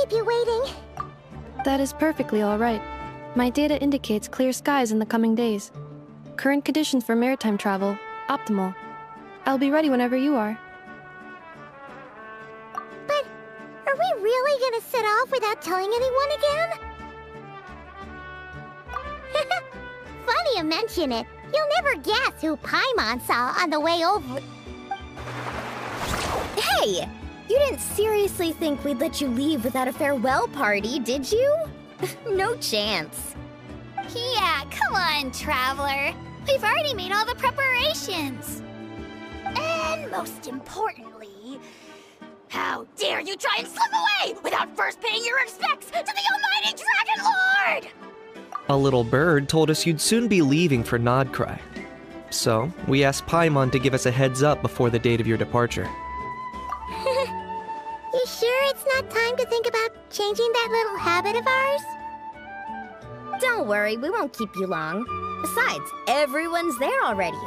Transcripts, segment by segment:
keep you waiting. That is perfectly all right. My data indicates clear skies in the coming days. Current conditions for maritime travel, optimal. I'll be ready whenever you are. But are we really gonna set off without telling anyone again? Funny you mention it. You'll never guess who Paimon saw on the way over. Hey! You didn't seriously think we'd let you leave without a farewell party, did you? No chance. Yeah, come on, Traveler. We've already made all the preparations. And most importantly, how dare you try and slip away without first paying your respects to the almighty Dragon Lord! A little bird told us you'd soon be leaving for NOD KRAI. So, we asked Paimon to give us a heads up before the date of your departure. You sure it's not time to think about changing that little habit of ours? Don't worry, we won't keep you long. Besides, everyone's there already.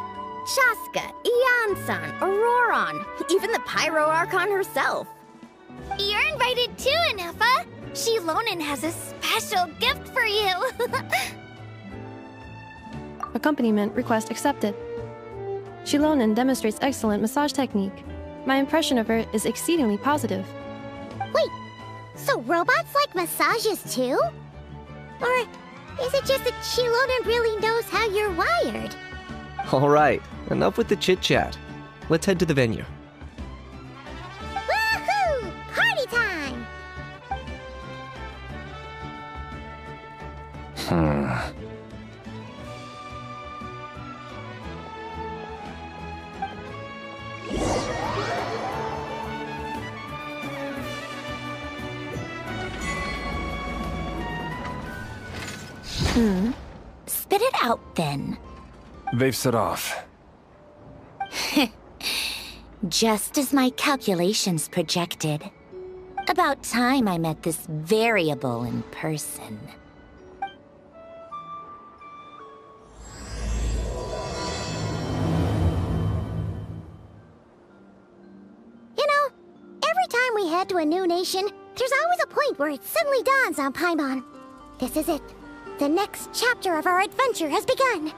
Shaska, Ian-san, Auroron, even the Pyro Archon herself. You're invited too, Anefa. Shilonen has a special gift for you. Accompaniment request accepted. Shilonen demonstrates excellent massage technique. My impression of her is exceedingly positive. Wait, so robots like massages too? Or is it just that Shilonen really knows how you're wired? Alright, enough with the chit-chat. Let's head to the venue. Woohoo! Party time! Spit it out, then. They've set off. Just as my calculations projected. About time I met this variable in person. You know, every time we head to a new nation, there's always a point where it suddenly dawns on Paimon. This is it. The next chapter of our adventure has begun.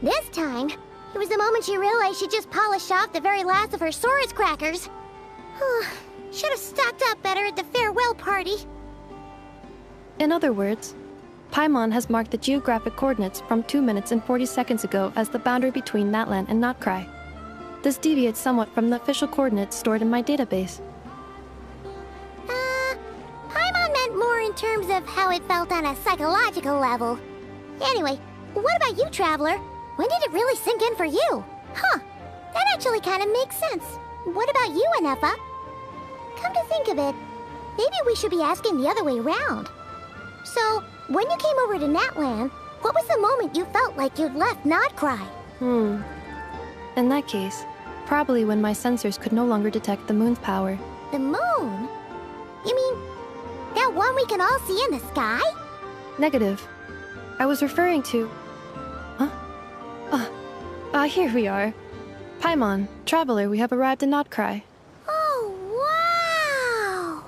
This time, it was the moment she realized she just polished off the very last of her Saurus crackers. Should have stocked up better at the farewell party. In other words, Paimon has marked the geographic coordinates from 2 minutes and 40 seconds ago as the boundary between Natlan and NOD KRAI. This deviates somewhat from the official coordinates stored in my database. Paimon meant more in terms of how it felt on a psychological level. Anyway, what about you, Traveler? When did it really sink in for you? Huh, that actually kind of makes sense. What about you, Anefa? Come to think of it, maybe we should be asking the other way around. So, when you came over to Natlan, what was the moment you felt like you'd left NOD KRAI? In that case, probably when my sensors could no longer detect the moon's power. The moon? You mean, that one we can all see in the sky? Negative. I was referring to... here we are. Paimon, Traveler, we have arrived in NOD KRAI. Oh, wow!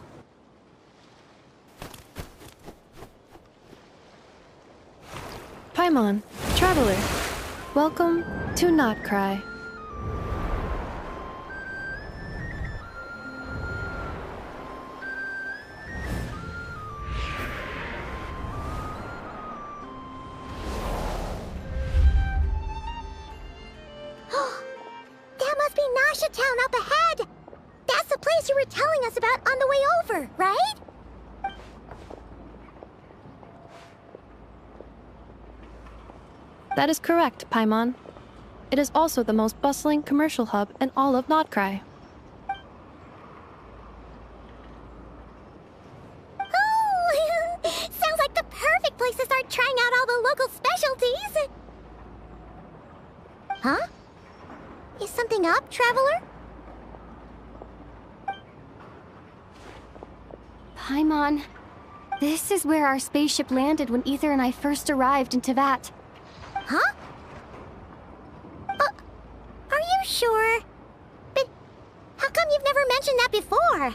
Paimon, Traveler, welcome to NOD KRAI. That must be Nasha Town up ahead! That's the place you were telling us about on the way over, right? That is correct, Paimon. It is also the most bustling commercial hub in all of NOD KRAI. Oh! Sounds like the perfect place to start trying out all the local specialties! Huh? Is something up, Traveler? Paimon, this is where our spaceship landed when Ether and I first arrived in Teyvat. Huh? Are you sure? But how come you've never mentioned that before?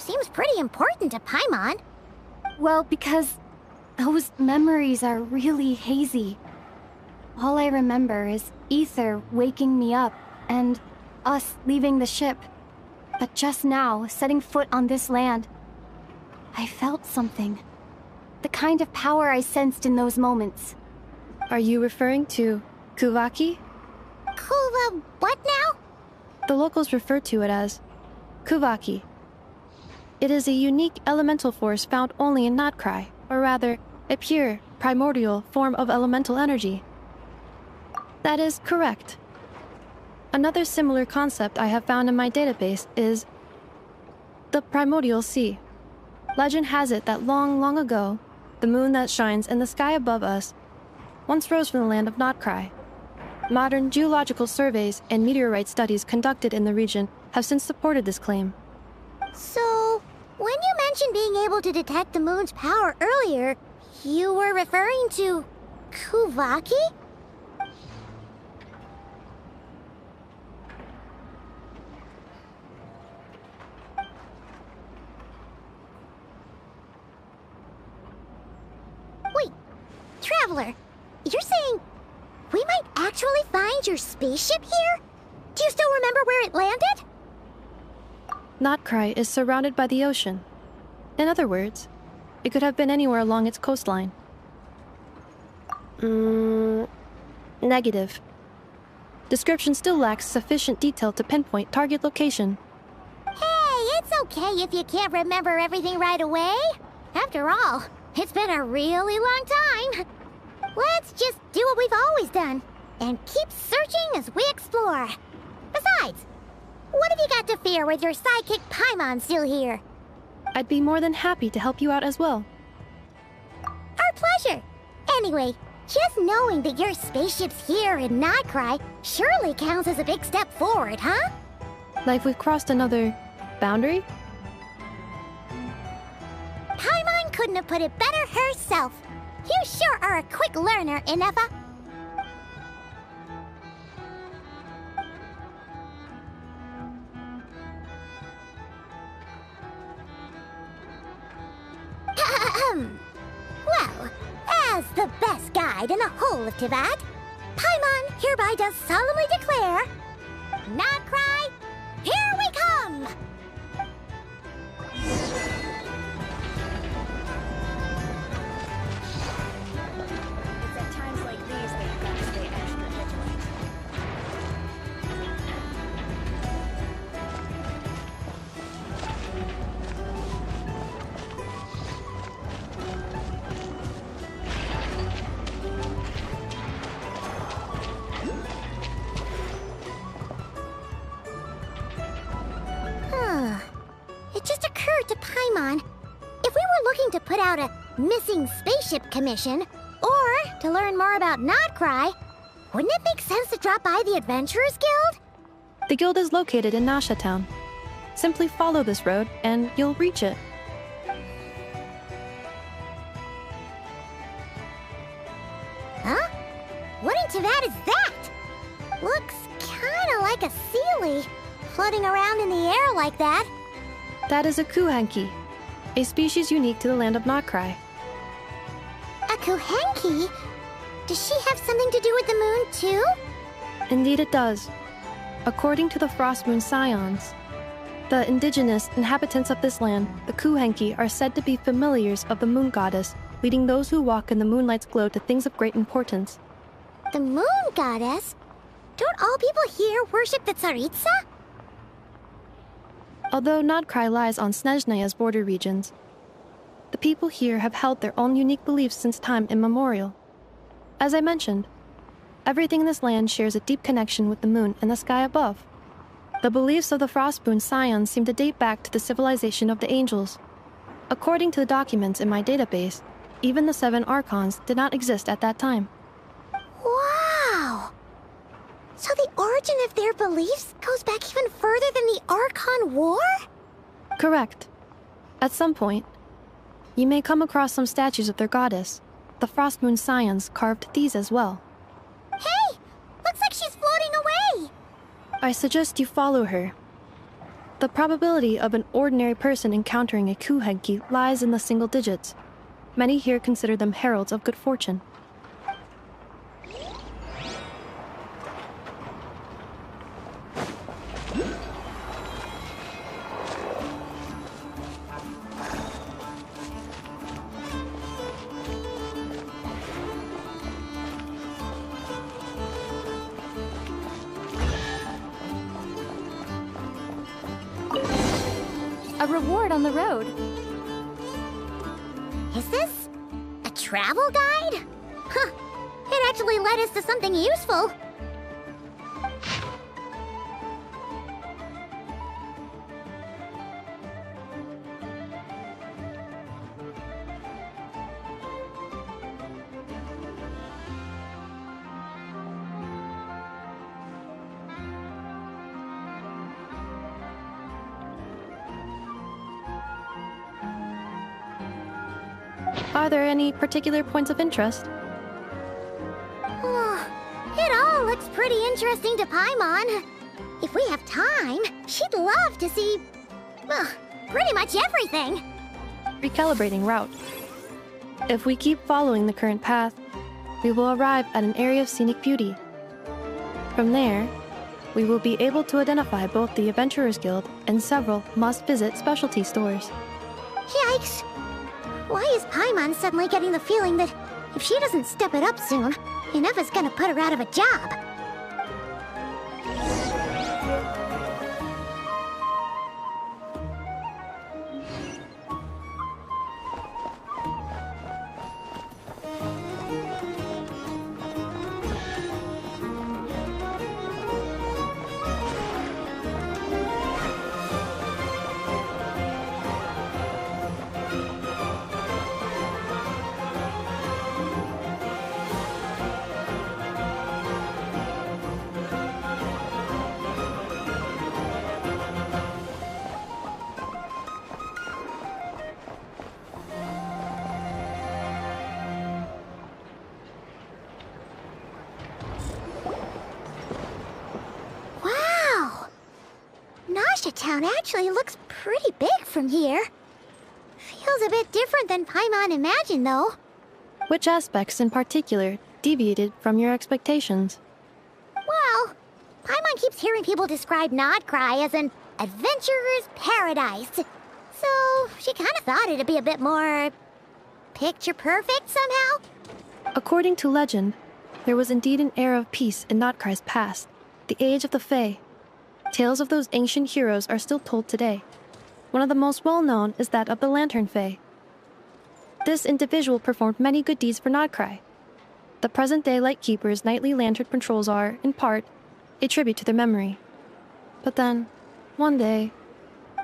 seems pretty important to Paimon. Well, because those memories are really hazy. All I remember is Ether waking me up and us leaving the ship. But just now, setting foot on this land, I felt something. The kind of power I sensed in those moments. Are you referring to Kuvaki? What now? The locals refer to it as Kuvaki. It is a unique elemental force found only in NOD KRAI, or rather, a pure, primordial form of elemental energy. That is correct. Another similar concept I have found in my database is the primordial sea. Legend has it that long, long ago, the moon that shines in the sky above us once rose from the land of NOD KRAI. Modern geological surveys and meteorite studies conducted in the region have since supported this claim. So, when you mentioned being able to detect the moon's power earlier, you were referring to Kuvaki? Wait, Traveler, you're saying we might actually find your spaceship here? Do you still remember where it landed? NOD KRAI is surrounded by the ocean. In other words, it could have been anywhere along its coastline. Negative. Description still lacks sufficient detail to pinpoint target location. Hey, it's okay if you can't remember everything right away. After all, it's been a really long time. Let's just do what we've always done, and keep searching as we explore. Besides, what have you got to fear with your sidekick Paimon still here? I'd be more than happy to help you out as well. Our pleasure. Anyway, just knowing that your spaceship's here in NOD KRAI surely counts as a big step forward, huh? Like we've crossed another boundary? Paimon couldn't have put it better herself. You sure are a quick learner, Inefa. Well, as the best guide in the whole of Teyvat, Paimon hereby does solemnly declare, NOD KRAI, here we come! It's at times like these that you've got to stay extra vigilant. It just occurred to Paimon, if we were looking to put out a missing spaceship commission, or to learn more about NOD KRAI, wouldn't it make sense to drop by the Adventurers Guild? The guild is located in Nasha Town. Simply follow this road and you'll reach it. Huh? What in Teyvat is that? Looks kinda like a sealy, floating around in the air like that. That is a kuhanki, a species unique to the land of NOD KRAI. A kuhenki? Does she have something to do with the moon, too? Indeed it does. According to the Frost Moon Scions, the indigenous inhabitants of this land, the kuhenki, are said to be familiars of the moon goddess, leading those who walk in the moonlight's glow to things of great importance. The moon goddess? Don't all people here worship the Tsaritsa? Although NOD KRAI lies on Snezhnaya's border regions, the people here have held their own unique beliefs since time immemorial. As I mentioned, everything in this land shares a deep connection with the moon and the sky above. The beliefs of the Frostmoon Scions seem to date back to the civilization of the angels. According to the documents in my database, even the 7 Archons did not exist at that time. Wow! So the origin of their beliefs goes back even further than the Archon War? Correct. At some point, you may come across some statues of their goddess. The Frostmoon Scions carved these as well. Hey! Looks like she's floating away! I suggest you follow her. The probability of an ordinary person encountering a kuhenki lies in the single digits. Many here consider them heralds of good fortune. A reward on the road. Is this a travel guide? Huh, it actually led us to something useful. Are there any particular points of interest? Oh, it all looks pretty interesting to Paimon. If we have time, she'd love to see, pretty much everything. Recalibrating route. If we keep following the current path, we will arrive at an area of scenic beauty. From there, we will be able to identify both the Adventurers Guild and several must-visit specialty stores. Yikes! Why is Paimon suddenly getting the feeling that if she doesn't step it up soon, Ineva's gonna put her out of a job? Town actually looks pretty big from here. Feels a bit different than Paimon imagined, though. Which aspects in particular deviated from your expectations? Well, Paimon keeps hearing people describe NOD KRAI as an adventurer's paradise. So she kind of thought it'd be a bit more picture perfect somehow. According to legend, there was indeed an era of peace in NOD KRAI's past, the age of the Fae. Tales of those ancient heroes are still told today. One of the most well-known is that of the Lantern Fae. This individual performed many good deeds for NOD KRAI. The present-day Lightkeeper's nightly lantern patrols are, in part, a tribute to their memory. But then, one day...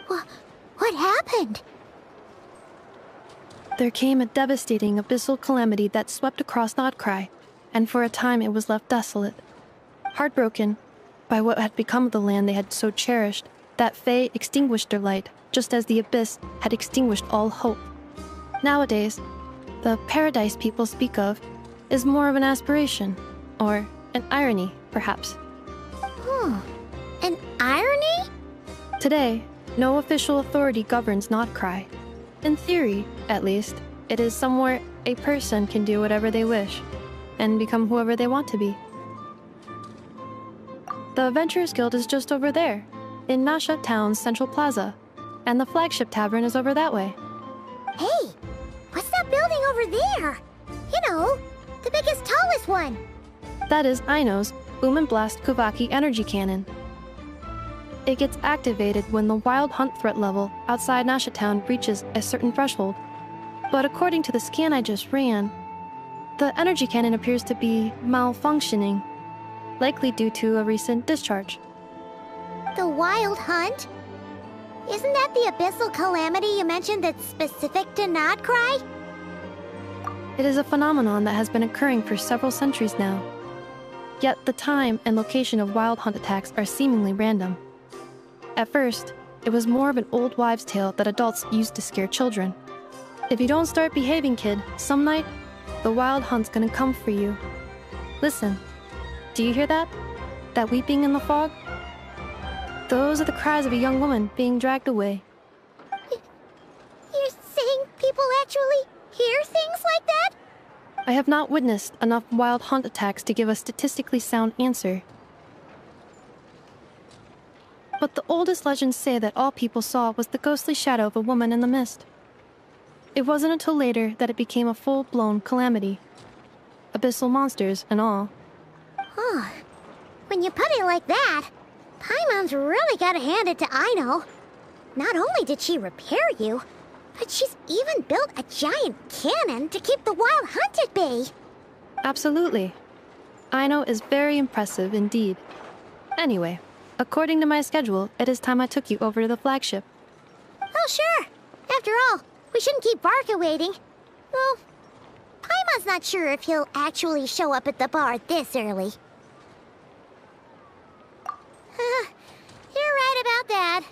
What happened? There came a devastating abyssal calamity that swept across NOD KRAI, and for a time it was left desolate. Heartbroken by what had become of the land they had so cherished, that Fae extinguished their light, just as the abyss had extinguished all hope. Nowadays, the paradise people speak of is more of an aspiration, or an irony, perhaps. An irony? Today, no official authority governs NOD KRAI. In theory, at least, it is somewhere a person can do whatever they wish, and become whoever they want to be. The Adventurers Guild is just over there, in Nasha Town's Central Plaza, and the flagship tavern is over that way. Hey, what's that building over there? You know, the biggest, tallest one. That is Aino's Boom and Blast Kuvaki energy cannon. It gets activated when the wild hunt threat level outside Nasha Town reaches a certain threshold. But according to the scan I just ran, the energy cannon appears to be malfunctioning, likely due to a recent discharge. The wild hunt? Isn't that the abyssal calamity you mentioned that's specific to NOD KRAI? It is a phenomenon that has been occurring for several centuries now. Yet the time and location of wild hunt attacks are seemingly random. At first, it was more of an old wives' tale that adults used to scare children. If you don't start behaving, kid, some night, the wild hunt's gonna come for you. Listen. Do you hear that? That weeping in the fog? Those are the cries of a young woman being dragged away. You're saying people actually hear things like that? I have not witnessed enough wild hunt attacks to give a statistically sound answer. But the oldest legends say that all people saw was the ghostly shadow of a woman in the mist. It wasn't until later that it became a full-blown calamity. Abyssal monsters and all. Oh, when you put it like that, Paimon's really gotta hand it to Aino. Not only did she repair you, but she's even built a giant cannon to keep the wild hunt at bay. Absolutely. Aino is very impressive indeed. Anyway, according to my schedule, it is time I took you over to the flagship. Oh, sure. After all, we shouldn't keep Varka waiting. Well, Paimon's not sure if he'll actually show up at the bar this early. You're right about that.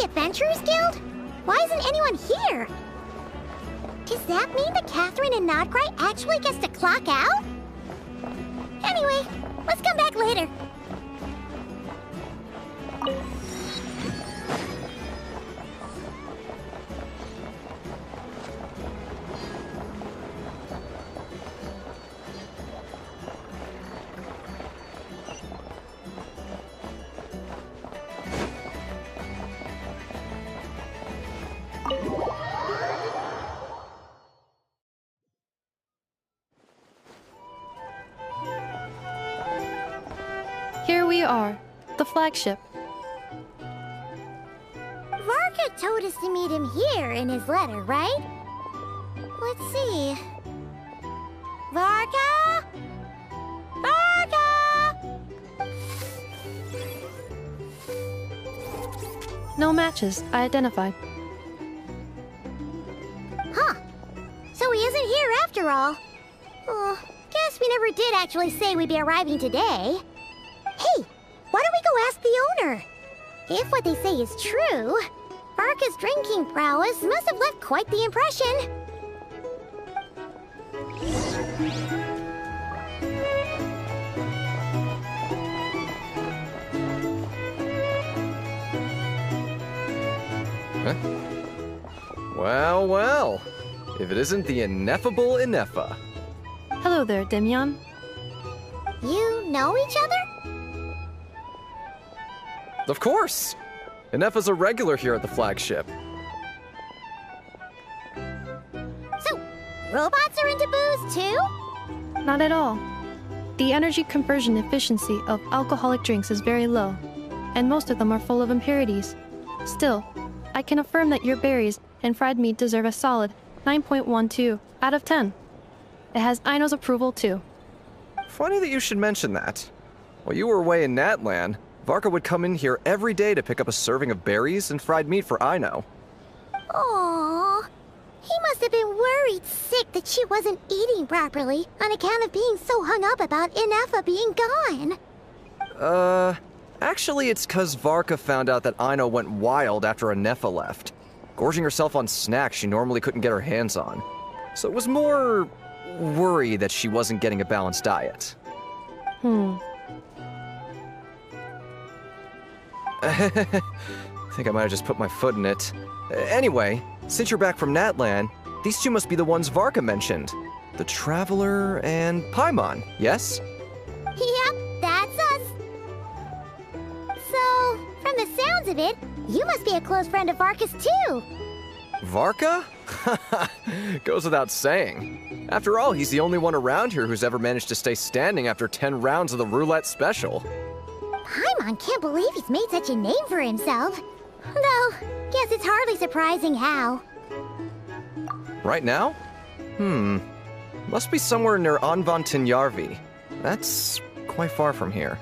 Adventurers Guild? Why isn't anyone here? Does that mean that Catherine and NOD KRAI actually gets to clock out? Anyway, let's come back later. Here we are, the flagship. Varka told us to meet him here in his letter, right? Let's see. Varka? Varka! No matches, I identified. Huh. So he isn't here after all. Oh, guess we never did actually say we'd be arriving today. Hey, why don't we go ask the owner? If what they say is true, Varka's drinking prowess must have left quite the impression. Huh? Well, well. If it isn't the ineffable Inefa. Hello there, Demyon. You know each other? Of course! Inefa's a regular here at the flagship. So, robots are into booze too? Not at all. The energy conversion efficiency of alcoholic drinks is very low, and most of them are full of impurities. Still, I can affirm that your berries and fried meat deserve a solid 9.12 out of 10. It has Aino's approval too. Funny that you should mention that. While you were away in Natlan, Varka would come in here every day to pick up a serving of berries and fried meat for Aino. Aww. He must have been worried sick that she wasn't eating properly on account of being so hung up about Inefa being gone. Actually it's 'cause Varka found out that Aino went wild after Inefa left, gorging herself on snacks she normally couldn't get her hands on. So it was more worry that she wasn't getting a balanced diet. I think I might have just put my foot in it. Anyway, since you're back from Natlan, these two must be the ones Varka mentioned. The Traveler and Paimon, yes? Yep, that's us. So, from the sounds of it, you must be a close friend of Varka's too. Varka? Goes without saying. After all, he's the only one around here who's ever managed to stay standing after 10 rounds of the roulette special. Paimon can't believe he's made such a name for himself. Though, guess it's hardly surprising how. Right now? Must be somewhere near Anvantinjarvi. That's quite far from here.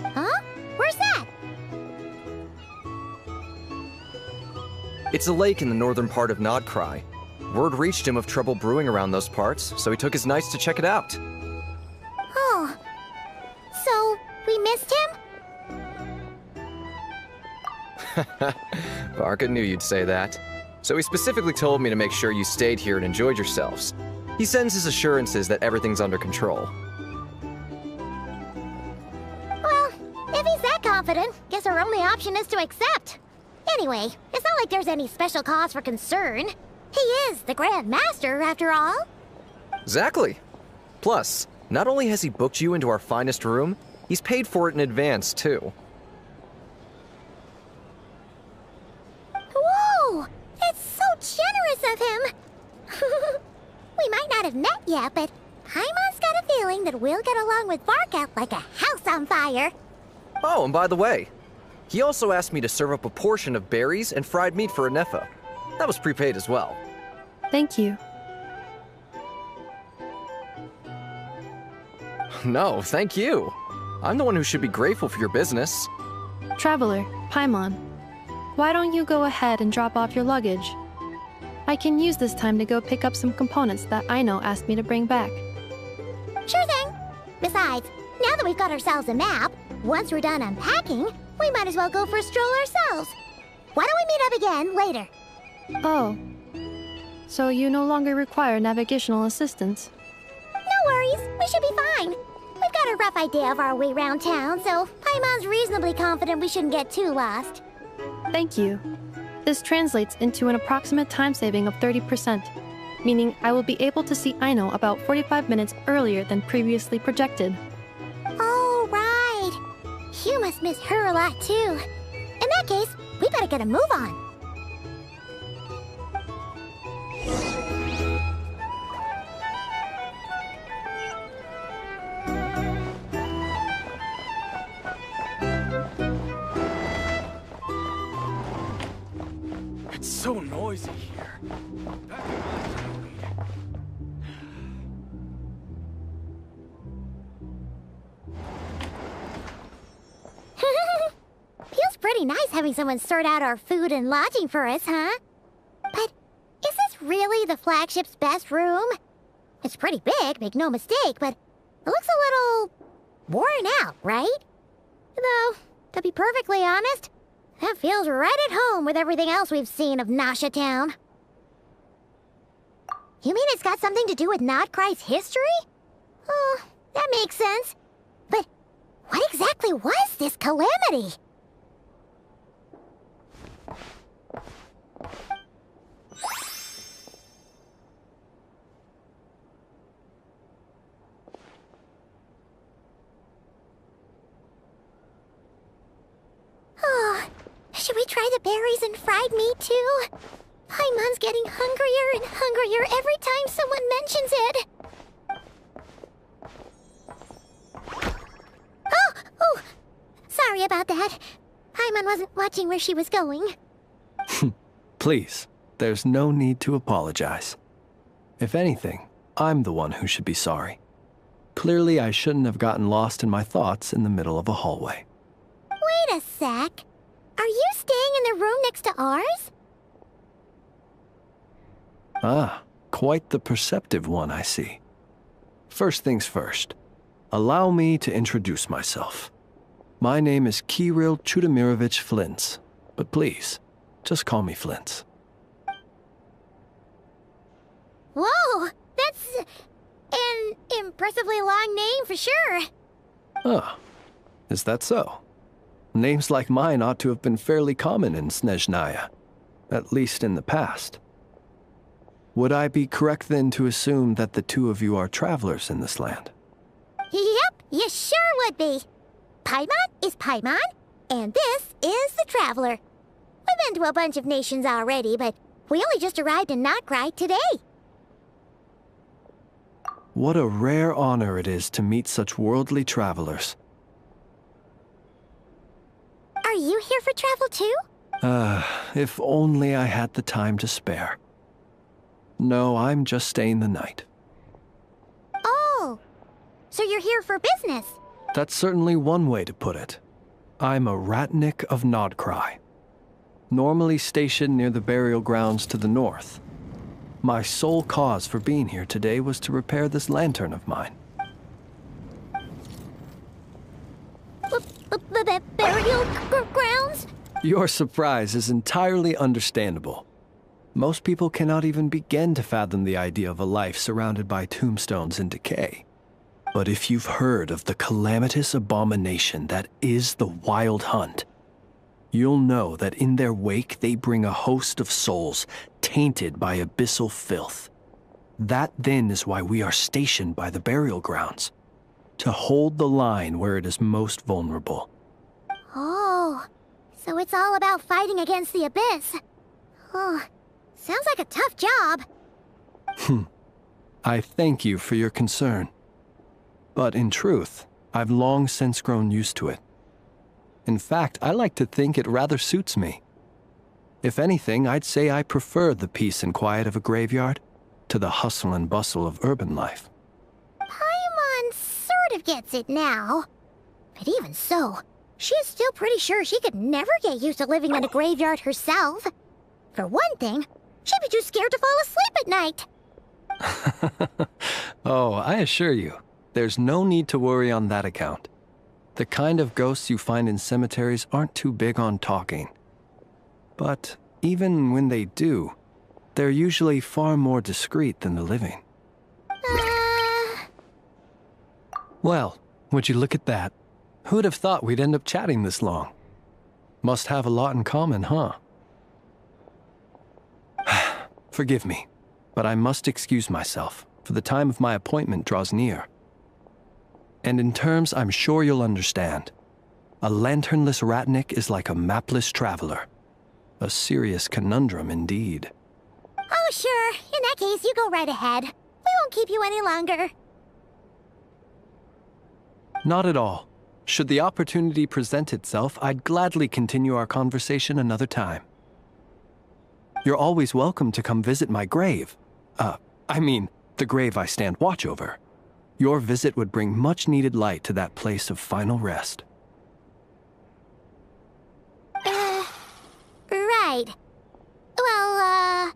Huh? Where's that? It's a lake in the northern part of NOD KRAI. Word reached him of trouble brewing around those parts, so he took his knights to check it out. Oh. So, we missed him? Varka knew you'd say that. So he specifically told me to make sure you stayed here and enjoyed yourselves. He sends his assurances that everything's under control. Well, if he's that confident, guess our only option is to accept. Anyway, it's not like there's any special cause for concern. He is the Grand Master, after all. Exactly. Plus, not only has he booked you into our finest room, he's paid for it in advance, too. Whoa! It's so generous of him! We might not have met yet, but Paimon's got a feeling that we'll get along with Varka like a house on fire. Oh, and by the way, he also asked me to serve up a portion of berries and fried meat for Anefa. That was prepaid as well. Thank you. No, thank you. I'm the one who should be grateful for your business. Traveler, Paimon, why don't you go ahead and drop off your luggage? I can use this time to go pick up some components that Aino asked me to bring back. Sure thing. Besides, now that we've got ourselves a map, once we're done unpacking, we might as well go for a stroll ourselves. Why don't we meet up again later? Oh. So you no longer require navigational assistance? No worries, we should be fine. We've got a rough idea of our way around town, so Paimon's reasonably confident we shouldn't get too lost. Thank you. This translates into an approximate time saving of 30%, meaning I will be able to see Aino about 45 minutes earlier than previously projected. Oh, right. You must miss her a lot, too. In that case, we better get a move on. It's so noisy here. Feels pretty nice having someone sort out our food and lodging for us, huh? But is this really the flagship's best room? It's pretty big, make no mistake, but it looks a little worn out, right? Though, to be perfectly honest, that feels right at home with everything else we've seen of Nasha Town. You mean it's got something to do with NOD KRAI's history? Oh, that makes sense. But what exactly was this calamity? Oh, should we try the berries and fried meat too? Paimon's getting hungrier and hungrier every time someone mentions it. Oh, sorry about that. Paimon wasn't watching where she was going. Please, there's no need to apologize. If anything, I'm the one who should be sorry. Clearly, I shouldn't have gotten lost in my thoughts in the middle of a hallway. Wait a sec. Are you staying in the room next to ours? Ah, quite the perceptive one, I see. First things first, allow me to introduce myself. My name is Kirill Chudamirovich Flintz, but please, just call me Flintz. Whoa, that's an impressively long name for sure. Ah, is that so? Names like mine ought to have been fairly common in Snezhnaya, at least in the past. Would I be correct then to assume that the two of you are travelers in this land? Yep, you sure would be. Paimon is Paimon, and this is the Traveler. We've been to a bunch of nations already, but we only just arrived in NOD KRAI today. What a rare honor it is to meet such worldly travelers. Are you here for travel too? If only I had the time to spare. No, I'm just staying the night. Oh, so you're here for business? That's certainly one way to put it. I'm a ratnik of NOD KRAI, normally stationed near the burial grounds to the north. My sole cause for being here today was to repair this lantern of mine. Burial grounds? Your surprise is entirely understandable. Most people cannot even begin to fathom the idea of a life surrounded by tombstones and decay. But if you've heard of the calamitous abomination that is the Wild Hunt, you'll know that in their wake they bring a host of souls tainted by abyssal filth. That then is why we are stationed by the burial grounds, to hold the line where it is most vulnerable. Oh, so it's all about fighting against the abyss. Oh, sounds like a tough job. I thank you for your concern. But in truth, I've long since grown used to it. In fact, I like to think it rather suits me. If anything, I'd say I prefer the peace and quiet of a graveyard to the hustle and bustle of urban life. Paimon sort of gets it now. But even so, she's still pretty sure she could never get used to living in a graveyard herself. For one thing, she'd be too scared to fall asleep at night. Oh, I assure you, there's no need to worry on that account. The kind of ghosts you find in cemeteries aren't too big on talking. But even when they do, they're usually far more discreet than the living. Well, would you look at that? Who'd have thought we'd end up chatting this long? Must have a lot in common, huh? Forgive me, but I must excuse myself, for the time of my appointment draws near. And in terms I'm sure you'll understand, a lanternless ratnik is like a mapless traveler. A serious conundrum indeed. Oh, sure. In that case, you go right ahead. We won't keep you any longer. Not at all. Should the opportunity present itself, I'd gladly continue our conversation another time. You're always welcome to come visit my grave. I mean, the grave I stand watch over. Your visit would bring much-needed light to that place of final rest. Right. Well,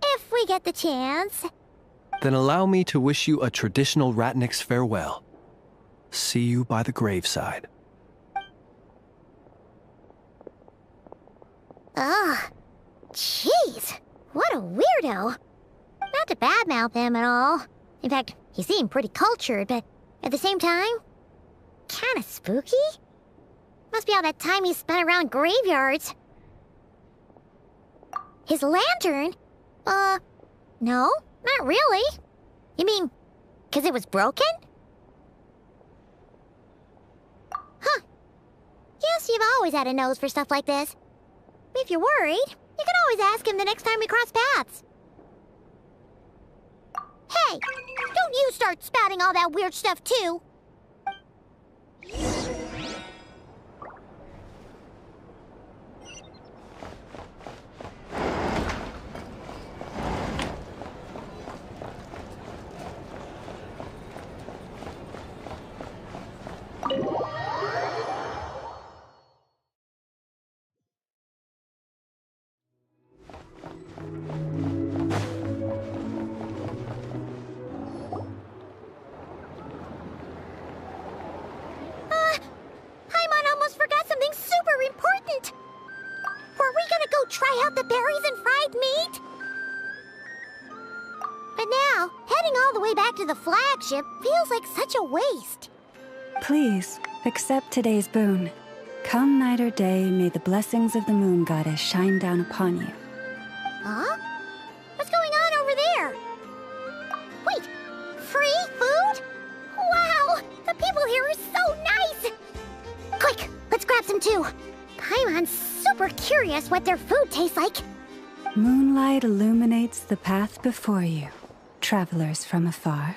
if we get the chance. Then allow me to wish you a traditional ratnik's farewell. See you by the graveside. Ugh. Jeez. What a weirdo. Not to badmouth him at all. In fact, he seemed pretty cultured, but at the same time, kinda spooky? Must be all that time he spent around graveyards. His lantern? No, not really. You mean, 'cause it was broken? Huh. Guess you've always had a nose for stuff like this. If you're worried, you can always ask him the next time we cross paths. Hey, don't you start spouting all that weird stuff too. Paimon almost forgot something super important. Were we gonna go try out the berries and fried meat? But now, heading all the way back to the flagship feels like such a waste. Please, accept today's boon. Come night or day, may the blessings of the moon goddess shine down upon you. Huh? What's going on over there? Wait, free food? Wow, the people here are so nice! Quick, let's grab some too. Paimon's super curious what their food tastes like. Moonlight illuminates the path before you, travelers from afar.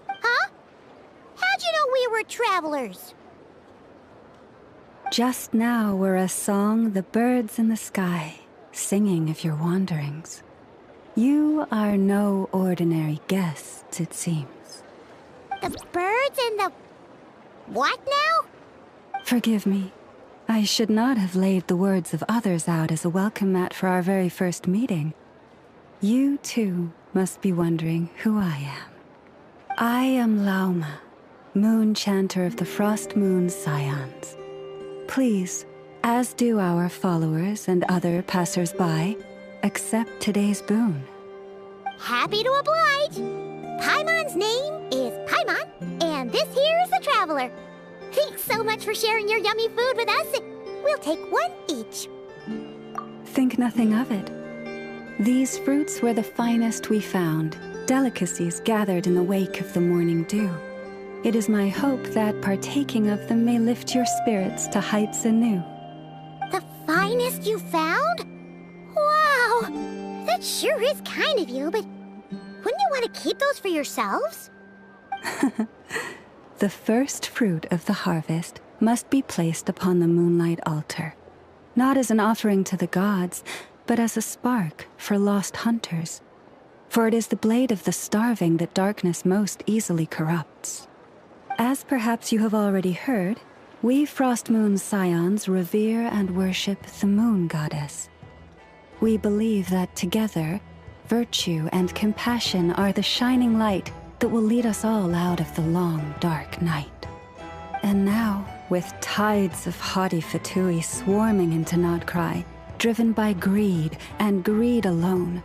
Huh? How'd you know we were travelers? Just now were a song the birds in the sky, singing of your wanderings. You are no ordinary guests, it seems. The birds and the... what now? Forgive me. I should not have laid the words of others out as a welcome mat for our very first meeting. You, too, must be wondering who I am. I am Lauma, moon chanter of the Frost Moon's scions. Please, as do our followers and other passers-by, accept today's boon. Happy to oblige. Paimon's name is Paimon, and this here is the Traveler. Thanks so much for sharing your yummy food with us. We'll take one each. Think nothing of it. These fruits were the finest we found, delicacies gathered in the wake of the morning dew. It is my hope that partaking of them may lift your spirits to heights anew. The finest you found? Wow! That sure is kind of you, but wouldn't you want to keep those for yourselves? The first fruit of the harvest must be placed upon the moonlight altar, not as an offering to the gods, but as a spark for lost hunters. For it is the blade of the starving that darkness most easily corrupts. As perhaps you have already heard, we Frost Moon's scions revere and worship the moon goddess. We believe that together, virtue and compassion are the shining light that will lead us all out of the long, dark night. And now, with tides of haughty Fatui swarming into NOD KRAI, driven by greed, and greed alone,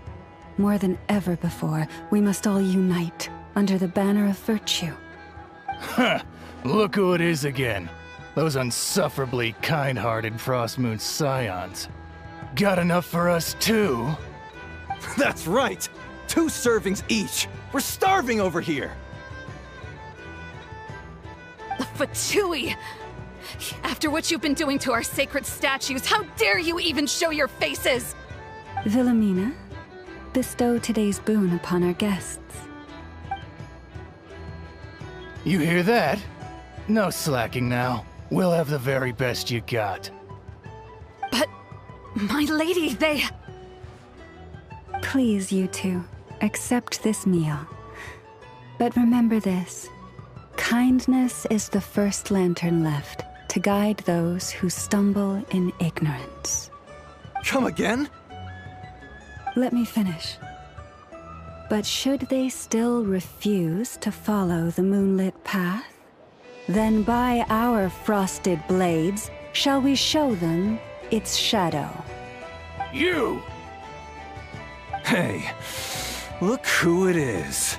more than ever before, we must all unite under the banner of virtue. Huh! Look who it is again. Those unsufferably kind-hearted Frost Moon scions. Got enough for us too? That's right! 2 servings each! We're starving over here! Fatui! After what you've been doing to our sacred statues, how dare you even show your faces? Wilhelmina, bestow today's boon upon our guests. You hear that? No slacking now. We'll have the very best you got. But, my lady, they... Please, you two, accept this meal. But remember this. Kindness is the first lantern left to guide those who stumble in ignorance. Come again? Let me finish. But should they still refuse to follow the moonlit path, then by our frosted blades shall we show them its shadow. You! Hey, look who it is.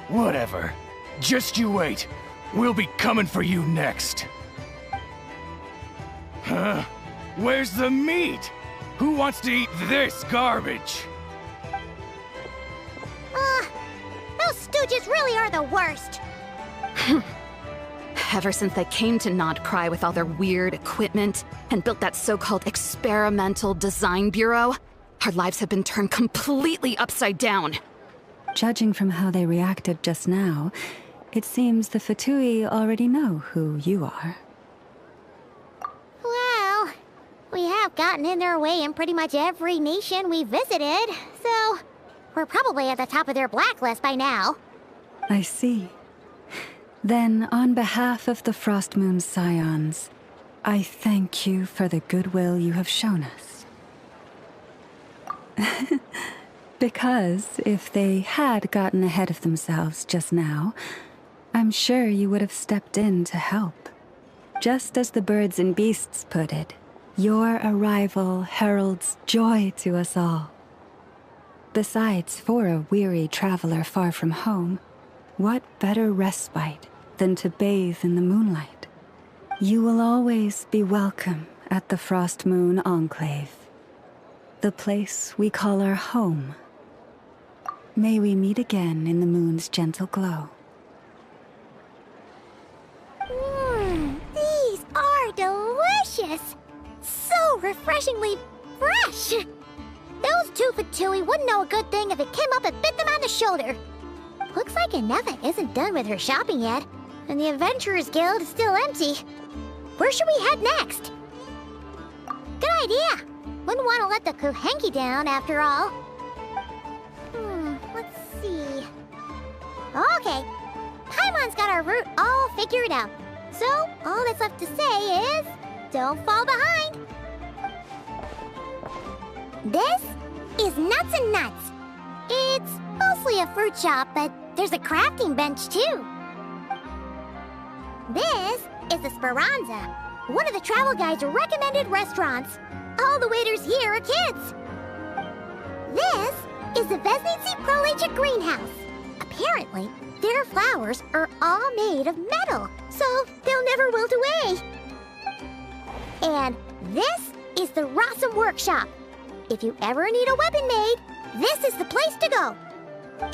Whatever. Just you wait. We'll be coming for you next. Huh? Where's the meat? Who wants to eat this garbage? Those stooges really are the worst. Ever since they came to NOD KRAI with all their weird equipment and built that so-called experimental design bureau, our lives have been turned completely upside down. Judging from how they reacted just now, it seems the Fatui already know who you are. Well, we have gotten in their way in pretty much every nation we visited, so we're probably at the top of their blacklist by now. I see. Then, on behalf of the Frost Moon scions, I thank you for the goodwill you have shown us. Because if they had gotten ahead of themselves just now, I'm sure you would have stepped in to help. Just as the birds and beasts put it, your arrival heralds joy to us all. Besides, for a weary traveler far from home, what better respite than to bathe in the moonlight? You will always be welcome at the Frost Moon Enclave, the place we call our home. May we meet again in the moon's gentle glow. These are delicious! So refreshingly fresh! Those 2 Fatui wouldn't know a good thing if it came up and bit them on the shoulder. Looks like Anefa isn't done with her shopping yet, and the Adventurers Guild is still empty. Where should we head next? Good idea! Wouldn't want to let the Kuhenki down, after all. Let's see. Okay. Paimon's got our route all figured out. So, all that's left to say is, don't fall behind. This is Nuts and Nuts. It's mostly a fruit shop, but there's a crafting bench, too. This is the Speranza, one of the travel guide's recommended restaurants. All the waiters here are kids. This is the Vesnici Prolegic Greenhouse. Apparently, their flowers are all made of metal, so they'll never wilt away. And this is the Rossum Workshop. If you ever need a weapon made, this is the place to go.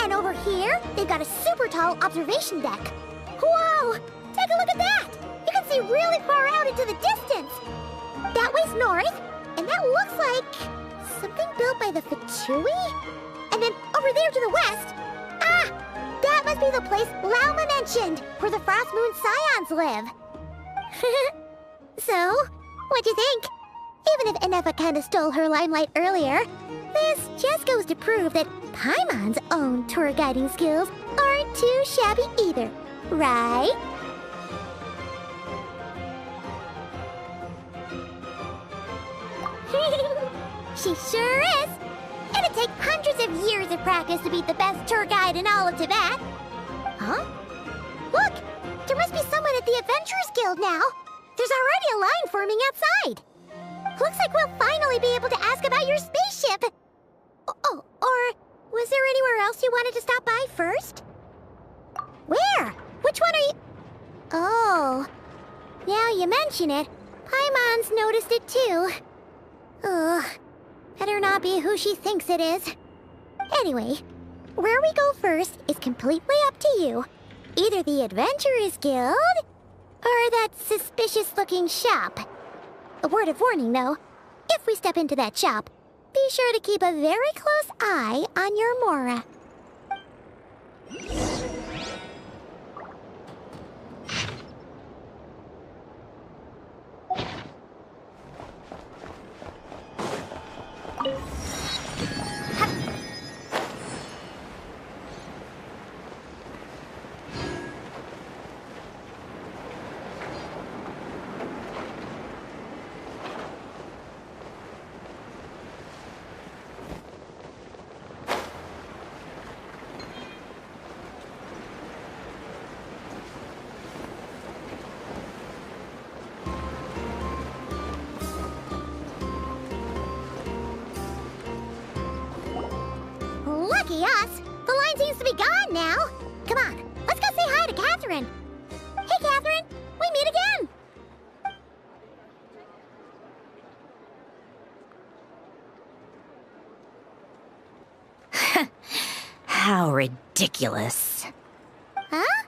And over here, they've got a super tall observation deck. Whoa! Take a look at that! You can see really far out into the distance. That way's north, and that looks like something built by the Fatui? And then over there to the west, that must be the place Lauma mentioned, where the Frost Moon Scions live. So, what'd you think? Even if Enefa kinda stole her limelight earlier, this just goes to prove that Paimon's own tour guiding skills aren't too shabby either, right? She sure is! It'd take hundreds of years of practice to beat the best tour guide in all of Teyvat. Huh? Look! There must be someone at the Adventurers Guild now! There's already a line forming outside! Looks like we'll finally be able to ask about your spaceship! Oh, or was there anywhere else you wanted to stop by first? Where? Which one are you... Oh... Now you mention it, Paimon's noticed it too. Ugh. Better not be who she thinks it is. Anyway, where we go first is completely up to you. Either the Adventurers Guild, or that suspicious-looking shop. A word of warning, though. If we step into that shop, be sure to keep a very close eye on your Mora. Lucky us! The line seems to be gone now! Come on, let's go say hi to Catherine! Hey, Catherine! We meet again! How ridiculous. Huh?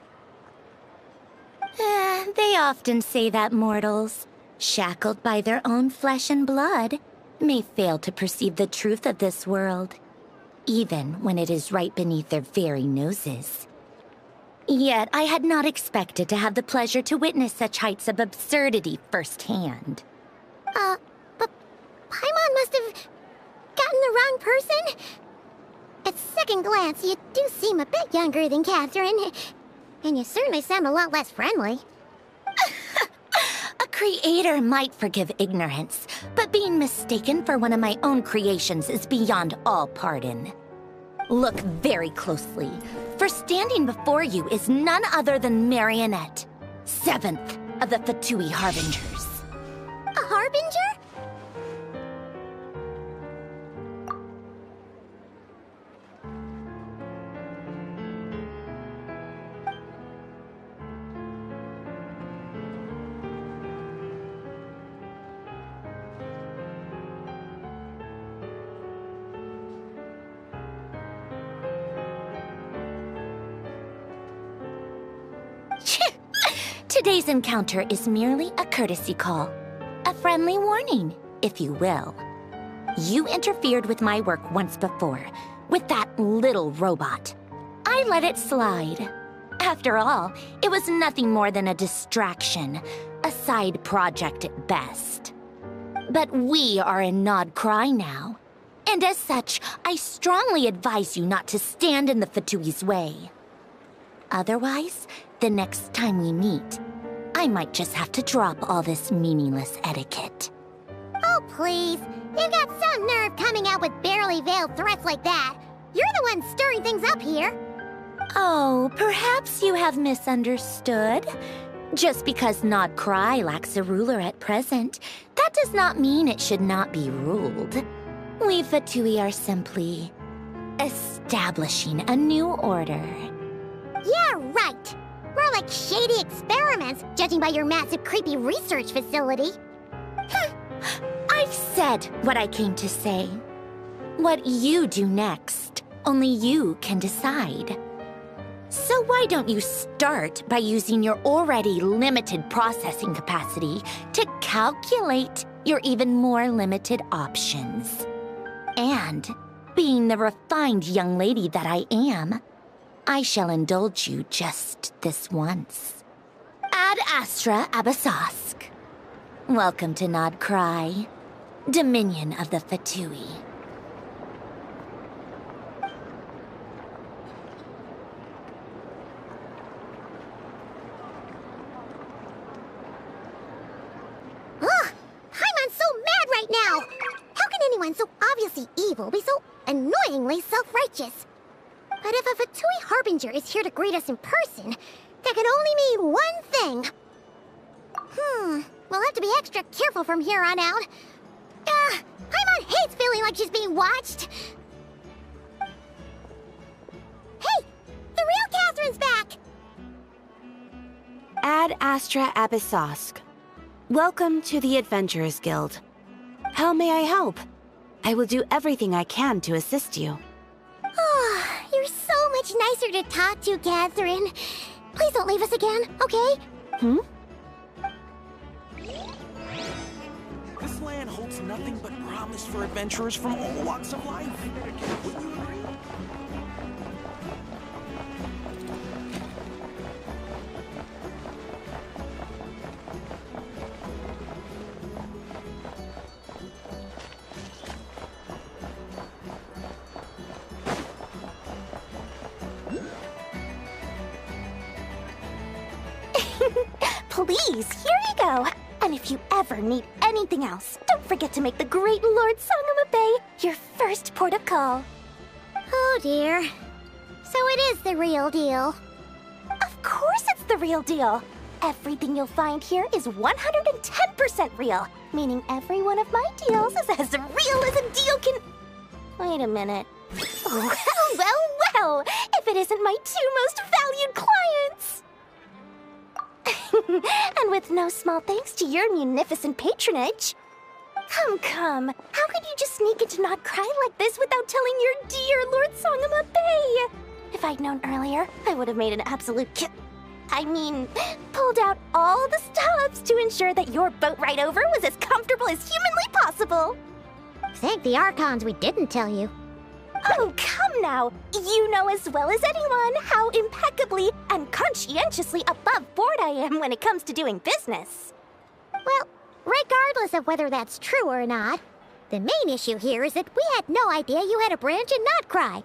They often say that mortals, shackled by their own flesh and blood, may fail to perceive the truth of this world, even when it is right beneath their very noses. Yet I had not expected to have the pleasure to witness such heights of absurdity firsthand. But Paimon must have gotten the wrong person? At second glance, you do seem a bit younger than Catherine, and you certainly sound a lot less friendly. A creator might forgive ignorance, but being mistaken for one of my own creations is beyond all pardon. Look very closely, for standing before you is none other than Marionette, 7th of the Fatui Harbingers. A Harbinger? Today's encounter is merely a courtesy call. A friendly warning, if you will. You interfered with my work once before, with that little robot. I let it slide. After all, it was nothing more than a distraction, a side project at best. But we are in NOD KRAI now. And as such, I strongly advise you not to stand in the Fatui's way. Otherwise, the next time we meet, I might just have to drop all this meaningless etiquette. Oh, please. You've got some nerve coming out with barely veiled threats like that. You're the one stirring things up here. Oh, perhaps you have misunderstood. Just because NOD KRAI lacks a ruler at present, that does not mean it should not be ruled. We Fatui are simply establishing a new order. Yeah, right. We're like shady experiments, judging by your massive creepy research facility. I've said what I came to say. What you do next, only you can decide. So why don't you start by using your already limited processing capacity to calculate your even more limited options? And, being the refined young lady that I am, I shall indulge you just this once. Ad astra abyssosk. Welcome to NOD KRAI, Dominion of the Fatui. Ugh! Paimon's so mad right now! How can anyone so obviously evil be so annoyingly self-righteous? But if a Fatui Harbinger is here to greet us in person, that can only mean one thing. We'll have to be extra careful from here on out. Paimon hates feeling like she's being watched. Hey! The real Catherine's back! Ad astra abyssosk. Welcome to the Adventurers Guild. How may I help? I will do everything I can to assist you. You're so much nicer to talk to, Catherine. Please don't leave us again, okay? This land holds nothing but promise for adventurers from all walks of life. Wouldn't you agree? Please, here you go. And if you ever need anything else, don't forget to make the great Lord Sangama Bay your first port of call. Oh dear. So it is the real deal. Of course it's the real deal. Everything you'll find here is 110% real, meaning every one of my deals is as real as a deal can... Wait a minute. Well, if it isn't my two most valued clients! And with no small thanks to your munificent patronage. Come. How could you just sneak into NOD KRAI like this without telling your dear Lord Sangama Bay? If I'd known earlier, I would have made an absolute pulled out all the stops to ensure that your boat ride over was as comfortable as humanly possible. Thank the Archons we didn't tell you. Oh, come now! You know as well as anyone how impeccably and conscientiously above board I am when it comes to doing business. Well, regardless of whether that's true or not, the main issue here is that we had no idea you had a branch in NOD KRAI.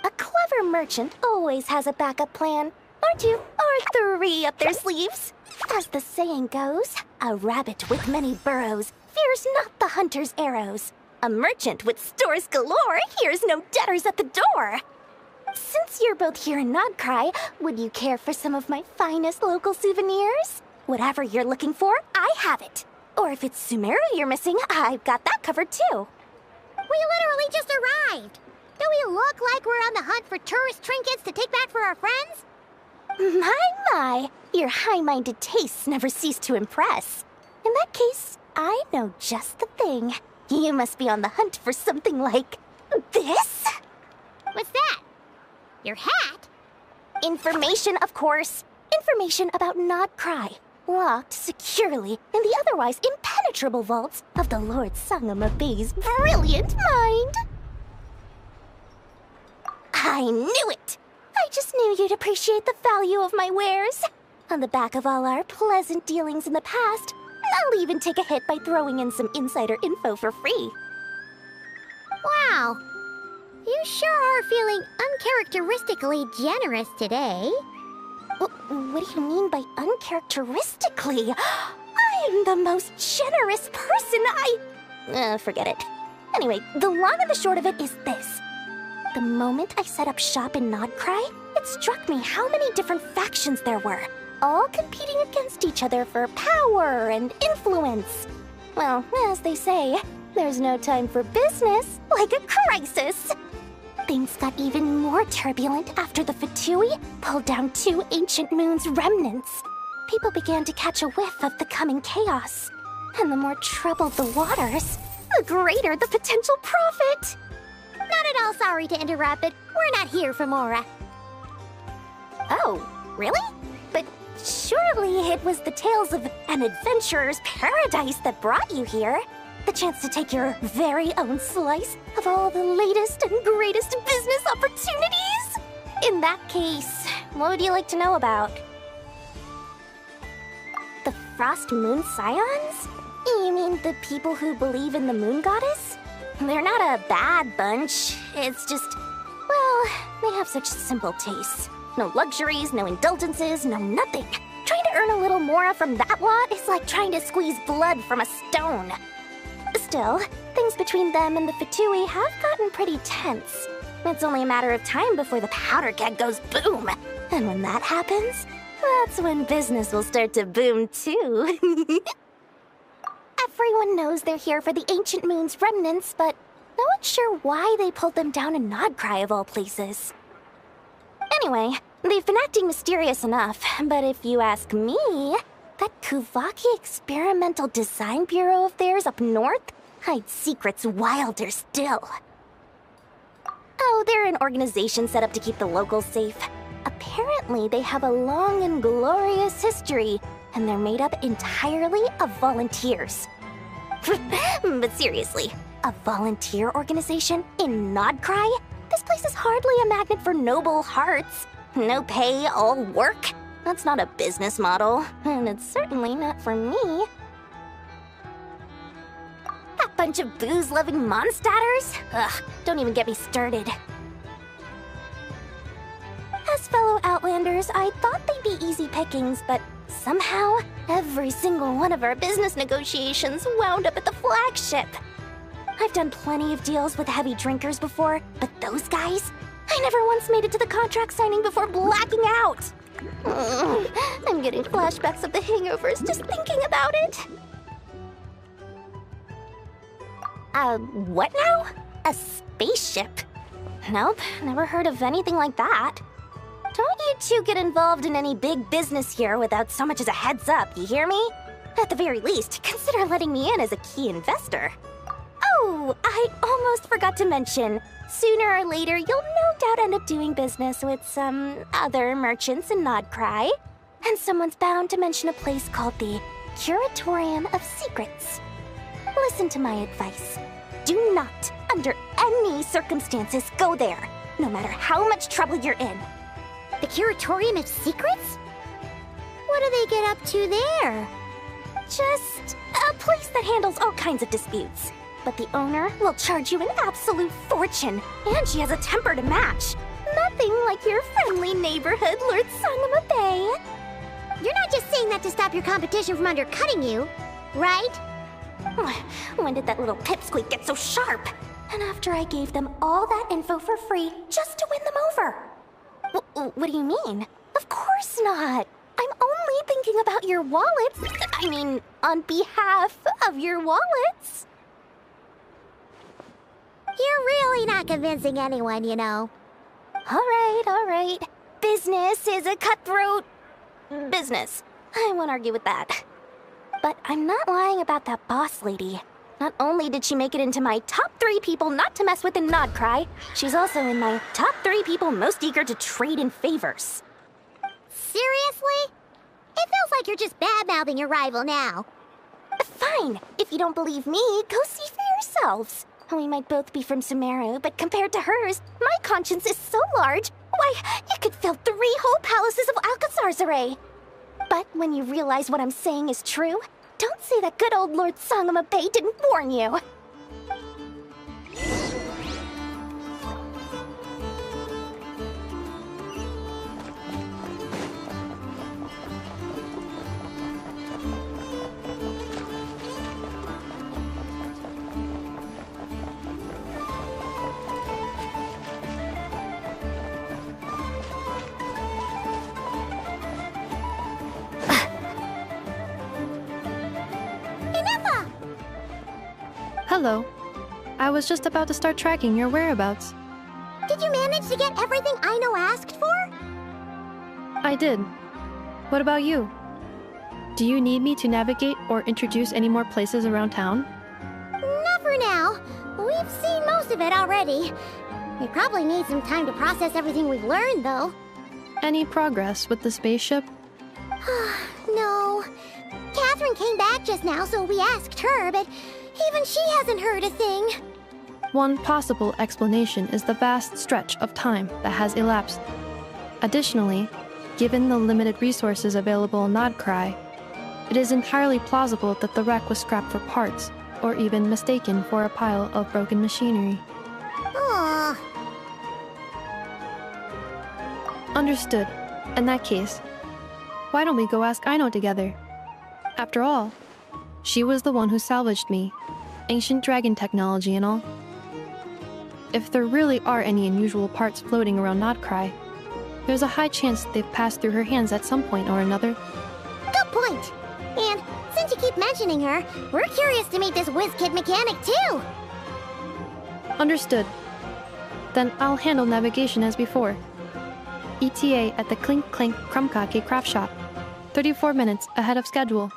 A clever merchant always has a backup plan, or two, or three up their sleeves. As the saying goes, a rabbit with many burrows fears not the hunter's arrows. A merchant with stores galore hears no debtors at the door. Since you're both here in NOD KRAI, would you care for some of my finest local souvenirs? Whatever you're looking for, I have it. Or if it's Sumeru you're missing, I've got that covered too. We literally just arrived. Do we look like we're on the hunt for tourist trinkets to take back for our friends? My, your high-minded tastes never cease to impress. In that case, I know just the thing. You must be on the hunt for something like this? What's that? Your hat? Information, of course. Information about NOD KRAI, locked securely in the otherwise impenetrable vaults of the Lord Sangama Bay's brilliant mind. I knew it! I just knew you'd appreciate the value of my wares. On the back of all our pleasant dealings in the past, I'll even take a hit by throwing in some insider info for free. Wow. You sure are feeling uncharacteristically generous today. What do you mean by uncharacteristically? I'm the most generous person forget it. Anyway, the long and the short of it is this. The moment I set up shop in Nod KRAI, it struck me how many different factions there were, all competing against each other for power and influence. Well, as they say, there's no time for business like a crisis. Things got even more turbulent after the Fatui pulled down 2 ancient moon's remnants. People began to catch a whiff of the coming chaos. And the more troubled the waters, the greater the potential profit. Not at all sorry to interrupt, but we're not here for Mora. Oh, really? But surely it was the tales of an adventurer's paradise that brought you here. The chance to take your very own slice of all the latest and greatest business opportunities? In that case, what would you like to know about? The Frost Moon Scions? You mean the people who believe in the moon goddess? They're not a bad bunch. It's just, well, they have such simple tastes. No luxuries, no indulgences, no nothing. Trying to earn a little more from that lot is like trying to squeeze blood from a stone. Still, things between them and the Fatui have gotten pretty tense. It's only a matter of time before the powder keg goes boom. And when that happens, that's when business will start to boom too. Everyone knows they're here for the ancient moon's remnants, but no one's sure why they pulled them down in Nod KRAI of all places. Anyway, they've been acting mysterious enough, but if you ask me, that Kuvaki Experimental Design Bureau of theirs up north hides secrets wilder still. Oh, they're an organization set up to keep the locals safe. Apparently, they have a long and glorious history, and they're made up entirely of volunteers. But seriously, a volunteer organization in Nod KRAI? This place is hardly a magnet for noble hearts. No pay, all work. That's not a business model, and it's certainly not for me. That bunch of booze-loving monsters? Ugh, don't even get me started. As fellow Outlanders, I thought they'd be easy pickings, but somehow, every single one of our business negotiations wound up at the flagship. I've done plenty of deals with heavy drinkers before, but those guys? I never once made it to the contract signing before blacking out. I'm getting flashbacks of the hangovers just thinking about it. What now? A spaceship? Nope, never heard of anything like that. Don't you two get involved in any big business here without so much as a heads up, you hear me? At the very least, consider letting me in as a key investor. Oh, I almost forgot to mention. Sooner or later, you'll no doubt end up doing business with some other merchants in Nod KRAI. And someone's bound to mention a place called the Curatorium of Secrets. Listen to my advice. Do not, under any circumstances, go there, no matter how much trouble you're in. The Curatorium of Secrets? What do they get up to there? Just a place that handles all kinds of disputes. But the owner will charge you an absolute fortune, and she has a temper to match. Nothing like your friendly neighborhood Lord Sangama Bay. You're not just saying that to stop your competition from undercutting you, right? When did that little pipsqueak get so sharp? And after I gave them all that info for free just to win them over. What do you mean? Of course not. I'm only thinking about your wallets. I mean, on behalf of your wallets. You're really not convincing anyone, you know. All right. Business is a cutthroat business. I won't argue with that. But I'm not lying about that boss lady. Not only did she make it into my top 3 people not to mess with in Nod KRAI, she's also in my top 3 people most eager to trade in favors. Seriously? It feels like you're just bad-mouthing your rival now. Fine. If you don't believe me, go see for yourselves. We might both be from Sumeru, but compared to hers, my conscience is so large, why, it could fill 3 whole palaces of Alcazar's array. But when you realize what I'm saying is true, Don't say that good old Lord Sangama Bay didn't warn you. Hello. I was just about to start tracking your whereabouts. Did you manage to get everything Aino asked for? I did. What about you? Do you need me to navigate or introduce any more places around town? Not for now. We've seen most of it already. We probably need some time to process everything we've learned, though. Any progress with the spaceship? No. Catherine came back just now, so we asked her, but even she hasn't heard a thing. One possible explanation is the vast stretch of time that has elapsed. Additionally, given the limited resources available in NOD KRAI, it is entirely plausible that the wreck was scrapped for parts, or even mistaken for a pile of broken machinery. Aww. Understood. In that case, why don't we go ask Aino together? After all, she was the one who salvaged me, ancient dragon technology and all. If there really are any unusual parts floating around NOD KRAI, there's a high chance they've passed through her hands at some point or another. Good point. And since you keep mentioning her, we're curious to meet this whiz-kid mechanic too. Understood. Then I'll handle navigation as before. ETA at the Clink Clink Krumkake craft shop. 34 minutes ahead of schedule.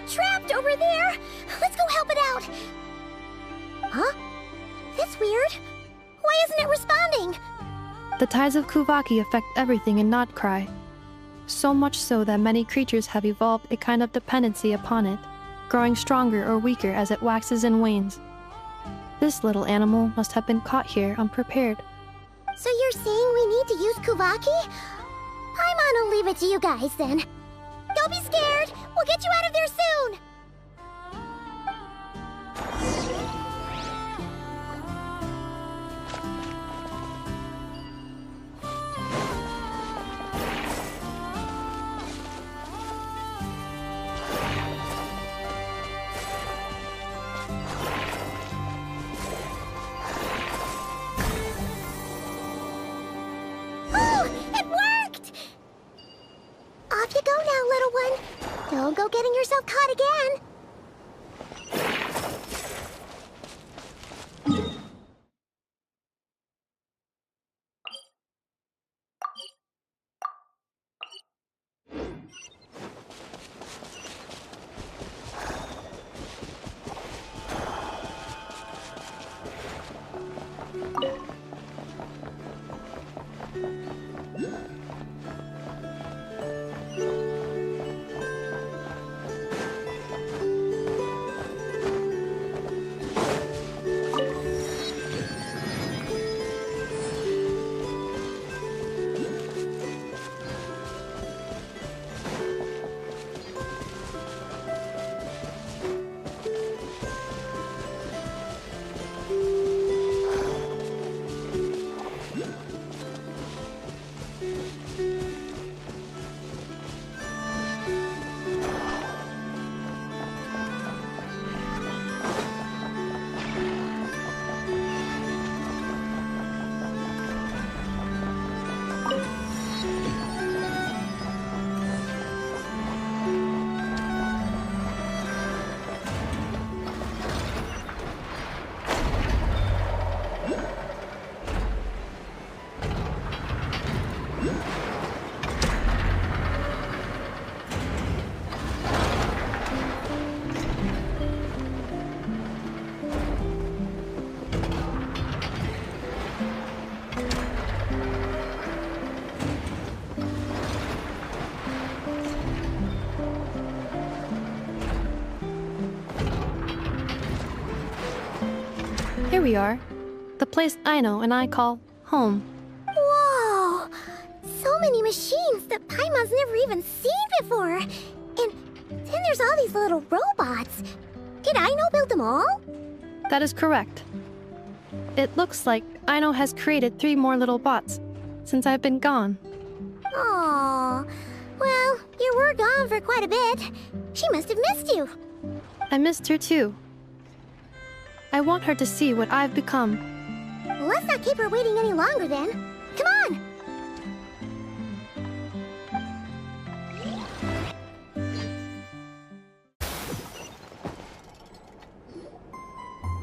Trapped over there! Let's go help it out! Huh? That's weird. Why isn't it responding? The tides of Kuvaki affect everything in NOD KRAI. So much so that many creatures have evolved a kind of dependency upon it, growing stronger or weaker as it waxes and wanes. This little animal must have been caught here unprepared. So you're saying we need to use Kuvaki? I'm gonna leave it to you guys then. Don't be scared! We'll get you out of there soon! Off you go now, little one. Don't go getting yourself caught again. Here we are. The place Aino and I call home. Whoa! So many machines that Paimon's never even seen before. And then there's all these little robots. Did Aino build them all? That is correct. It looks like Aino has created 3 more little bots since I've been gone. Aww. Well, you were gone for quite a bit. She must have missed you. I missed her too. I want her to see what I've become. Let's not keep her waiting any longer then. Come on!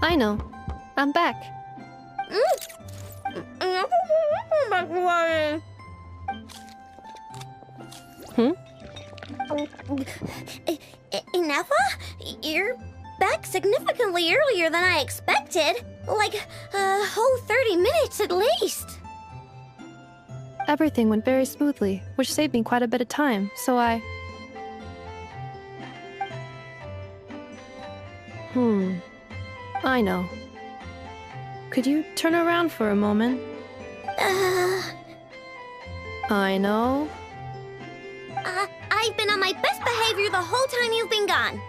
Aino, I'm back. Ineffa? You're back significantly earlier than I expected. Like a whole 30 minutes at least. Everything went very smoothly, which saved me quite a bit of time, so I know. Could you turn around for a moment? I know. I've been on my best behavior the whole time you've been gone.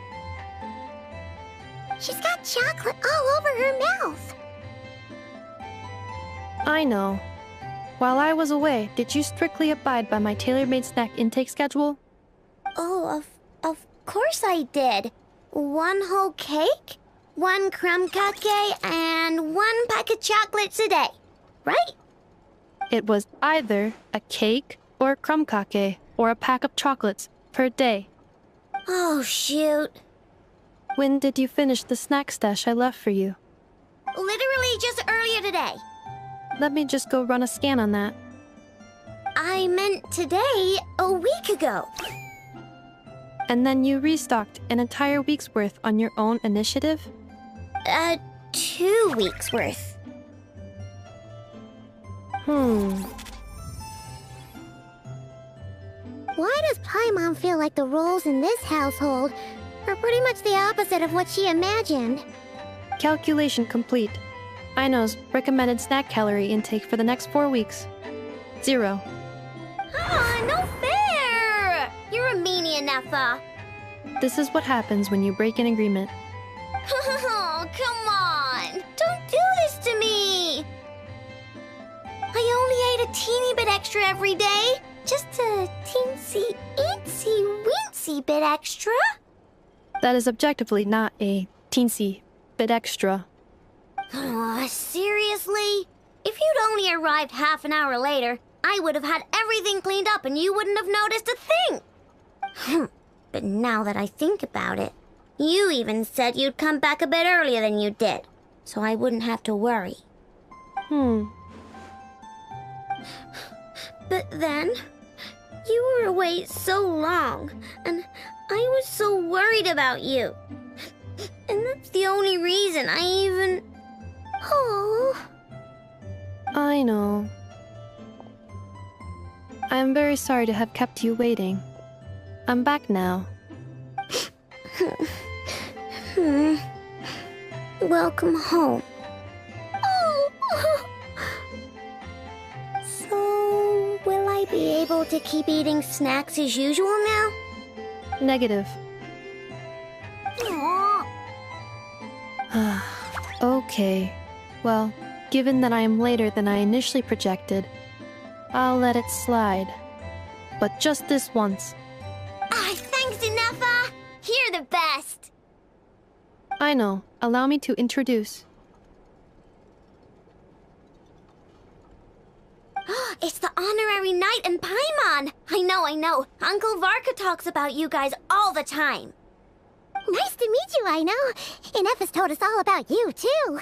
She's got chocolate all over her mouth. I know. While I was away, did you strictly abide by my tailor-made snack intake schedule? Oh, of course I did. 1 whole cake, 1 crumb cake, and 1 pack of chocolates a day, right? It was either a cake or a crumb cake or a pack of chocolates per day. Oh, shoot. When did you finish the snack stash I left for you? Literally just earlier today. Let me just go run a scan on that. I meant today, a week ago. And then you restocked an entire week's worth on your own initiative? 2 weeks worth. Why does Paimon feel like the roles in this household are pretty much the opposite of what she imagined? Calculation complete. Aino's recommended snack calorie intake for the next 4 weeks. 0. Ah, no fair! You're a meanie, Ineffa. This is what happens when you break an agreement. Oh, come on! Don't do this to me! I only ate a teeny bit extra every day. Just a teensy, eensy, weensy bit extra. That is objectively not a teensy bit extra. Oh, seriously? If you'd only arrived half an hour later, I would have had everything cleaned up and you wouldn't have noticed a thing. But now that I think about it, you even said you'd come back a bit earlier than you did, so I wouldn't have to worry. But then, you were away so long, and I was so worried about you. And that's the only reason I even... Oh. I know. I am very sorry to have kept you waiting. I'm back now. Welcome home. Oh. So, will I be able to keep eating snacks as usual now? Negative. Okay. Well, given that I am later than I initially projected, I'll let it slide. But just this once. Thanks, Ineffa! You're the best! I know. Allow me to introduce. It's the honorary knight and Paimon! I know. Uncle Varka talks about you guys all the time. Nice to meet you, I know. Ineffa's told us all about you, too.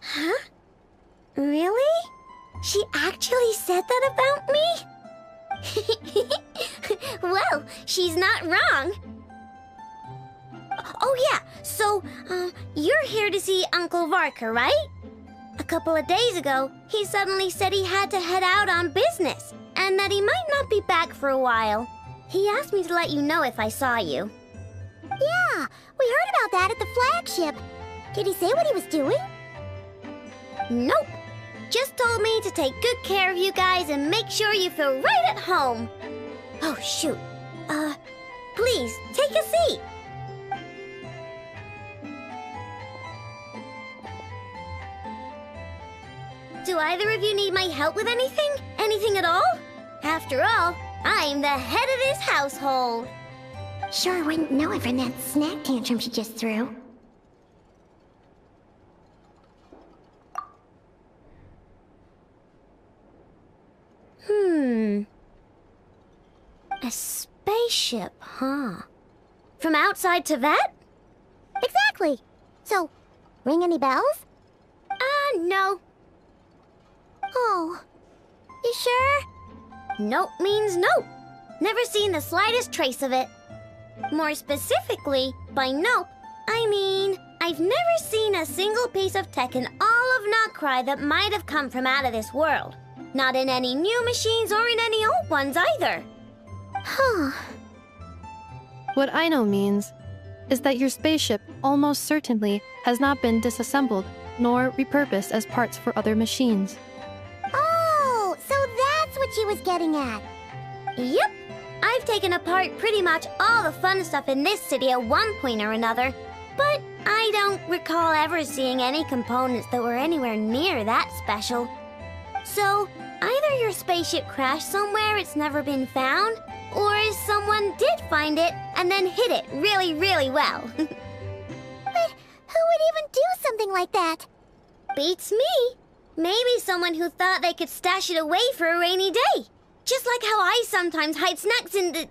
Huh? Really? She actually said that about me? Well, she's not wrong. Oh yeah, so, you're here to see Uncle Varka, right? A couple of days ago, he suddenly said he had to head out on business, and that he might not be back for a while. He asked me to let you know if I saw you. Yeah, we heard about that at the flagship. Did he say what he was doing? Nope. Just told me to take good care of you guys and make sure you feel right at home. Oh, shoot. Please, take a seat. Do either of you need my help with anything? Anything at all? After all, I'm the head of this household. Sure wouldn't know it from that snack tantrum she just threw. A spaceship, huh? From outside Teyvat? Exactly. So, ring any bells? No. Oh. You sure? Nope means nope. Never seen the slightest trace of it. More specifically, by nope, I mean, I've never seen a single piece of tech in all of NOD KRAI that might have come from out of this world. Not in any new machines or in any old ones either. Huh. What I know means is that your spaceship almost certainly has not been disassembled nor repurposed as parts for other machines. Oh, so that's what she was getting at. Yep. I've taken apart pretty much all the fun stuff in this city at one point or another, but I don't recall ever seeing any components that were anywhere near that special. So, either your spaceship crashed somewhere it's never been found, or someone did find it and then hid it really, really well. But who would even do something like that? Beats me. Maybe someone who thought they could stash it away for a rainy day. Just like how I sometimes hide snacks in the...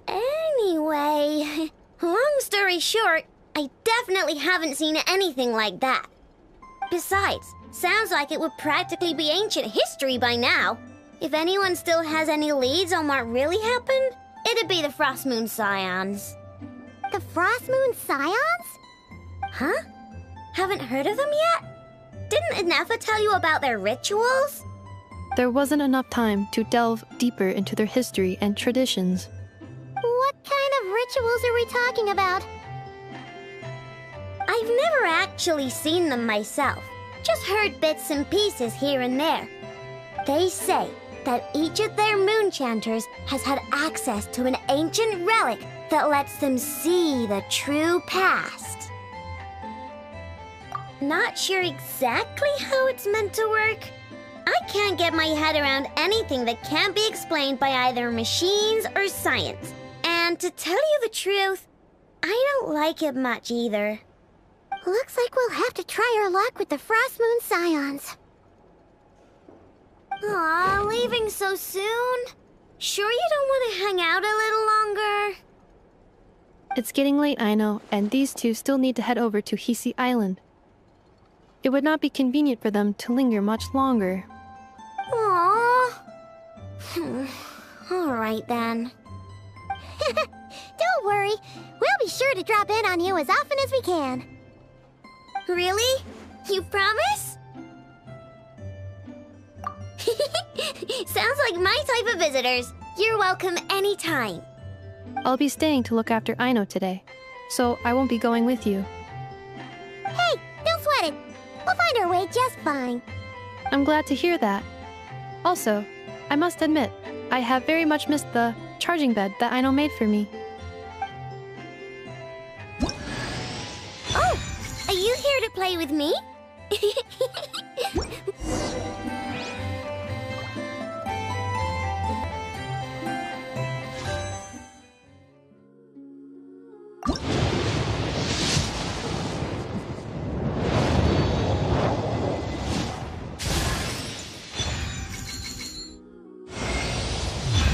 Anyway, long story short, I definitely haven't seen anything like that. Besides, sounds like it would practically be ancient history by now. If anyone still has any leads on what really happened, it'd be the Frost Moon Scions. The Frost Moon Scions? Huh? Haven't heard of them yet? Didn't Enefa tell you about their rituals? There wasn't enough time to delve deeper into their history and traditions. What kind of rituals are we talking about? I've never actually seen them myself, just heard bits and pieces here and there. They say that each of their moon chanters has had access to an ancient relic that lets them see the true past. Not sure exactly how it's meant to work. I can't get my head around anything that can't be explained by either machines or science. And to tell you the truth, I don't like it much either. Looks like we'll have to try our luck with the Frost Moon Scions. Aw, leaving so soon? Sure you don't want to hang out a little longer? It's getting late, I know, and these two still need to head over to Hisi Island. It would not be convenient for them to linger much longer. Aww. All right then. Don't worry, we'll be sure to drop in on you as often as we can. Really? You promise? Sounds like my type of visitors. You're welcome anytime. I'll be staying to look after Aino today, so I won't be going with you. Hey, don't sweat it. We'll find our way just fine. I'm glad to hear that. Also, I must admit, I have very much missed the charging bed that Aino made for me. Oh, are you here to play with me?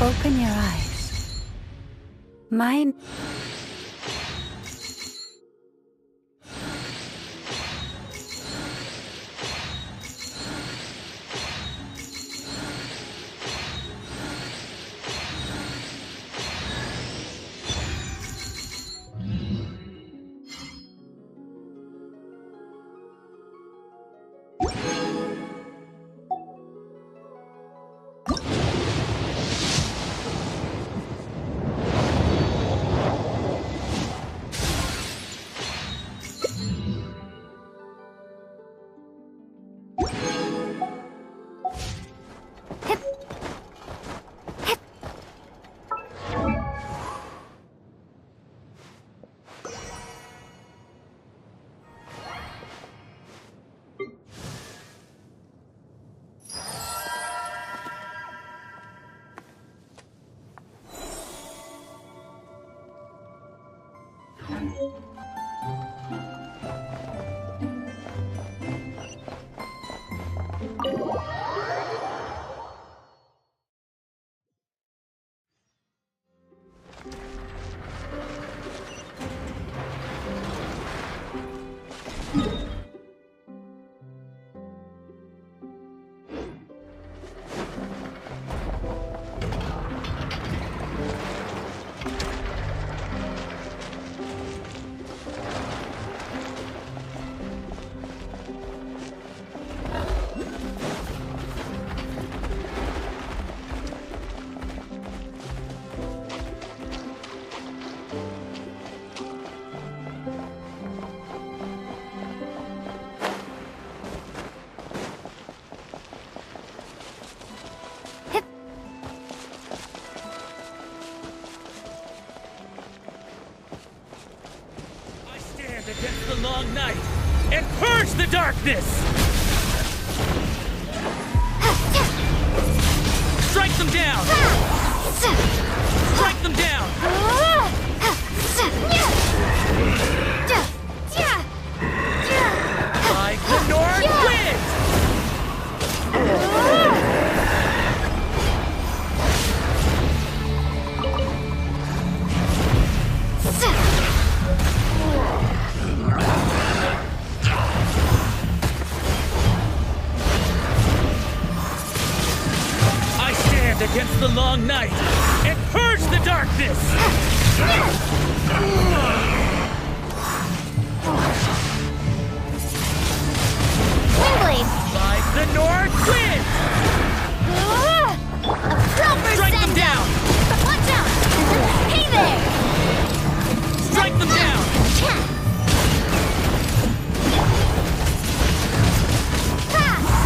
Open your eyes. Mine. purge the darkness! Strike them down! Strike them down! Like the north wind! I stand against the long night and purge the darkness! Windblade! Like the north wind! A proper Strike them down! Watch out! Hey there! Strike them down!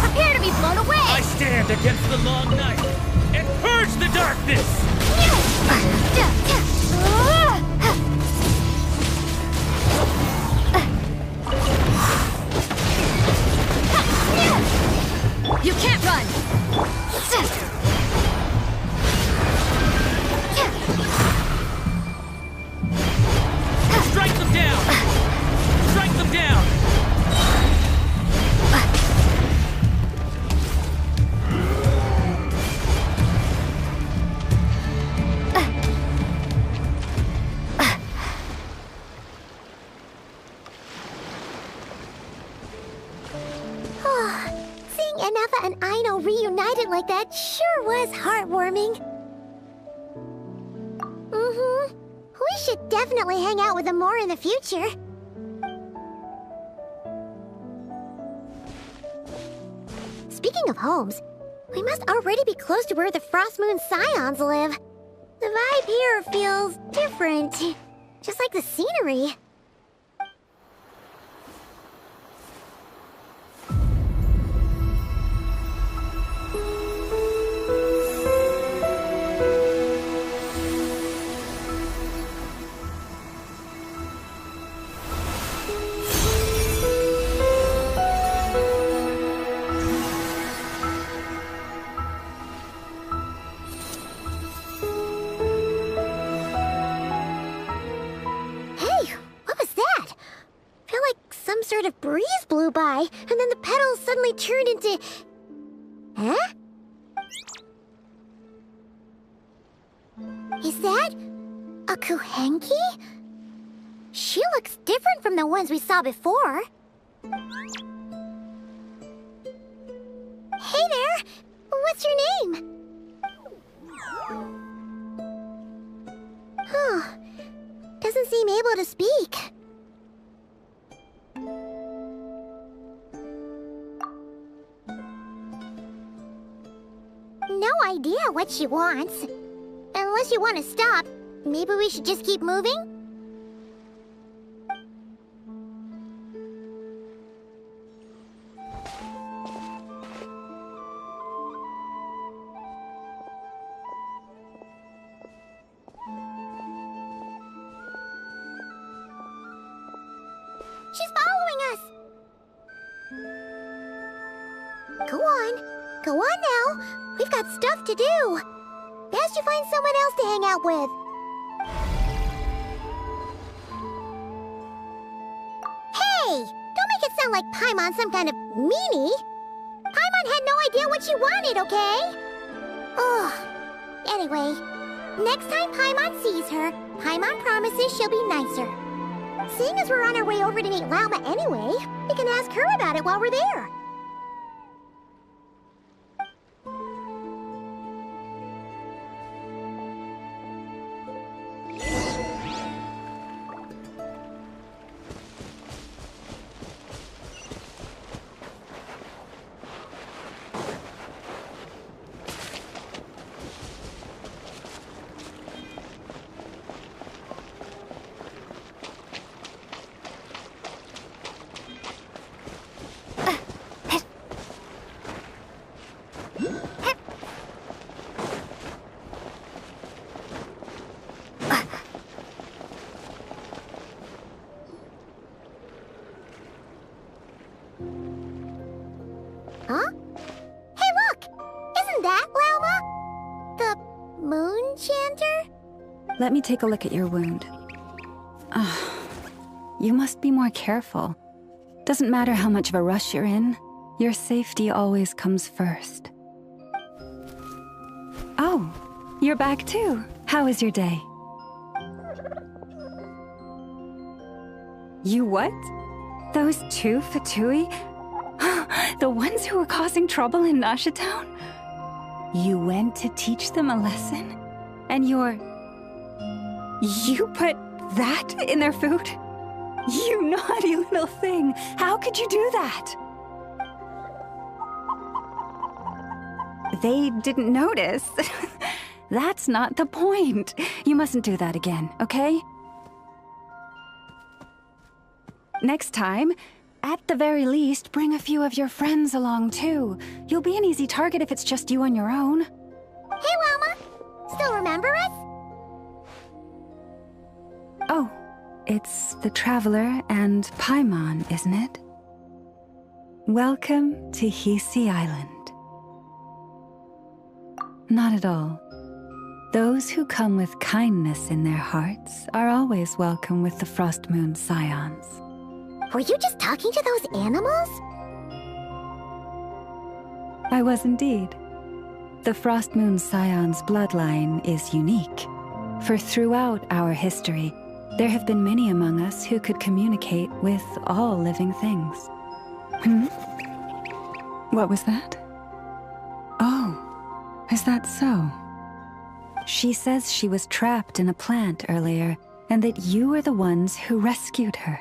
Prepare to be blown away! I stand against the long night and purge the darkness! You can't run! Strike them down! Strike them down! Seeing Anafa and Aino reunited like that sure was heartwarming. We should definitely hang out with them more in the future. Speaking of homes, we must already be close to where the Frost Moon Scions live. The vibe here feels different, just like the scenery. Sort of breeze blew by, and then the petals suddenly turned into... Huh? Is that a Kuhenki? She looks different from the ones we saw before. Hey there! What's your name? Huh. Doesn't seem able to speak. No idea what she wants. Unless you want to stop, maybe we should just keep moving? She's following us! Go on. Go on now. We've got stuff to do. Best you find someone else to hang out with. Hey! Don't make it sound like Paimon's some kind of meanie. Paimon had no idea what she wanted, okay? Ugh. Anyway, next time Paimon sees her, Paimon promises she'll be nicer. Seeing as we're on our way over to meet Lauma anyway, we can ask her about it while we're there. Huh? Hey, look! Isn't that Lauma? The moon chanter? Let me take a look at your wound. You must be more careful. Doesn't matter how much of a rush you're in, your safety always comes first. Oh, you're back too. How was your day? You what? Those two Fatui? The ones who were causing trouble in Nasha Town? You went to teach them a lesson? And you put that in their food? You naughty little thing! How could you do that? They didn't notice. That's not the point. You mustn't do that again, okay? Next time, at the very least, bring a few of your friends along too. You'll be an easy target if it's just you on your own. Hey, Lauma! Still remember us? Oh, it's the Traveler and Paimon, isn't it? Welcome to Hisi Island. Not at all. Those who come with kindness in their hearts are always welcome with the Frost Moon Scions. Were you just talking to those animals? I was indeed. The Frost Moon Scions bloodline is unique, for throughout our history, there have been many among us who could communicate with all living things. What was that? Oh, is that so? She says she was trapped in a plant earlier, and that you are the ones who rescued her.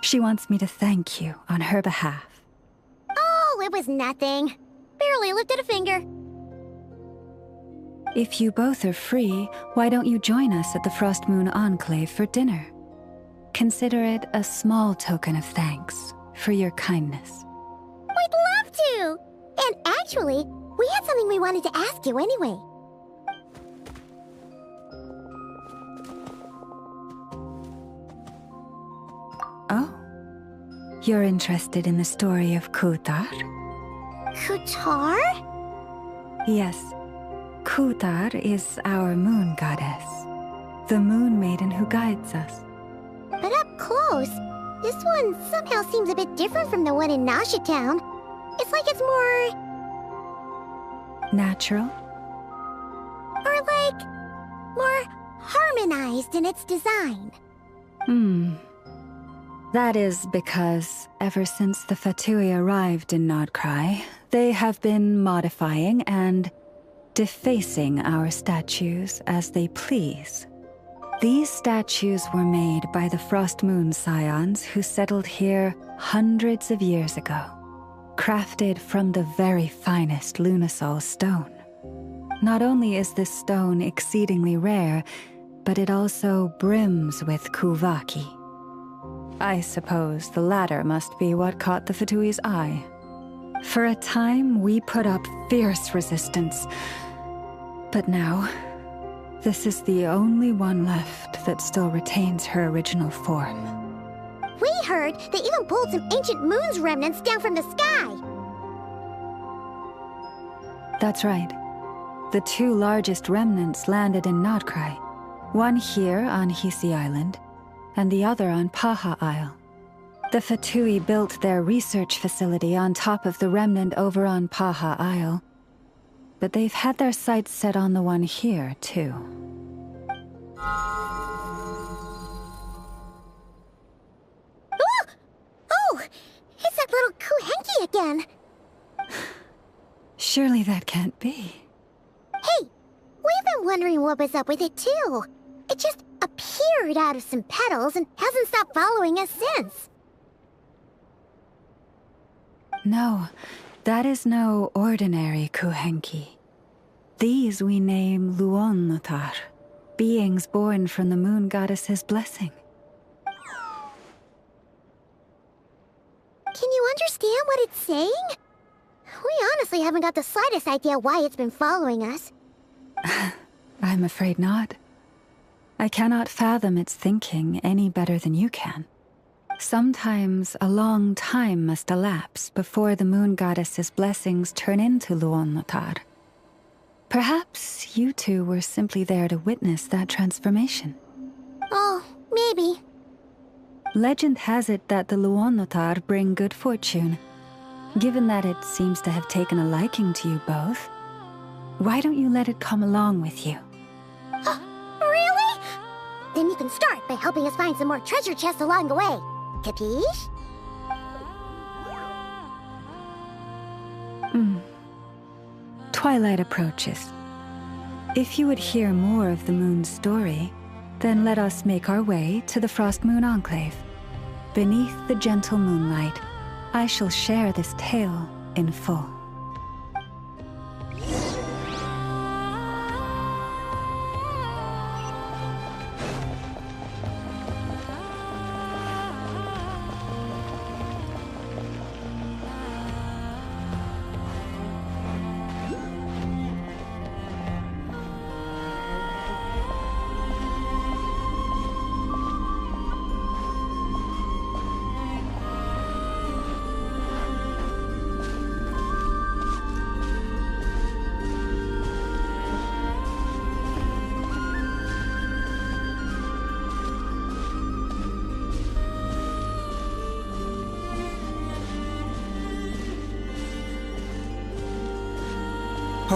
She wants me to thank you on her behalf. Oh, it was nothing. Barely lifted a finger. If you both are free, why don't you join us at the Frost Moon Enclave for dinner? Consider it a small token of thanks for your kindness. We'd love to! And actually, we had something we wanted to ask you anyway. Oh? You're interested in the story of Kutar? Kutar? Yes. Kutar is our moon goddess, the moon maiden who guides us. But up close, this one somehow seems a bit different from the one in Nasha Town. It's like it's more... natural? Or like... more harmonized in its design. That is because ever since the Fatui arrived in NOD KRAI, they have been modifying and defacing our statues as they please. These statues were made by the Frost Moon Scions who settled here hundreds of years ago, crafted from the very finest Lunasol stone. Not only is this stone exceedingly rare, but it also brims with Kuvaki. I suppose the latter must be what caught the Fatui's eye. For a time, we put up fierce resistance. But now, this is the only one left that still retains her original form. We heard they even pulled some ancient moon's remnants down from the sky. That's right. The two largest remnants landed in NOD KRAI. One here on Hisi Island, and the other on Paha Isle. The Fatui built their research facility on top of the remnant over on Paha Isle, but they've had their sights set on the one here, too. Oh! It's that little Kuhenki again! Surely that can't be. Hey! We've been wondering what was up with it, too. It just appeared out of some petals and hasn't stopped following us since. No, that is no ordinary Kuhenki. These we name Luonnotar, beings born from the moon goddess's blessing. Can you understand what it's saying? We honestly haven't got the slightest idea why it's been following us. I'm afraid not. I cannot fathom its thinking any better than you can. Sometimes a long time must elapse before the moon goddess's blessings turn into Luonnotar. Perhaps you two were simply there to witness that transformation. Oh, maybe. Legend has it that the Luonnotar bring good fortune. Given that it seems to have taken a liking to you both, why don't you let it come along with you? Really? Then you can start by helping us find some more treasure chests along the way. Capiche? Twilight approaches. If you would hear more of the moon's story, then let us make our way to the Frost Moon Enclave. Beneath the gentle moonlight, I shall share this tale in full.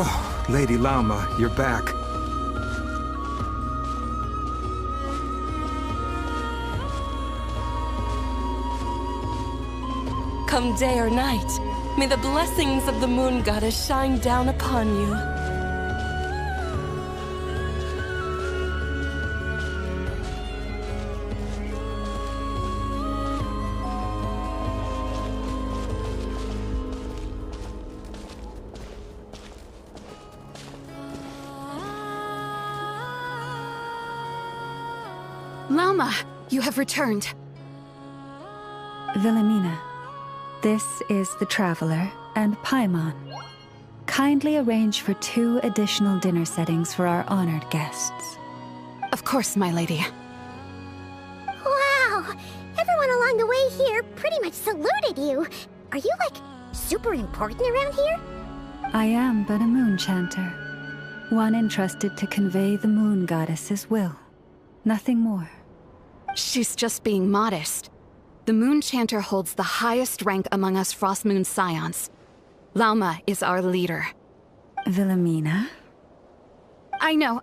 Oh, Lady Lauma, you're back. Come day or night, may the blessings of the moon goddess shine down upon you. Lauma, you have returned. Wilhelmina, this is the Traveler and Paimon. Kindly arrange for 2 additional dinner settings for our honored guests. Of course, my lady. Wow! Everyone along the way here pretty much saluted you. Are you, like, super important around here? I am but a moon chanter, one entrusted to convey the moon goddess's will. Nothing more. She's just being modest. The Moon Chanter holds the highest rank among us Frost Moon Scions. Lauma is our leader. Wilhelmina? I know.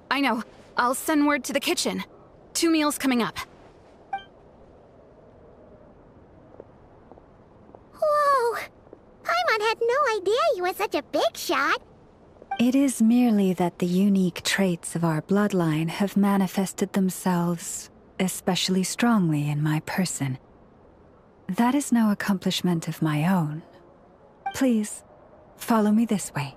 I'll send word to the kitchen. 2 meals coming up. Whoa! Paimon had no idea you were such a big shot. It is merely that the unique traits of our bloodline have manifested themselves especially strongly in my person. That is no accomplishment of my own. Please, follow me this way.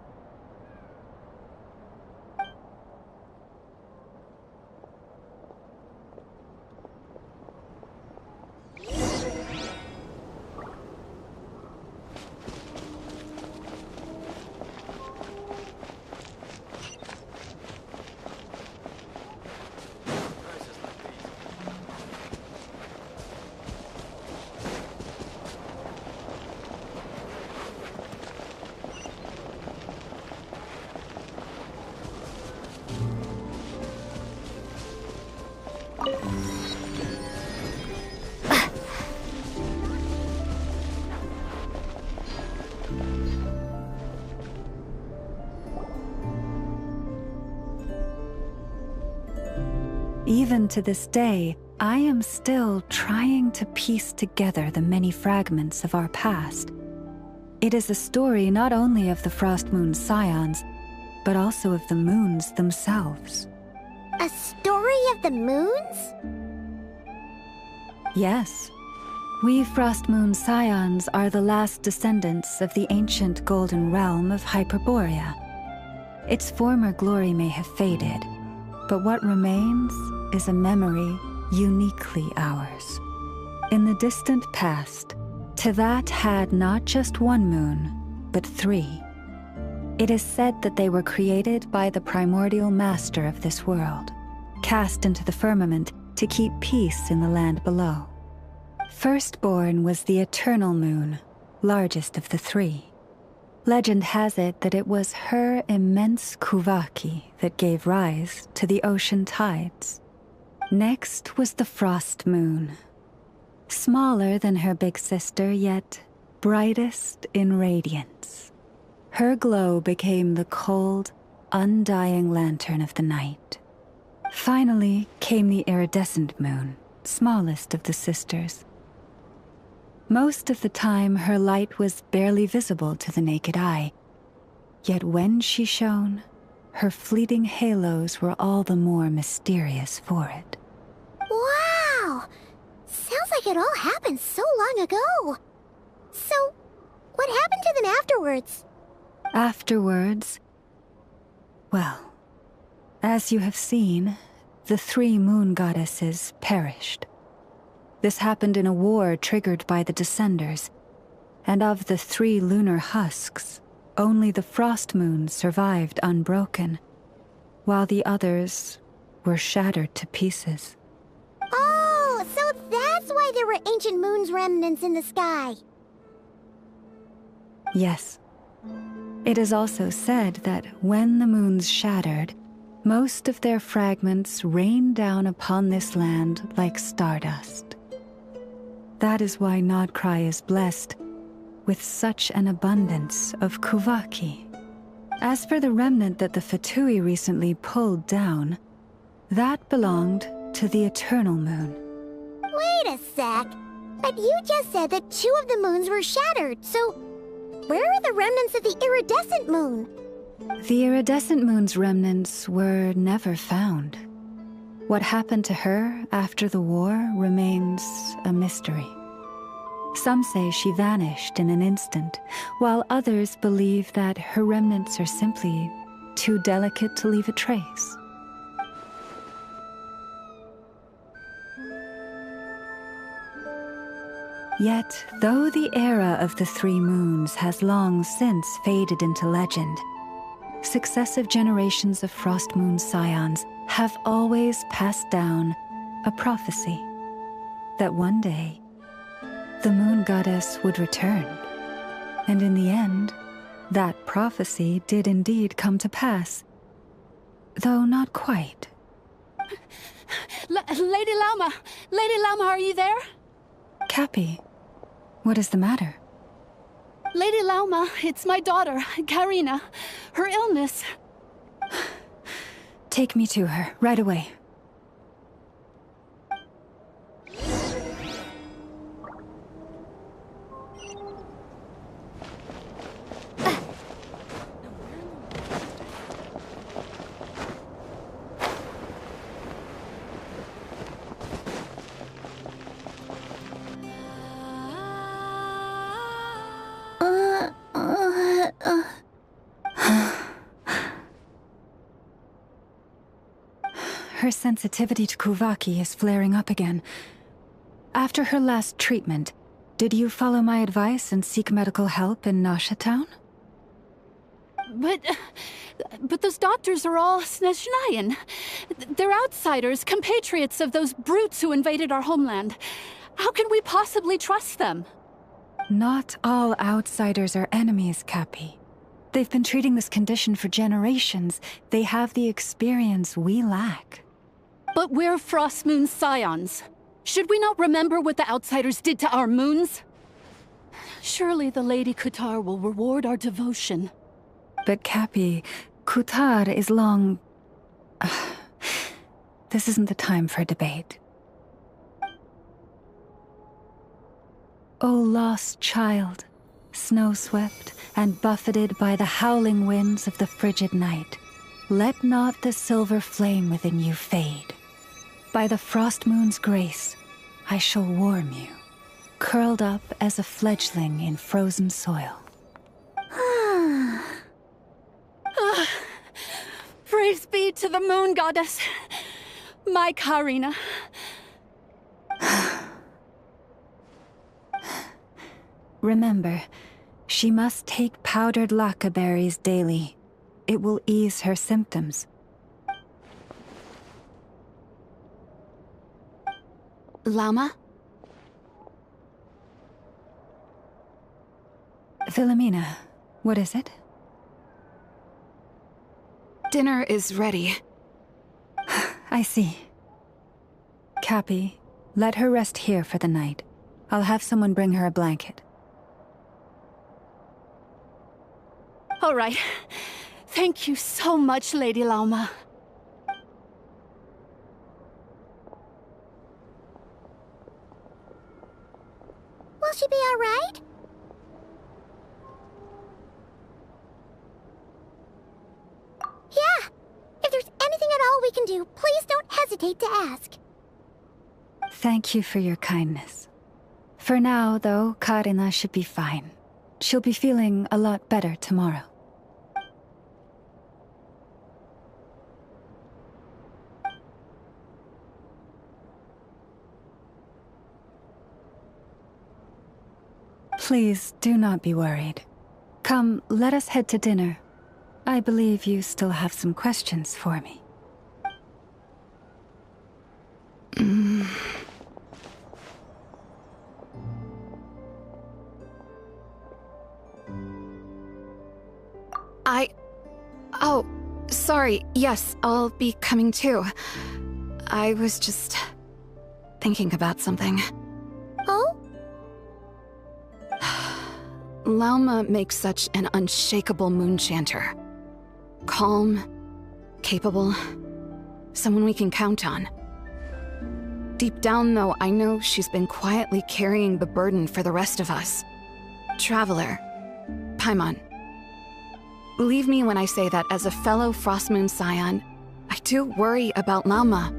Even to this day, I am still trying to piece together the many fragments of our past. It is a story not only of the Frost Moon Scions, but also of the moons themselves. A story of the moons? Yes. We Frost Moon Scions are the last descendants of the ancient golden realm of Hyperborea. Its former glory may have faded, but what remains is a memory uniquely ours. In the distant past, Teyvat had not just 1 moon, but 3. It is said that they were created by the primordial master of this world, cast into the firmament to keep peace in the land below. firstborn was the eternal moon, largest of the three. Legend has it that it was her immense kuvaki that gave rise to the ocean tides. Next was the frost moon, smaller than her big sister, yet brightest in radiance. Her glow became the cold, undying lantern of the night. Finally came the iridescent moon, smallest of the sisters. Most of the time, her light was barely visible to the naked eye. Yet when she shone, her fleeting halos were all the more mysterious for it. Wow! Sounds like it all happened so long ago. So, what happened to them afterwards? Afterwards, well, as you have seen, the three moon goddesses perished. This happened in a war triggered by the Descenders, and of the three lunar husks, only the frost moon survived unbroken, while the others were shattered to pieces. Oh, so that's why there were ancient moon's remnants in the sky. Yes. It is also said that when the moons shattered, most of their fragments rained down upon this land like stardust. That is why NOD KRAI is blessed with such an abundance of kuvaki. As for the remnant that the Fatui recently pulled down, that belonged to the eternal moon. Wait a sec. But you just said that 2 of the moons were shattered, so where are the remnants of the iridescent moon? The iridescent moon's remnants were never found. What happened to her after the war remains a mystery. Some say she vanished in an instant, while others believe that her remnants are simply too delicate to leave a trace. Yet, though the era of the three moons has long since faded into legend, successive generations of Frost Moon scions have always passed down a prophecy that one day the moon goddess would return. And in the end, that prophecy did indeed come to pass, though not quite. Lady Lauma! Lady Lauma, are you there? Cappy, what is the matter? Lady Lauma, it's my daughter, Karina. Her illness. Take me to her, right away. Her sensitivity to kuvaki is flaring up again. After her last treatment, did you follow my advice and seek medical help in Nasha Town? But those doctors are all Snezhnayan. They're outsiders, compatriots of those brutes who invaded our homeland. How can we possibly trust them? Not all outsiders are enemies, Cappy. They've been treating this condition for generations. They have the experience we lack. But we're Frost Moon scions. Should we not remember what the outsiders did to our moons? Surely the Lady Kutar will reward our devotion. But Cappy, Kutar is long... This isn't the time for debate. O lost child, snow-swept and buffeted by the howling winds of the frigid night, let not the silver flame within you fade. By the frost moon's grace, I shall warm you, curled up as a fledgling in frozen soil. Praise be to the moon goddess, my Karina. Remember, she must take powdered laka berries daily. It will ease her symptoms. Lama? Philomena, what is it? Dinner is ready. I see. Cappy, let her rest here for the night. I'll have someone bring her a blanket. All right. Thank you so much, Lady Lauma. Will she be all right? Yeah. If there's anything at all we can do, please don't hesitate to ask. Thank you for your kindness. For now, though, Karina should be fine. She'll be feeling a lot better tomorrow. Please do not be worried. Come, let us head to dinner. I believe you still have some questions for me. Oh, sorry. Yes, I'll be coming too. I was just thinking about something. Oh? Lauma makes such an unshakable moon chanter. Calm, capable, someone we can count on. Deep down, though, I know she's been quietly carrying the burden for the rest of us. Traveler, Paimon. Believe me when I say that as a fellow Frostmoon Scion, I do worry about Lauma.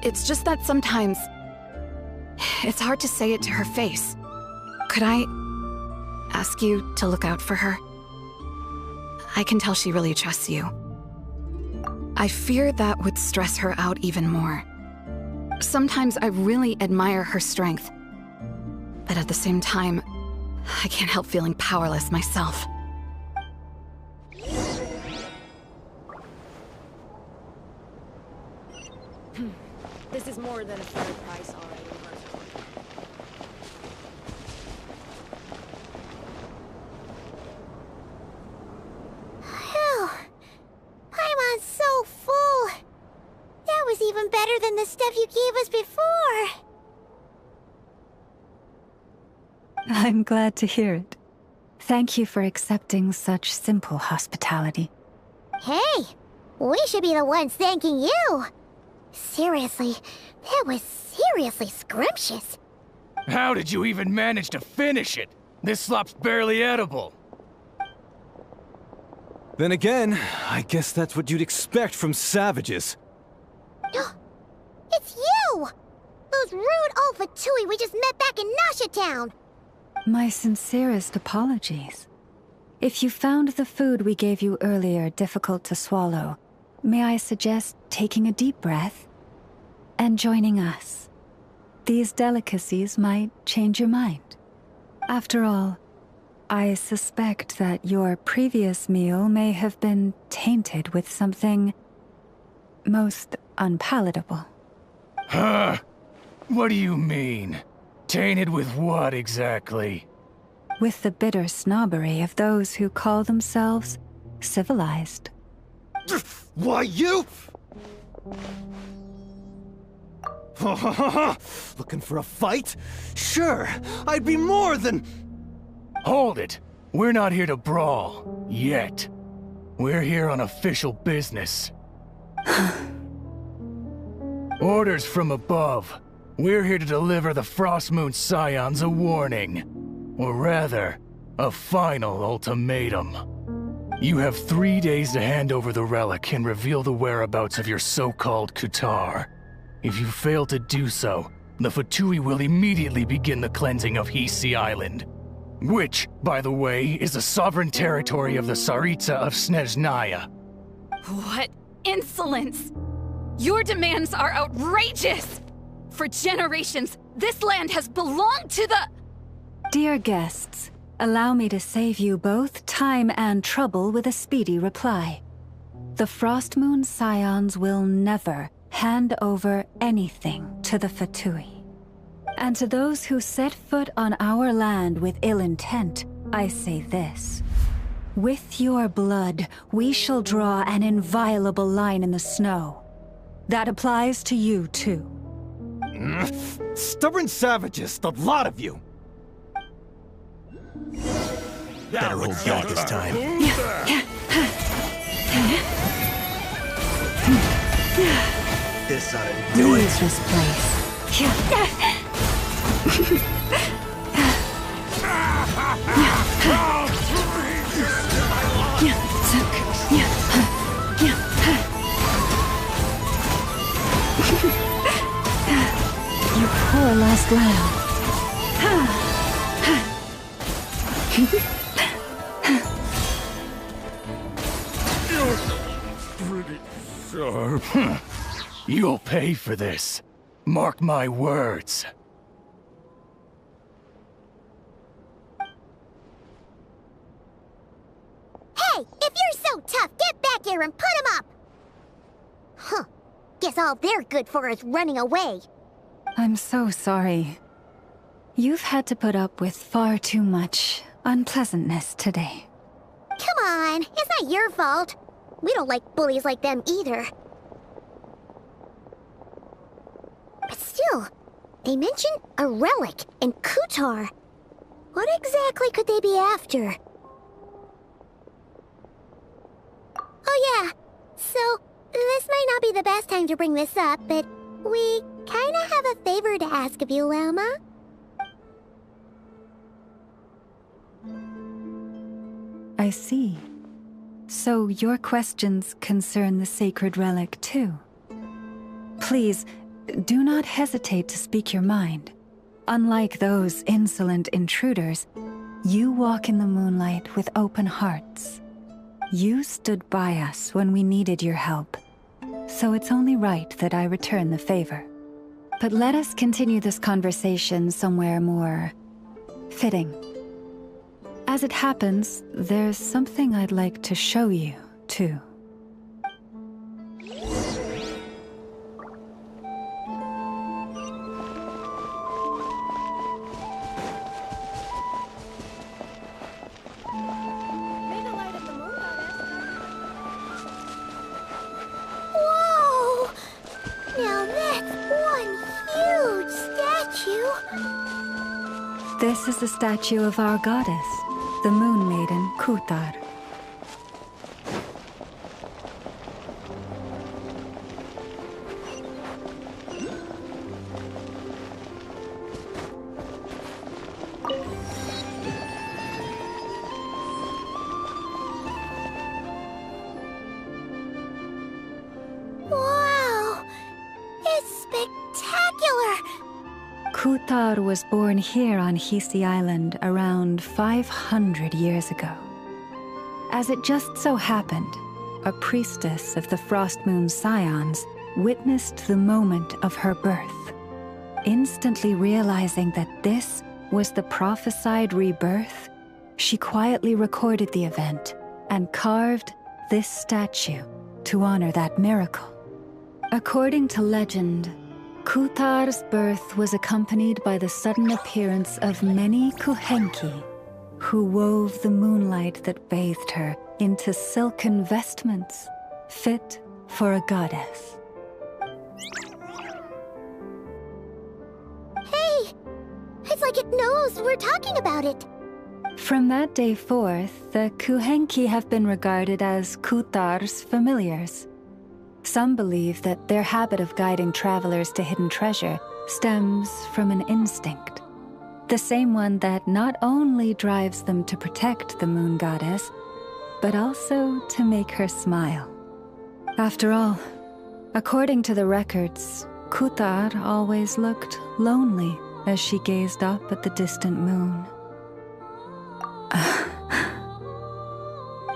It's just that sometimes it's hard to say it to her face. Could I ask you to look out for her? I can tell she really trusts you. I fear that would stress her out even more. Sometimes I really admire her strength, but at the same time, I can't help feeling powerless myself. This is more than a fair price already. Phew. Paimon's so full. That was even better than the stuff you gave us before. I'm glad to hear it. Thank you for accepting such simple hospitality. Hey, we should be the ones thanking you. Seriously, that was seriously scrumptious. How did you even manage to finish it? This slop's barely edible. Then again, I guess that's what you'd expect from savages. It's you! Those rude old Fatui we just met back in Nasha Town! My sincerest apologies. If you found the food we gave you earlier difficult to swallow, may I suggest taking a deep breath and joining us? These delicacies might change your mind. After all, I suspect that your previous meal may have been tainted with something most unpalatable. Huh? What do you mean? Tainted with what exactly? With the bitter snobbery of those who call themselves civilized. Why, you? Looking for a fight? Sure, I'd be more than... Hold it! We're not here to brawl. Yet. We're here on official business. Orders from above. We're here to deliver the Frostmoon Scions a warning. Or rather, a final ultimatum. You have 3 days to hand over the relic and reveal the whereabouts of your so-called Kutar. If you fail to do so, the Fatui will immediately begin the cleansing of Hisi Island. Which, by the way, is the sovereign territory of the Tsaritsa of Snezhnaya. What insolence! Your demands are outrageous! For generations, this land has belonged to the... Dear guests, allow me to save you both time and trouble with a speedy reply. The Frostmoon Scions will never hand over anything to the Fatui. And to those who set foot on our land with ill intent, I say this. With your blood, we shall draw an inviolable line in the snow. That applies to you, too. Stubborn savages, the lot of you! Better hold back this time. This ought to do Leave it. this place. You poor lost lamb. Pretty sharp. You'll pay for this. Mark my words. Hey, if you're so tough, get back here and put him up! Huh. Guess all they're good for is running away. I'm so sorry. You've had to put up with far too much unpleasantness today. Come on, it's not your fault. We don't like bullies like them either. But still, they mentioned a relic in Kutar. What exactly could they be after? Oh yeah, so this might not be the best time to bring this up, but we kinda have a favor to ask of you, Lalma. I see. So your questions concern the sacred relic too. Please, do not hesitate to speak your mind. Unlike those insolent intruders, you walk in the moonlight with open hearts. You stood by us when we needed your help, so it's only right that I return the favor. But let us continue this conversation somewhere more fitting. As it happens, there's something I'd like to show you, too. Whoa! Now that's one huge statue! This is a statue of our goddess, the Moon Maiden Kutar. Wow! It's spectacular! Kutar was born here on Hisi Island around 500 years ago. As it just so happened, a priestess of the Frost Moon Scions witnessed the moment of her birth. Instantly realizing that this was the prophesied rebirth, she quietly recorded the event and carved this statue to honor that miracle. According to legend, Kutar's birth was accompanied by the sudden appearance of many Kuhenki, who wove the moonlight that bathed her into silken vestments fit for a goddess. Hey! It's like it knows we're talking about it! From that day forth, the Kuhenki have been regarded as Kutar's familiars. Some believe that their habit of guiding travelers to hidden treasure stems from an instinct. The same one that not only drives them to protect the moon goddess, but also to make her smile. After all, according to the records, Kutar always looked lonely as she gazed up at the distant moon.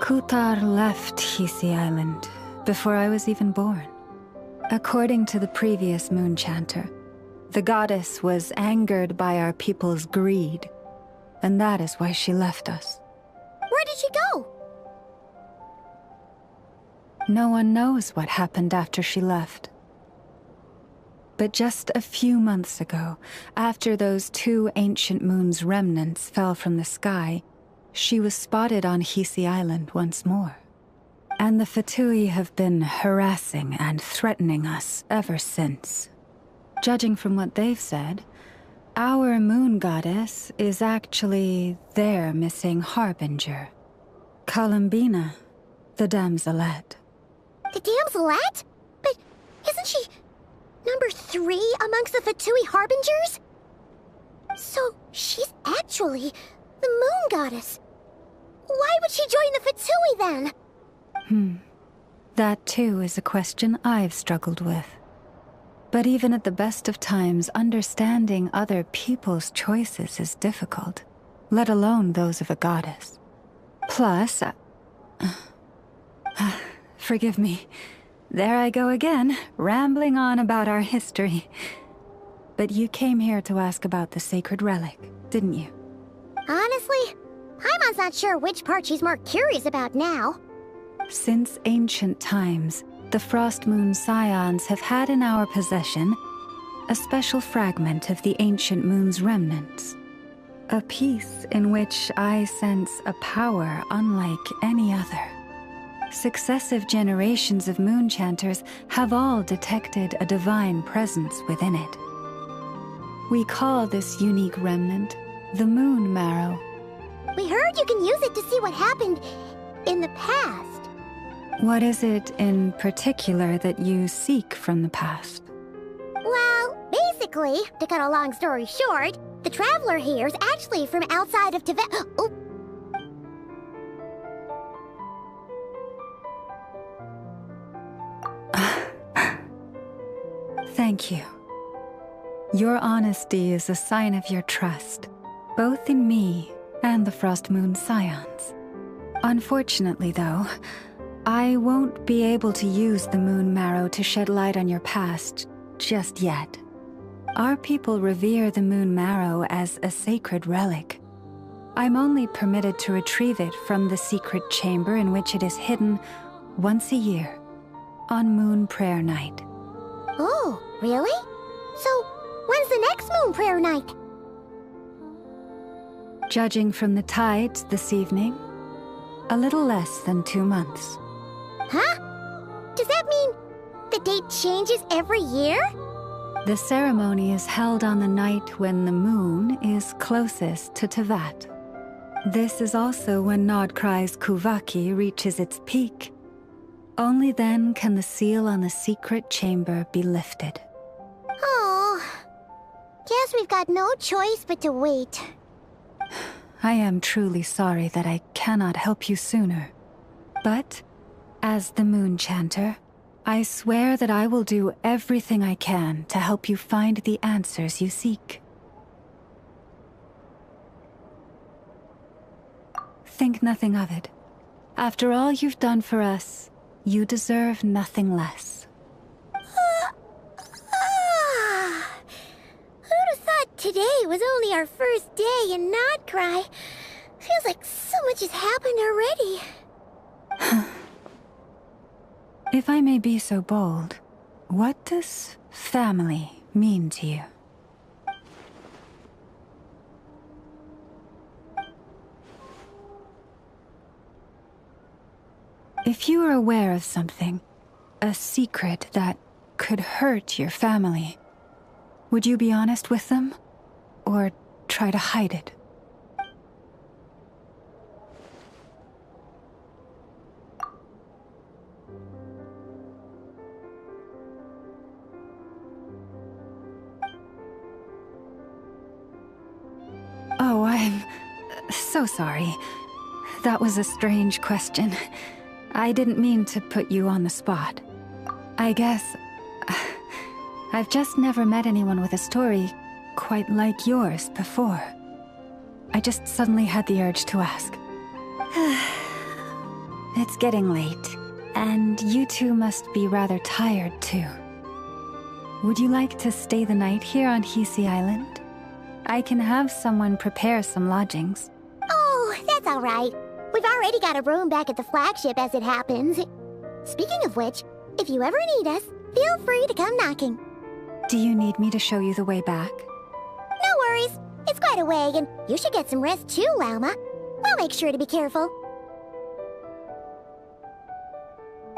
Kutar left Hisi Island before I was even born. According to the previous moon chanter, the goddess was angered by our people's greed, and that is why she left us. Where did she go? No one knows what happened after she left. But just a few months ago, after those two ancient moon's remnants fell from the sky, she was spotted on Hisi Island once more. And the Fatui have been harassing and threatening us ever since. Judging from what they've said, our moon goddess is actually their missing harbinger. Columbina, the damselette. The damselette? But isn't she number 3 amongst the Fatui harbingers? So she's actually the moon goddess. Why would she join the Fatui then? That too is a question I've struggled with. But even at the best of times, understanding other people's choices is difficult, let alone those of a goddess. Plus, forgive me, there I go again, rambling on about our history. But you came here to ask about the sacred relic, didn't you? Honestly, Paimon's not sure which part she's more curious about now. Since ancient times, the Frost Moon Scions have had in our possession a special fragment of the ancient moon's remnants. A piece in which I sense a power unlike any other. Successive generations of moon chanters have all detected a divine presence within it. We call this unique remnant the Moon Marrow. We heard you can use it to see what happened in the past. What is it in particular that you seek from the past? Well, basically, to cut a long story short, the traveler here is actually from outside of Teyvat. Oh. Thank you. Your honesty is a sign of your trust, both in me and the Frost Moon Scions. Unfortunately, though, I won't be able to use the Moon Marrow to shed light on your past just yet. Our people revere the Moon Marrow as a sacred relic. I'm only permitted to retrieve it from the secret chamber in which it is hidden once a year, on Moon Prayer Night. Oh, really? So, when's the next Moon Prayer Night? Judging from the tides this evening, a little less than 2 months. Huh? Does that mean the date changes every year? The ceremony is held on the night when the moon is closest to Teyvat. This is also when NOD KRAI's Kuvaki reaches its peak. Only then can the seal on the secret chamber be lifted. Oh, guess we've got no choice but to wait. I am truly sorry that I cannot help you sooner. But, as the Moon Chanter, I swear that I will do everything I can to help you find the answers you seek. Think nothing of it. After all you've done for us, you deserve nothing less. Who'd have thought today was only our first day in NOD KRAI? Feels like so much has happened already. If I may be so bold, what does family mean to you? If you are aware of something, a secret that could hurt your family, would you be honest with them, or try to hide it? Oh, I'm so sorry. That was a strange question. I didn't mean to put you on the spot. I guess I've just never met anyone with a story quite like yours before. I just suddenly had the urge to ask. It's getting late, and you two must be rather tired too. Would you like to stay the night here on Hisi Island? I can have someone prepare some lodgings. Oh, that's all right. We've already got a room back at the flagship as it happens. Speaking of which, if you ever need us, feel free to come knocking. Do you need me to show you the way back? No worries. It's quite a way, and you should get some rest too, Lauma. I'll make sure to be careful.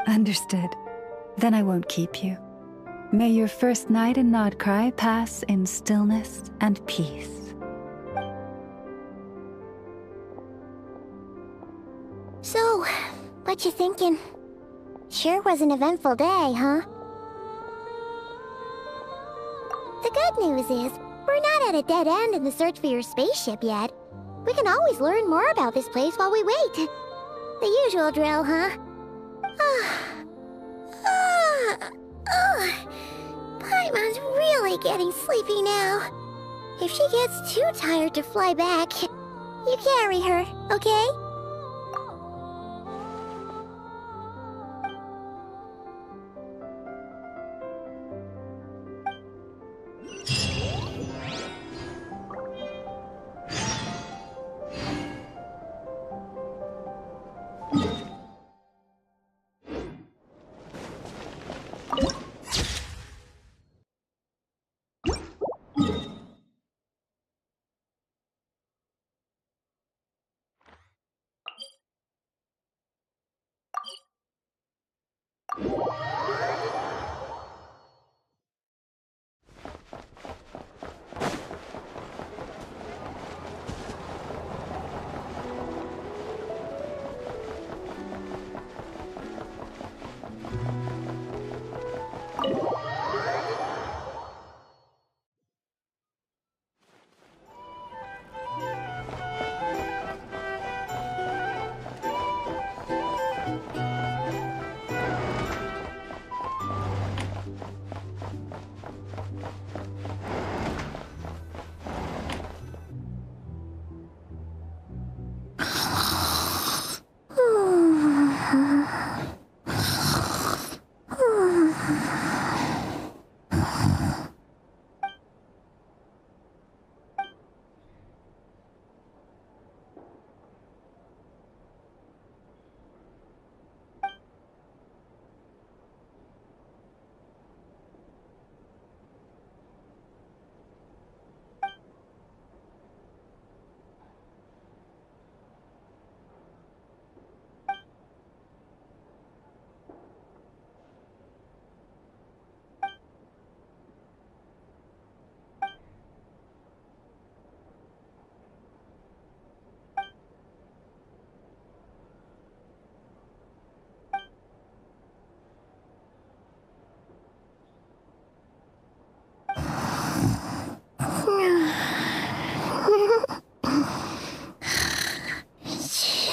Understood. Then I won't keep you. May your first night in NOD KRAI pass in stillness and peace. So, what you thinking? Sure was an eventful day, huh? The good news is, we're not at a dead end in the search for your spaceship yet. We can always learn more about this place while we wait. The usual drill, huh? Paimon's really getting sleepy now. If she gets too tired to fly back, you carry her, okay?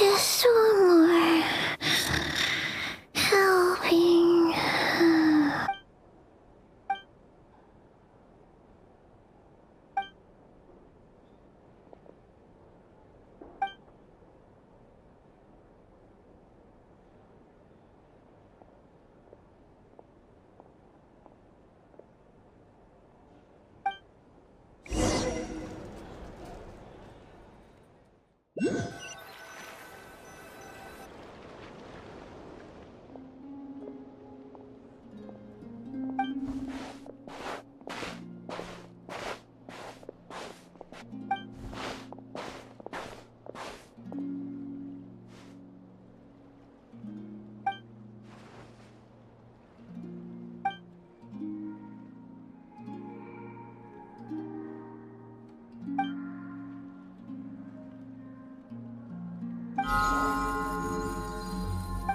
Just one more helping.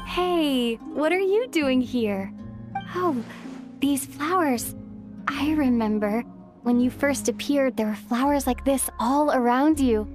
Hey, what are you doing here? Oh, these flowers. I remember when you first appeared, there were flowers like this all around you.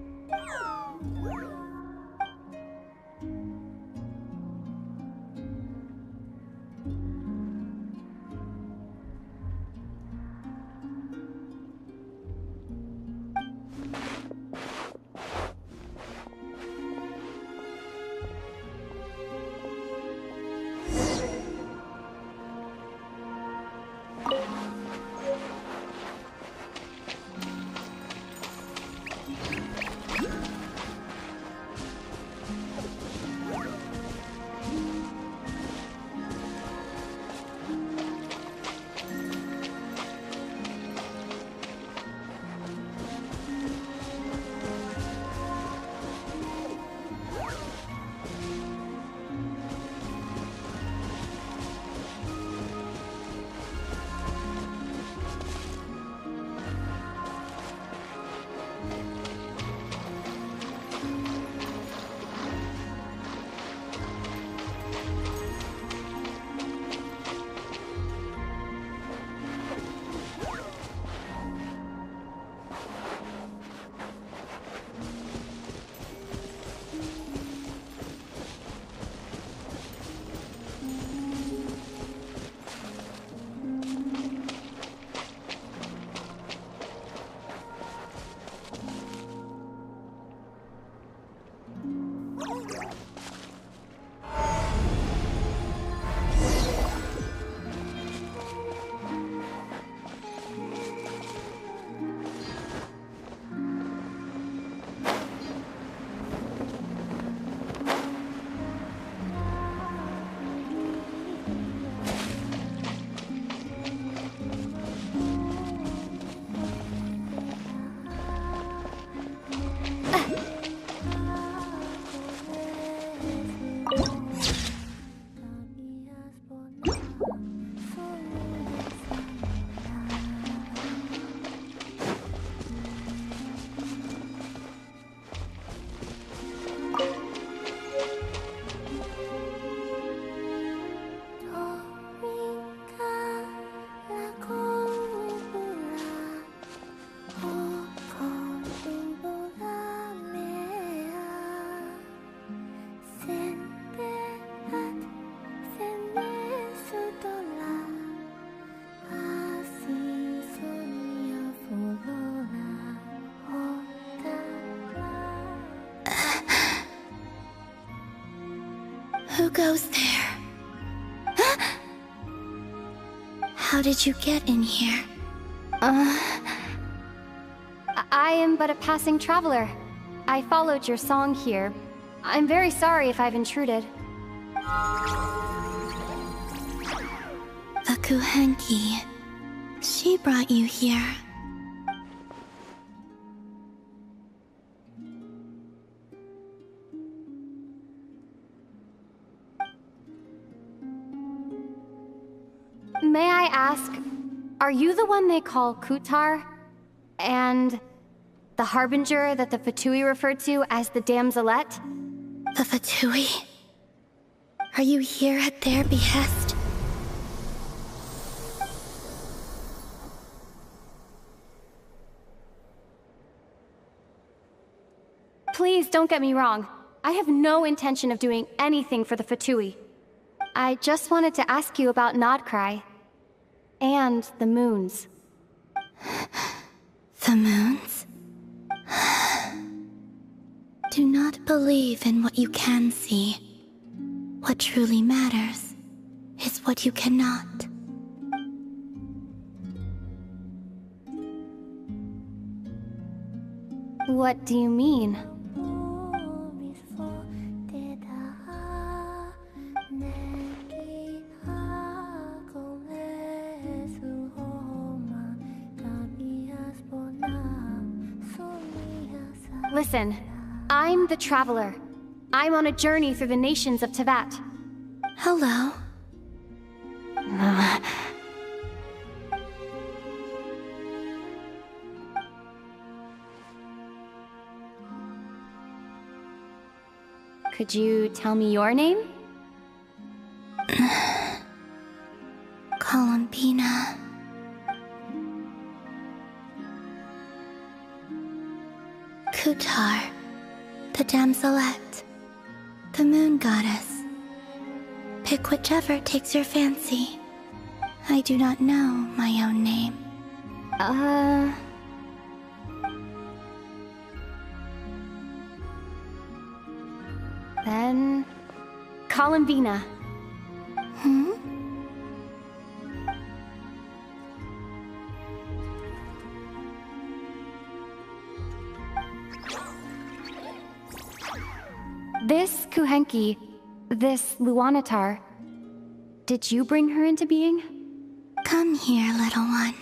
Who goes there? How did you get in here? I am but a passing traveler. I followed your song here. I'm very sorry if I've intruded. The Kuhenki. She brought you here. May I ask, are you the one they call Kutar? And the harbinger that the Fatui referred to as the damselette? The Fatui? Are you here at their behest? Please don't get me wrong. I have no intention of doing anything for the Fatui. I just wanted to ask you about NOD KRAI. And the moons. The moons? Do not believe in what you can see. What truly matters is what you cannot. What do you mean? Listen, I'm the Traveler. I'm on a journey through the nations of Teyvat. Hello. Could you tell me your name? Columbina. Kutar, the damselette, the moon goddess. Pick whichever takes your fancy. I do not know my own name. Then... Columbina. Hmm? This Kuhenki, this Luanatar, did you bring her into being? Come here, little one.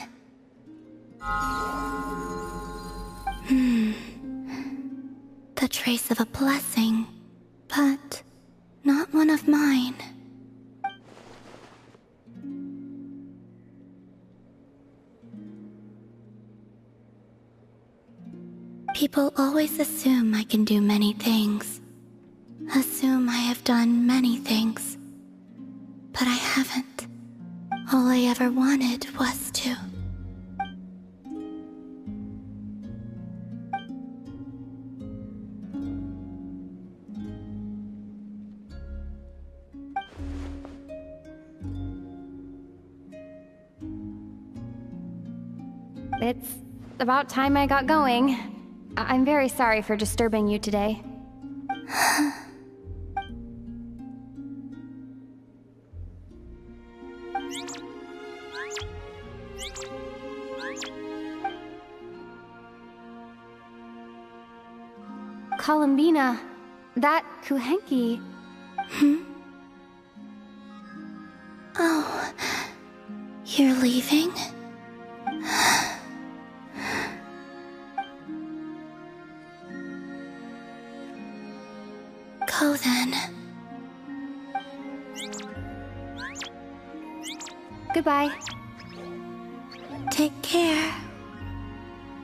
The trace of a blessing, but not one of mine. People always assume I can do many things. Assume I have done many things. But I haven't. All I ever wanted was to. It's about time I got going. I'm very sorry for disturbing you today. Columbina, that Kuhenki... Oh, you're leaving? Go then. Goodbye. Take care.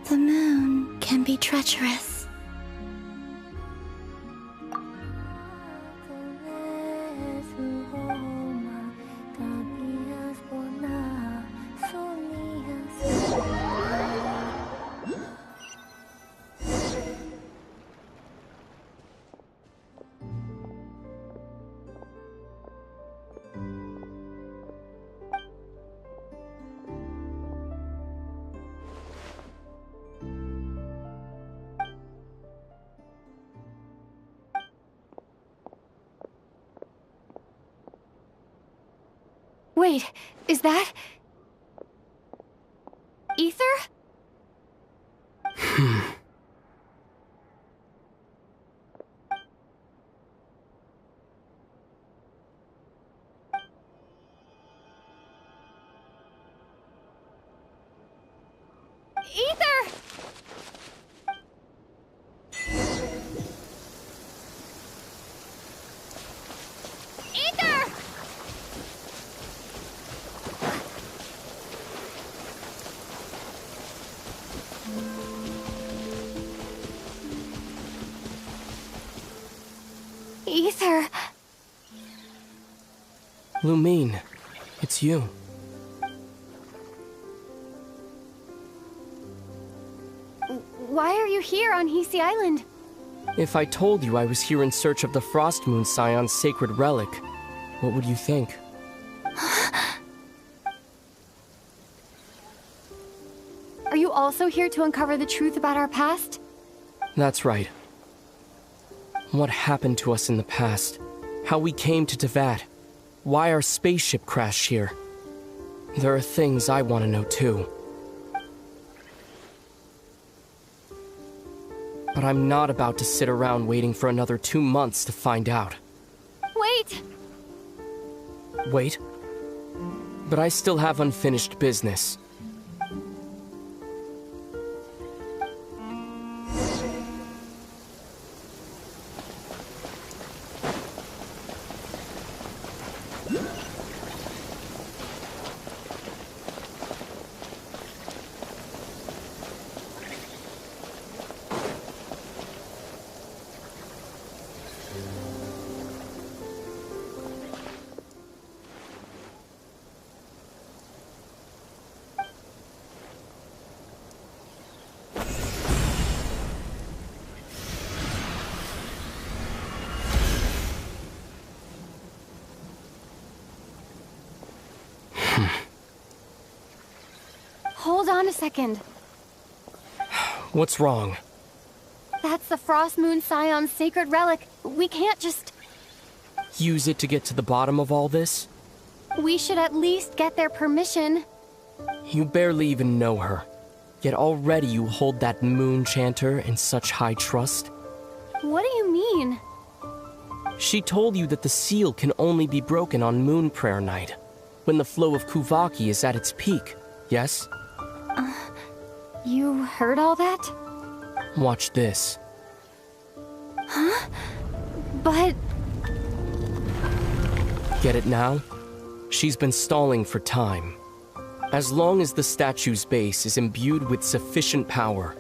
The moon can be treacherous. Wait, is that... Ether? Ether! Ether! Ether! Lumine, it's you. Why are you here on Hisi Island? If I told you I was here in search of the Frost Moon Scion's sacred relic, what would you think? Are you also here to uncover the truth about our past? That's right. What happened to us in the past? How we came to Teyvat? Why our spaceship crashed here? There are things I want to know too. But I'm not about to sit around waiting for another 2 months to find out. Wait! Wait? But I still have unfinished business. Hold on a second. What's wrong? That's the Frost Moon Scion's sacred relic. We can't just... Use it to get to the bottom of all this? We should at least get their permission. You barely even know her. Yet already you hold that moon chanter in such high trust. What do you mean? She told you that the seal can only be broken on Moon Prayer Night, when the flow of Kuvaki is at its peak, yes? You heard all that? Watch this. Huh? But... Get it now? She's been stalling for time. As long as the statue's base is imbued with sufficient power,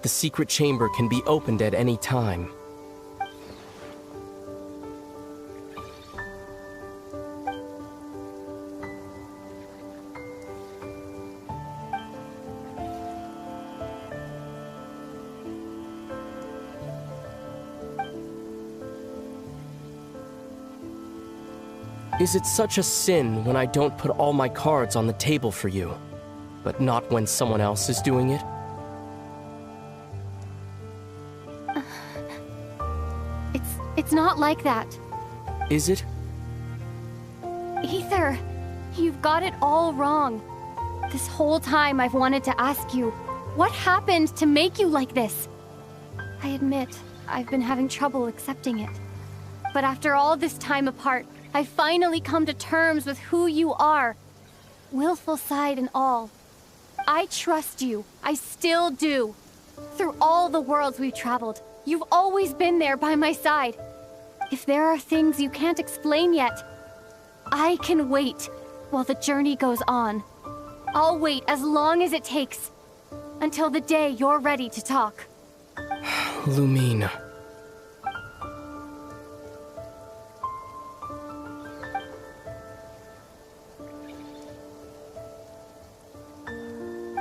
the secret chamber can be opened at any time. Is it such a sin when I don't put all my cards on the table for you, but not when someone else is doing it? It's not like that. Is it? Ether, you've got it all wrong. This whole time I've wanted to ask you, what happened to make you like this? I admit, I've been having trouble accepting it. But after all this time apart, I've finally come to terms with who you are. Willful side and all. I trust you. I still do. Through all the worlds we've traveled, you've always been there by my side. If there are things you can't explain yet, I can wait while the journey goes on. I'll wait as long as it takes, until the day you're ready to talk. Lumine.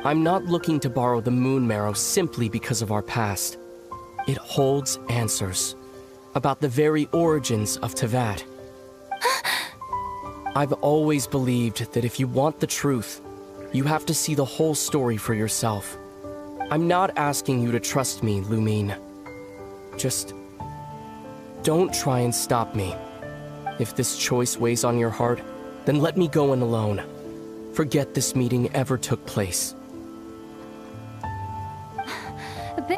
I'm not looking to borrow the moon marrow simply because of our past. It holds answers about the very origins of Teyvat. I've always believed that if you want the truth, you have to see the whole story for yourself. I'm not asking you to trust me, Lumine. Just don't try and stop me. If this choice weighs on your heart, Then let me go in alone. Forget this meeting ever took place.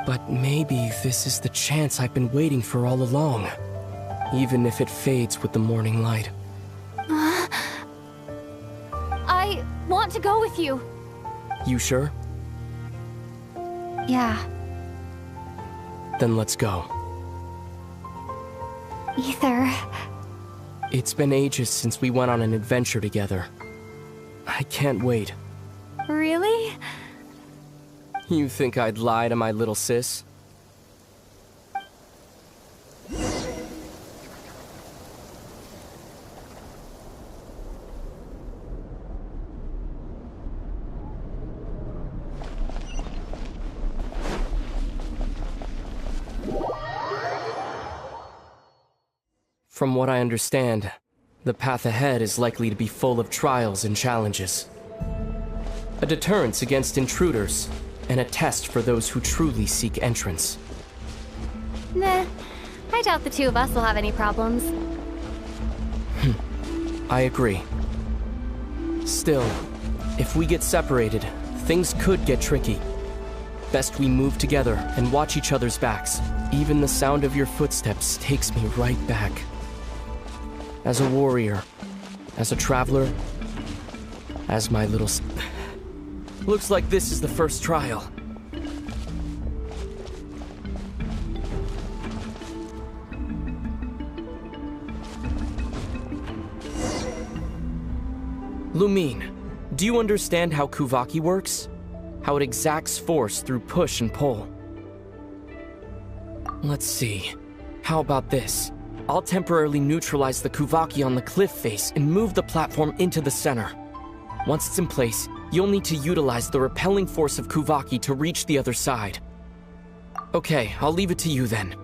But maybe this is the chance I've been waiting for all along. Even if it fades with the morning light. I want to go with you. You sure? Yeah. Then let's go. Ether. It's been ages since we went on an adventure together. I can't wait. Really? You think I'd lie to my little sis? From what I understand, the path ahead is likely to be full of trials and challenges. A deterrence against intruders, and a test for those who truly seek entrance. Nah, I doubt the two of us will have any problems. I agree. Still, if we get separated, things could get tricky. Best we move together and watch each other's backs. Even the sound of your footsteps takes me right back. As a warrior, as a traveler, as my little... Looks like this is the first trial. Lumine, do you understand how Kuvaki works? How it exacts force through push and pull? Let's see. How about this? I'll temporarily neutralize the Kuvaki on the cliff face and move the platform into the center. Once it's in place, you'll need to utilize the repelling force of Kuvaki to reach the other side. Okay, I'll leave it to you then.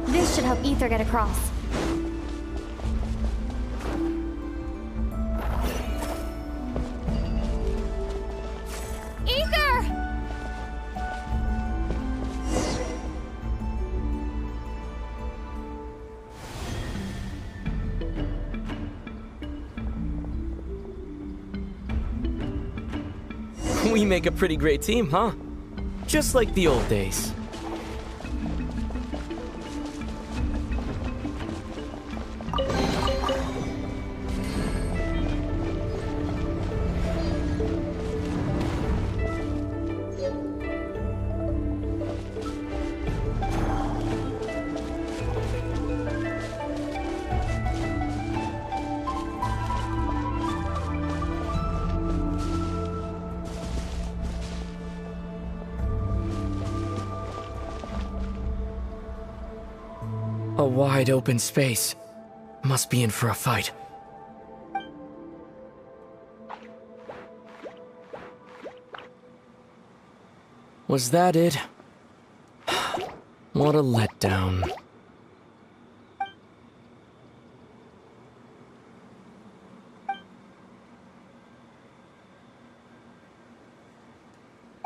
This should help Ether get across. Ether! We make a pretty great team, huh? Just like the old days. A wide open space. Must be in for a fight. Was that it? What a letdown.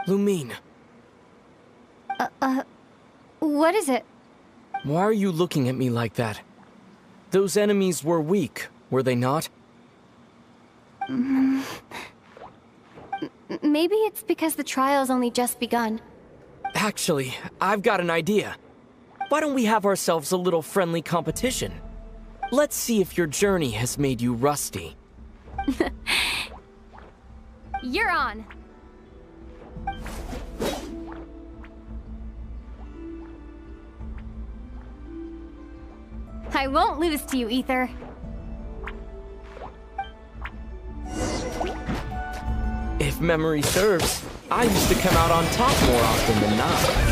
Lumine. What is it? Why are you looking at me like that? Those enemies were weak, were they not? Maybe it's because the trial's only just begun. Actually, I've got an idea. Why don't we have ourselves a little friendly competition? Let's see if your journey has made you rusty. You're on. I won't lose to you, Ether. If memory serves, I used to come out on top more often than not.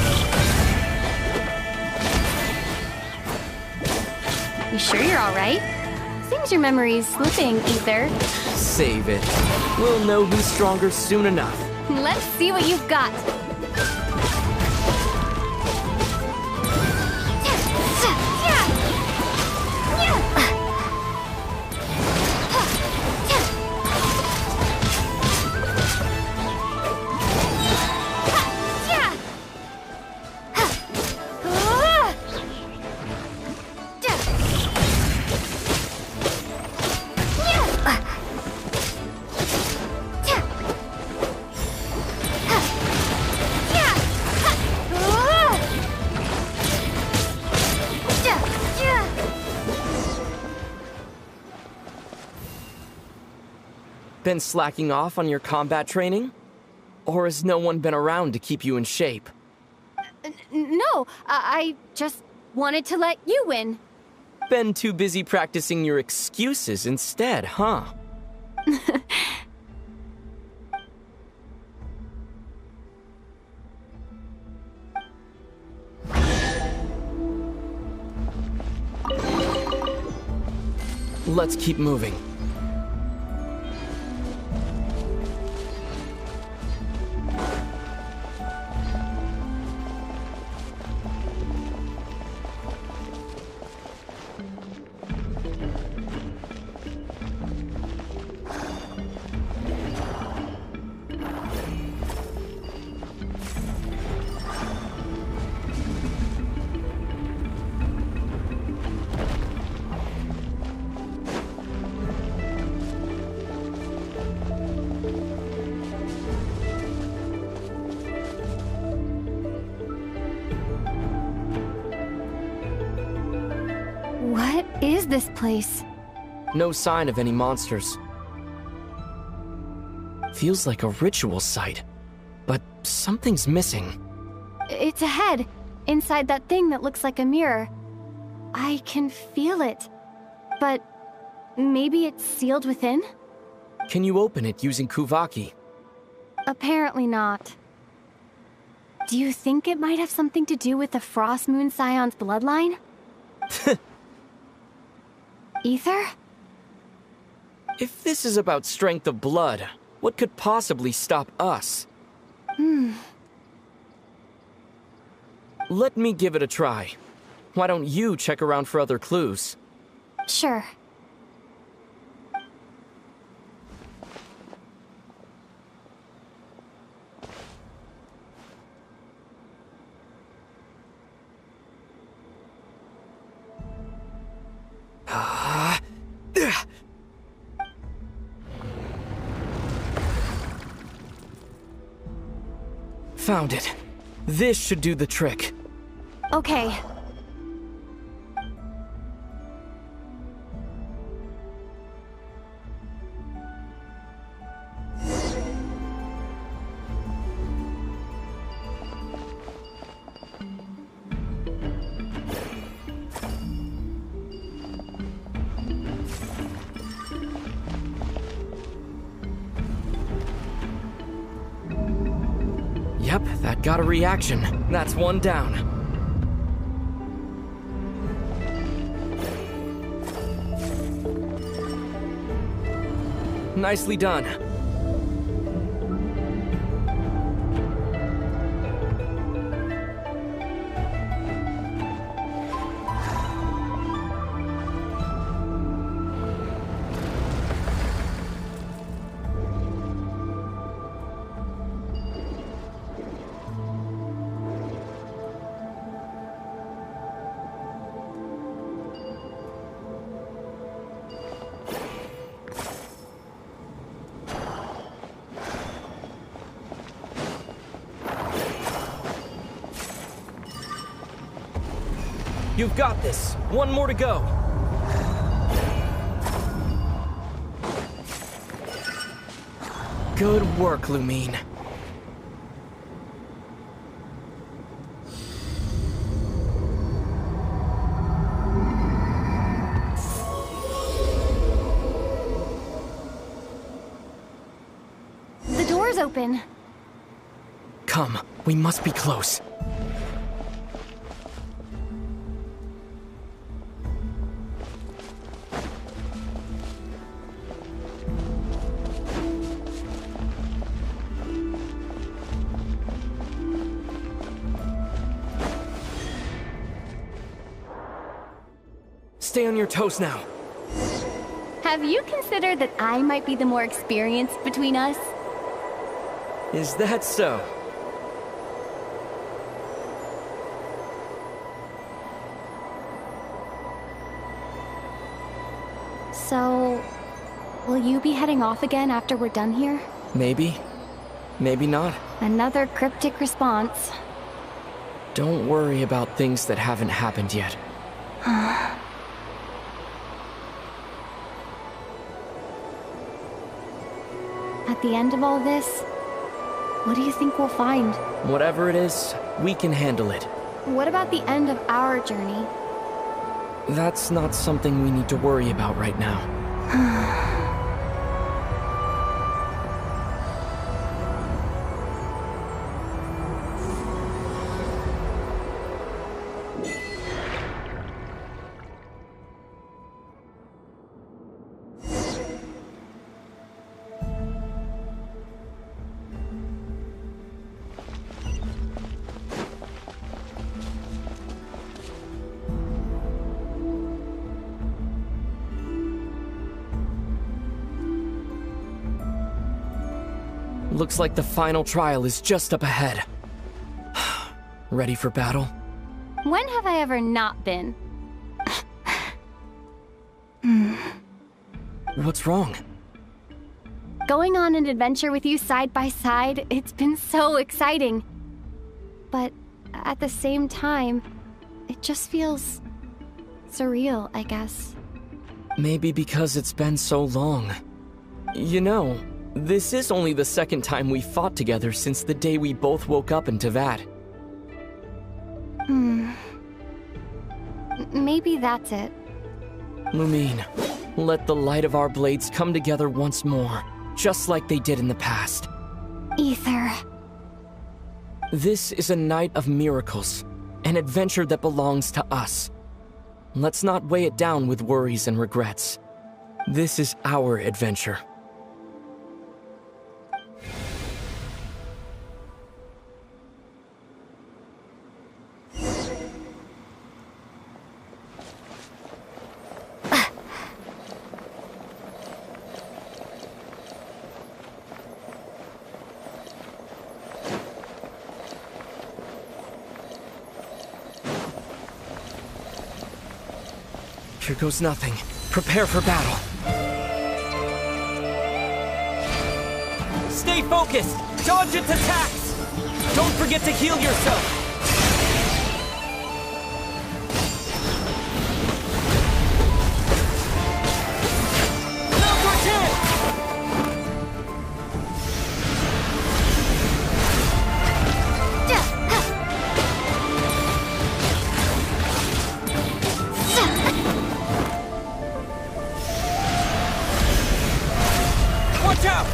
You sure you're all right? Seems your memory's slipping, Ether. Save it. We'll know who's stronger soon enough. Let's see what you've got. Been slacking off on your combat training? Or has no one been around to keep you in shape? No, I just wanted to let you win. Been too busy practicing your excuses instead, huh? Let's keep moving. What is this place? No sign of any monsters. Feels like a ritual site, but something's missing. It's ahead, inside that thing that looks like a mirror. I can feel it, but maybe it's sealed within? Can you open it using Kuvaki? Apparently not. Do you think it might have something to do with the Frost Moon Scion's bloodline? Ether? If this is about strength of blood, what could possibly stop us? Let me give it a try. Why don't you check around for other clues? Sure. Found it. This should do the trick. Okay. Yep, that got a reaction. That's one down. Nicely done. You've got this. One more to go. Good work, Lumine. The door's open. Come, we must be close. Stay on your toes now. Have you considered that I might be the more experienced between us? Is that so? So, will you be heading off again after we're done here? Maybe. Maybe not. Another cryptic response. Don't worry about things that haven't happened yet. At the end of all this, what do you think we'll find? Whatever it is, we can handle it. What about the end of our journey? That's not something we need to worry about right now. Looks like the final trial is just up ahead. Ready for battle? When have I ever not been? What's wrong? Going on an adventure with you side by side, it's been so exciting. But at the same time, it just feels surreal, I guess. Maybe because it's been so long. You know, this is only the second time we fought together since the day we both woke up in Teyvat. Maybe that's it. Lumine, let the light of our blades come together once more, just like they did in the past. Ether. This is a night of miracles, an adventure that belongs to us. Let's not weigh it down with worries and regrets. This is our adventure. Here goes nothing. Prepare for battle. Stay focused! Dodge its attacks! Don't forget to heal yourself! Now's our chance! Watch out!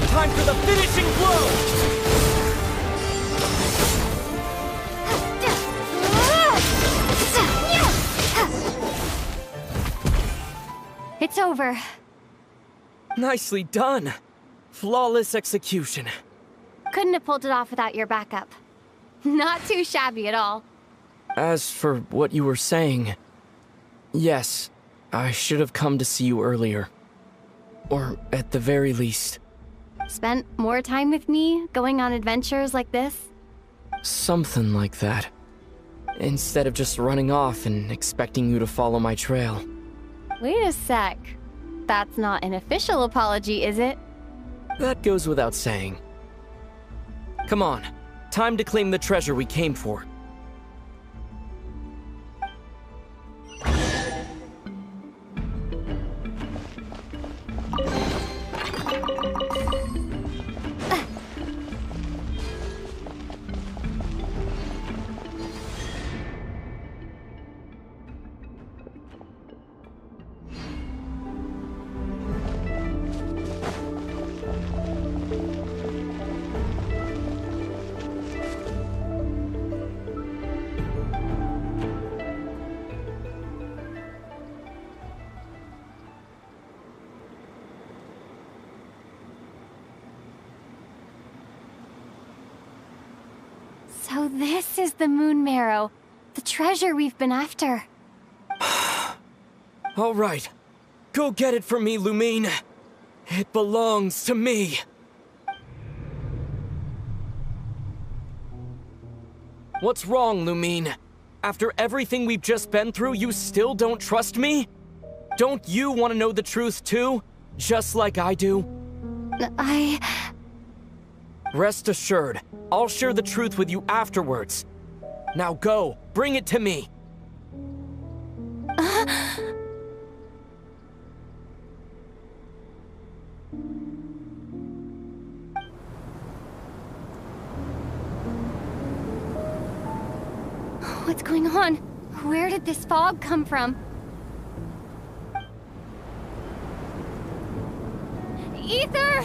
Time for the finishing blow! It's over. Nicely done. Flawless execution. Couldn't have pulled it off without your backup. Not too shabby at all. As for what you were saying, yes, I should have come to see you earlier. Or at the very least. Spent more time with me, going on adventures like this? Something like that. Instead of just running off and expecting you to follow my trail. Wait a sec. That's not an official apology, is it? That goes without saying. Come on, time to claim the treasure we came for. So this is the moon marrow, the treasure we've been after. All right, go get it for me, Lumine. It belongs to me. What's wrong, Lumine? After everything we've just been through, you still don't trust me? Don't you want to know the truth too? Just like I do? Rest assured, I'll share the truth with you afterwards. Now go, bring it to me. What's going on? Where did this fog come from? Ether!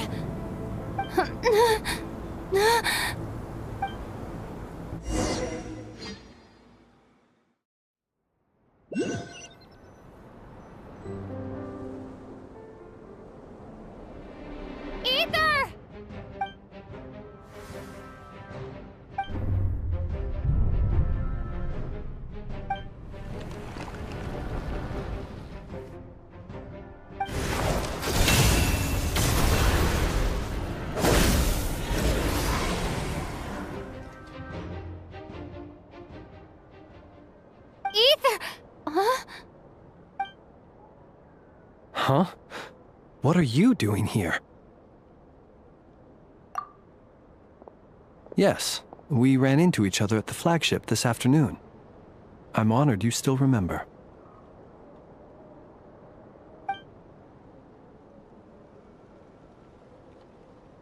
Ether! Huh? What are you doing here? Yes, we ran into each other at the flagship this afternoon. I'm honored you still remember.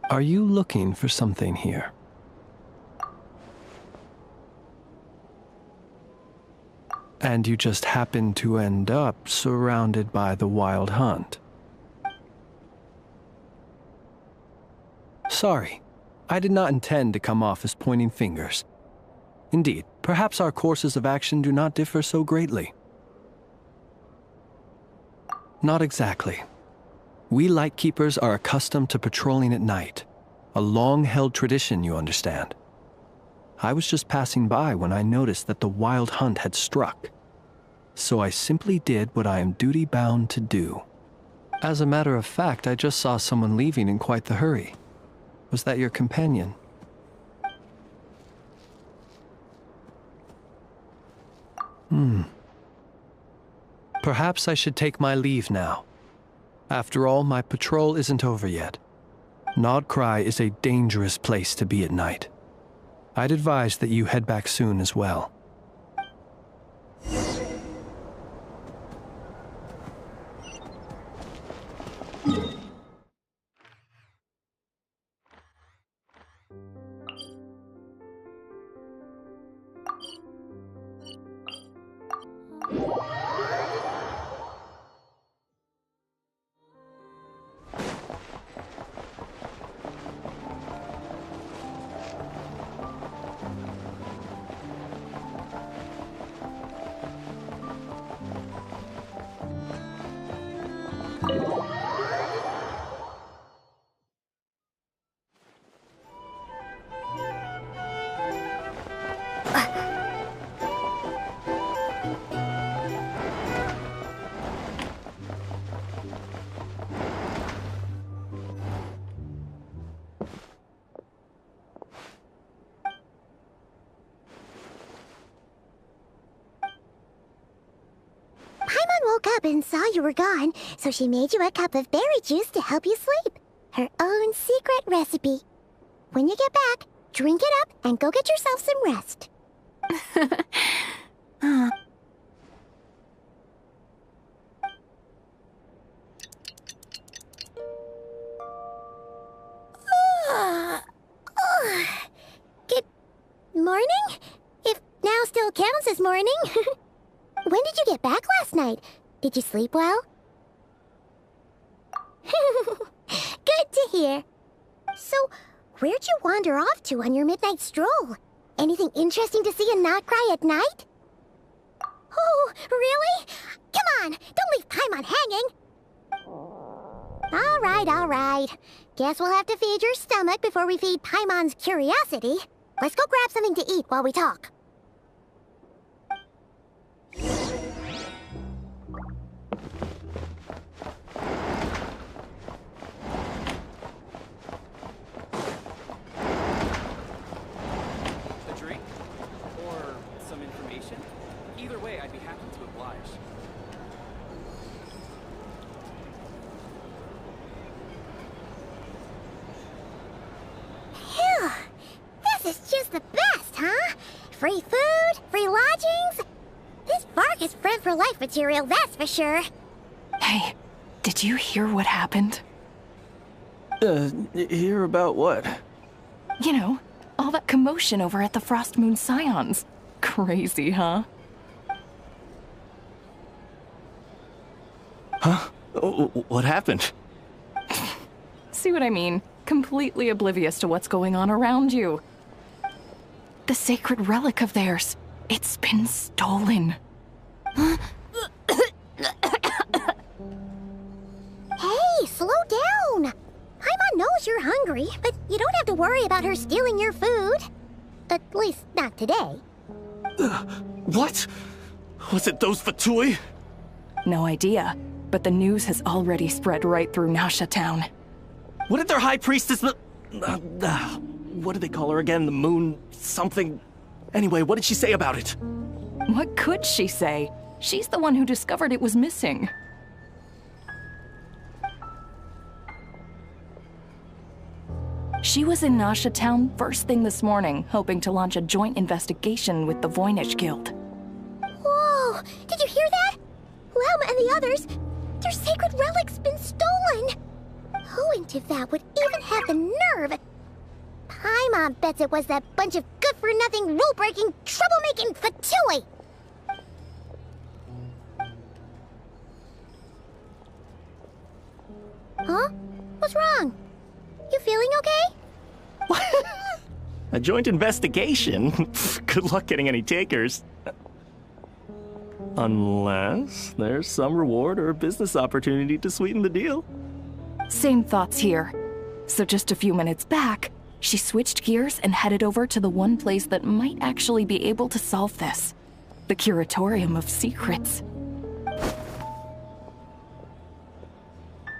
Are you looking for something here? And you just happened to end up surrounded by the Wild Hunt. Sorry, I did not intend to come off as pointing fingers. Indeed, perhaps our courses of action do not differ so greatly. Not exactly. We Lightkeepers are accustomed to patrolling at night. A long-held tradition, you understand. I was just passing by when I noticed that the Wild Hunt had struck. So I simply did what I am duty-bound to do. As a matter of fact, I just saw someone leaving in quite the hurry. Was that your companion? Perhaps I should take my leave now. After all, my patrol isn't over yet. NOD KRAI is a dangerous place to be at night. I'd advise that you head back soon as well. Paimon woke up and saw you were gone, so she made you a cup of berry juice to help you sleep. her own secret recipe. When you get back, drink it up and go get yourself some rest. Good morning? If now still counts as morning. When did you get back last night? Did you sleep well? Good to hear. So, where'd you wander off to on your midnight stroll? Anything interesting to see in NOD KRAI at night? Oh, really? Come on, don't leave Paimon hanging. All right. Guess we'll have to feed your stomach before we feed Paimon's curiosity. Let's go grab something to eat while we talk. A drink? Or some information? Either way, I'd be happy to oblige. Phew! This is just the best, huh? Free food, free lodgings. This Vark is friend for life material, that's for sure. Hey, did you hear what happened? Hear about what? You know, all that commotion over at the Frost Moon Scions. Crazy, huh? Huh? What happened? See what I mean? Completely oblivious to what's going on around you. The sacred relic of theirs. It's been stolen. Hey, slow down. Paimon knows you're hungry, but you don't have to worry about her stealing your food. At least, not today. What? Was it those Fatui? No idea, but the news has already spread right through Nasha Town. What did their high priestess what did they call her again? The moon something? Anyway, what did she say about it? What could she say? She's the one who discovered it was missing. She was in Nasha Town first thing this morning, hoping to launch a joint investigation with the Voynich Guild. Whoa! Did you hear that? Lauma and the others, their sacred relic's been stolen! Who in Teyvat would even have the nerve? Paimon bets it was that bunch of good-for-nothing, rule-breaking, troublemaking Fatui! Huh? What's wrong? You feeling okay? A joint investigation? Good luck getting any takers. Unless there's some reward or business opportunity to sweeten the deal. Same thoughts here. So just a few minutes back, she switched gears and headed over to the one place that might actually be able to solve this. The Curatorium of Secrets.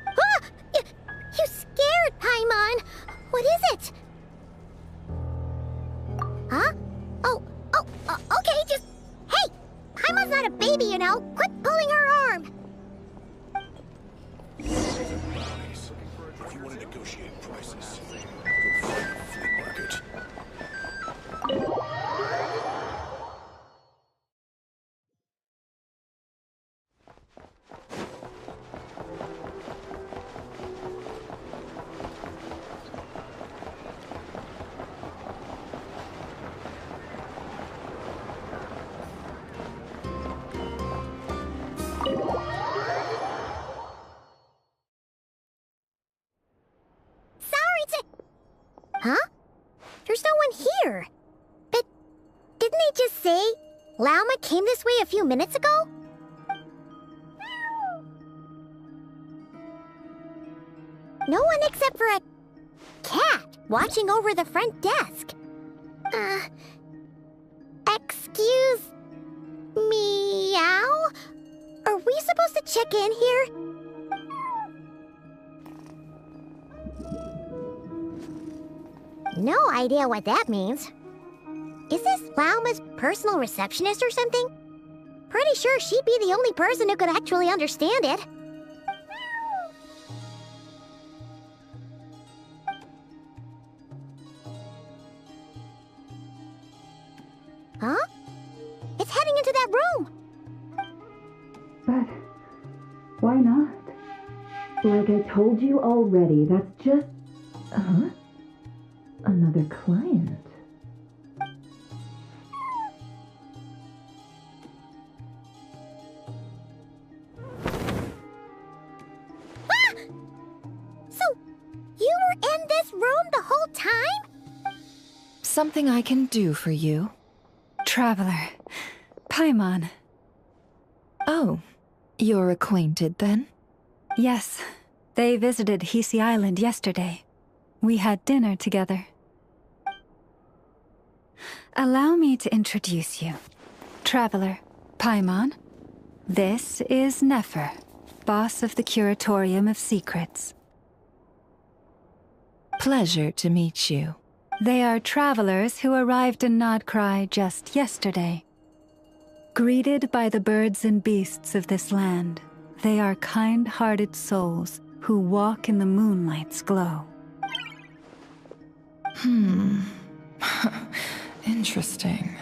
Ah! You scared, Paimon! What is it? Huh? Okay, just... Hey! Paimon's not a baby, you know! Quit pulling her arm! If you want to negotiate prices, go find a flea market. Huh? There's no one here. But didn't they just say Lauma came this way a few minutes ago? No one except for a cat watching over the front desk. Excuse meow? Are we supposed to check in here? No idea what that means. Is this Lauma's personal receptionist or something? Pretty sure she'd be the only person who could actually understand it. that room. But why not? Like I told you already, that's just... Another client. Ah! So, you were in this room the whole time? Something I can do for you? Traveler. Paimon. Oh, you're acquainted then? Yes. They visited Hisi Island yesterday. We had dinner together. Allow me to introduce you. Traveler, Paimon. This is Nefer, boss of the Curatorium of Secrets. Pleasure to meet you. They are travelers who arrived in NOD KRAI just yesterday. Greeted by the birds and beasts of this land, they are kind-hearted souls who walk in the moonlight's glow. Interesting.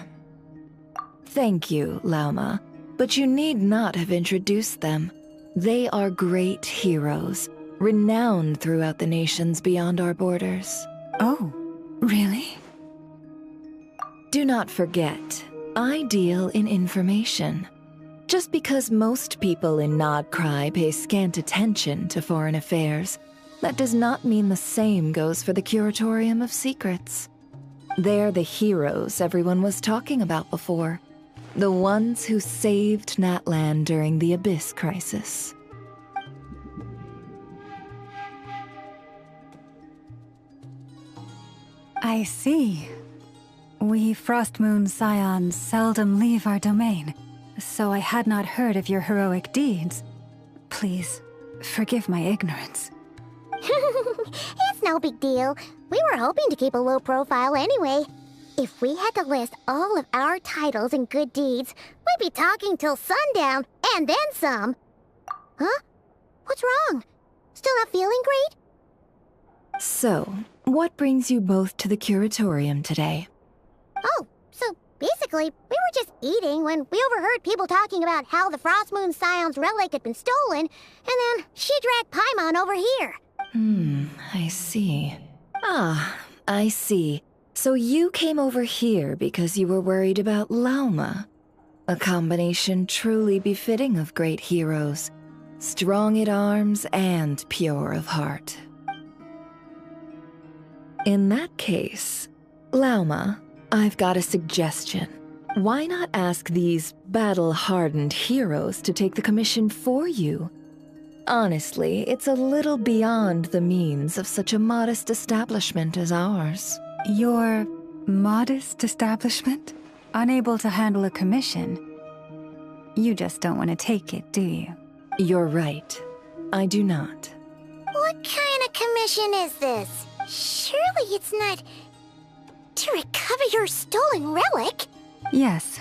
Thank you, Lauma, but you need not have introduced them. They are great heroes, renowned throughout the nations beyond our borders. Oh, really? Do not forget, I deal in information. Just because most people in NOD KRAI pay scant attention to foreign affairs, that does not mean the same goes for the Curatorium of Secrets. They're the heroes everyone was talking about before. The ones who saved Natlan during the Abyss crisis. I see. We Frostmoon Scions seldom leave our domain, so I had not heard of your heroic deeds. Please, forgive my ignorance. It's no big deal. We were hoping to keep a low profile anyway. If we had to list all of our titles and good deeds, we'd be talking till sundown, and then some. Huh? What's wrong? Still not feeling great? So, what brings you both to the Curatorium today? Oh, so basically, we were just eating when we overheard people talking about how the Frostmoon Scion's relic had been stolen, and then she dragged Paimon over here. I see. Ah, I see. So you came over here because you were worried about Lauma. A combination truly befitting of great heroes. Strong at arms and pure of heart. In that case, Lauma, I've got a suggestion. Why not ask these battle-hardened heroes to take the commission for you? Honestly, it's a little beyond the means of such a modest establishment as ours. Your modest establishment? Unable to handle a commission? You just don't want to take it, do you? You're right. I do not. What kind of commission is this? Surely it's not... to recover your stolen relic? Yes,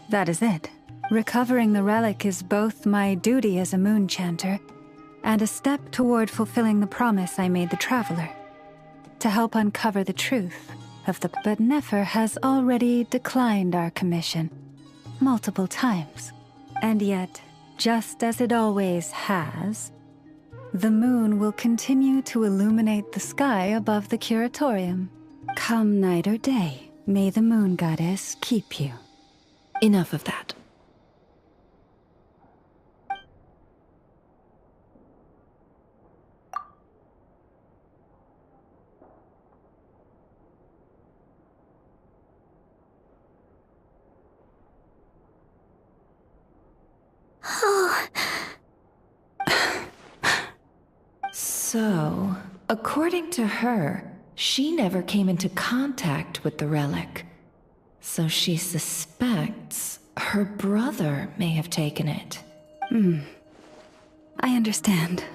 that is it. Recovering the relic is both my duty as a moon chanter and a step toward fulfilling the promise I made the Traveler. To help uncover the truth of the... But Nefer has already declined our commission multiple times. And yet, just as it always has, the moon will continue to illuminate the sky above the Curatorium. Come night or day, may the moon goddess keep you. Enough of that. So, according to her, she never came into contact with the relic. So she suspects her brother may have taken it. I understand.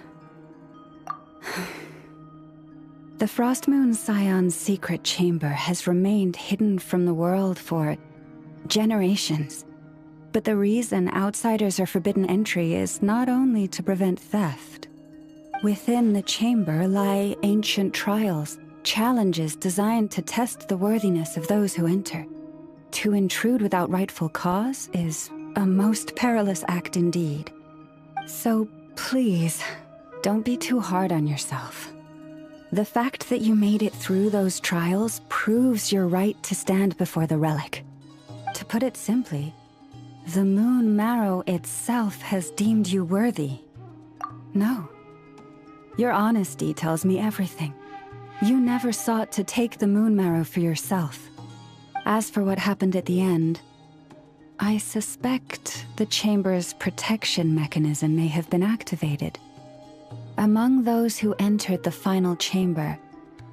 The Frostmoon Scion's secret chamber has remained hidden from the world for generations. But the reason outsiders are forbidden entry is not only to prevent theft. Within the chamber lie ancient trials, challenges designed to test the worthiness of those who enter. To intrude without rightful cause is a most perilous act indeed. So please, don't be too hard on yourself. The fact that you made it through those trials proves your right to stand before the relic. To put it simply, the moon marrow itself has deemed you worthy. No. Your honesty tells me everything. You never sought to take the moon marrow for yourself. As for what happened at the end, I suspect the chamber's protection mechanism may have been activated. Among those who entered the final chamber,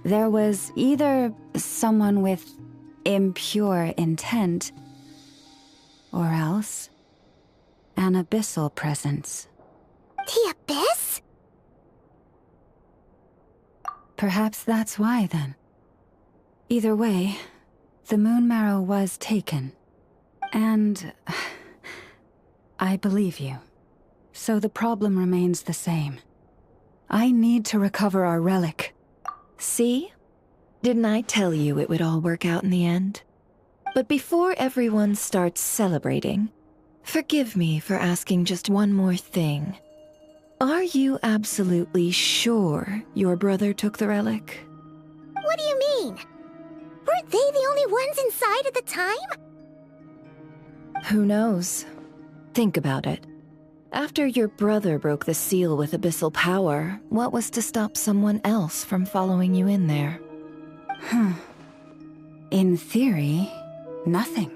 there was either someone with impure intent, or else an abyssal presence. The abyss? Perhaps that's why, then. Either way, the moon marrow was taken. And I believe you. So the problem remains the same. I need to recover our relic. See? Didn't I tell you it would all work out in the end? But before everyone starts celebrating, forgive me for asking just one more thing. Are you absolutely sure your brother took the relic? What do you mean? Weren't they the only ones inside at the time? Who knows? Think about it. After your brother broke the seal with abyssal power, what was to stop someone else from following you in there? In theory, nothing.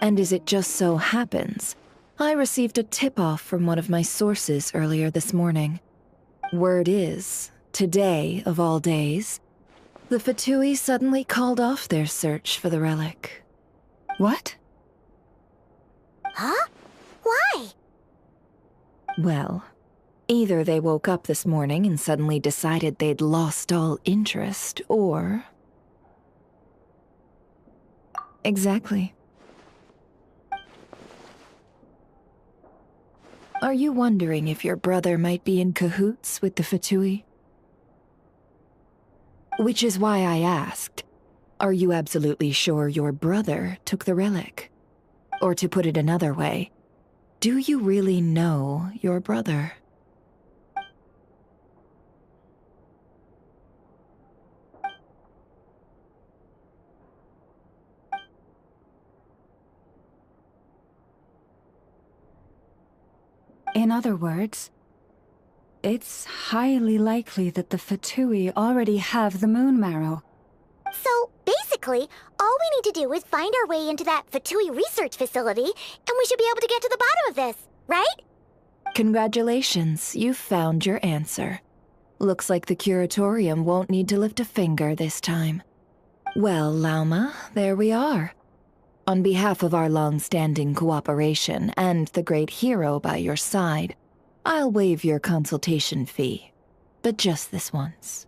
And as it just so happens, I received a tip-off from one of my sources earlier this morning. Word is, today of all days, the Fatui suddenly called off their search for the relic. What? Huh? Why? Well, either they woke up this morning and suddenly decided they'd lost all interest, or... Exactly. Are you wondering if your brother might be in cahoots with the Fatui? Which is why I asked, are you absolutely sure your brother took the relic? Or to put it another way, do you really know your brother? In other words, it's highly likely that the Fatui already have the moon marrow. So, basically, all we need to do is find our way into that Fatui research facility, and we should be able to get to the bottom of this, right? Congratulations, you've found your answer. Looks like the curatorium won't need to lift a finger this time. Well, Lauma, there we are. On behalf of our long-standing cooperation and the great hero by your side, I'll waive your consultation fee, but just this once.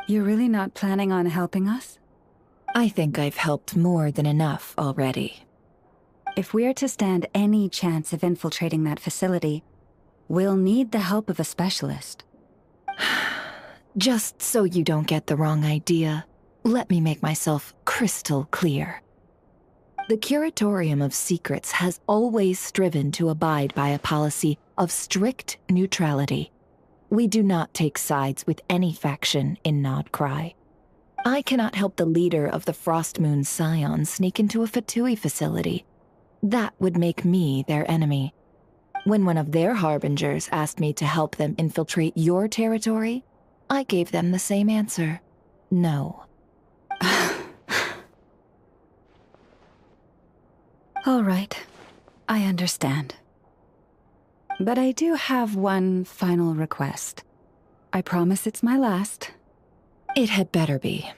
You're really not planning on helping us? I think I've helped more than enough already. If we're to stand any chance of infiltrating that facility, we'll need the help of a specialist. Just so you don't get the wrong idea, let me make myself crystal clear. The Curatorium of Secrets has always striven to abide by a policy of strict neutrality. We do not take sides with any faction in NOD KRAI. I cannot help the leader of the Frostmoon Scions sneak into a Fatui facility. That would make me their enemy. When one of their harbingers asked me to help them infiltrate your territory, I gave them the same answer. No. All right, I understand. But I do have one final request. I promise it's my last. It had better be.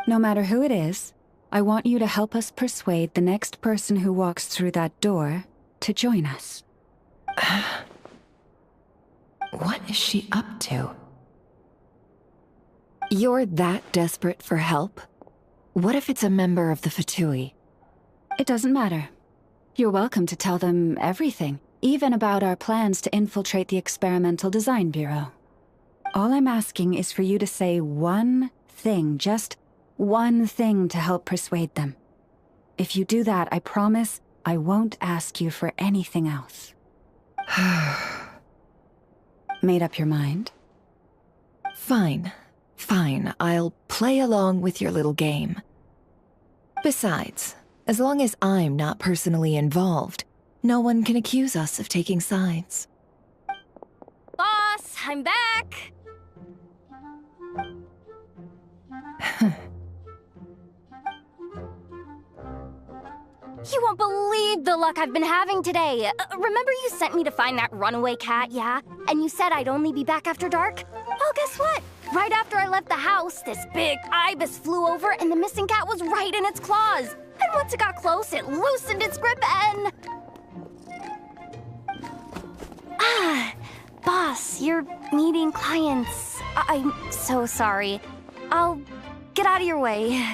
No matter who it is, I want you to help us persuade the next person who walks through that door to join us. What is she up to? You're that desperate for help? What if it's a member of the Fatui? It doesn't matter. You're welcome to tell them everything, even about our plans to infiltrate the Experimental Design Bureau. All I'm asking is for you to say one thing, just One thing to help persuade them. If you do that, I promise I won't ask you for anything else. Made up your mind? Fine. Fine, I'll play along with your little game. Besides, as long as I'm not personally involved, no one can accuse us of taking sides. Boss, I'm back! You won't believe the luck I've been having today. Remember you sent me to find that runaway cat, yeah? And you said I'd only be back after dark? Well, guess what? Right after I left the house, this big ibis flew over and the missing cat was right in its claws. And once it got close, it loosened its grip and... Boss, you're meeting clients. I'm so sorry. I'll get out of your way.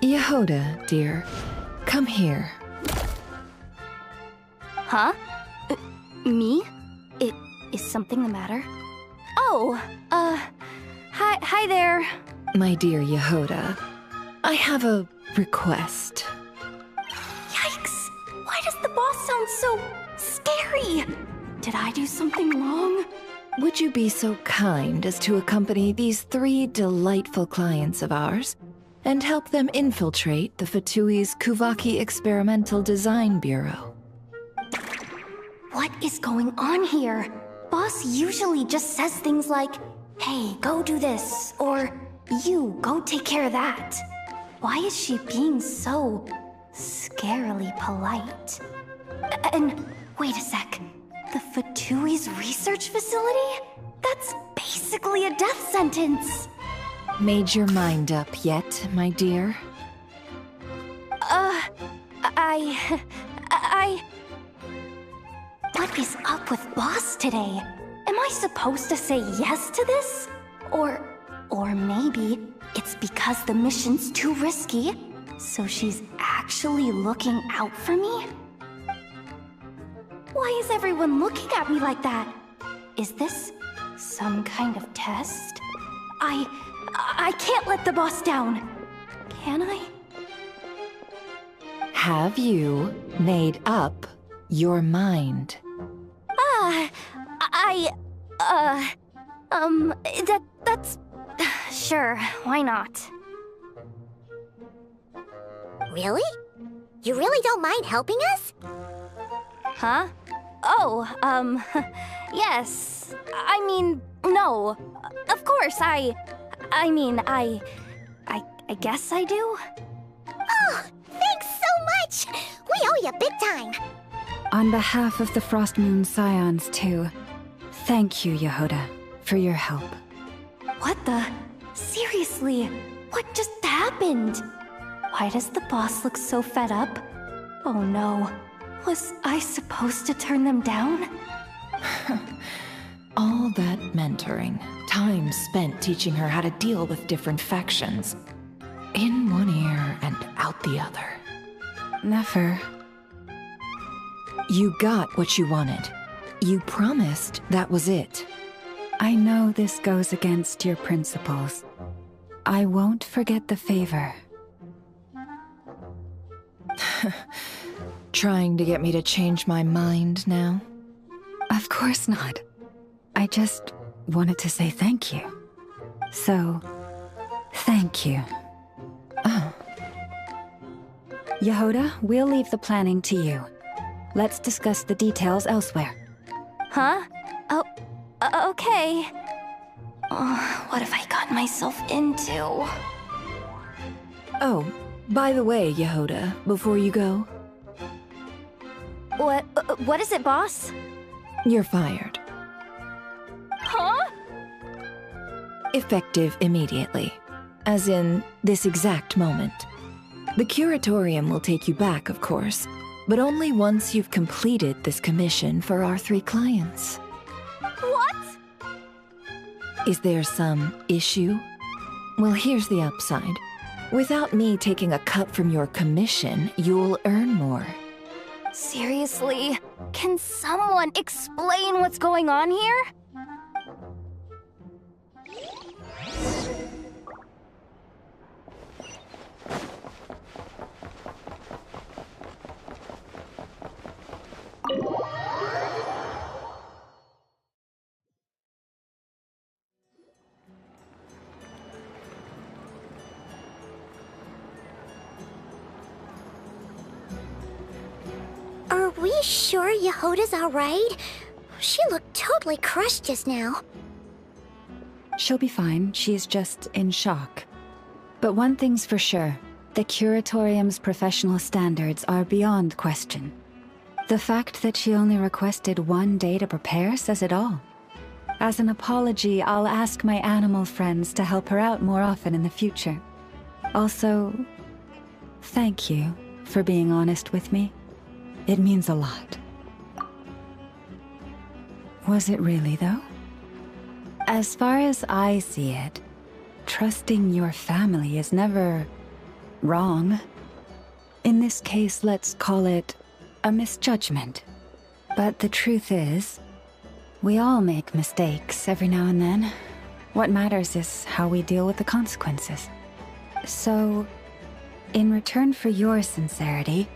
Yehoda, dear, come here. Huh? Me? Is something the matter? Oh, hi there. My dear Yehoda, I have a request. Yikes! Why does the boss sound so scary? Did I do something wrong? Would you be so kind as to accompany these 3 delightful clients of ours and help them infiltrate the Fatui's Kuvaki Experimental Design Bureau? What is going on here? Boss usually just says things like, hey, go do this, or you, go take care of that. Why is she being so scarily polite? And wait a sec, the Fatui's research facility? That's basically a death sentence. Made your mind up yet, my dear? What is up with Boss today? Am I supposed to say yes to this? Or maybe it's because the mission's too risky, so she's actually looking out for me? Why is everyone looking at me like that? Is this some kind of test? I can't let the boss down. Can I? Have you made up your mind? That's... Sure, why not? Really? You really don't mind helping us? Huh? Oh, yes. I mean, no. Of course, I guess I do. Oh, thanks so much! We owe you big time! On behalf of the Frost Moon Scions, too, thank you, Yehoda, for your help. What the? Seriously, what just happened? Why does the boss look so fed up? Oh no, was I supposed to turn them down? All that mentoring, time spent teaching her how to deal with different factions. In one ear and out the other. Never. You got what you wanted. You promised that was it. I know this goes against your principles. I won't forget the favor. Trying to get me to change my mind now? Of course not. I just wanted to say thank you. So, thank you. Oh. Yehoda, we'll leave the planning to you. Let's discuss the details elsewhere. Huh? Oh, okay. Oh, what have I gotten myself into? Oh, by the way, Yehoda, before you go... What is it, boss? You're fired. Huh? Effective immediately. As in, this exact moment. The curatorium will take you back, of course, but only once you've completed this commission for our 3 clients. What? Is there some issue? Well, here's the upside. Without me taking a cut from your commission, you'll earn more. Seriously? Can someone explain what's going on here? Are we sure Yehoda's alright? She looked totally crushed just now. She'll be fine. She's just in shock. But one thing's for sure. The Curatorium's professional standards are beyond question. The fact that she only requested 1 day to prepare says it all. As an apology, I'll ask my animal friends to help her out more often in the future. Also, thank you for being honest with me. It means a lot. Was it really, though? As far as I see it, trusting your family is never wrong. In this case, let's call it a misjudgment. But the truth is, we all make mistakes every now and then. What matters is how we deal with the consequences. So, in return for your sincerity,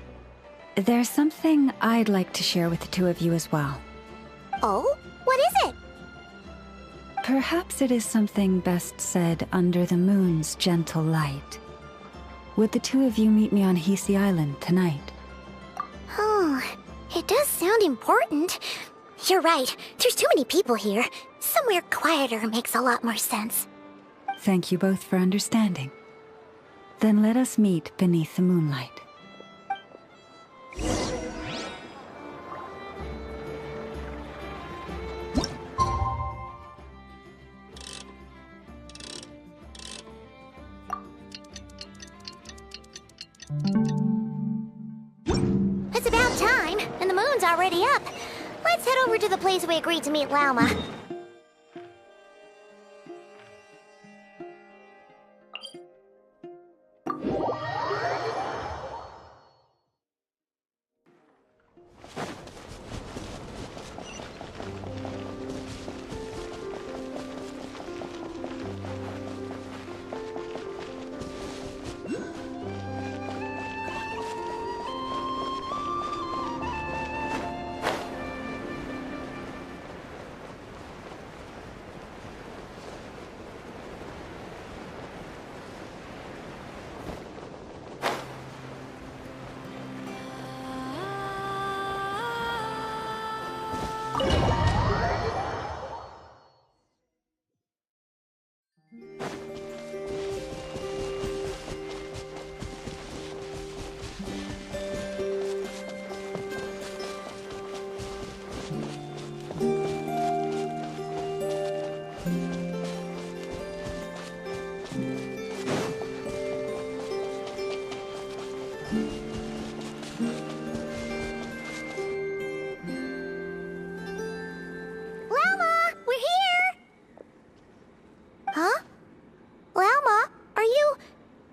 there's something I'd like to share with the two of you as well. Oh? What is it? Perhaps it is something best said under the moon's gentle light. Would the two of you meet me on Hisi Island tonight? Oh, it does sound important. You're right, there's too many people here. Somewhere quieter makes a lot more sense. Thank you both for understanding. Then let us meet beneath the moonlight. It's about time, and the moon's already up. Let's head over to the place we agreed to meet Lauma.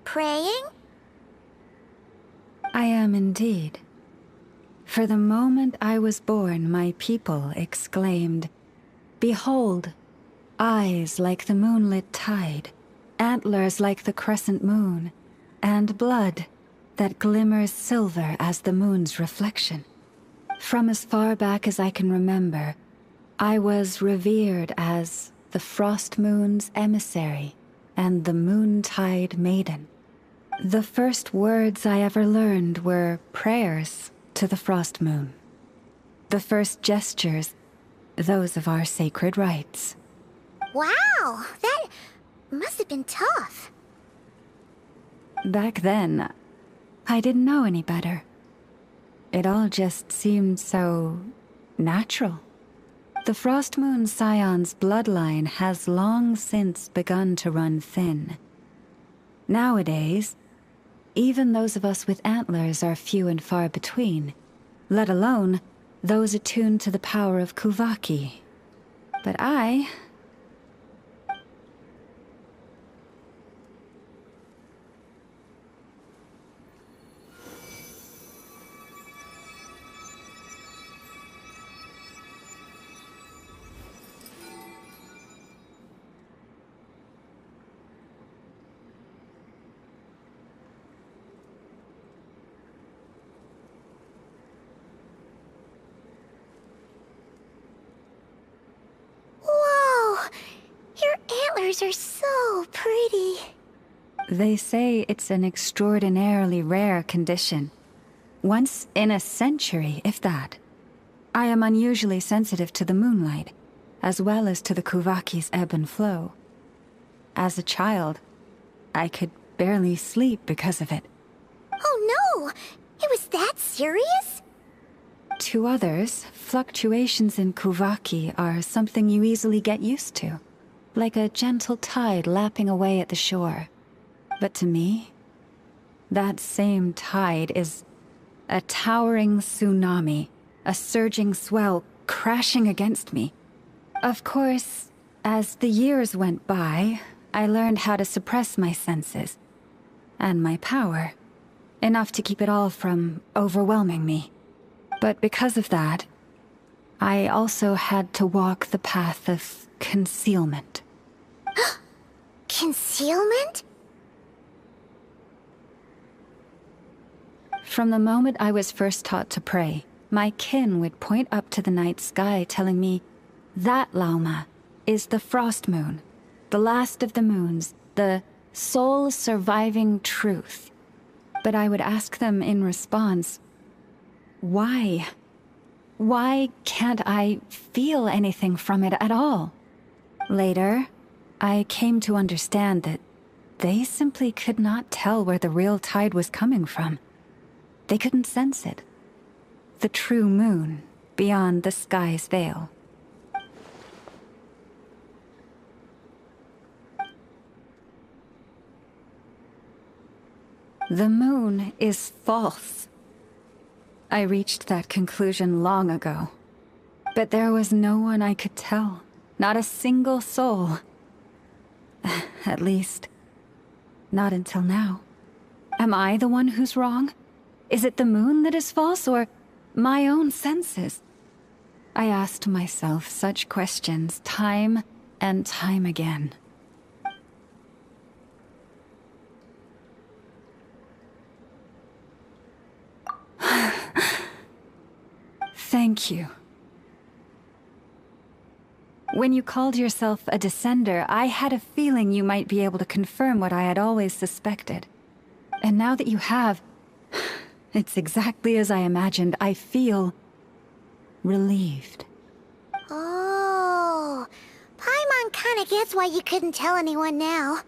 Praying? I am indeed. For the moment I was born, my people exclaimed, "Behold, eyes like the moonlit tide, antlers like the crescent moon, and blood that glimmers silver as the moon's reflection." From as far back as I can remember, I was revered as the Frost Moon's emissary and the Moontide Maiden. The first words I ever learned were prayers to the Frost Moon. The first gestures, those of our sacred rites. Wow, that must have been tough. Back then, I didn't know any better. It all just seemed so natural. The Frost Moon Scion's bloodline has long since begun to run thin. Nowadays, even those of us with antlers are few and far between, let alone those attuned to the power of Kuvaki. But I... outsiders are so pretty. They say it's an extraordinarily rare condition. Once in a century, if that. I am unusually sensitive to the moonlight, as well as to the Kuvaki's ebb and flow. As a child, I could barely sleep because of it. Oh no! It was that serious? To others, fluctuations in Kuvaki are something you easily get used to, like a gentle tide lapping away at the shore. But to me, that same tide is a towering tsunami, a surging swell crashing against me. Of course, as the years went by, I learned how to suppress my senses and my power, enough to keep it all from overwhelming me. But because of that, I also had to walk the path of concealment. Concealment? From the moment I was first taught to pray, my kin would point up to the night sky telling me, "That, Lauma, is the frost moon, the last of the moons, the sole surviving truth." But I would ask them in response, why? Why can't I feel anything from it at all? Later, I came to understand that they simply could not tell where the real tide was coming from. They couldn't sense it. The true moon, beyond the sky's veil. The moon is false. I reached that conclusion long ago. But there was no one I could tell. Not a single soul. At least, not until now. Am I the one who's wrong? Is it the moon that is false, or my own senses? I asked myself such questions time and time again. Thank you. When you called yourself a descender, I had a feeling you might be able to confirm what I had always suspected. And now that you have, it's exactly as I imagined. I feel relieved. Oh, Paimon kinda gets why you couldn't tell anyone now.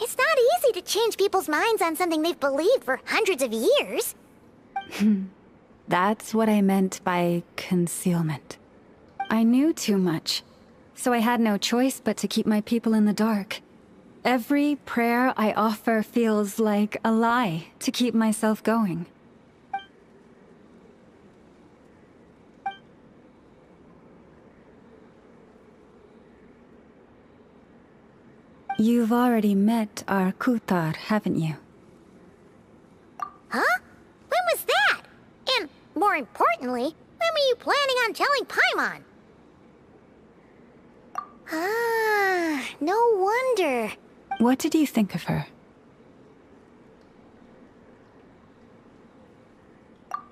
It's not easy to change people's minds on something they've believed for hundreds of years. That's what I meant by concealment. I knew too much, so I had no choice but to keep my people in the dark. Every prayer I offer feels like a lie to keep myself going. You've already met our Kutar, haven't you? Huh? When was that? And, more importantly, when were you planning on telling Paimon? Ah, no wonder. What did you think of her?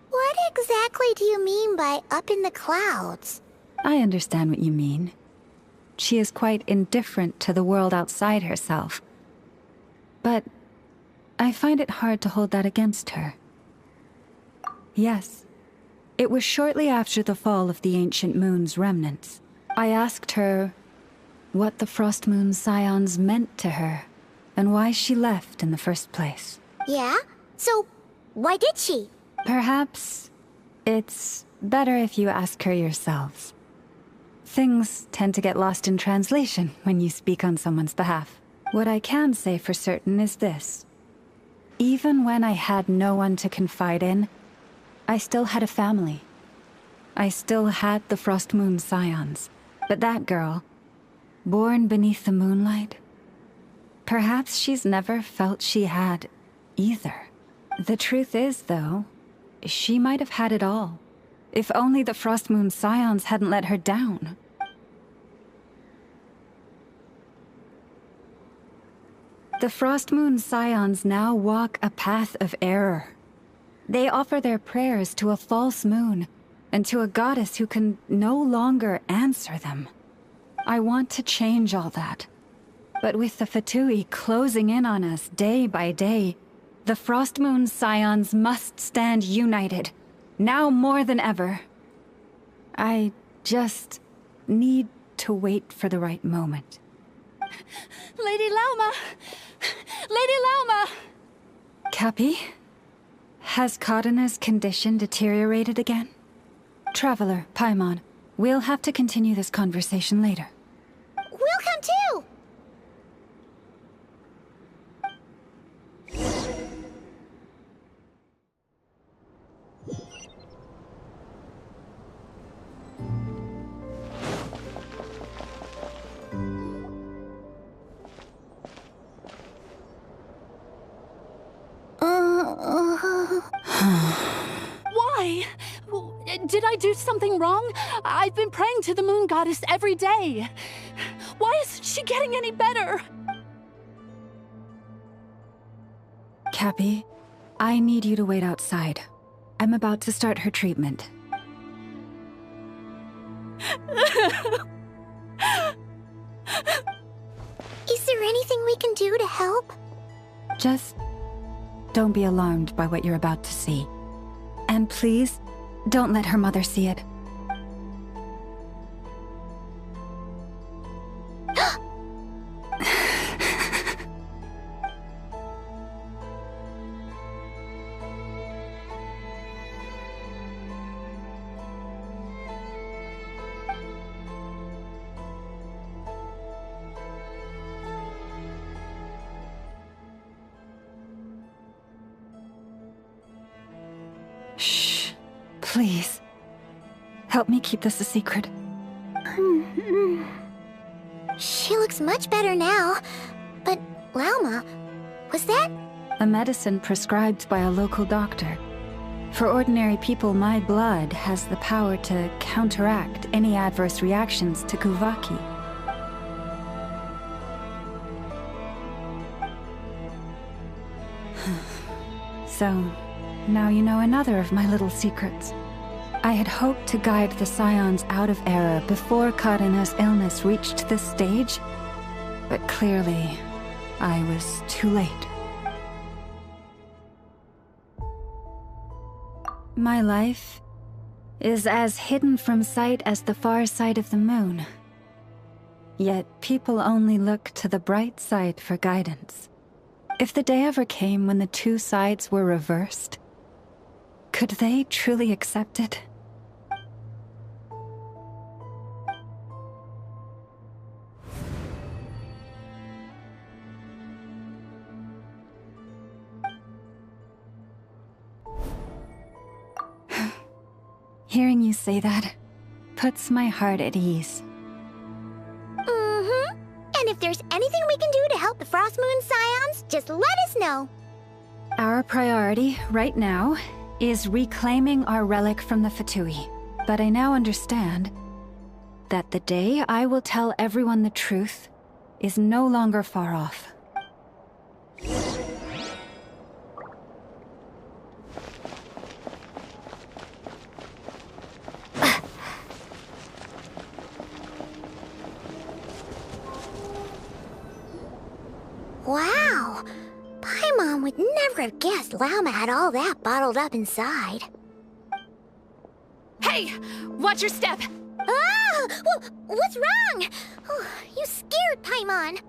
What exactly do you mean by up in the clouds? I understand what you mean. She is quite indifferent to the world outside herself. But I find it hard to hold that against her. Yes, it was shortly after the fall of the ancient moon's remnants. I asked her what the Frost Moon Scions meant to her, and why she left in the first place. Yeah? So, why did she? Perhaps it's better if you ask her yourselves. Things tend to get lost in translation when you speak on someone's behalf. What I can say for certain is this. Even when I had no one to confide in, I still had a family. I still had the Frost Moon Scions. But that girl, born beneath the moonlight, perhaps she's never felt she had either. The truth is, though, she might have had it all. If only the Frost Moon Scions hadn't let her down. The Frost Moon Scions now walk a path of error. They offer their prayers to a false moon, and to a goddess who can no longer answer them. I want to change all that. But with the Fatui closing in on us day by day, the Frost Moon Scions must stand united, now more than ever. I just need to wait for the right moment. Lady Lauma! Lady Lauma! Cappy? Has Cardina's condition deteriorated again? Traveler, Paimon, we'll have to continue this conversation later. We'll come too! Why? Did I do something wrong? I've been praying to the moon goddess every day. Why isn't she getting any better? Cappy, I need you to wait outside. I'm about to start her treatment. Is there anything we can do to help? Just don't be alarmed by what you're about to see. And please, don't let her mother see it. Shh. Please. Help me keep this a secret. She looks much better now. But, Lauma, was that? A medicine prescribed by a local doctor. For ordinary people, my blood has the power to counteract any adverse reactions to Kuvaki. So, now you know another of my little secrets. I had hoped to guide the Scions out of error before Karina's illness reached this stage, but clearly, I was too late. My life is as hidden from sight as the far side of the moon. Yet people only look to the bright side for guidance. If the day ever came when the two sides were reversed, could they truly accept it? Hearing you say that puts my heart at ease. Mm-hmm. And if there's anything we can do to help the Frost Moon Scions, just let us know. Our priority, right now, is reclaiming our relic from the Fatui. But I now understand that the day I will tell everyone the truth is no longer far off. Wow! Paimon would never have guessed Lauma had all that bottled up inside. Hey! Watch your step! Ah! What's wrong? Oh, you scared Paimon.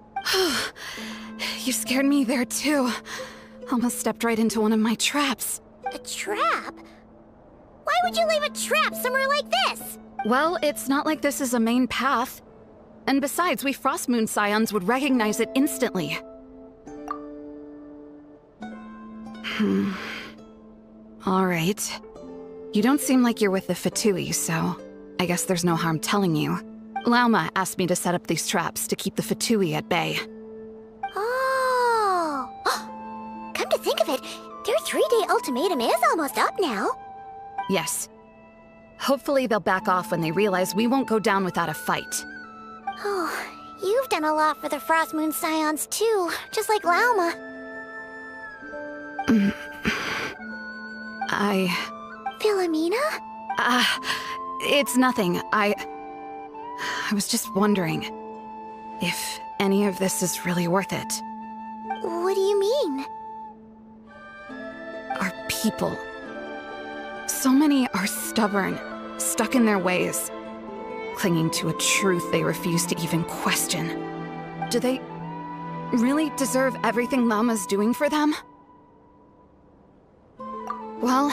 You scared me there too. Almost stepped right into one of my traps. A trap? Why would you leave a trap somewhere like this? Well, it's not like this is a main path. And besides, we Frost Moon Scions would recognize it instantly. Alright. You don't seem like you're with the Fatui, so I guess there's no harm telling you. Lauma asked me to set up these traps to keep the Fatui at bay. Oh! Come to think of it, their 3-day ultimatum is almost up now. Yes. Hopefully they'll back off when they realize we won't go down without a fight. Oh, you've done a lot for the Frost Moon Scions too, just like Lauma. Philomena? It's nothing. I was just wondering if any of this is really worth it. What do you mean? Our people. So many are stubborn, stuck in their ways, clinging to a truth they refuse to even question. Do they really deserve everything Llama's doing for them? Well,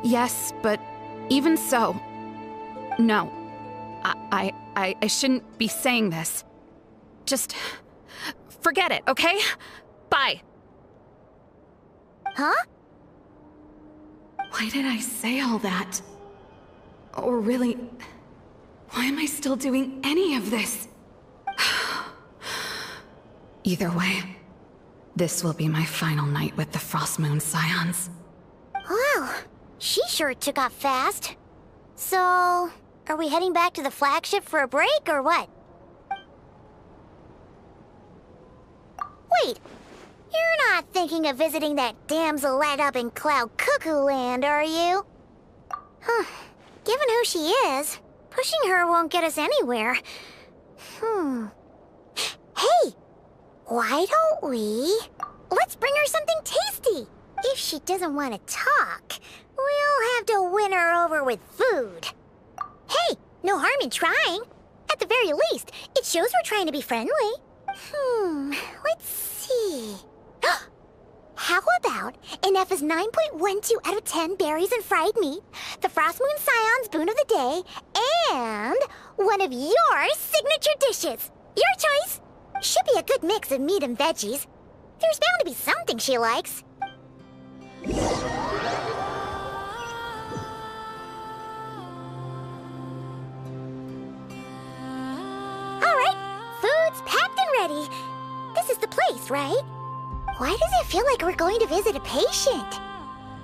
yes, but even so, no. I shouldn't be saying this. Just forget it, okay? Bye. Huh? Why did I say all that? Or really, why am I still doing any of this? Either way, this will be my final night with the Frostmoon Scions. Wow, she sure took off fast. So, are we heading back to the flagship for a break, or what? Wait, you're not thinking of visiting that damselette up in Cloud Cuckoo Land, are you? Huh, given who she is, pushing her won't get us anywhere. Hey, why don't we... Let's bring her something tasty! If she doesn't want to talk, we'll have to win her over with food. Hey, no harm in trying. At the very least, it shows we're trying to be friendly. Let's see. How about an F is 9.12 out of 10 berries and fried meat, the Frostmoon Scion's boon of the day, and one of your signature dishes. Your choice. Should be a good mix of meat and veggies. There's bound to be something she likes. Alright, food's packed and ready. This is the place, right? Why does it feel like we're going to visit a patient?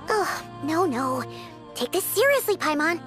Oh, no. Take this seriously, Paimon.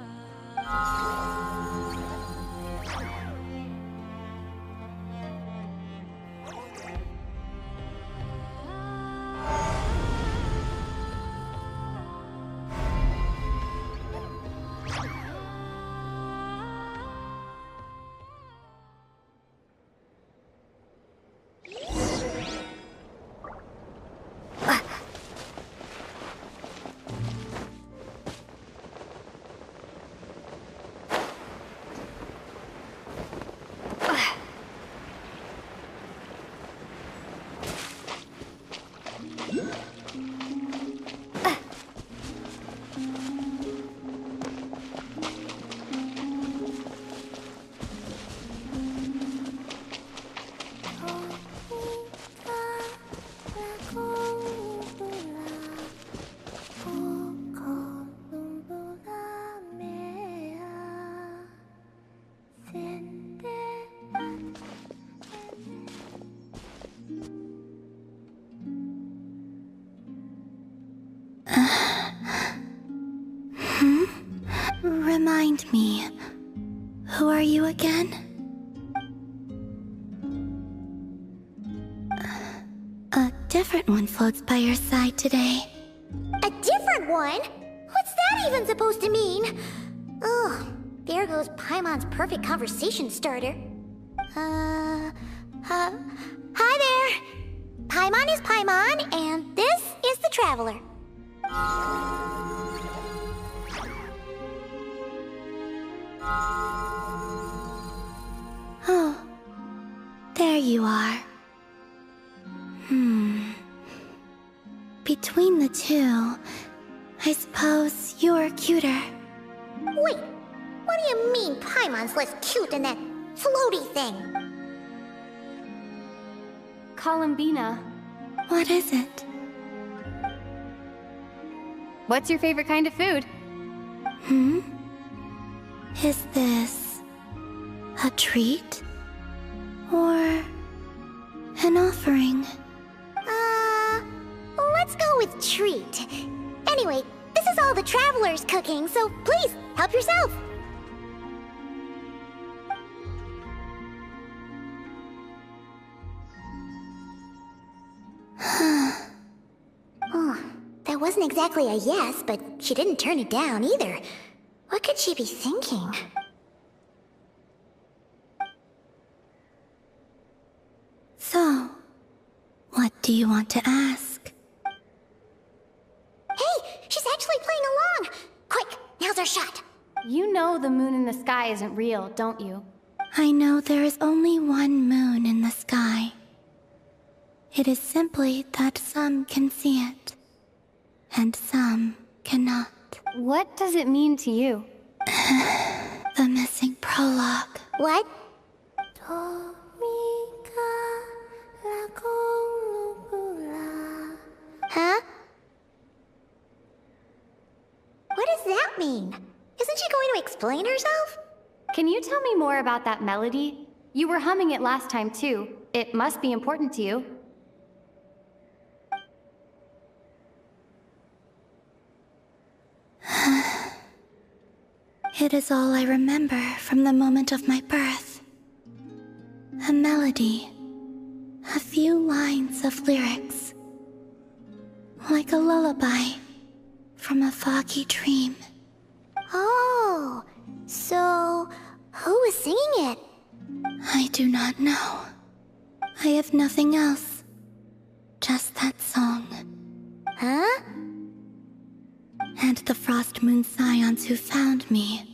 Remind me, who are you again? A different one floats by your side today. A different one? What's that even supposed to mean? Oh, there goes Paimon's perfect conversation starter. Hi there! Paimon is Paimon, and this is the Traveler. Oh, there you are. Between the two, I suppose you're cuter. Wait, what do you mean Paimon's less cute than that floaty thing? Columbina. What is it? What's your favorite kind of food? Is this a treat or an offering? Let's go with treat. Anyway, this is all the Traveler's cooking, so please, help yourself. Oh, that wasn't exactly a yes, but she didn't turn it down either. What could she be thinking? So, what do you want to ask? Hey, she's actually playing along! Quick, now's our shot. You know the moon in the sky isn't real, don't you? I know there is only one moon in the sky. It is simply that some can see it, and some cannot. What does it mean to you? The missing prologue. What? Huh? What does that mean? Isn't she going to explain herself? Can you tell me more about that melody? You were humming it last time too. It must be important to you. It is all I remember from the moment of my birth. A melody. A few lines of lyrics. Like a lullaby from a foggy dream. Oh, so who was singing it? I do not know. I have nothing else. Just that song. Huh? And the Frost Moon Scions who found me.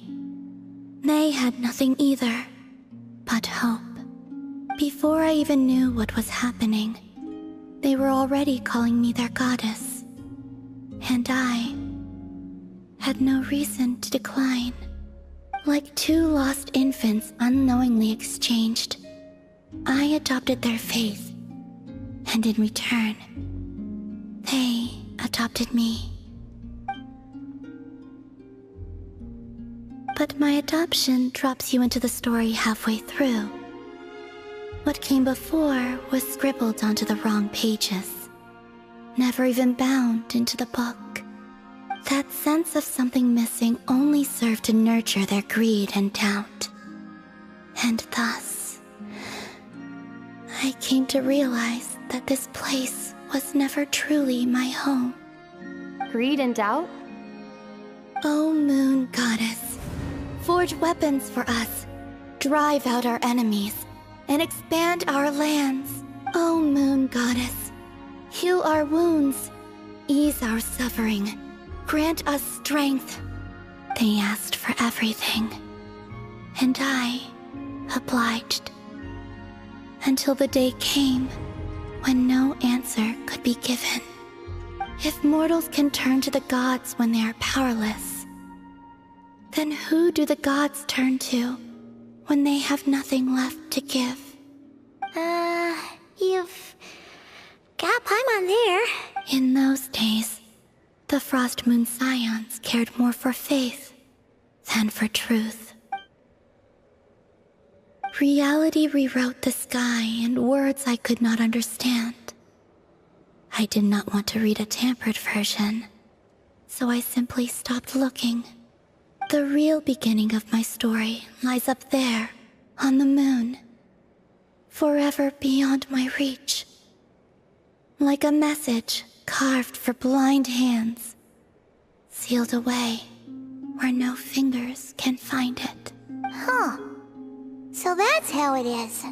They had nothing either, but hope. Before I even knew what was happening, they were already calling me their goddess. And I had no reason to decline. Like two lost infants unknowingly exchanged, I adopted their faith, and in return, they adopted me. But my adoption drops you into the story halfway through. What came before was scribbled onto the wrong pages, never even bound into the book. That sense of something missing only served to nurture their greed and doubt. And thus, I came to realize that this place was never truly my home. Greed and doubt? O Moon Goddess, forge weapons for us, drive out our enemies, and expand our lands. O Moon Goddess, heal our wounds, ease our suffering, grant us strength. They asked for everything, and I obliged. Until the day came when no answer could be given. If mortals can turn to the gods when they are powerless, then who do the gods turn to when they have nothing left to give? You've got Paimon there. In those days, the Frost Moon Scions cared more for faith than for truth. Reality rewrote the sky in words I could not understand. I did not want to read a tampered version, so I simply stopped looking. The real beginning of my story lies up there, on the moon, forever beyond my reach. Like a message carved for blind hands, sealed away where no fingers can find it. Huh. So that's how it is.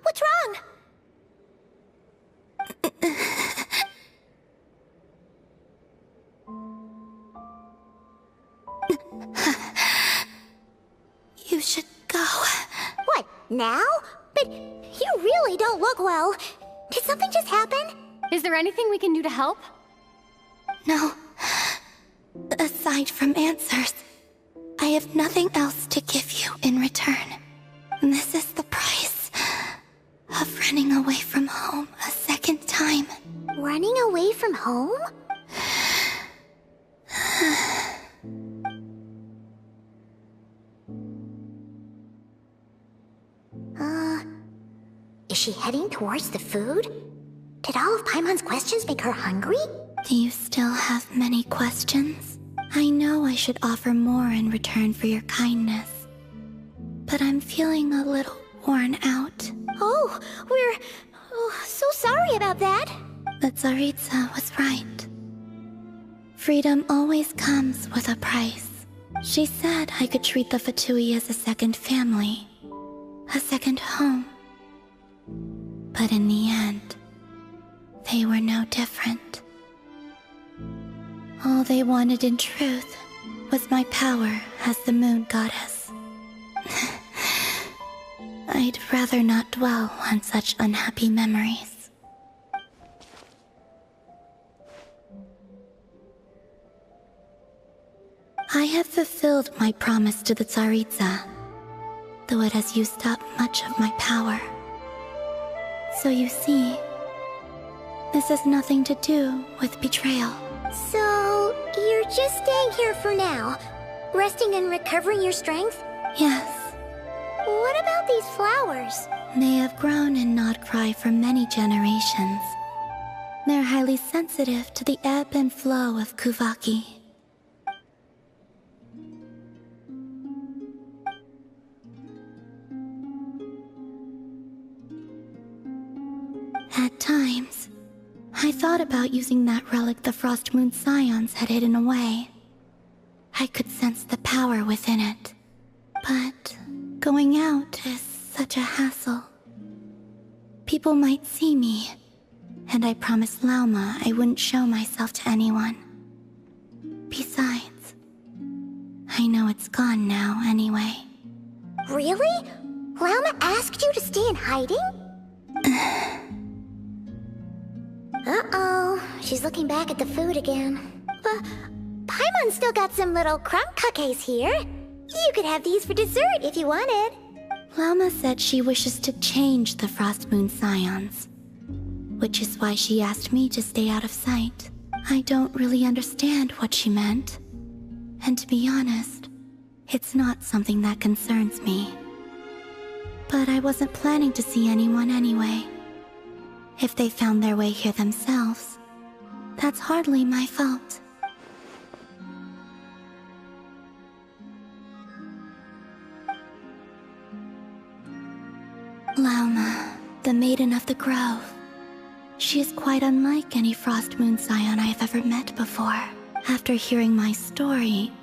What's wrong? You should go. What, now? But you really don't look well. Did something just happen? Is there anything we can do to help? No. Aside from answers, I have nothing else to give you in return. This is the price of running away from home a second time. Running away from home? Is she heading towards the food? Did all of Paimon's questions make her hungry? Do you still have many questions? I know I should offer more in return for your kindness, but I'm feeling a little worn out. Oh, we're so sorry about that. But Tsaritsa was right. Freedom always comes with a price. She said I could treat the Fatui as a second family, a second home. But in the end, they were no different. All they wanted in truth was my power as the moon goddess. I'd rather not dwell on such unhappy memories. I have fulfilled my promise to the Tsaritsa, though it has used up much of my power. So you see, this has nothing to do with betrayal. So, you're just staying here for now, resting and recovering your strength? Yes. What about these flowers? They have grown in NOD KRAI for many generations. They're highly sensitive to the ebb and flow of Kuvaki. At times, I thought about using that relic the Frost Moon Scions had hidden away. I could sense the power within it. But going out is such a hassle. People might see me, and I promised Lauma I wouldn't show myself to anyone. Besides, I know it's gone now anyway. Really? Lauma asked you to stay in hiding? Uh-oh, she's looking back at the food again. But Paimon's still got some little crumb cookies here. You could have these for dessert if you wanted. Lauma said she wishes to change the Frost Moon Scions, which is why she asked me to stay out of sight. I don't really understand what she meant, and to be honest, it's not something that concerns me. But I wasn't planning to see anyone anyway. If they found their way here themselves, that's hardly my fault. Lauma, the Maiden of the Grove. She is quite unlike any Frost Moon Scion I have ever met before. After hearing my story,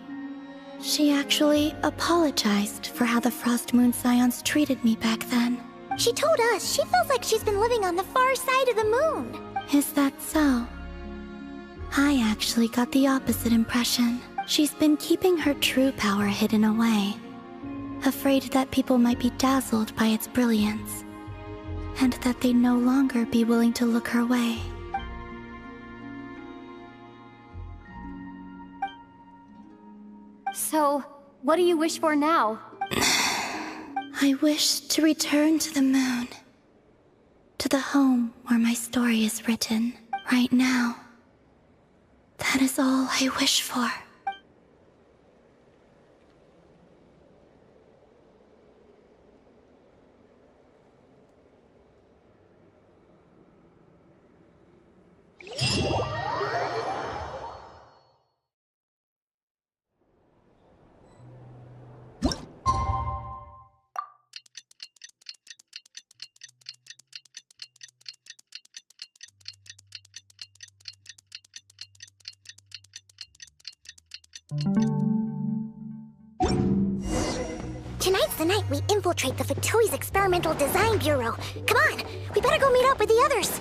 she actually apologized for how the Frost Moon Scions treated me back then. She told us she feels like she's been living on the far side of the moon. Is that so? I actually got the opposite impression. She's been keeping her true power hidden away, afraid that people might be dazzled by its brilliance, and that they'd no longer be willing to look her way. So, what do you wish for now? I wish to return to the moon, to the home where my story is written, right now. That is all I wish for. Tonight's the night we infiltrate the Fatui's Experimental Design Bureau. Come on, we better go meet up with the others.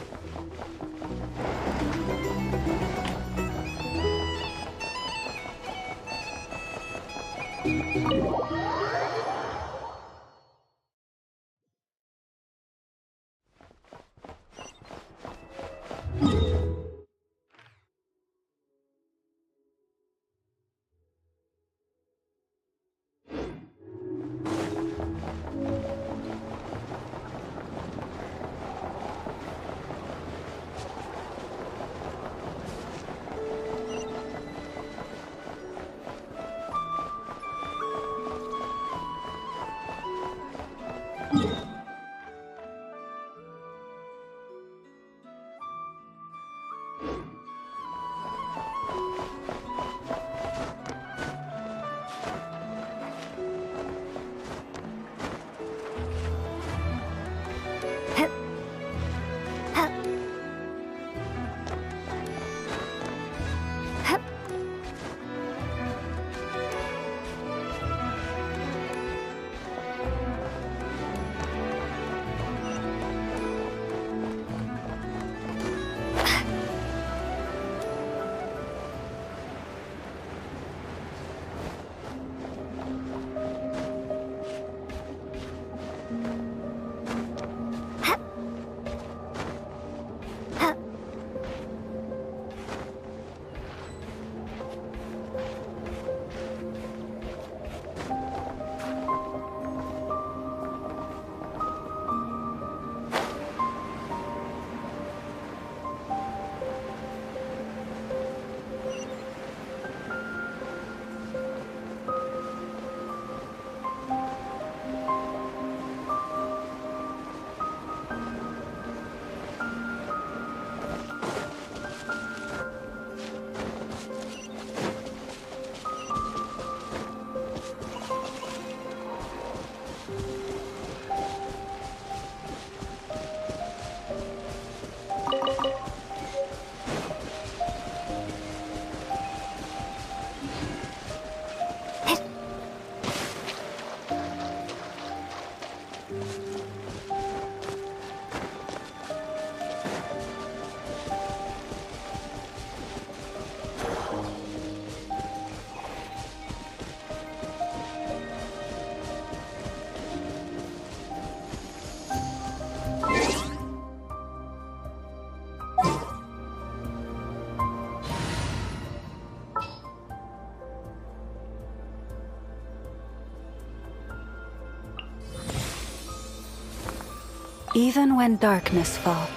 even when darkness falls.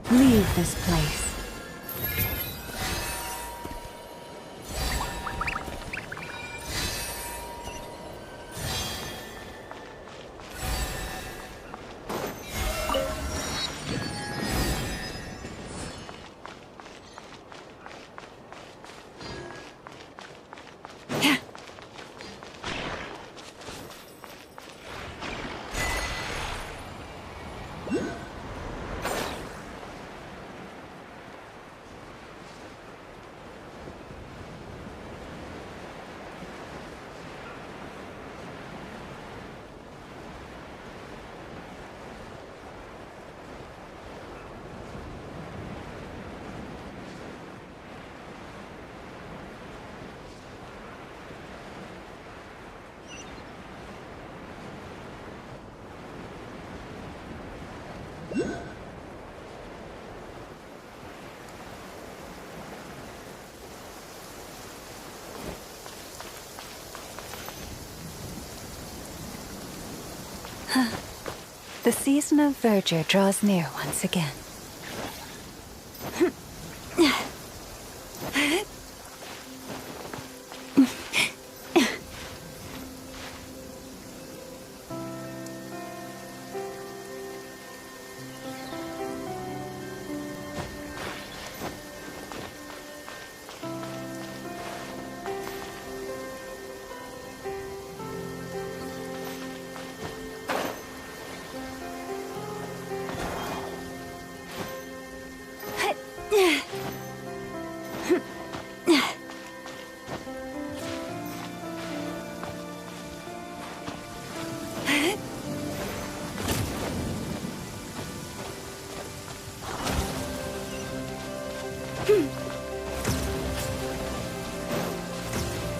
Leave this place. The season of verdure draws near once again.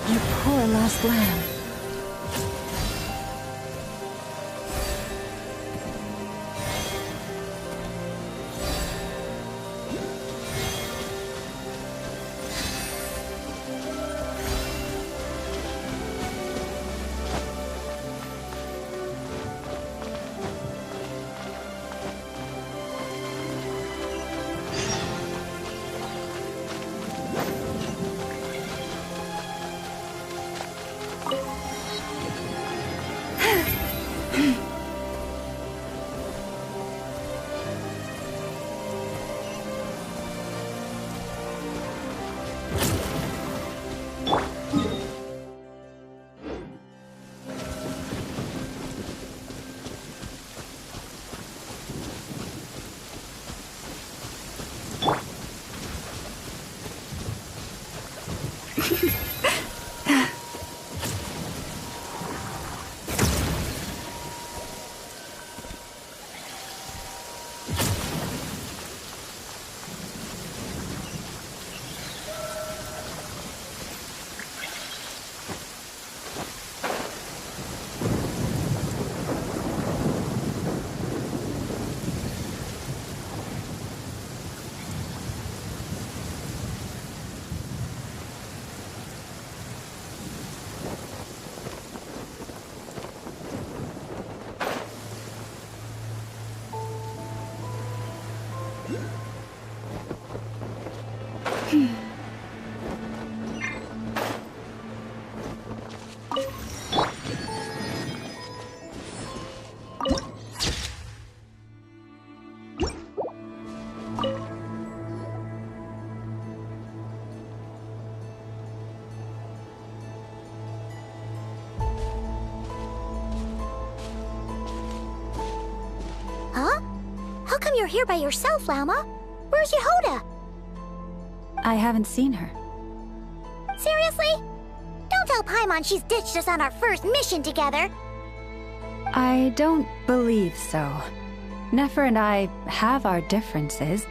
You poor lost lamb. How come you're here by yourself, Llama? Where's Yehoda? I haven't seen her. Seriously? Don't tell Paimon she's ditched us on our first mission together. I don't believe so. Nefer and I have our differences,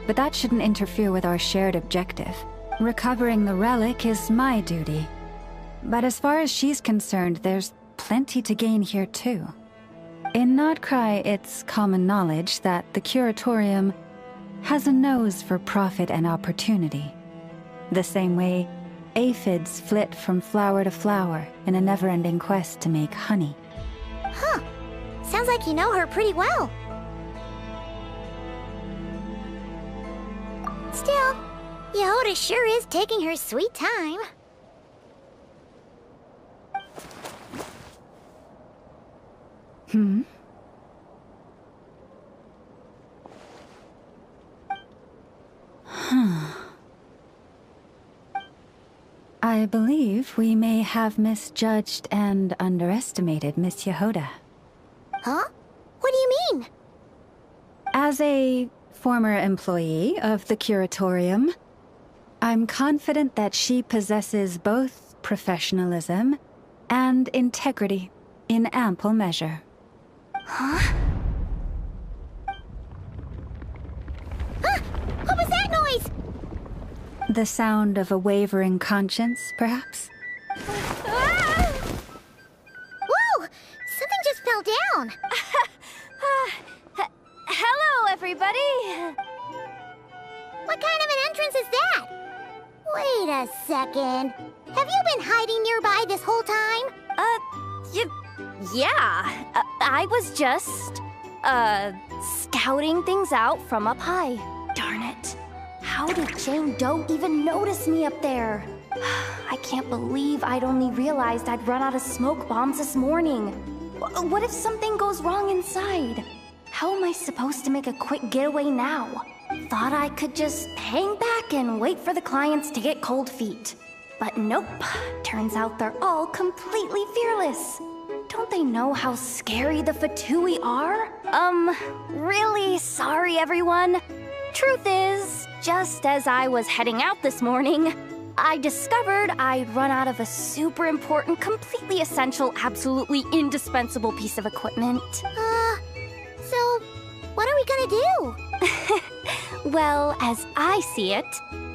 but that shouldn't interfere with our shared objective. Recovering the relic is my duty. But as far as she's concerned, there's plenty to gain here too. In NOD KRAI, it's common knowledge that the Curatorium has a nose for profit and opportunity. The same way aphids flit from flower to flower in a never-ending quest to make honey. Huh. Sounds like you know her pretty well. Still, Yehoda sure is taking her sweet time. I believe we may have misjudged and underestimated Miss Yehoda. Huh? What do you mean? As a former employee of the Curatorium, I'm confident that she possesses both professionalism and integrity in ample measure. Huh? Huh? What was that noise? The sound of a wavering conscience, perhaps? Ah! Whoa! Something just fell down! Hello, everybody! What kind of an entrance is that? Wait a second. Have you been hiding nearby this whole time? Yeah. I was just, scouting things out from up high. Darn it. How did Jane Doe even notice me up there? I can't believe I'd only realized I'd run out of smoke bombs this morning. What if something goes wrong inside? How am I supposed to make a quick getaway now? Thought I could just hang back and wait for the clients to get cold feet. But nope. Turns out they're all completely fearless. Don't they know how scary the Fatui are? Really sorry, everyone. Truth is, just as I was heading out this morning, I discovered I'd run out of a super important, completely essential, absolutely indispensable piece of equipment. So, what are we gonna do? Well, as I see it,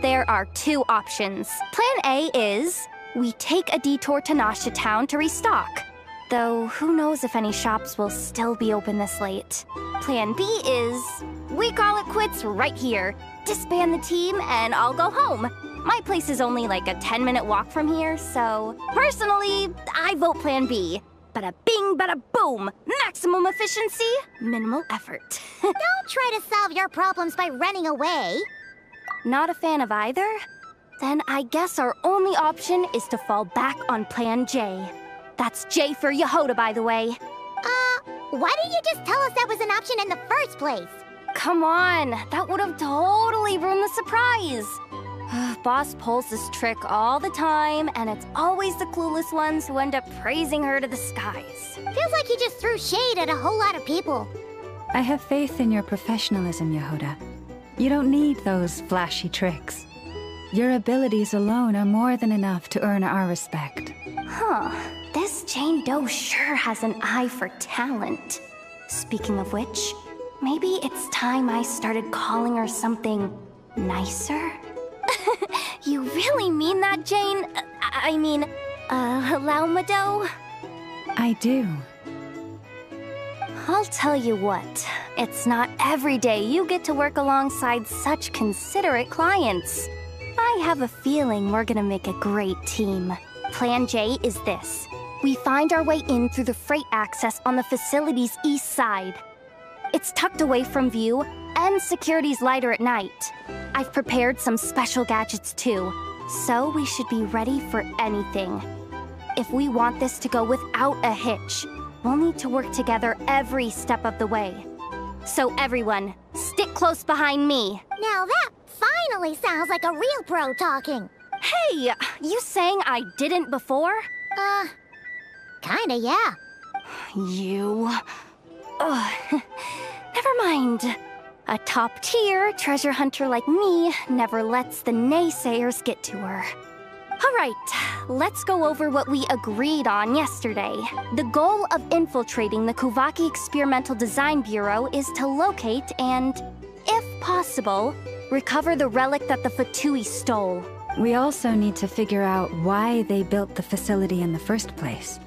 there are two options. Plan A is, we take a detour to Nasha Town to restock. Though, who knows if any shops will still be open this late. Plan B is, we call it quits right here. Disband the team and I'll go home. My place is only like a 10-minute walk from here, so personally, I vote Plan B. Bada bing, bada boom! Maximum efficiency, minimal effort. Don't try to solve your problems by running away. Not a fan of either? Then I guess our only option is to fall back on Plan J. That's J for Yehoda, by the way. Why didn't you just tell us that was an option in the first place? Come on, that would have totally ruined the surprise. Boss pulls this trick all the time, and it's always the clueless ones who end up praising her to the skies. Feels like you just threw shade at a whole lot of people. I have faith in your professionalism, Yehoda. You don't need those flashy tricks. Your abilities alone are more than enough to earn our respect. Huh. This Jane Doe sure has an eye for talent. Speaking of which, maybe it's time I started calling her something nicer? You really mean that, Jane? I mean, Laumado? I do. I'll tell you what, it's not every day you get to work alongside such considerate clients. I have a feeling we're gonna make a great team. Plan J is this. We find our way in through the freight access on the facility's east side. It's tucked away from view, and security's lighter at night. I've prepared some special gadgets too, so we should be ready for anything. If we want this to go without a hitch, we'll need to work together every step of the way. So everyone, stick close behind me. Now that finally sounds like a real pro talking. Hey, you saying I didn't before? Kinda, yeah. You... Never mind. A top-tier treasure hunter like me never lets the naysayers get to her. All right, let's go over what we agreed on yesterday. The goal of infiltrating the Kuvaki Experimental Design Bureau is to locate and, if possible, recover the relic that the Fatui stole. We also need to figure out why they built the facility in the first place.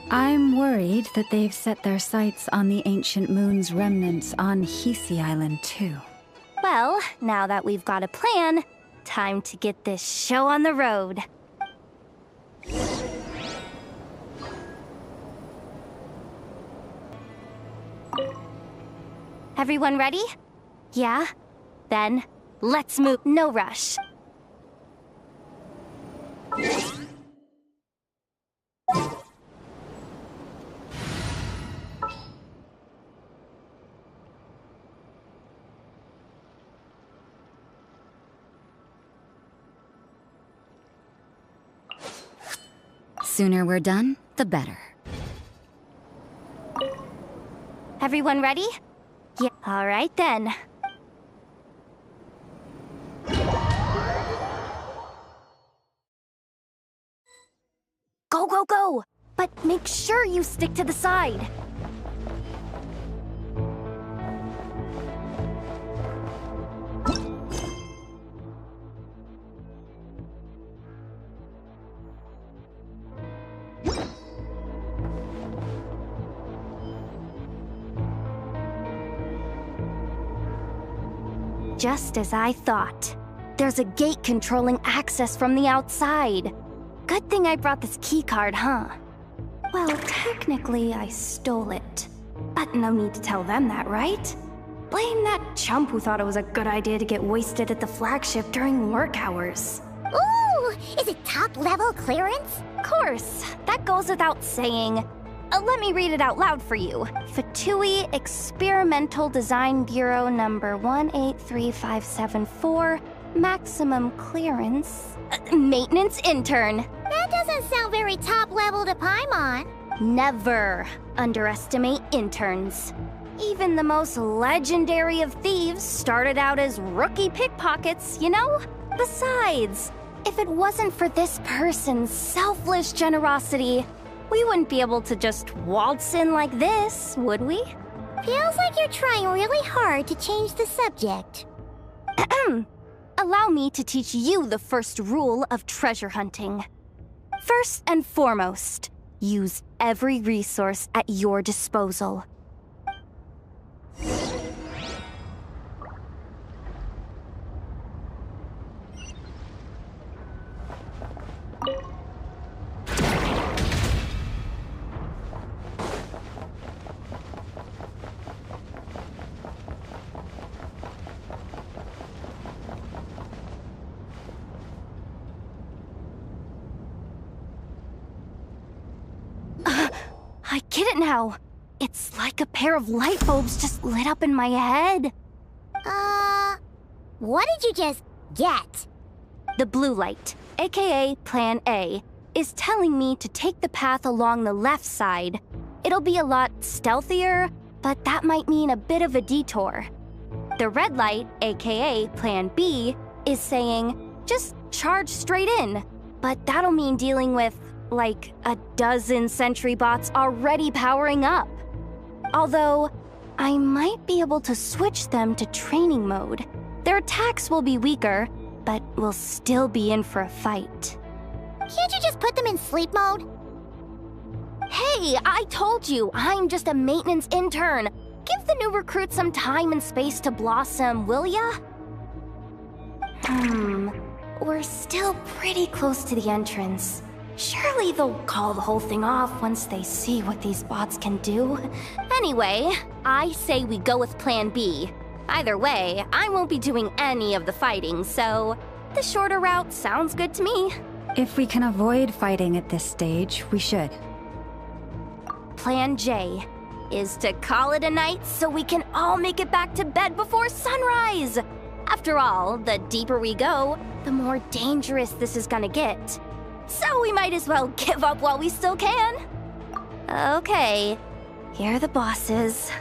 I'm worried that they've set their sights on the ancient moon's remnants on Hisi Island, too. Well, now that we've got a plan, time to get this show on the road. Everyone ready? Yeah? Then, let's move. No rush. Sooner we're done, the better. Everyone ready? Yeah. All right then. Go, go, go! But make sure you stick to the side. Just as I thought. There's a gate controlling access from the outside. Good thing I brought this keycard, huh? Well, technically, I stole it. But no need to tell them that, right? Blame that chump who thought it was a good idea to get wasted at the flagship during work hours. Ooh! Is it top-level clearance? Of course. That goes without saying. Let me read it out loud for you. Fatui Experimental Design Bureau number 183574, maximum clearance, maintenance intern. That doesn't sound very top-level to Paimon. Never underestimate interns. Even the most legendary of thieves started out as rookie pickpockets, you know? Besides, if it wasn't for this person's selfless generosity, we wouldn't be able to just waltz in like this, would we? Feels like you're trying really hard to change the subject. Allow me to teach you the first rule of treasure hunting. First and foremost, use every resource at your disposal. I get it now. It's like a pair of light bulbs just lit up in my head. What did you just get? The blue light, aka Plan A, is telling me to take the path along the left side. It'll be a lot stealthier, but that might mean a bit of a detour. The red light, aka Plan B, is saying, just charge straight in. But that'll mean dealing with, like, a dozen sentry bots already powering up. Although, I might be able to switch them to training mode. Their attacks will be weaker, but we'll still be in for a fight. Can't you just put them in sleep mode? Hey, I told you, I'm just a maintenance intern. Give the new recruit some time and space to blossom, will ya? We're still pretty close to the entrance. Surely they'll call the whole thing off once they see what these bots can do. Anyway, I say we go with Plan B. Either way, I won't be doing any of the fighting, so the shorter route sounds good to me. If we can avoid fighting at this stage, we should. Plan J is to call it a night so we can all make it back to bed before sunrise. After all, the deeper we go, the more dangerous this is gonna get. So we might as well give up while we still can. Okay, here are the bosses.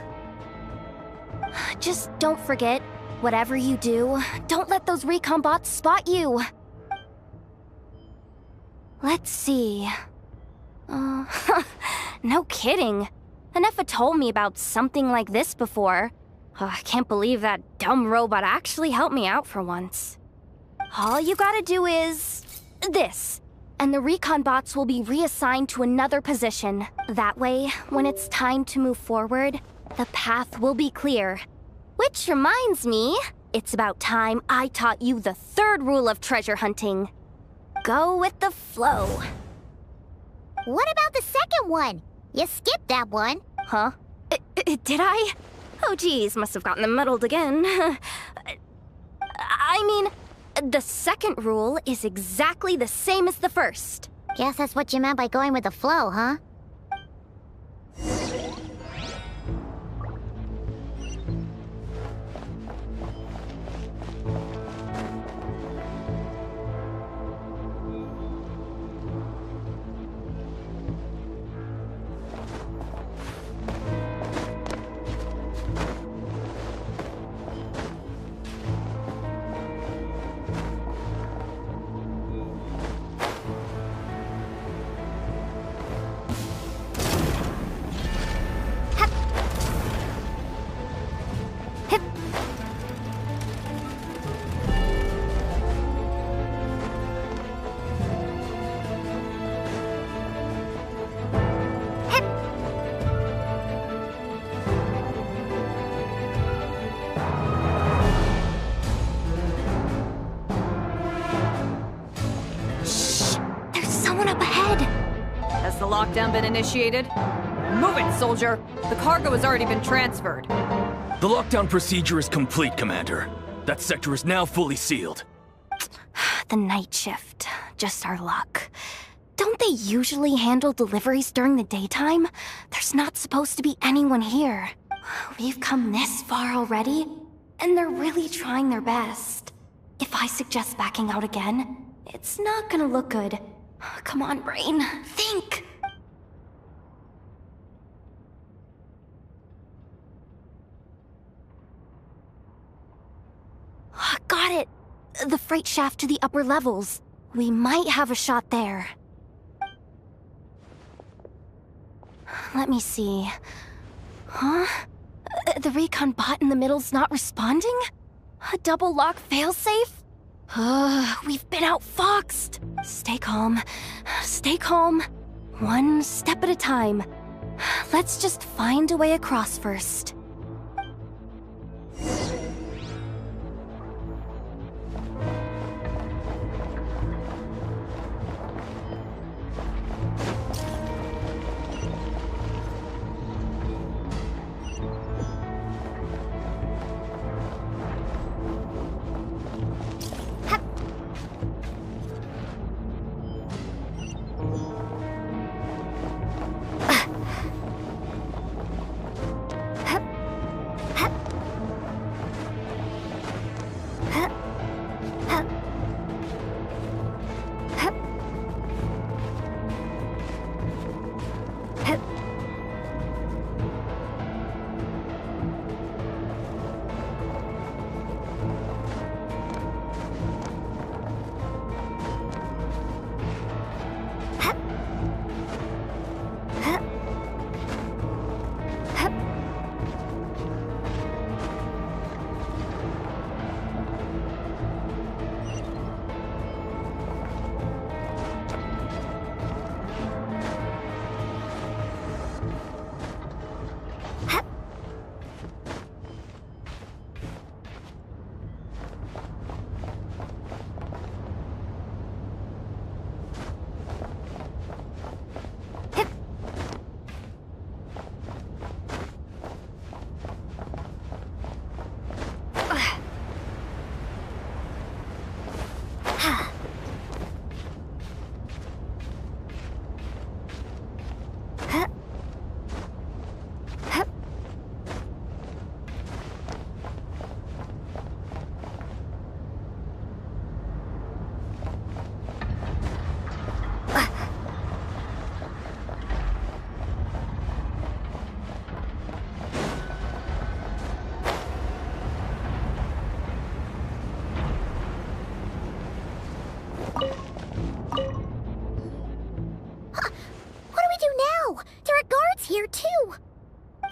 Just don't forget, whatever you do, don't let those recon bots spot you. Let's see. No kidding. Anefa told me about something like this before. I can't believe that dumb robot actually helped me out for once. All you gotta do is this, and the recon bots will be reassigned to another position. That way, when it's time to move forward, the path will be clear. Which reminds me, it's about time I taught you the third rule of treasure hunting. Go with the flow. What about the second one? You skipped that one. Huh? Did I? Oh geez, must have gotten them muddled again. I mean, the second rule is exactly the same as the first. Guess that's what you meant by going with the flow, huh? Lockdown been initiated? Move it, soldier! The cargo has already been transferred. The lockdown procedure is complete, Commander. That sector is now fully sealed. The night shift. Just our luck. Don't they usually handle deliveries during the daytime? There's not supposed to be anyone here. We've come this far already, and they're really trying their best. If I suggest backing out again, it's not gonna look good. Come on, brain. Think! Got it! The freight shaft to the upper levels. We might have a shot there. Let me see. Huh? The recon bot in the middle's not responding? A double lock failsafe? We've been outfoxed. Stay calm. Stay calm. One step at a time. Let's just find a way across first. Here too.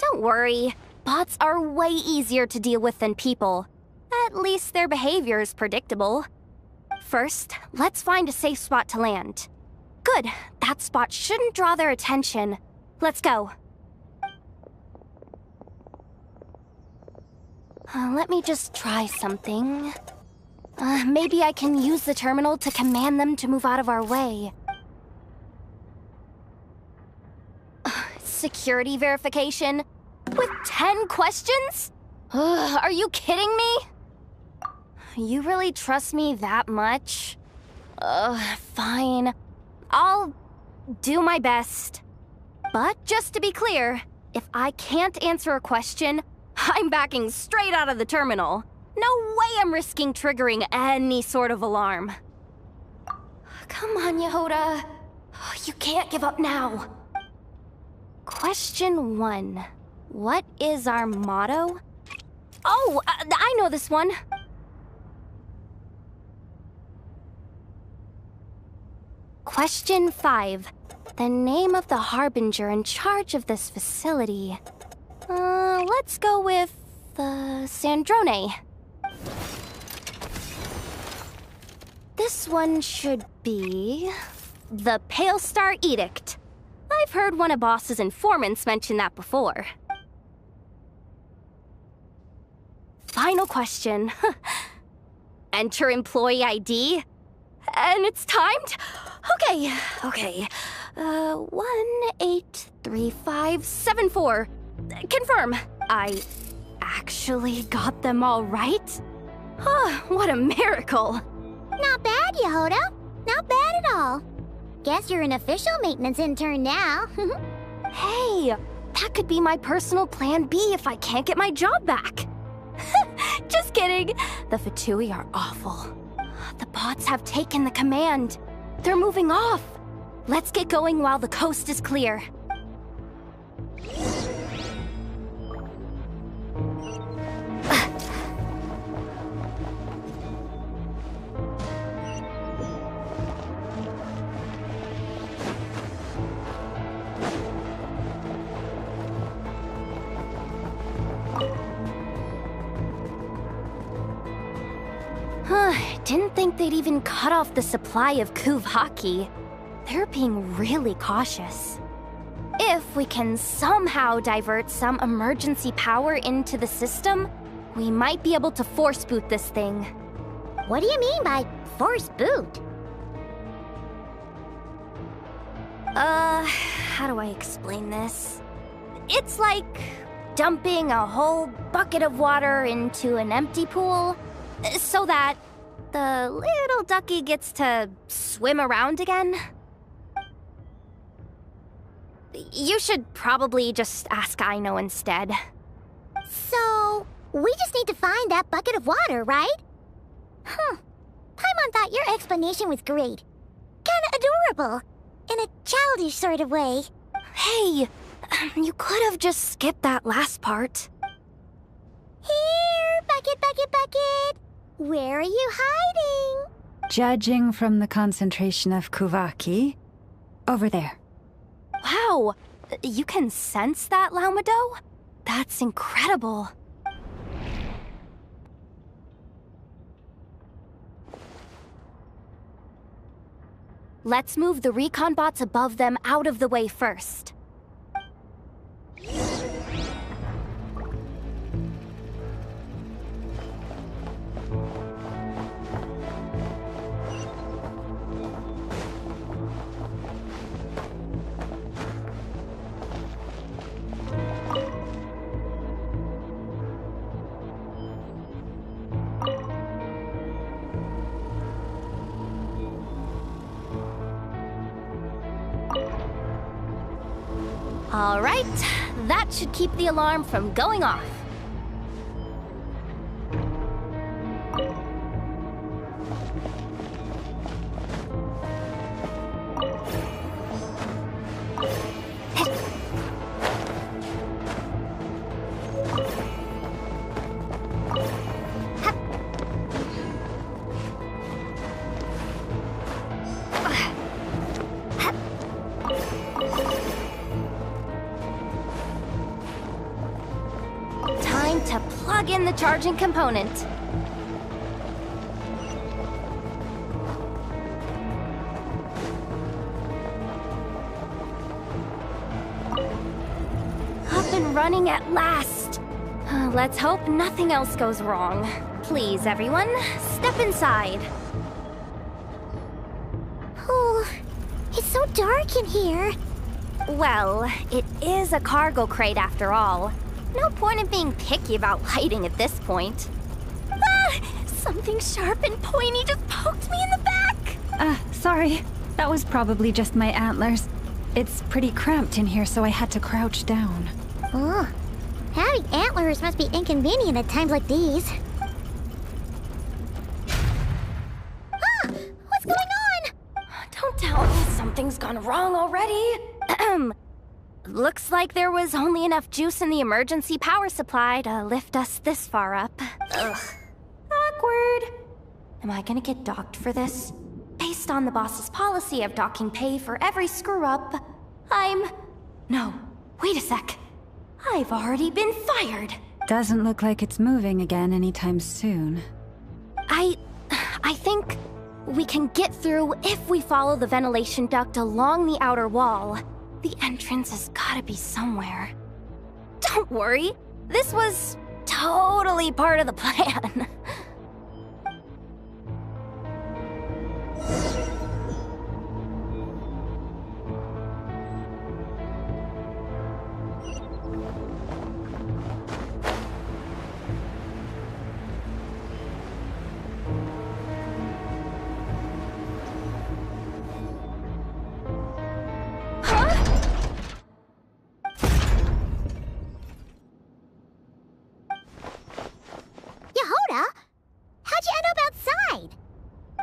Don't worry. Bots are way easier to deal with than people. At least their behavior is predictable. First, let's find a safe spot to land. Good. That spot shouldn't draw their attention. Let's go. Let me just try something. Maybe I can use the terminal to command them to move out of our way. Security verification? With 10 questions? Are you kidding me? You really trust me that much? Fine. I'll do my best. But just to be clear, if I can't answer a question, I'm backing straight out of the terminal. No way I'm risking triggering any sort of alarm. Come on, Yehoda. You can't give up now. Question 1. What is our motto? Oh, I know this one. Question 5. The name of the harbinger in charge of this facility. Let's go with, Sandrone. This one should be... the Pale Star Edict. I've heard one of Boss's informants mention that before. Final question. Enter employee ID. And it's timed? Okay. 183574. Confirm. I actually got them all right? What a miracle. Not bad, Yehoda. Not bad at all. Guess you're an official maintenance intern now. Hey, that could be my personal plan B if I can't get my job back. Just kidding. The Fatui are awful. The bots have taken the command. They're moving off. Let's get going while the coast is clear. Didn't think they'd even cut off the supply of Kuvaki. They're being really cautious. If we can somehow divert some emergency power into the system, we might be able to force boot this thing. What do you mean by force boot? How do I explain this? It's like dumping a whole bucket of water into an empty pool, so that the little ducky gets to swim around again. You should probably just ask Aino instead. So, we just need to find that bucket of water, right? Paimon thought your explanation was great. Kinda adorable. In a childish sort of way. Hey, you could have just skipped that last part. Here, bucket, bucket, bucket. Where are you hiding? Judging from the concentration of Kuvaki, over there. Wow, you can sense that, Laumado? That's incredible. Let's move the recon bots above them out of the way first. All right, that should keep the alarm from going off. Plug in the charging component. and running at last. Let's hope nothing else goes wrong. Please, everyone, step inside. Oh, it's so dark in here. Well, it is a cargo crate after all. No point in being picky about lighting at this point. Ah! Something sharp and pointy just poked me in the back! Sorry. That was probably just my antlers. It's pretty cramped in here, so I had to crouch down. Oh, having antlers must be inconvenient at times like these. Ah! What's going on? Don't tell me something's gone wrong already. Looks like there was only enough juice in the emergency power supply to lift us this far up. Ugh. Awkward. Am I gonna get docked for this? Based on the boss's policy of docking pay for every screw-up, No, wait a sec. I've already been fired. Doesn't look like it's moving again anytime soon. I think we can get through if we follow the ventilation duct along the outer wall. The entrance has gotta be somewhere. Don't worry, this was totally part of the plan.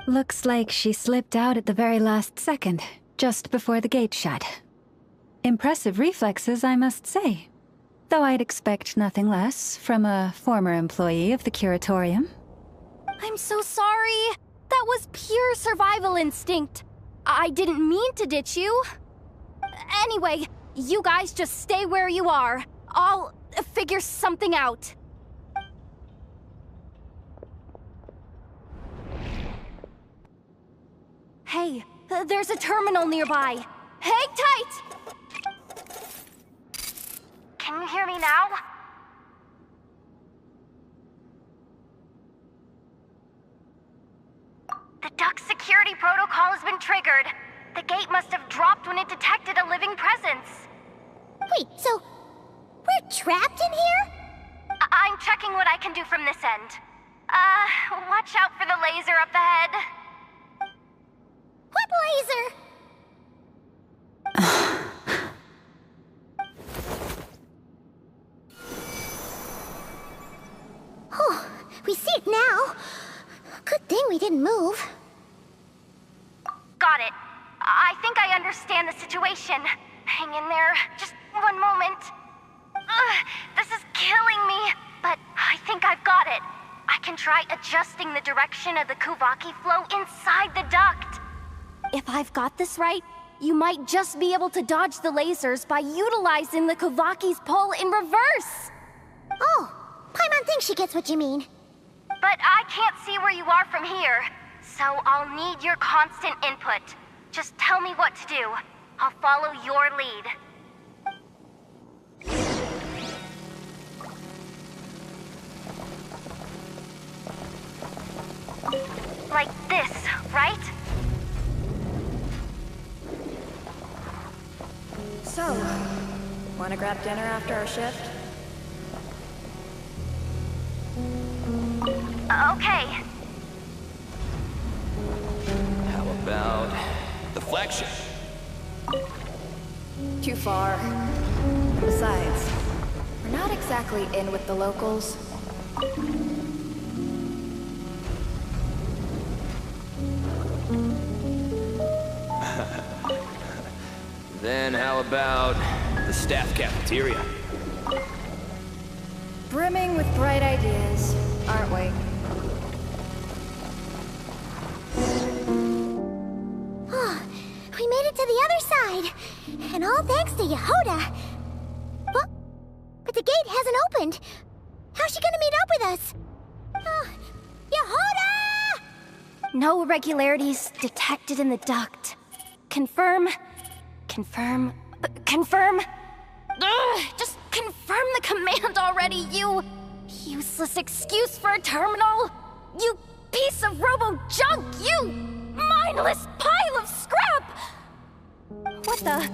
Looks like she slipped out at the very last second, just before the gate shut. Impressive reflexes, I must say. Though I'd expect nothing less from a former employee of the Curatorium. I'm so sorry. That was pure survival instinct. I didn't mean to ditch you. Anyway, you guys just stay where you are. I'll figure something out. Hey, there's a terminal nearby. Hang tight! Can you hear me now? The duct security protocol has been triggered. The gate must have dropped when it detected a living presence. Wait, so we're trapped in here? I'm checking what I can do from this end. Watch out for the laser up ahead. What laser? Oh, we see it now. Good thing we didn't move. Got it. I think I understand the situation. Hang in there. Just one moment. This is killing me, but I think I've got it. I can try adjusting the direction of the Kuvaki flow inside the duct. If I've got this right, you might just be able to dodge the lasers by utilizing the Kuvaki's pull in reverse. Oh, Paimon thinks she gets what you mean. But I can't see where you are from here, so I'll need your constant input. Just tell me what to do. I'll follow your lead. Like this, right? So, wanna grab dinner after our shift? Okay. How about the flagship? Too far. Besides, we're not exactly in with the locals. Then how about the staff cafeteria? Brimming with bright ideas, aren't we? Oh, we made it to the other side. And all thanks to Yehoda. But the gate hasn't opened. How's she gonna meet up with us? Yehoda! No irregularities detected in the duct. Confirm. Confirm. Confirm. Ugh, just confirm the command already, you useless excuse for a terminal! You piece of robo-junk! You mindless pile of scrap! What the?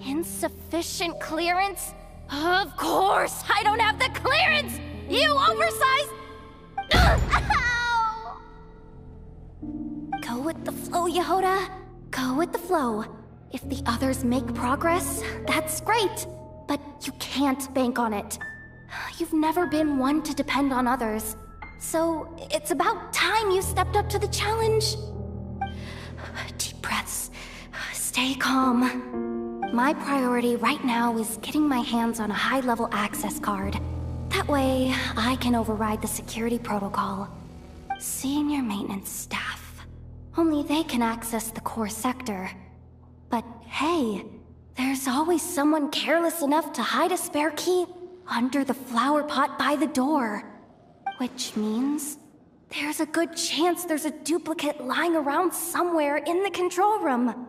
Insufficient clearance? Of course, I don't have the clearance! You oversized... Ow! Go with the flow, Yehoda. Go with the flow. If the others make progress, that's great. But you can't bank on it. You've never been one to depend on others. So it's about time you stepped up to the challenge. Deep breaths. Stay calm. My priority right now is getting my hands on a high-level access card. That way, I can override the security protocol. Senior maintenance staff. Only they can access the core sector. But hey, there's always someone careless enough to hide a spare key under the flower pot by the door. Which means there's a good chance there's a duplicate lying around somewhere in the control room.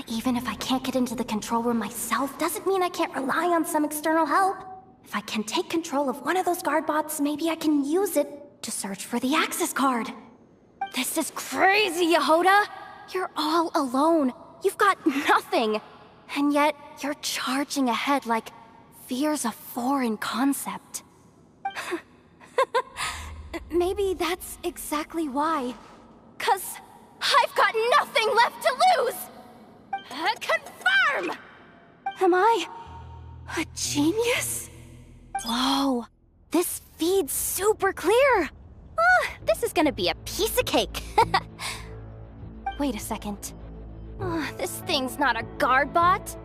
Even if I can't get into the control room myself, doesn't mean I can't rely on some external help. If I can take control of one of those guard bots, maybe I can use it to search for the access card. This is crazy, Yehoda! You're all alone. You've got nothing. And yet, you're charging ahead like fear's a foreign concept. Maybe that's exactly why. 'Cause I've got nothing left to lose! Confirm! Am I a genius? Whoa, this feed's super clear. Oh, this is gonna be a piece of cake. Wait a second. Oh, this thing's not a guard bot.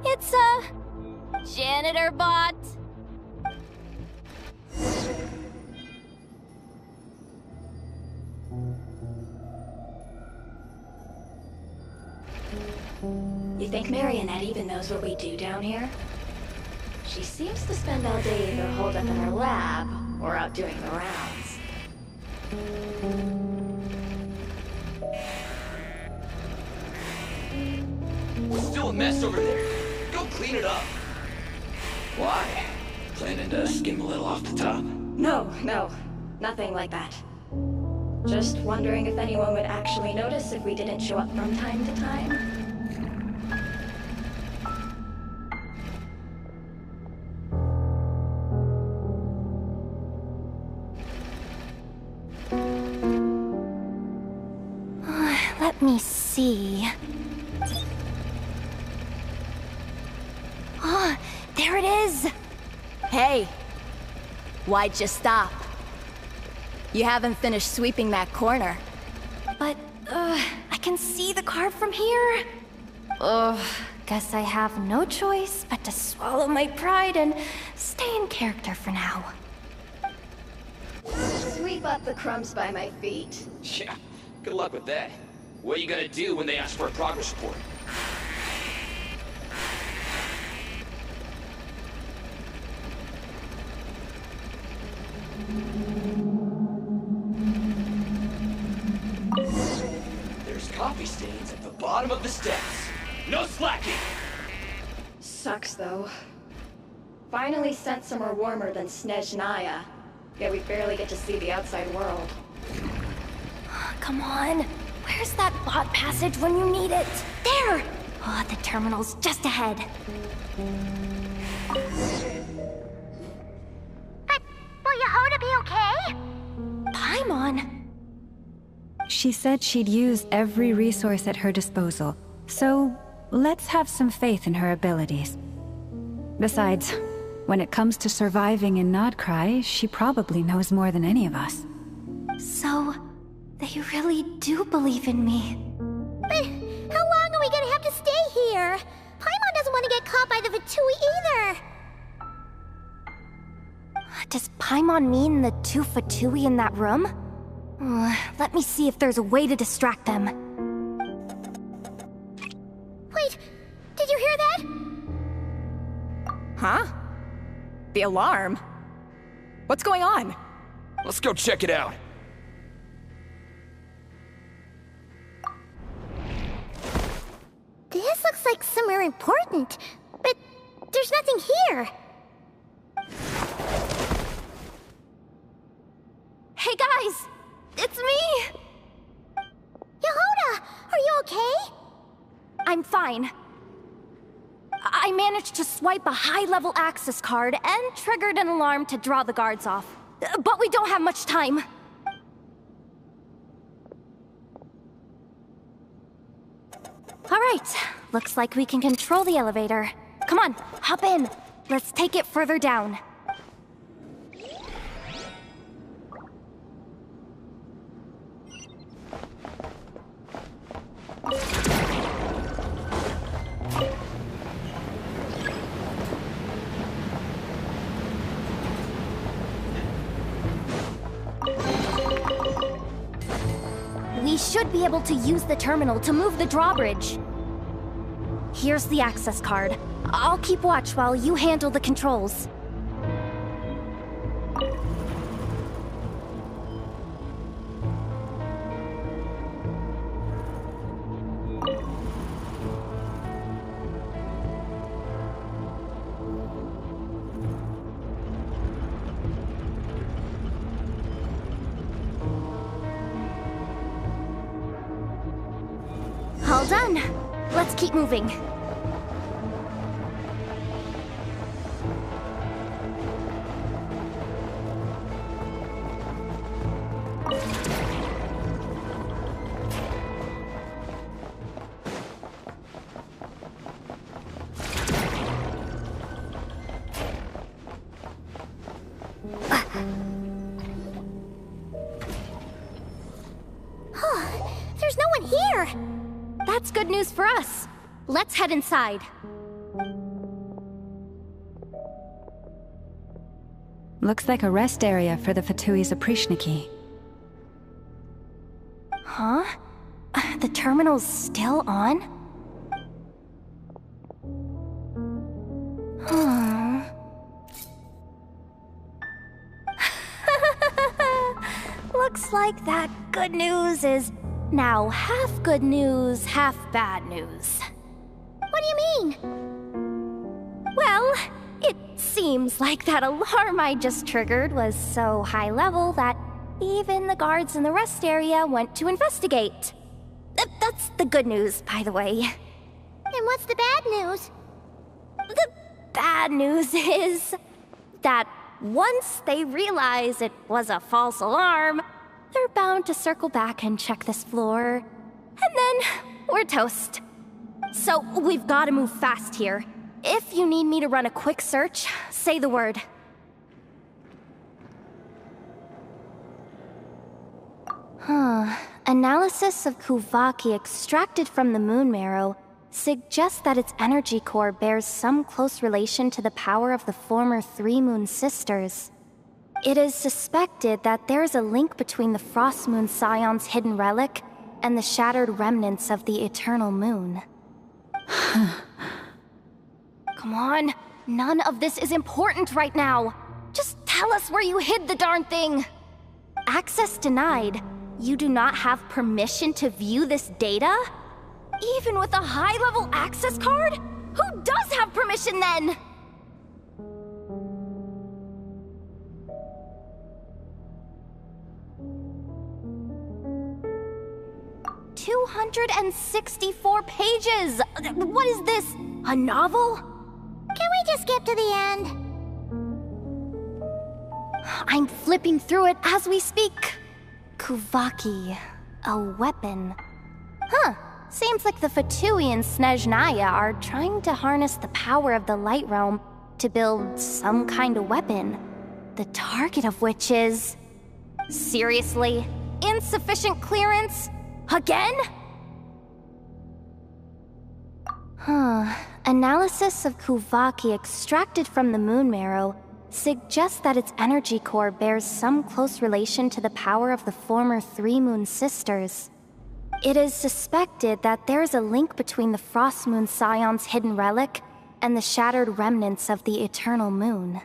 It's a janitor bot. You think Marionette even knows what we do down here? She seems to spend all day either holed up in her lab or out doing the rounds. It's still a mess over there. Go clean it up. Why? Planning to skim a little off the top? No, nothing like that. Just wondering if anyone would actually notice if we didn't show up from time to time. Let me see. Ah, there it is! Hey! Why'd you stop? You haven't finished sweeping that corner. But, I can see the card from here. Guess I have no choice but to swallow my pride and stay in character for now. Sweep up the crumbs by my feet. Yeah, good luck with that. What are you gonna do when they ask for a progress report? There's coffee stains at the bottom of the steps. No slacking! Sucks, though. Finally sent somewhere warmer than Snezhnaya. Yet we barely get to see the outside world. Come on! Where's that bot passage when you need it? There! Oh, the terminal's just ahead. But will Yehoda be okay? Paimon? She said she'd use every resource at her disposal, so let's have some faith in her abilities. Besides, when it comes to surviving in NOD KRAI, she probably knows more than any of us. So, they really do believe in me. But how long are we gonna have to stay here? Paimon doesn't want to get caught by the Fatui either. Does Paimon mean the two Fatui in that room? Let me see if there's a way to distract them. Wait, did you hear that? Huh? The alarm? What's going on? Let's go check it out. This looks like somewhere important, but there's nothing here. I'm fine. I managed to swipe a high-level access card and triggered an alarm to draw the guards off. But we don't have much time. All right, looks like we can control the elevator. Come on, hop in. Let's take it further down. We should be able to use the terminal to move the drawbridge. Here's the access card. I'll keep watch while you handle the controls. All done. Let's keep moving. There's no one here! That's good news for us. Let's head inside. Looks like a rest area for the Fatui's Oprishniki. Huh? The terminal's still on? Looks like that good news is now half good news, half bad news. What do you mean? Well, it seems like that alarm I just triggered was so high level that even the guards in the rest area went to investigate. That's the good news, by the way. And what's the bad news? The bad news is that once they realize it was a false alarm, they're bound to circle back and check this floor. And then we're toast. So we've got to move fast here. If you need me to run a quick search, say the word. Analysis of Kuvaki extracted from the moon marrow suggests that its energy core bears some close relation to the power of the former three moon sisters. It is suspected that there is a link between the Frost Moon Scion's hidden relic and the shattered remnants of the Eternal Moon. Come on, none of this is important right now. Just tell us where you hid the darn thing. Access denied. You do not have permission to view this data? Even with a high-level access card? Who does have permission then? $264 pages! What is this? A novel? Can we just skip to the end? I'm flipping through it as we speak. Kuvaki, a weapon. Huh, seems like the Fatui and Snezhnaya are trying to harness the power of the Light Realm to build some kind of weapon. The target of which is... Seriously? Insufficient clearance? Again? Analysis of Kuvaki extracted from the moon marrow suggests that its energy core bears some close relation to the power of the former three moon sisters. It is suspected that there is a link between the Frost Moon Scion's hidden relic and the shattered remnants of the Eternal Moon.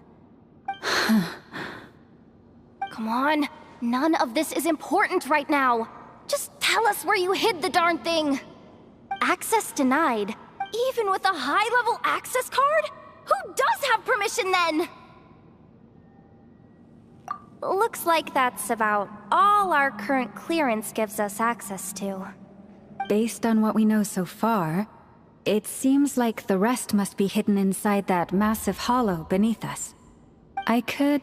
Come on, none of this is important right now. Just tell us where you hid the darn thing. Access denied. Even with a high-level access card? Who does have permission then? Looks like that's about all our current clearance gives us access to. Based on what we know so far, It seems like the rest must be hidden inside that massive hollow beneath us. I could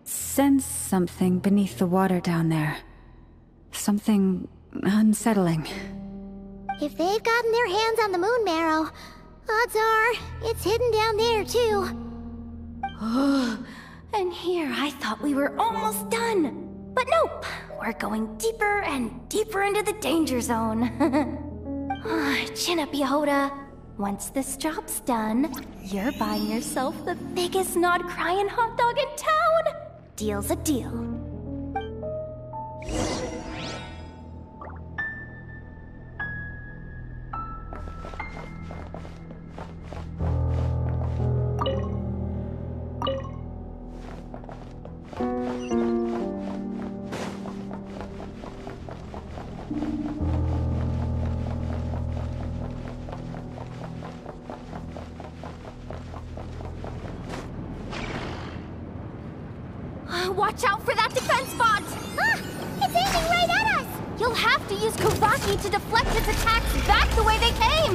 sense something beneath the water down there. Something unsettling. If they've gotten their hands on the moon marrow, odds are it's hidden down there too. And here I thought we were almost done. But nope, we're going deeper and deeper into the danger zone. Chin up, Yehoda. Once this job's done, you're buying yourself the biggest NOD KRAI hot dog in town. Deal's a deal. Watch out for that defense bot! Ah! It's aiming right at us! You'll have to use Kuraki to deflect its attacks back the way they came!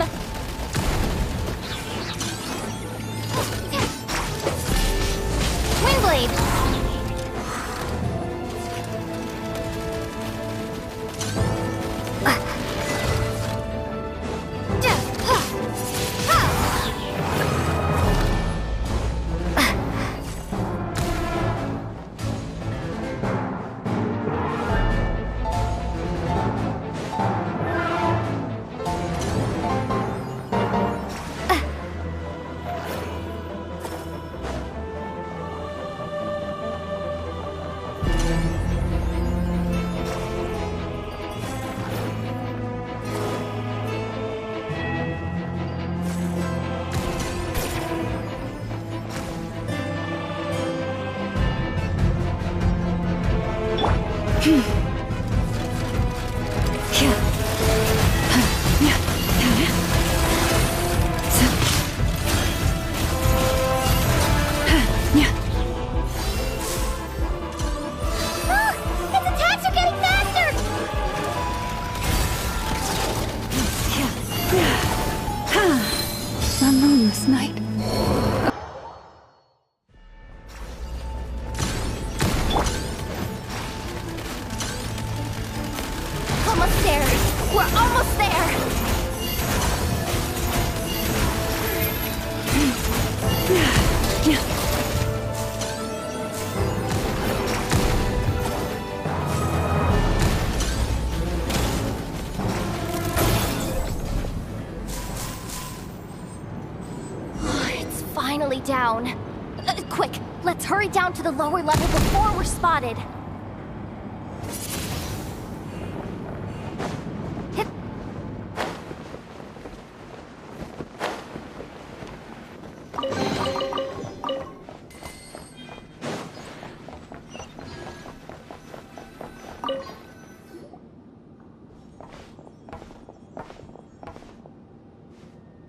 Windblade! Down. Quick, let's hurry down to the lower level before we're spotted. Hit.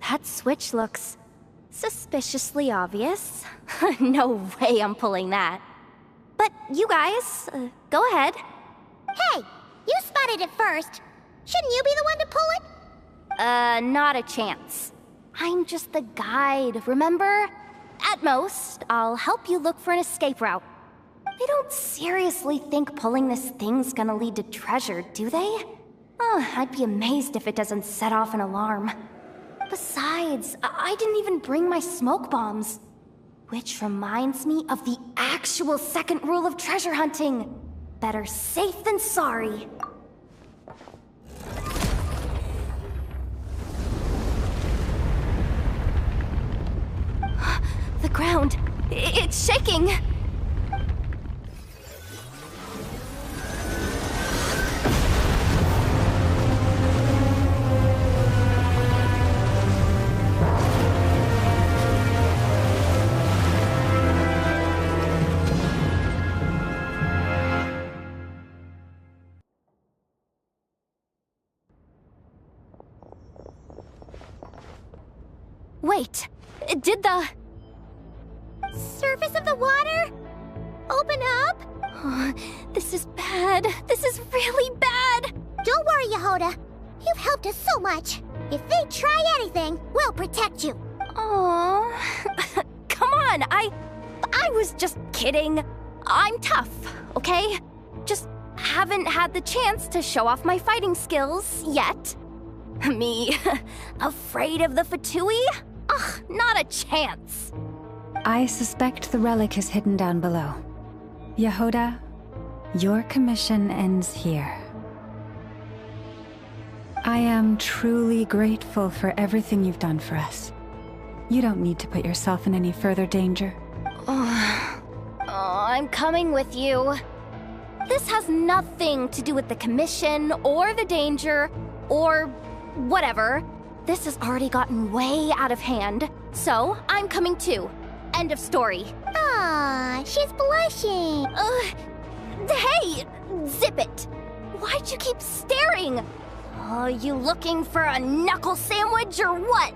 That switch looks suspiciously obvious. No way I'm pulling that. But you guys, go ahead. Hey, you spotted it first. Shouldn't you be the one to pull it? Not a chance. I'm just the guide, remember? At most, I'll help you look for an escape route. They don't seriously think pulling this thing's gonna lead to treasure, do they? I'd be amazed if it doesn't set off an alarm. Besides, I didn't even bring my smoke bombs. Which reminds me of the actual second rule of treasure hunting. Better safe than sorry. The ground, it's shaking. Wait, did the surface of the water open up? This is bad. This is really bad. Don't worry, Yehoda. You've helped us so much. If they try anything, we'll protect you. Aww. Come on, I was just kidding. I'm tough, okay? Just haven't had the chance to show off my fighting skills yet. Me, afraid of the Fatui? Ugh, not a chance. I suspect the relic is hidden down below. Yehuda, your commission ends here. I am truly grateful for everything you've done for us. You don't need to put yourself in any further danger. Oh, I'm coming with you. This has nothing to do with the commission, or the danger, or whatever. This has already gotten way out of hand, so I'm coming too. End of story. Aw, she's blushing. Hey, zip it. Why'd you keep staring? Oh, you looking for a knuckle sandwich or what?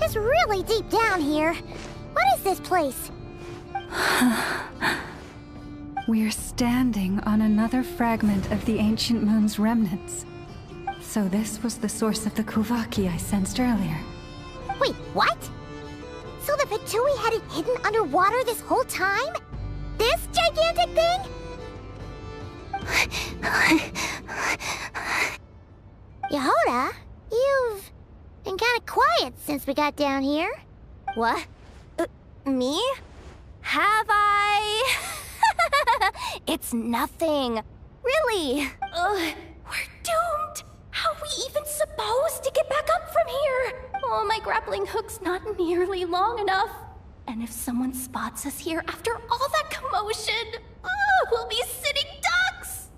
It's really deep down here. What is this place? We're standing on another fragment of the ancient moon's remnants. So this was the source of the Kuvaki I sensed earlier. Wait, what? So the Fatui had it hidden underwater this whole time? This gigantic thing? Yehuda, you've been kind of quiet since we got down here. What? Me? Have I? It's nothing. Really. We're doomed. How are we even supposed to get back up from here? Oh, my grappling hook's not nearly long enough. And if someone spots us here after all that commotion, we'll be sitting ducks.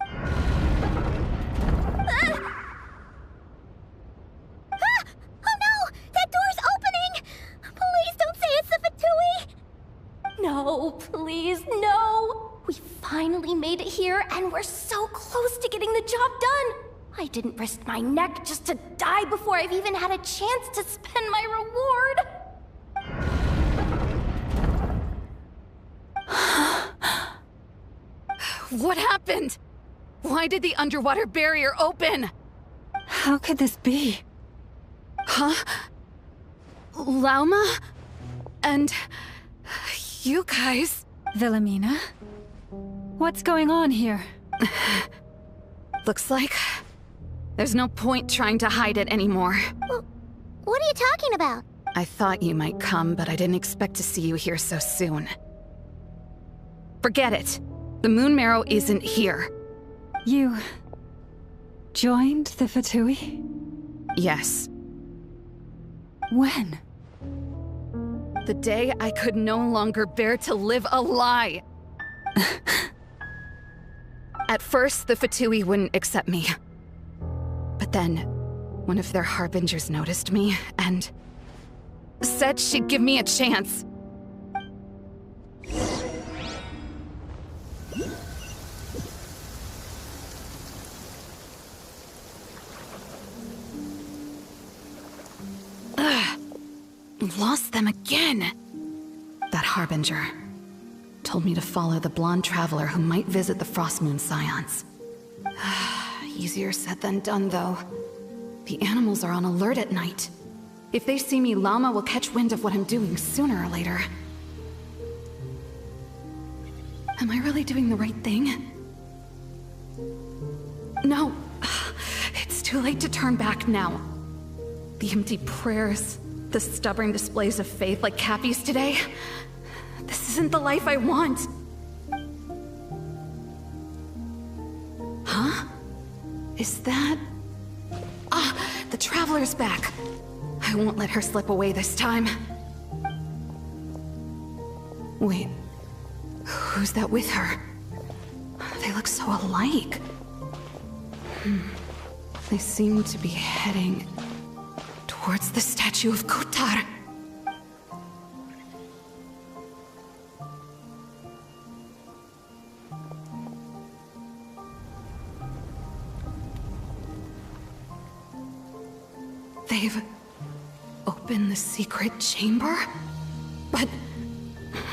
Oh no! That door's opening! Please don't say it's the Fatui! No, please, no! We finally made it here, and we're so close to getting the job done! I didn't risk my neck just to die before I've even had a chance to spend my reward! What happened? Why did the underwater barrier open? How could this be? Huh? Lauma? And... you guys... Wilhelmina? What's going on here? Looks like... there's no point trying to hide it anymore. Well, what are you talking about? I thought you might come, but I didn't expect to see you here so soon. Forget it. The moon marrow isn't here. You... joined the Fatui? Yes. When? The day I could no longer bear to live a lie. At first, the Fatui wouldn't accept me. But then, one of their harbingers noticed me, and... said she'd give me a chance. Lost them again. That harbinger told me to follow the blonde traveler who might visit the Frostmoon Scions. Easier said than done, though. The animals are on alert at night. If they see me, Lauma will catch wind of what I'm doing sooner or later. Am I really doing the right thing? No. It's too late to turn back now. The empty prayers, the stubborn displays of faith like Cappy's today. This isn't the life I want. Huh? Is that... the Traveler's back. I won't let her slip away this time. Wait, who's that with her? They look so alike. They seem to be heading towards the statue of Kotar. They've opened the secret chamber? But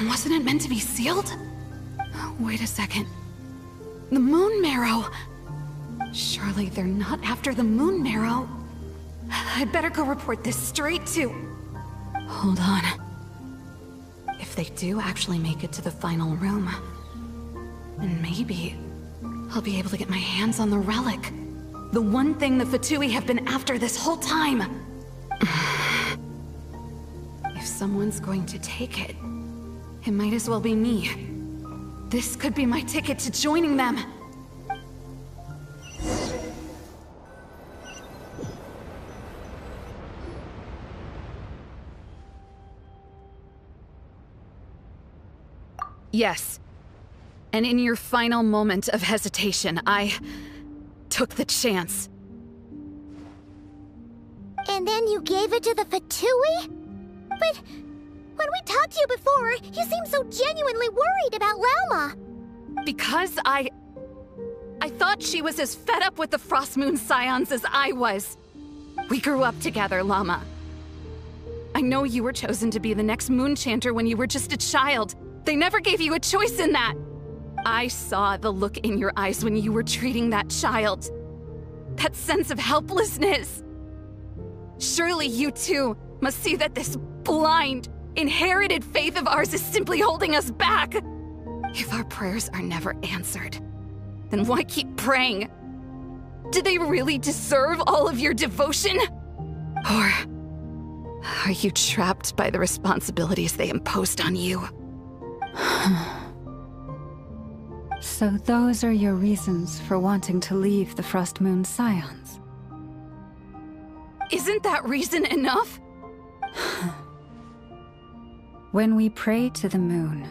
wasn't it meant to be sealed? Wait a second. The moon marrow! Surely they're not after the moon marrow. I'd better go report this straight to... Hold on. If they do actually make it to the final room, then maybe I'll be able to get my hands on the relic. The one thing the Fatui have been after this whole time. If someone's going to take it, it might as well be me. This could be my ticket to joining them. Yes. And in your final moment of hesitation, I took the chance. And then you gave it to the Fatui? But when we talked to you before, you seemed so genuinely worried about Lauma. Because I thought she was as fed up with the Frost Moon Scions as I was. We grew up together, Llama. I know you were chosen to be the next Moon Chanter when you were just a child. They never gave you a choice in that. I saw the look in your eyes when you were treating that child. That sense of helplessness. Surely you too must see that this blind, inherited faith of ours is simply holding us back. If our prayers are never answered, then why keep praying? Do they really deserve all of your devotion? Or are you trapped by the responsibilities they imposed on you? So those are your reasons for wanting to leave the Frost Moon Scions? Isn't that reason enough? When we pray to the moon,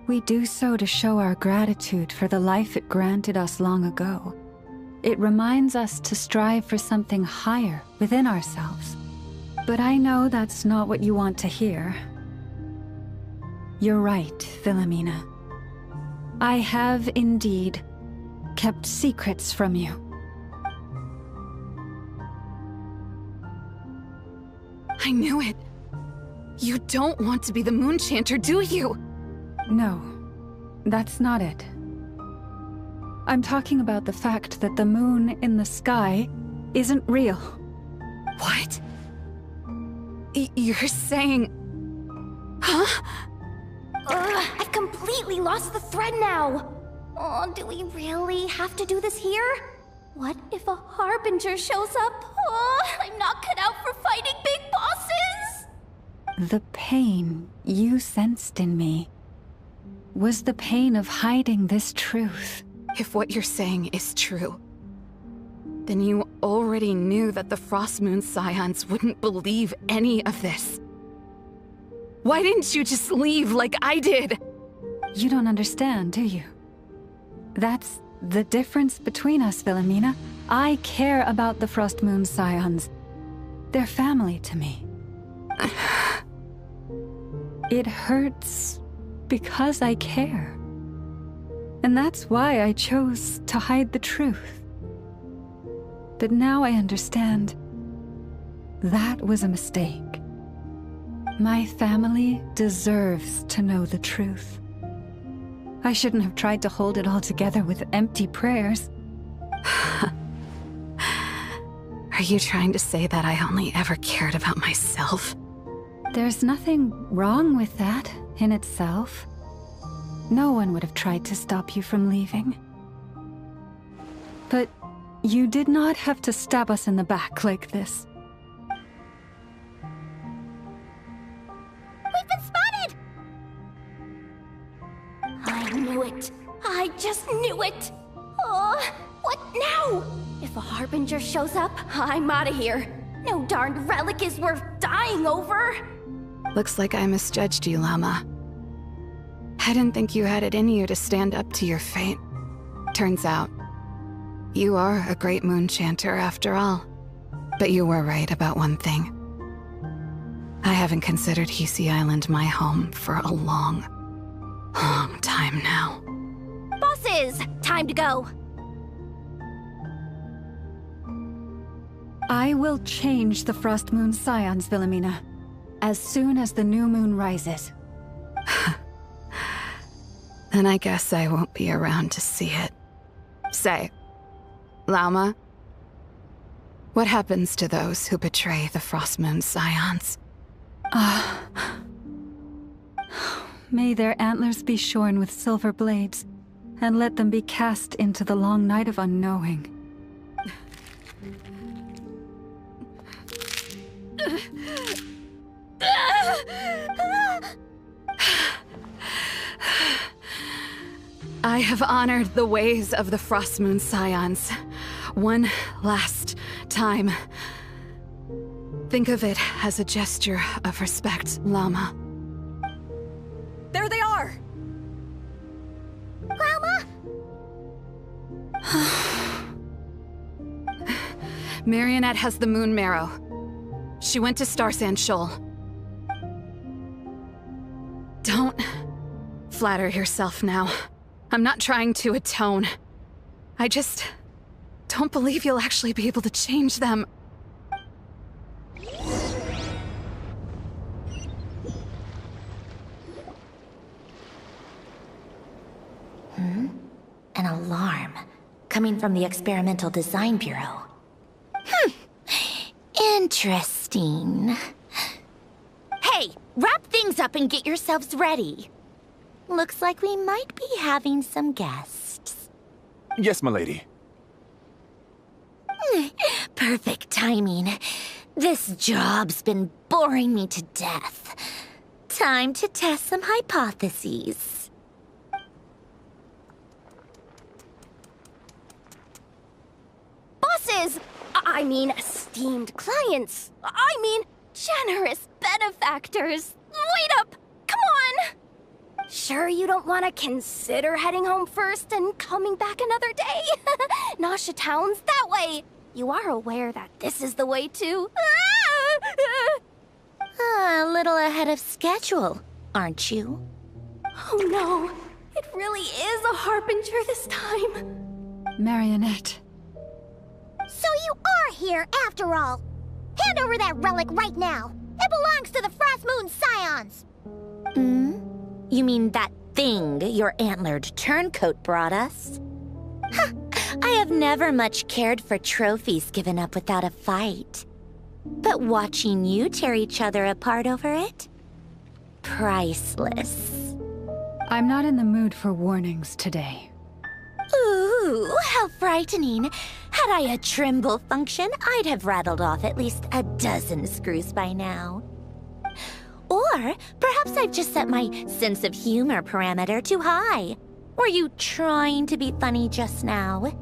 we do so to show our gratitude for the life it granted us long ago. It reminds us to strive for something higher within ourselves. But I know that's not what you want to hear. You're right, Philomena. I have indeed kept secrets from you. I knew it. You don't want to be the Moon Chanter, do you? No, that's not it. I'm talking about the fact that the moon in the sky isn't real. What? You're saying... Huh? I've completely lost the thread now. Oh, do we really have to do this here? What if a Harbinger shows up? Oh, I'm not cut out for fighting big bosses! The pain you sensed in me was the pain of hiding this truth. If what you're saying is true, then you already knew that the Frost Moon Scions wouldn't believe any of this. Why didn't you just leave like I did? You don't understand, do you? That's the difference between us, Philomena. I care about the Frost Moon Scions. They're family to me. It hurts because I care. And that's why I chose to hide the truth. But now I understand that was a mistake. My family deserves to know the truth. I shouldn't have tried to hold it all together with empty prayers. Are you trying to say that I only ever cared about myself? There's nothing wrong with that in itself. No one would have tried to stop you from leaving. But you did not have to stab us in the back like this. We've been spotted! I knew it. I just knew it. Oh, what now? If a Harbinger shows up, I'm out of here. No darned relic is worth dying over. Looks like I misjudged you, Llama. I didn't think you had it in you to stand up to your fate. Turns out, you are a great moon chanter after all. But you were right about one thing. I haven't considered Hisi Island my home for a long time now. Bosses! Time to go! I will change the Frost Moon Scions, Wilhelmina, as soon as the new moon rises. Then I guess I won't be around to see it. Say, Lauma, what happens to those who betray the Frost Moon Scions? May their antlers be shorn with silver blades, and let them be cast into the long night of unknowing. I have honored the ways of the Frost Moon Scions one last time. Think of it as a gesture of respect, Llama. There they are! Grandma? Marionette has the moon marrow. She went to Star Sand Shoal. Don't flatter yourself now. I'm not trying to atone. I just don't believe you'll actually be able to change them. An alarm coming from the Experimental Design Bureau. Interesting. Hey, wrap things up and get yourselves ready. Looks like we might be having some guests. Yes, milady. Perfect timing. This job's been boring me to death. Time to test some hypotheses. Bosses! I mean, esteemed clients. I mean, generous benefactors. Wait up! Come on! Sure you don't want to consider heading home first and coming back another day? Nasha Town's that way. You are aware that this is the way too. A little ahead of schedule, aren't you? Oh no, it really is a harbinger this time. Marionette. So you are here after all. Hand over that relic right now. It belongs to the Frost Moon Scions. You mean that thing your antlered turncoat brought us? I have never much cared for trophies given up without a fight. But watching you tear each other apart over it? Priceless. I'm not in the mood for warnings today. Ooh, how frightening. Had I a Trimble function, I'd have rattled off at least a dozen screws by now. Or perhaps I've just set my sense of humor parameter too high. Were you trying to be funny just now?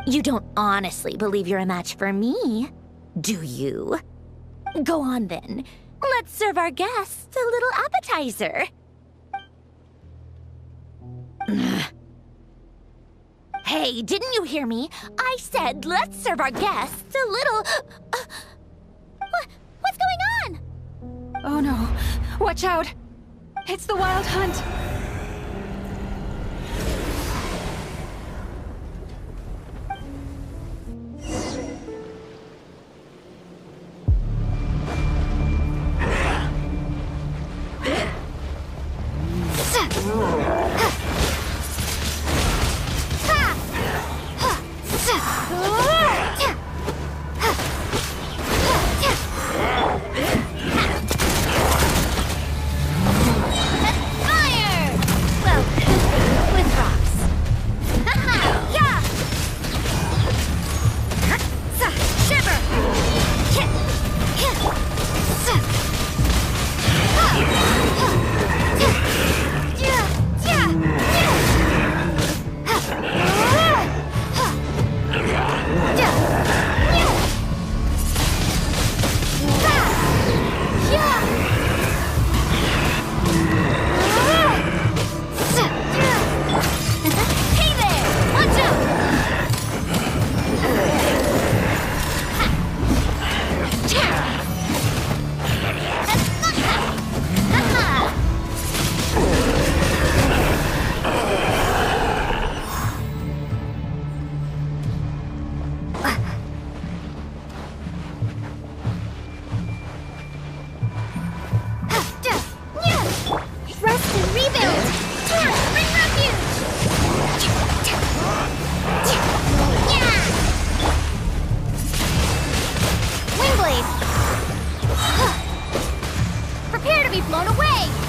You don't honestly believe you're a match for me, do you? Go on then. Let's serve our guests a little appetizer. Hey, didn't you hear me? I said let's serve our guests a little... What's going on? Oh no, watch out! It's the Wild Hunt! Fire! be blown away!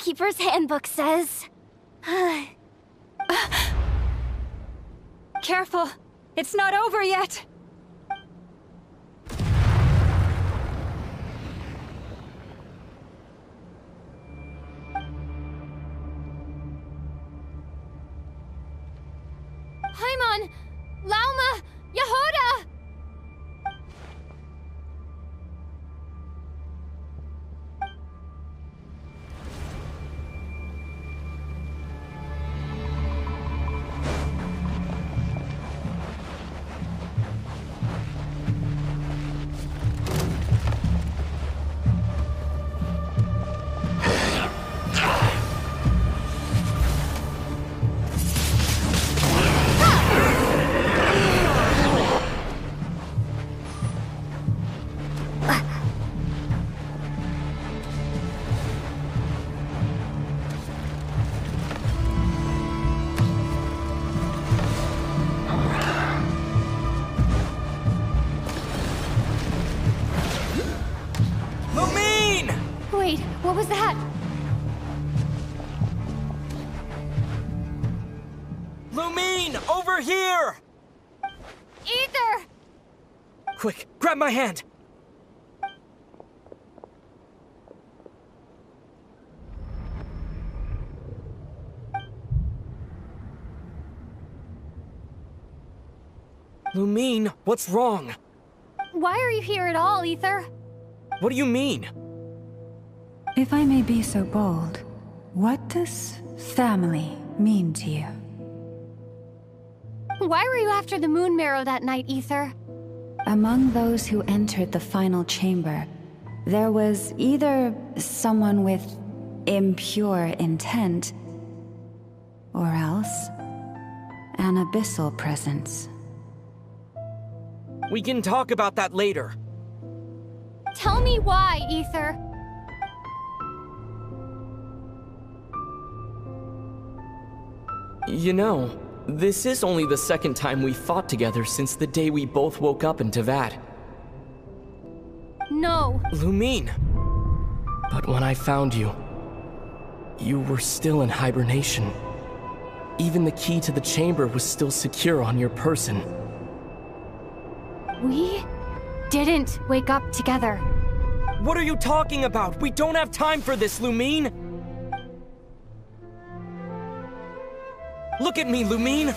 Keeper's Handbook says. Careful! It's not over yet! Paimon! Lauma! Yehuda! Wait, what was that? Lumine, over here! Ether! Quick, grab my hand! Lumine, what's wrong? Why are you here at all, Ether? What do you mean? If I may be so bold, what does family mean to you? Why were you after the Moon Marrow that night, Ether? Among those who entered the final chamber, there was either someone with impure intent, or else an abyssal presence. We can talk about that later. Tell me why, Ether. You know, this is only the second time we fought together since the day we both woke up in Teyvat. No. Lumine. But when I found you, you were still in hibernation. Even the key to the chamber was still secure on your person. We didn't wake up together. What are you talking about? We don't have time for this, Lumine! Look at me, Lumine!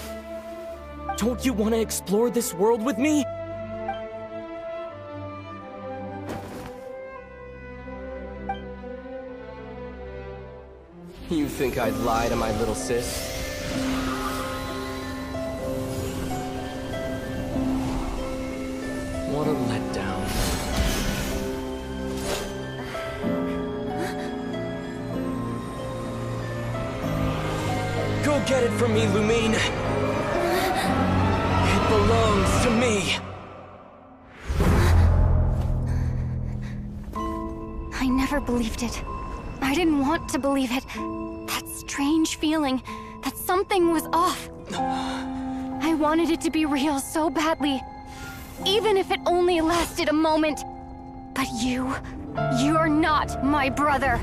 Don't you want to explore this world with me? You think I'd lie to my little sis? What a letdown. Go get it from me, Lumine. It belongs to me. I never believed it. I didn't want to believe it. That strange feeling that something was off. I wanted it to be real so badly. Even if it only lasted a moment. But you're not my brother.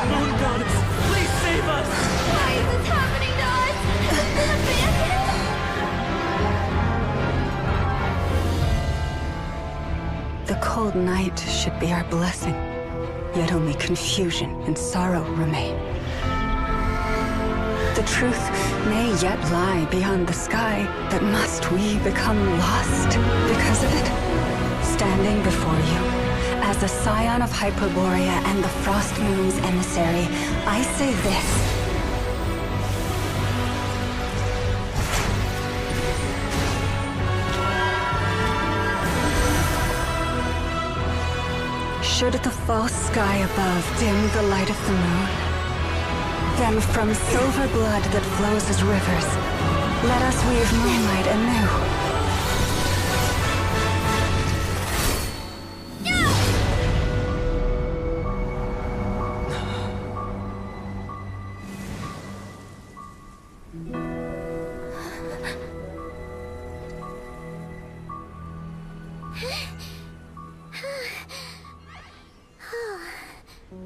Moon Goddess, please save us! Why is this happening to us? The cold night should be our blessing, yet only confusion and sorrow remain. The truth may yet lie beyond the sky, but must we become lost because of it? Standing before you, as a scion of Hyperborea and the Frost Moon's emissary, I say this. Should the false sky above dim the light of the moon, then from silver blood that flows as rivers, let us weave moonlight anew. Is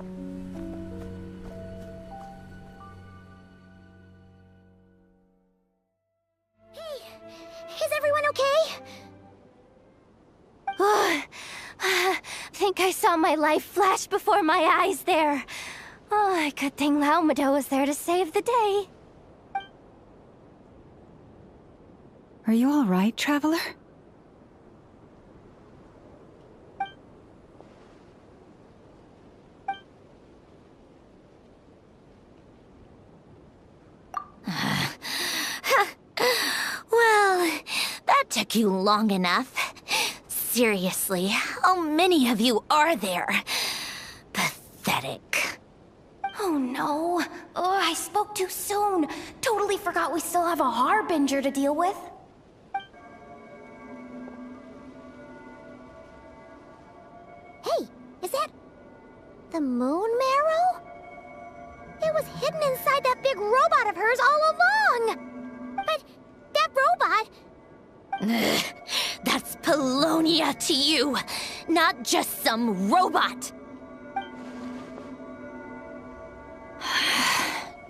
everyone okay? Think I saw my life flash before my eyes there. Oh, good thing Laumado was there to save the day. Are you all right, traveler? Well, that took you long enough. Seriously, how many of you are there? Pathetic. Oh no. Oh, I spoke too soon. Totally forgot we still have a harbinger to deal with. Hey, is that the moon marrow? It was hidden inside that big robot of hers all along! But that robot... That's Polonia to you, not just some robot.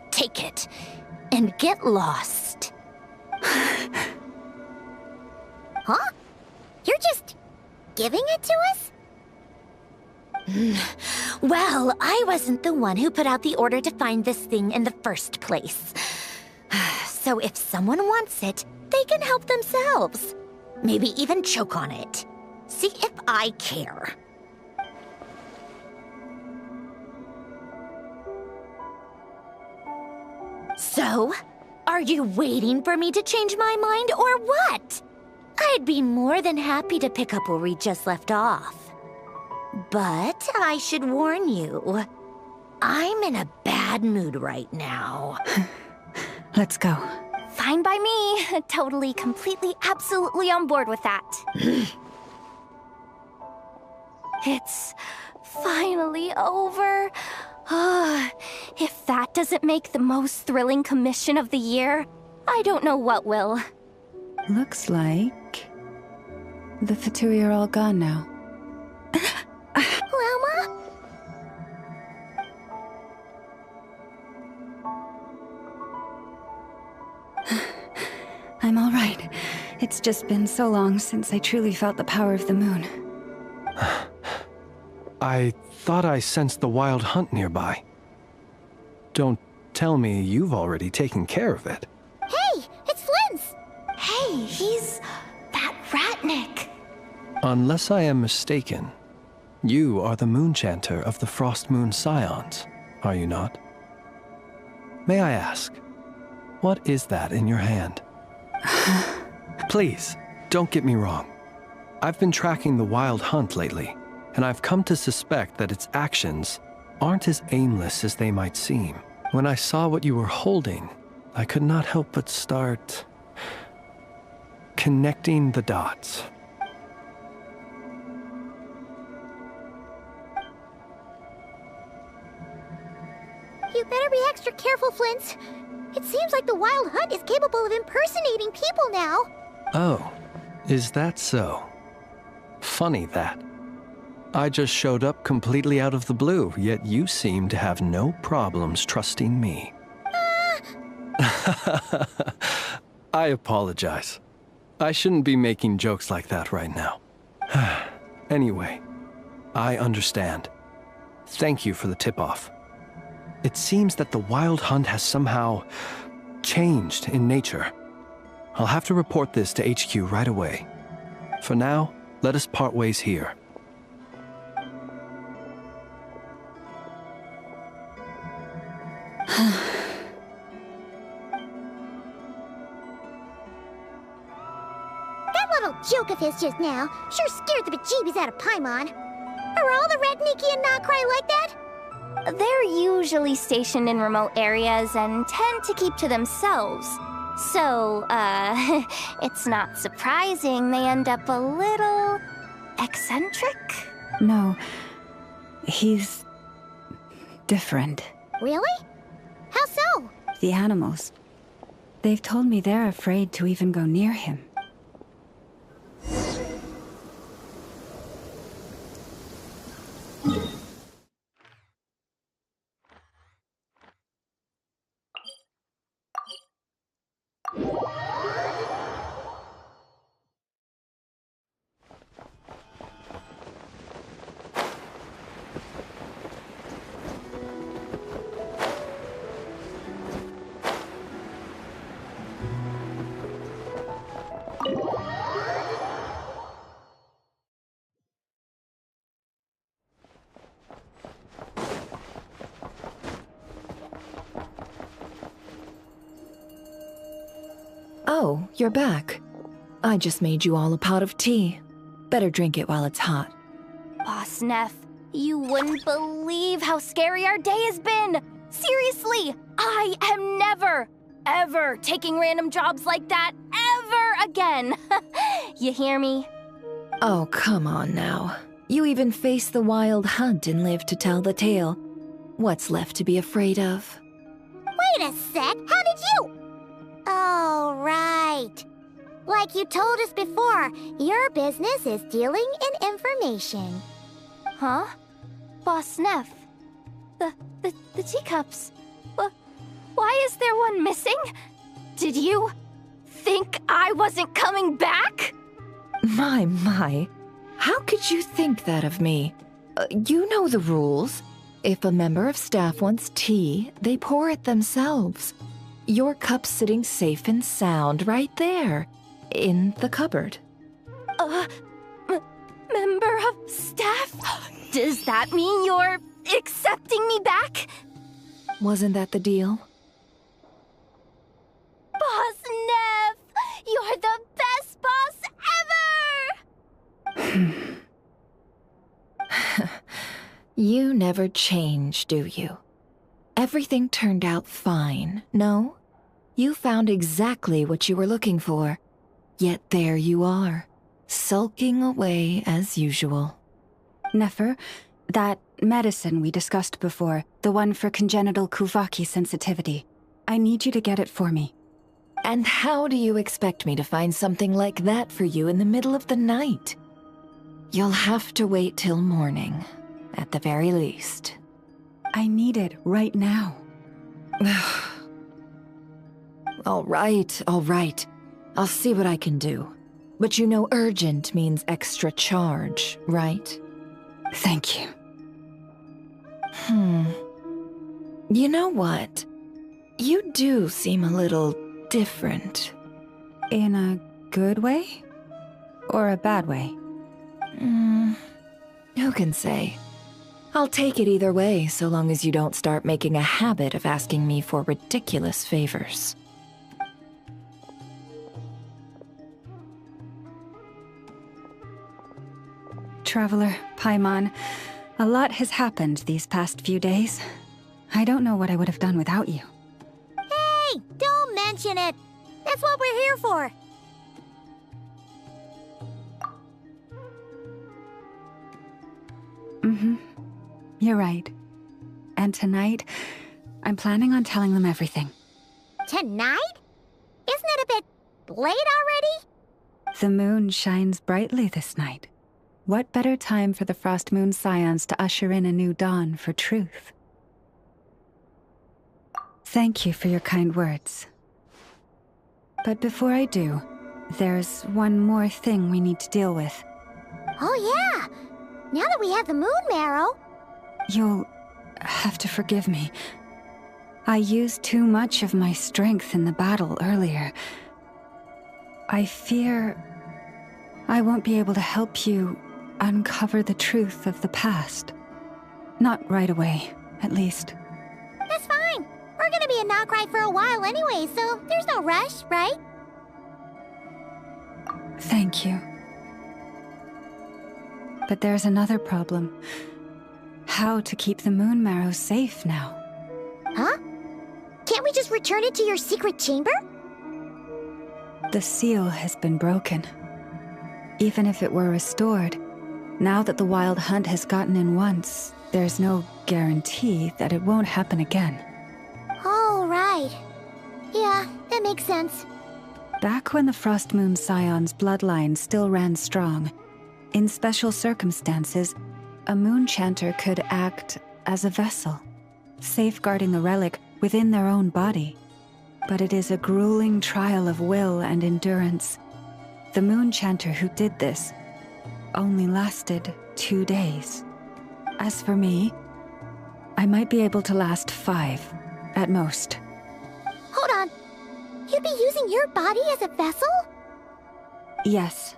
Take it and get lost. Huh? You're just giving it to us? Well, I wasn't the one who put out the order to find this thing in the first place. So if someone wants it, they can help themselves. Maybe even choke on it. See if I care. So, are you waiting for me to change my mind or what? I'd be more than happy to pick up where we just left off. But I should warn you, I'm in a bad mood right now. Let's go. Fine by me. Totally, completely, absolutely on board with that. It's finally over. If that doesn't make the most thrilling commission of the year, I don't know what will. Looks like the Fatui are all gone now. Lauma? I'm all right. It's just been so long since I truly felt the power of the moon. I thought I sensed the wild hunt nearby. Don't tell me you've already taken care of it. Hey, it's Flint's! Hey, he's that Ratnik. Unless I am mistaken, you are the Moonchanter of the Frost Moon Scions, are you not? May I ask, what is that in your hand? Please, don't get me wrong. I've been tracking the wild hunt lately, and I've come to suspect that its actions aren't as aimless as they might seem. When I saw what you were holding, I could not help but start connecting the dots. You better be extra careful, Flint. It seems like the Wild Hunt is capable of impersonating people now. Oh, is that so? Funny that. I just showed up completely out of the blue, yet you seem to have no problems trusting me. I apologize. I shouldn't be making jokes like that right now. Anyway, I understand. Thank you for the tip-off. It seems that the Wild Hunt has somehow changed in nature. I'll have to report this to HQ right away. For now, let us part ways here. That little joke of his just now sure scared the bejeebies out of Paimon. Are all the Redniki and NOD KRAI like that? They're usually stationed in remote areas and tend to keep to themselves. So, it's not surprising they end up a little eccentric? No, he's different. Really? How so? The animals. They've told me they're afraid to even go near him. Oh, you're back. I just made you all a pot of tea. Better drink it while it's hot. Boss Neff, you wouldn't believe how scary our day has been! Seriously, I am never, ever taking random jobs like that ever again! You hear me? Oh, come on now. You even faced the wild hunt and lived to tell the tale. What's left to be afraid of? Wait a sec, how did you? Oh, right. Like you told us before, your business is dealing in information. Huh? Boss Neff, the teacups. Why is there one missing? Did you think I wasn't coming back? My. How could you think that of me? You know the rules. If a member of staff wants tea, they pour it themselves. Your cup's sitting safe and sound right there, in the cupboard. Member of staff? Does that mean you're accepting me back? Wasn't that the deal? Boss Neff! You're the best boss ever! You never change, do you? Everything turned out fine, no? You found exactly what you were looking for. Yet there you are, sulking away as usual. Nefer, that medicine we discussed before, the one for congenital Kuvaki sensitivity, I need you to get it for me. And how do you expect me to find something like that for you in the middle of the night? You'll have to wait till morning, at the very least. I need it right now. All right. I'll see what I can do. But you know urgent means extra charge, right? Thank you. You know what? You do seem a little different. In a good way? Or a bad way? Who can say? I'll take it either way, so long as you don't start making a habit of asking me for ridiculous favors. Traveler, Paimon, a lot has happened these past few days. I don't know what I would have done without you. Hey, don't mention it. That's what we're here for. You're right. And tonight, I'm planning on telling them everything. Tonight? Isn't it a bit late already? The moon shines brightly this night. What better time for the Frost Moon Scions to usher in a new dawn for truth? Thank you for your kind words. But before I do, there's one more thing we need to deal with. Oh yeah! Now that we have the moon marrow... You'll have to forgive me. I used too much of my strength in the battle earlier. I fear I won't be able to help you uncover the truth of the past. Not right away, at least. That's fine. We're gonna be in NOD KRAI for a while anyway, so there's no rush, right? Thank you. But there's another problem. How to keep the moon marrow safe now? Huh? Can't we just return it to your secret chamber? The seal has been broken. Even if it were restored, now that the wild hunt has gotten in once, there's no guarantee that it won't happen again. Oh, right. Yeah, that makes sense. Back when the Frost Moon Scion's bloodline still ran strong, in special circumstances, a moon chanter could act as a vessel, safeguarding the relic within their own body. But it is a grueling trial of will and endurance. The moon chanter who did this only lasted 2 days. As for me, I might be able to last 5, at most. Hold on. You'd be using your body as a vessel? Yes.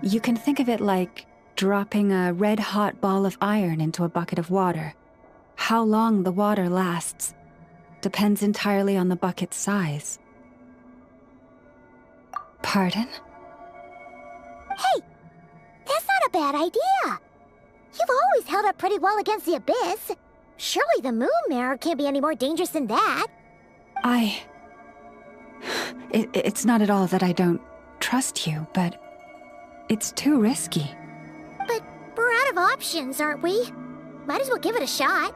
You can think of it like dropping a red-hot ball of iron into a bucket of water. How long the water lasts depends entirely on the bucket's size. Pardon? Hey, that's not a bad idea. You've always held up pretty well against the abyss. Surely the moon mirror can't be any more dangerous than that. It's not at all that I don't trust you, but it's too risky. But we're out of options, aren't we? Might as well give it a shot.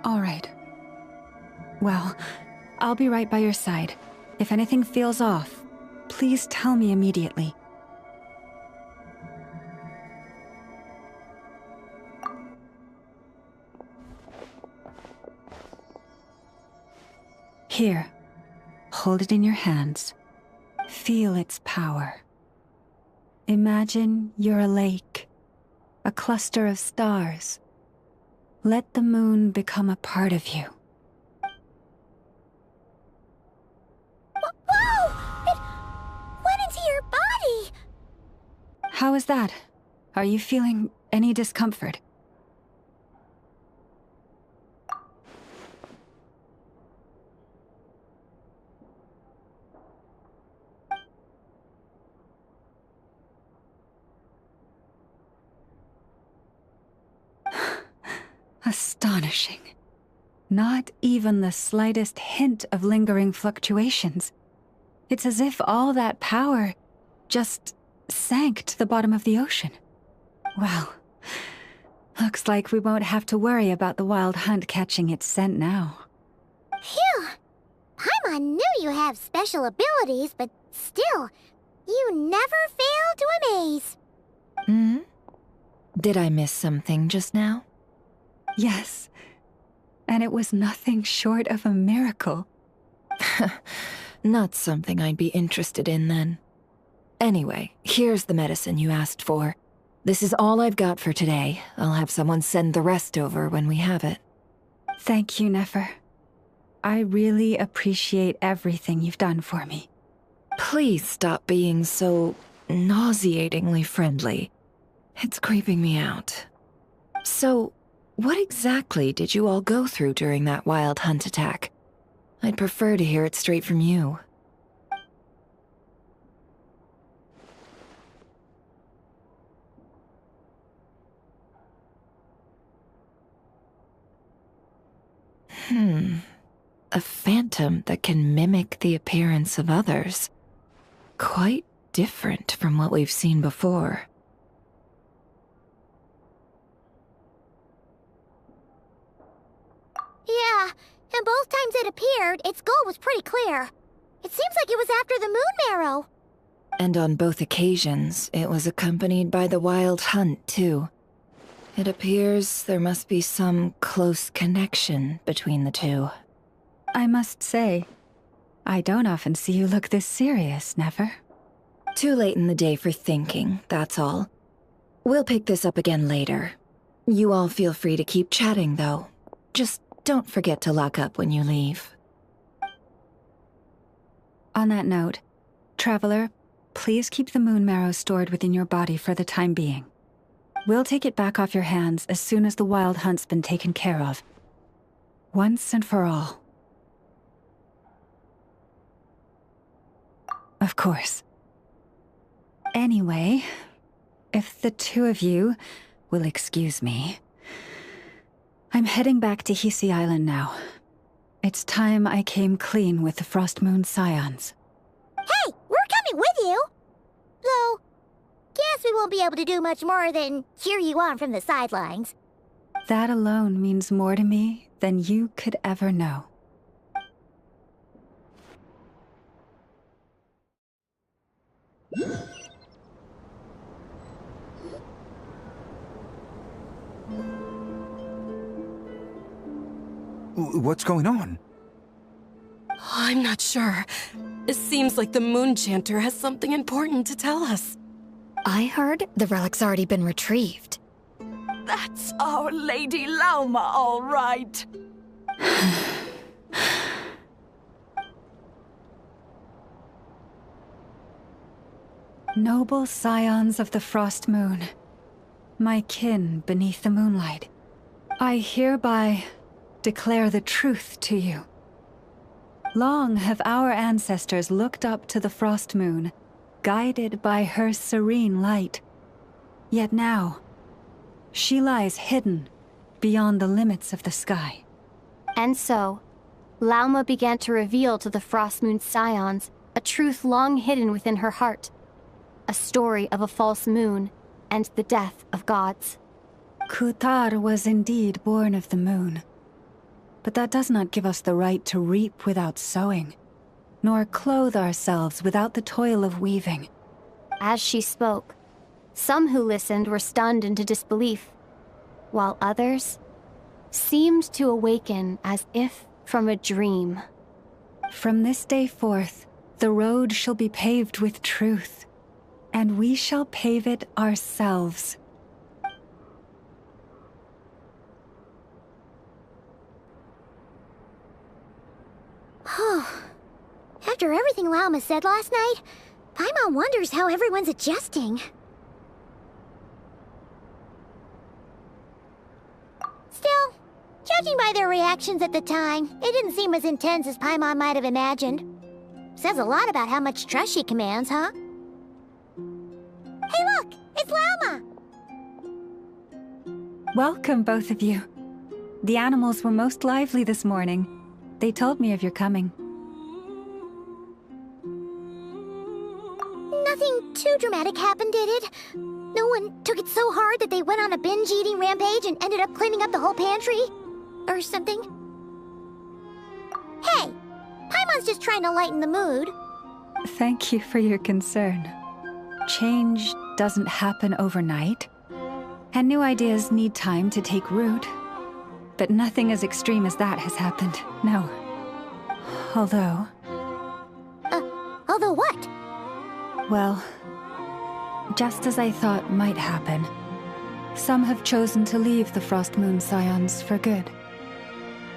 All right. Well, I'll be right by your side. If anything feels off, please tell me immediately. Here, hold it in your hands. Feel its power. Imagine you're a lake, a cluster of stars. Let the moon become a part of you. Whoa! It went into your body! How is that? Are you feeling any discomfort? Astonishing. Not even the slightest hint of lingering fluctuations. It's as if all that power just sank to the bottom of the ocean. Well, looks like we won't have to worry about the wild hunt catching its scent now. Phew! Paimon knew you have special abilities, but still, you never fail to amaze. Did I miss something just now? Yes, and it was nothing short of a miracle. Not something I'd be interested in then. Anyway, here's the medicine you asked for. This is all I've got for today. I'll have someone send the rest over when we have it. Thank you, Nefer. I really appreciate everything you've done for me. Please stop being so nauseatingly friendly. It's creeping me out. So, what exactly did you all go through during that wild hunt attack? I'd prefer to hear it straight from you. A phantom that can mimic the appearance of others. Quite different from what we've seen before. Yeah, and both times it appeared, its goal was pretty clear. It seems like it was after the moon marrow. And on both occasions, it was accompanied by the wild hunt, too. It appears there must be some close connection between the two. I must say, I don't often see you look this serious, Nefer. Too late in the day for thinking, that's all. We'll pick this up again later. You all feel free to keep chatting, though. Just don't forget to lock up when you leave. On that note, Traveler, please keep the moon marrow stored within your body for the time being. We'll take it back off your hands as soon as the wild hunt's been taken care of. Once and for all. Of course. Anyway, if the two of you will excuse me, I'm heading back to Hisi Island now. It's time I came clean with the Frost Moon Scions. Hey, we're coming with you! Though, guess we won't be able to do much more than cheer you on from the sidelines. That alone means more to me than you could ever know. What's going on? I'm not sure. It seems like the Moon Chanter has something important to tell us. I heard the relic's already been retrieved. That's our Lady Lauma, all right. Noble scions of the Frost Moon, my kin beneath the moonlight. I hereby declare the truth to you. Long have our ancestors looked up to the frost moon, guided by her serene light. Yet now, she lies hidden beyond the limits of the sky. And so, Lauma began to reveal to the Frost Moon's scions a truth long hidden within her heart. A story of a false moon and the death of gods. Kutar was indeed born of the moon. But that does not give us the right to reap without sowing, nor clothe ourselves without the toil of weaving. As she spoke, some who listened were stunned into disbelief, while others seemed to awaken as if from a dream. From this day forth, the road shall be paved with truth, and we shall pave it ourselves. After everything Lauma said last night, Paimon wonders how everyone's adjusting. Still, judging by their reactions at the time, it didn't seem as intense as Paimon might have imagined. Says a lot about how much trust she commands, huh? Hey look! It's Lauma! Welcome, both of you. The animals were most lively this morning. They told me of your coming. Nothing too dramatic happened, did it? No one took it so hard that they went on a binge-eating rampage and ended up cleaning up the whole pantry? Or something? Hey! Paimon's just trying to lighten the mood. Thank you for your concern. Change doesn't happen overnight, and new ideas need time to take root. But nothing as extreme as that has happened, no. Although... although what? Well, just as I thought might happen, some have chosen to leave the Frost Moon Scions for good.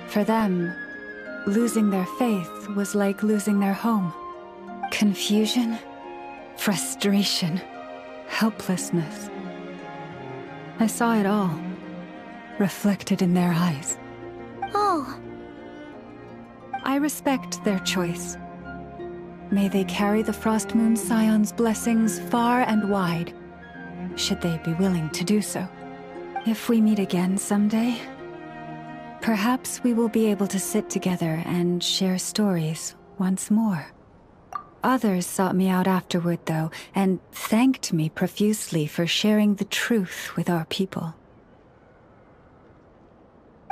For them, losing their faith was like losing their home. Confusion, frustration, helplessness. I saw it all, reflected in their eyes. Oh. I respect their choice. May they carry the Frost Moon Scion's blessings far and wide, should they be willing to do so. If we meet again someday, perhaps we will be able to sit together and share stories once more. Others sought me out afterward, though, and thanked me profusely for sharing the truth with our people.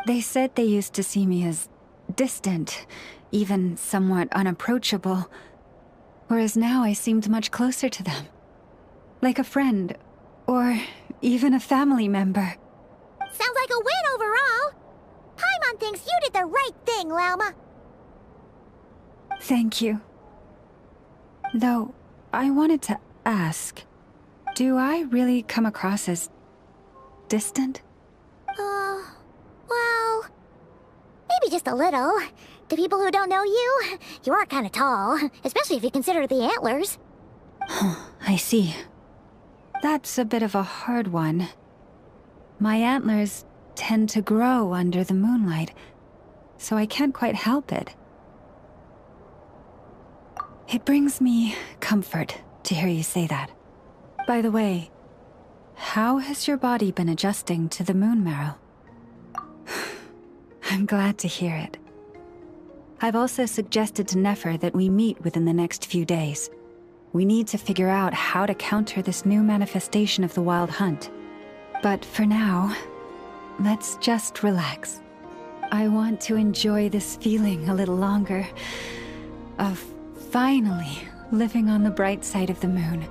They said they used to see me as distant, even somewhat unapproachable, whereas now I seemed much closer to them. Like a friend, or even a family member. Sounds like a win overall! Paimon thinks you did the right thing, Lauma. Thank you. Though, I wanted to ask, do I really come across as distant? Well, maybe just a little. To people who don't know you, you are kind of tall, especially if you consider the antlers. I see. That's a bit of a hard one. My antlers tend to grow under the moonlight, so I can't quite help it. It brings me comfort to hear you say that. By the way, how has your body been adjusting to the moon marrow? I'm glad to hear it. I've also suggested to Nefer that we meet within the next few days. We need to figure out how to counter this new manifestation of the Wild Hunt. But for now, let's just relax. I want to enjoy this feeling a little longer of finally living on the bright side of the moon.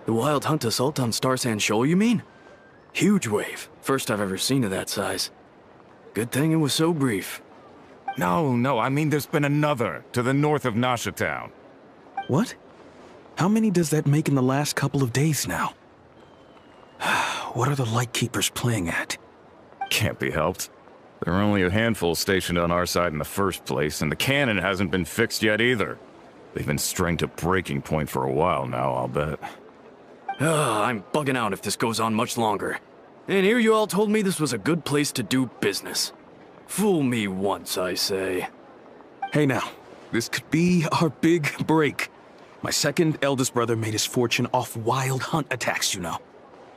The wild hunt assault on Star Sand Shoal, you mean? Huge wave. First I've ever seen of that size. Good thing it was so brief. No, I mean there's been another to the north of Nasha Town. What? How many does that make in the last couple of days now? What are the Lightkeepers playing at? Can't be helped. There are only a handful stationed on our side in the first place, and the cannon hasn't been fixed yet either. They've been strained to breaking point for a while now, I'll bet. I'm bugging out if this goes on much longer. And here you all told me this was a good place to do business. Fool me once, I say. Hey now, this could be our big break. My second eldest brother made his fortune off wild hunt attacks, you know.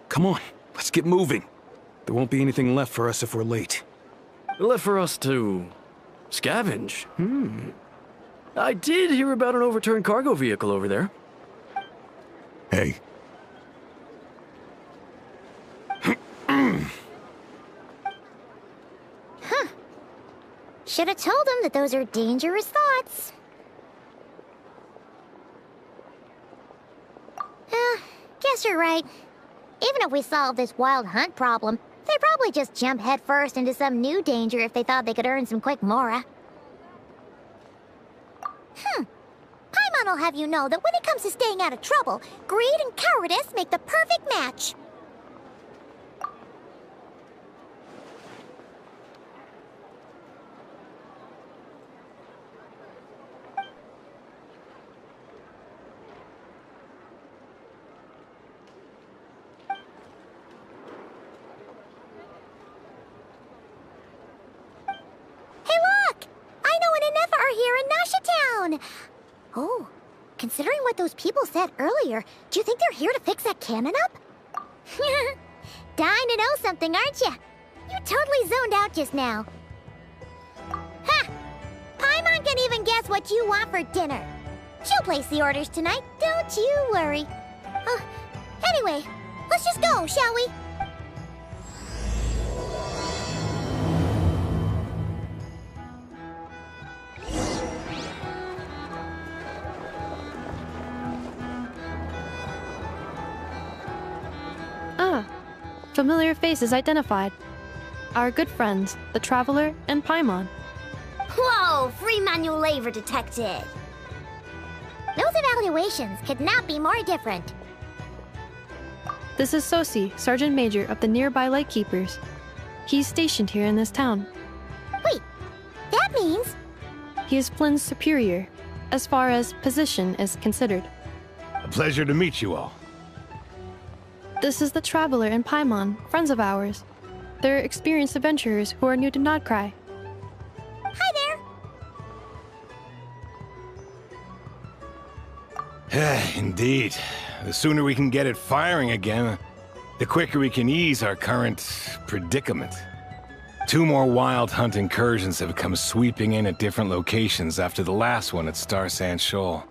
Come on, let's get moving. There won't be anything left for us if we're late. Left for us to scavenge? I did hear about an overturned cargo vehicle over there. Hey. Should have told him that those are dangerous thoughts. Guess you're right. Even if we solve this wild hunt problem, they'd probably just jump headfirst into some new danger if they thought they could earn some quick mora. Paimon will have you know that when it comes to staying out of trouble, greed and cowardice make the perfect match. Oh, considering what those people said earlier, do you think they're here to fix that cannon up? Dying to know something, aren't you? You totally zoned out just now. Ha! Paimon can even guess what you want for dinner. She'll place the orders tonight, don't you worry. Anyway, let's just go, shall we? Familiar faces identified. Our good friends, the Traveler and Paimon. Whoa, free manual labor detected. Those evaluations could not be more different. This is Sosi, Sergeant Major of the nearby Lightkeepers. He's stationed here in this town. Wait, that means... He is Flynn's superior, as far as position is considered. A pleasure to meet you all. This is the Traveler and Paimon, friends of ours. They're experienced adventurers who are new to NOD KRAI. Hi there! Indeed. The sooner we can get it firing again, the quicker we can ease our current predicament. 2 more wild hunt incursions have come sweeping in at different locations after the last one at Star Sand Shoal.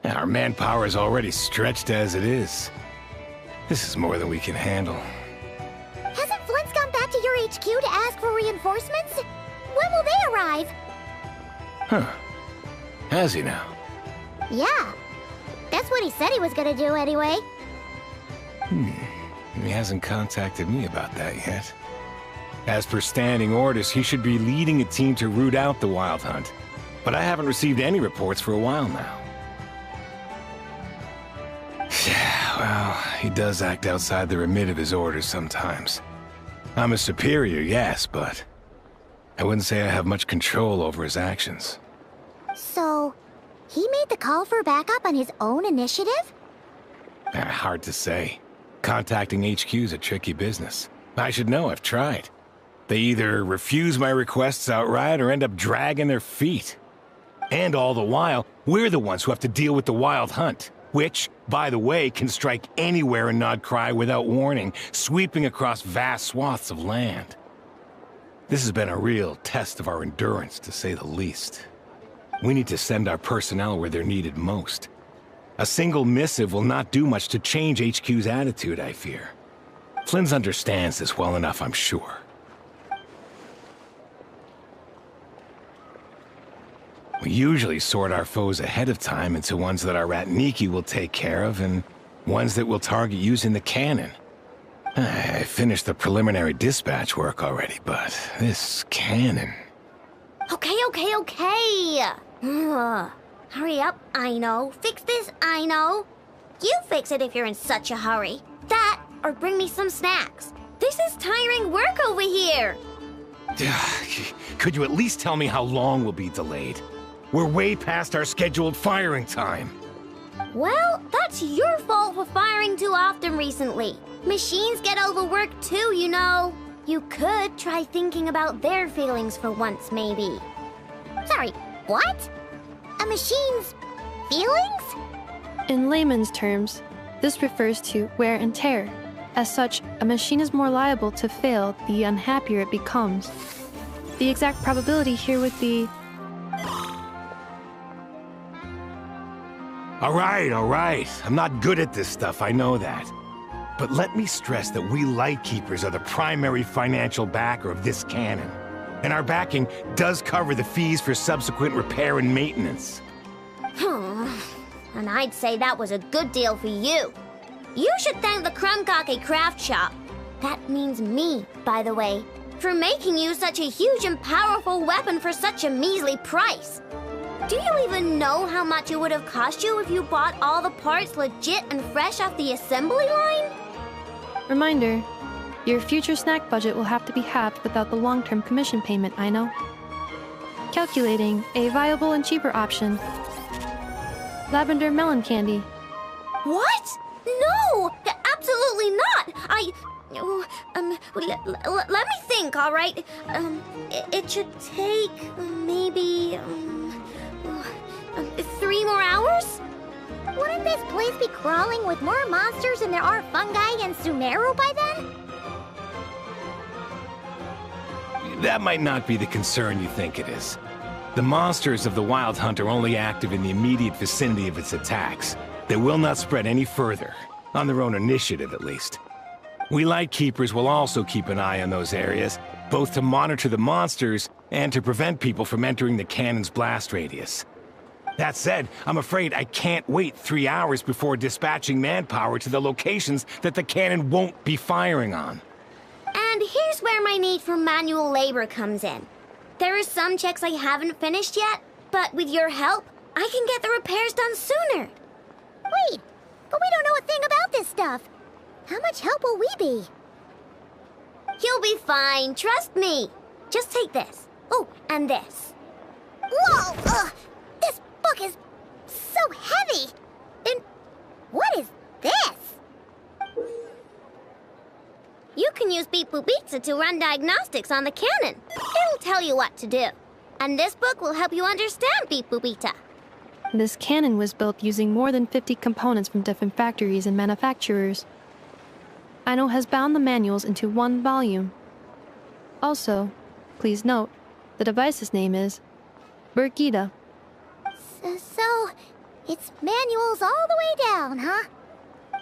Our manpower is already stretched as it is. This is more than we can handle. Hasn't Flint's gone back to your HQ to ask for reinforcements? When will they arrive? Huh. Has he now? Yeah. That's what he said he was gonna do anyway. He hasn't contacted me about that yet. As per standing orders, he should be leading a team to root out the wild hunt. But I haven't received any reports for a while now. Well, he does act outside the remit of his orders sometimes. I'm a superior, yes, but I wouldn't say I have much control over his actions. So, he made the call for backup on his own initiative? Hard to say. Contacting HQ's a tricky business. I should know, I've tried. They either refuse my requests outright or end up dragging their feet. And all the while, we're the ones who have to deal with the wild hunt. Which, by the way, can strike anywhere in NOD KRAI without warning, sweeping across vast swaths of land. This has been a real test of our endurance, to say the least. We need to send our personnel where they're needed most. A single missive will not do much to change HQ's attitude, I fear. Flynn's understands this well enough, I'm sure. We usually sort our foes ahead of time into ones that our Ratniki will take care of and ones that we'll target using the cannon. I finished the preliminary dispatch work already, but this cannon... Okay. Hurry up, I know. Fix this, I know. You fix it if you're in such a hurry. That, or bring me some snacks. This is tiring work over here. Could you at least tell me how long we'll be delayed? We're way past our scheduled firing time. Well, that's your fault for firing too often recently. Machines get overworked too, you know. You could try thinking about their feelings for once, maybe. Sorry, what? A machine's feelings? In layman's terms, this refers to wear and tear. As such, a machine is more liable to fail the unhappier it becomes. The exact probability here would be... All right. I'm not good at this stuff, I know that. But let me stress that we Lightkeepers are the primary financial backer of this cannon. And our backing does cover the fees for subsequent repair and maintenance. And I'd say that was a good deal for you. You should thank the Krumkake Craft Shop. That means me, by the way, for making you such a huge and powerful weapon for such a measly price. Do you even know how much it would have cost you if you bought all the parts legit and fresh off the assembly line? Reminder, your future snack budget will have to be halved without the long-term commission payment, I know. Calculating a viable and cheaper option. Lavender melon candy. What? No! Absolutely not! Let me think, all right? It should take maybe 3 more hours? Wouldn't this place be crawling with more monsters than there are fungi and Sumeru by then? That might not be the concern you think it is. The monsters of the Wild Hunt are only active in the immediate vicinity of its attacks. They will not spread any further, on their own initiative at least. We Lightkeepers will also keep an eye on those areas, both to monitor the monsters and to prevent people from entering the cannon's blast radius. That said, I'm afraid I can't wait 3 hours before dispatching manpower to the locations that the cannon won't be firing on. And here's where my need for manual labor comes in. There are some checks I haven't finished yet, but with your help, I can get the repairs done sooner. Wait, but we don't know a thing about this stuff. How much help will we be? You'll be fine, trust me. Just take this. Oh, and this. Whoa! This book is so heavy. And what is this? You can use Beep Boop Pizza to run diagnostics on the cannon. It'll tell you what to do. And this book will help you understand Beep Boop Pizza. This cannon was built using more than 50 components from different factories and manufacturers. Aino has bound the manuals into one volume. Also, please note, the device's name is Birgitta. So, it's manuals all the way down, huh?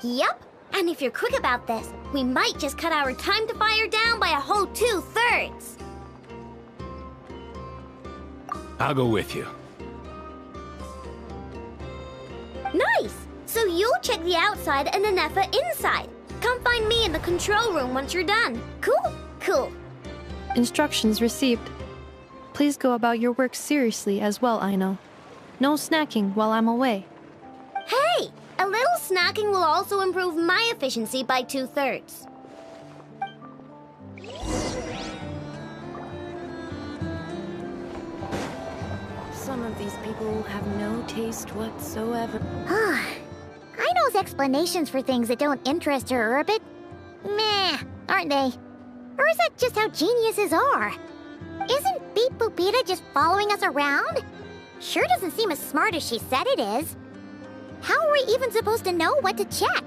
Yup. And if you're quick about this, we might just cut our time to fire down by a whole 2/3. I'll go with you. Nice! So you'll check the outside and Anefa inside. Come find me in the control room once you're done. Cool? Cool. Instructions received. Please go about your work seriously as well, Aino. No snacking while I'm away. Hey! A little snacking will also improve my efficiency by 2/3. Some of these people have no taste whatsoever. Aino's explanations for things that don't interest her are a bit meh, aren't they? Or is that just how geniuses are? Isn't Beep Boopita just following us around? Sure doesn't seem as smart as she said it is. How are we even supposed to know what to check?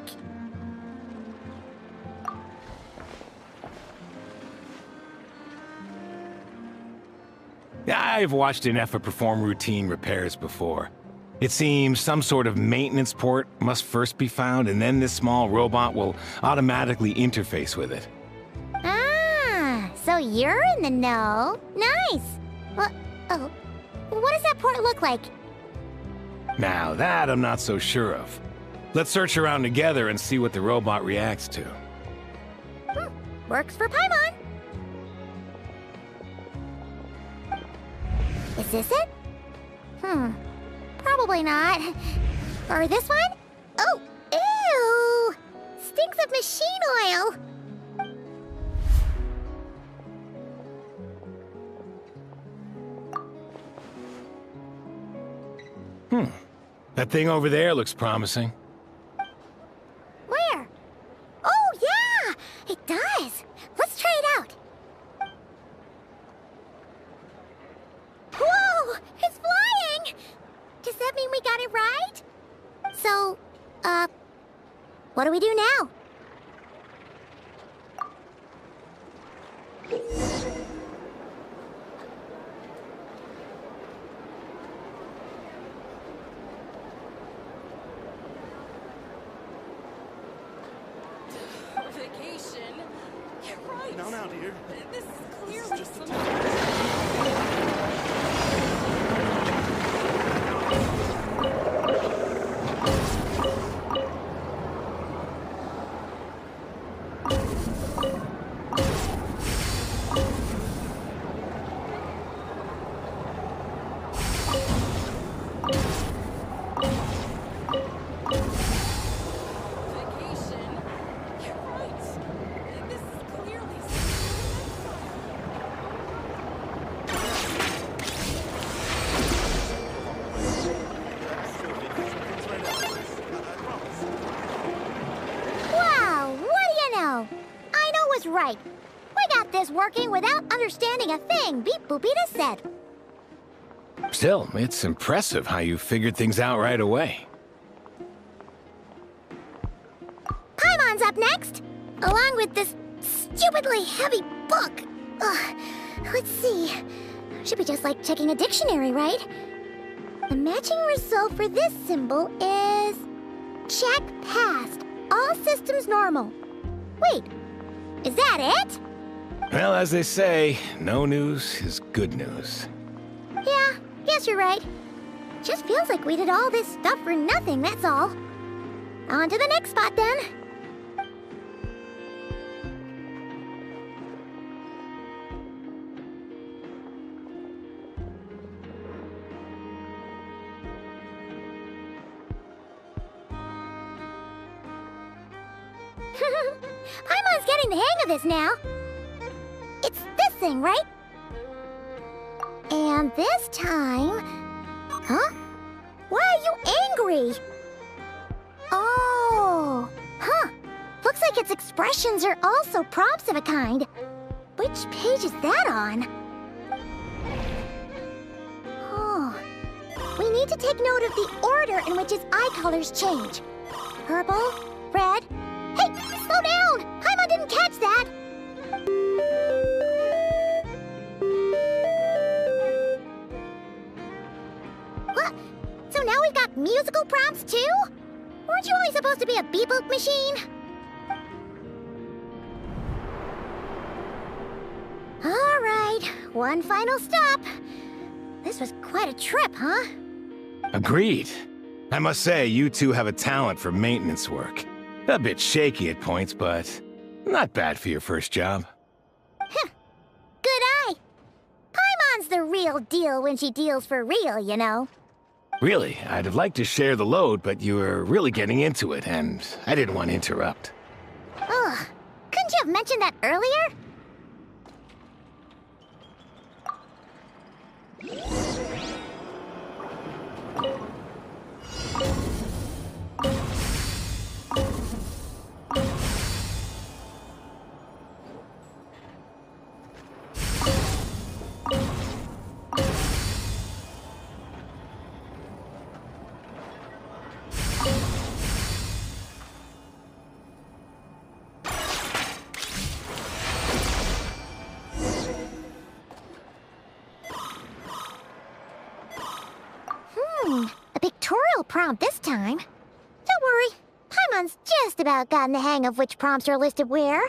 I've watched Anefa perform routine repairs before. It seems some sort of maintenance port must first be found, and then this small robot will automatically interface with it. Ah, so you're in the know. Nice. What does that port look like? Now that I'm not so sure of. Let's search around together and see what the robot reacts to. Works for Paimon. Is this it? Probably not. Or this one? Oh, ew! Stinks of machine oil. That thing over there looks promising. Where? Oh, yeah! It does. Let's try it out. Whoa! It's flying! Does that mean we got it right? So, what do we do now? Vacation? You're right. Now, dear. This is clearly just a Right. We got this working without understanding a thing Beep Boopita said. Still, it's impressive how you figured things out right away. Paimon's up next, along with this stupidly heavy book. Ugh. Let's see. Should be just like checking a dictionary, right? The matching result for this symbol is... check passed. All systems normal. Wait. Is that it? Well, as they say, no news is good news. Yeah, guess you're right. Just feels like we did all this stuff for nothing, that's all. On to the next spot, then. Paimon's getting the hang of this now. It's this thing, right? And this time... Huh? Why are you angry? Oh... Huh. Looks like its expressions are also prompts of a kind. Which page is that on? Oh... We need to take note of the order in which its eye colors change. Purple, red... Hey! Slow down! Paimon didn't catch that! What? So now we've got musical prompts too? Weren't you only supposed to be a beep-boop machine? Alright, one final stop. This was quite a trip, huh? Agreed. I must say, you two have a talent for maintenance work. A bit shaky at points, but not bad for your first job. Good eye. Paimon's the real deal when she deals for real, you know. Really, I'd have liked to share the load, but you were really getting into it, and I didn't want to interrupt. Ugh. Couldn't you have mentioned that earlier? A pictorial prompt this time. Don't worry, Paimon's just about gotten the hang of which prompts are listed where.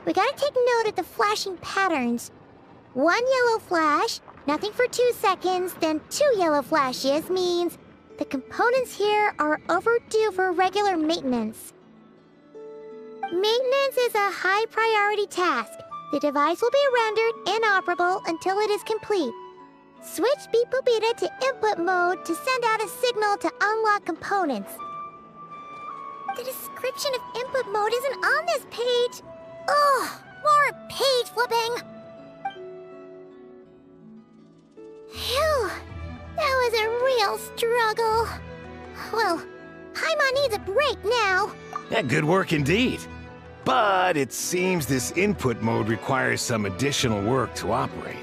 We gotta take note of the flashing patterns. One yellow flash, Nothing for 2 seconds, then 2 yellow flashes means the components here are overdue for regular maintenance. Maintenance is a high priority task. The device will be rendered inoperable until it is complete. Switch Beep Boopita to input mode to send out a signal to unlock components. The description of input mode isn't on this page. Ugh, more page flipping. Phew, that was a real struggle. Well, Paimon needs a break now. Yeah, good work indeed. But it seems this input mode requires some additional work to operate.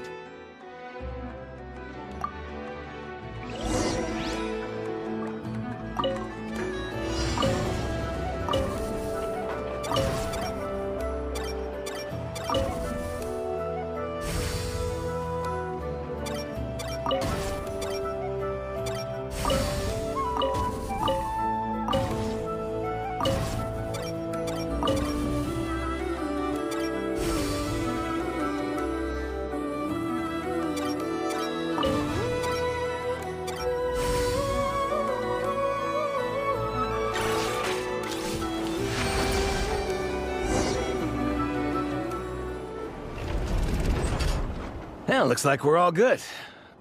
Well, looks like we're all good.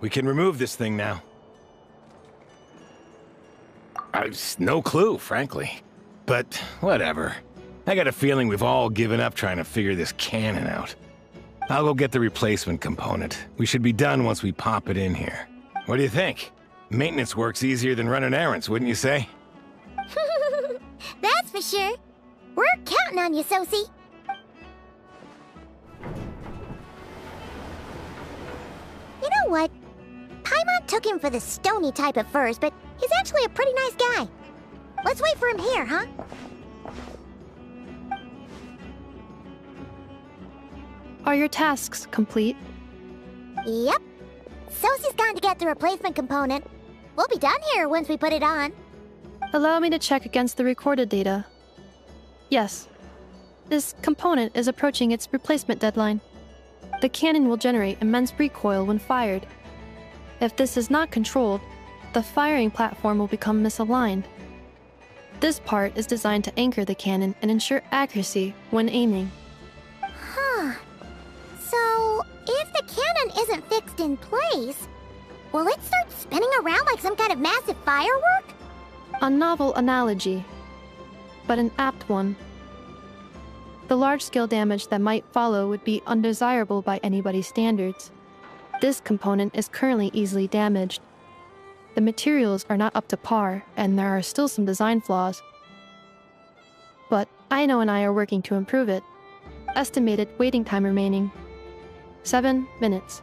We can remove this thing now. I've no clue, frankly. But whatever. I got a feeling we've all given up trying to figure this cannon out. I'll go get the replacement component. We should be done once we pop it in here. What do you think? Maintenance work's easier than running errands, wouldn't you say? That's for sure. We're counting on you, Sosie. You know what? Paimon took him for the stony type at first, but he's actually a pretty nice guy. Let's wait for him here, huh? Are your tasks complete? Yep. Sosie's gone to get the replacement component. We'll be done here once we put it on. Allow me to check against the recorded data. Yes. This component is approaching its replacement deadline. The cannon will generate immense recoil when fired. If this is not controlled, the firing platform will become misaligned. This part is designed to anchor the cannon and ensure accuracy when aiming. Huh. So, if the cannon isn't fixed in place, will it start spinning around like some kind of massive firework? A novel analogy, but an apt one. The large-scale damage that might follow would be undesirable by anybody's standards. This component is currently easily damaged. The materials are not up to par, and there are still some design flaws. But Aino and I are working to improve it. Estimated waiting time remaining: 7 minutes.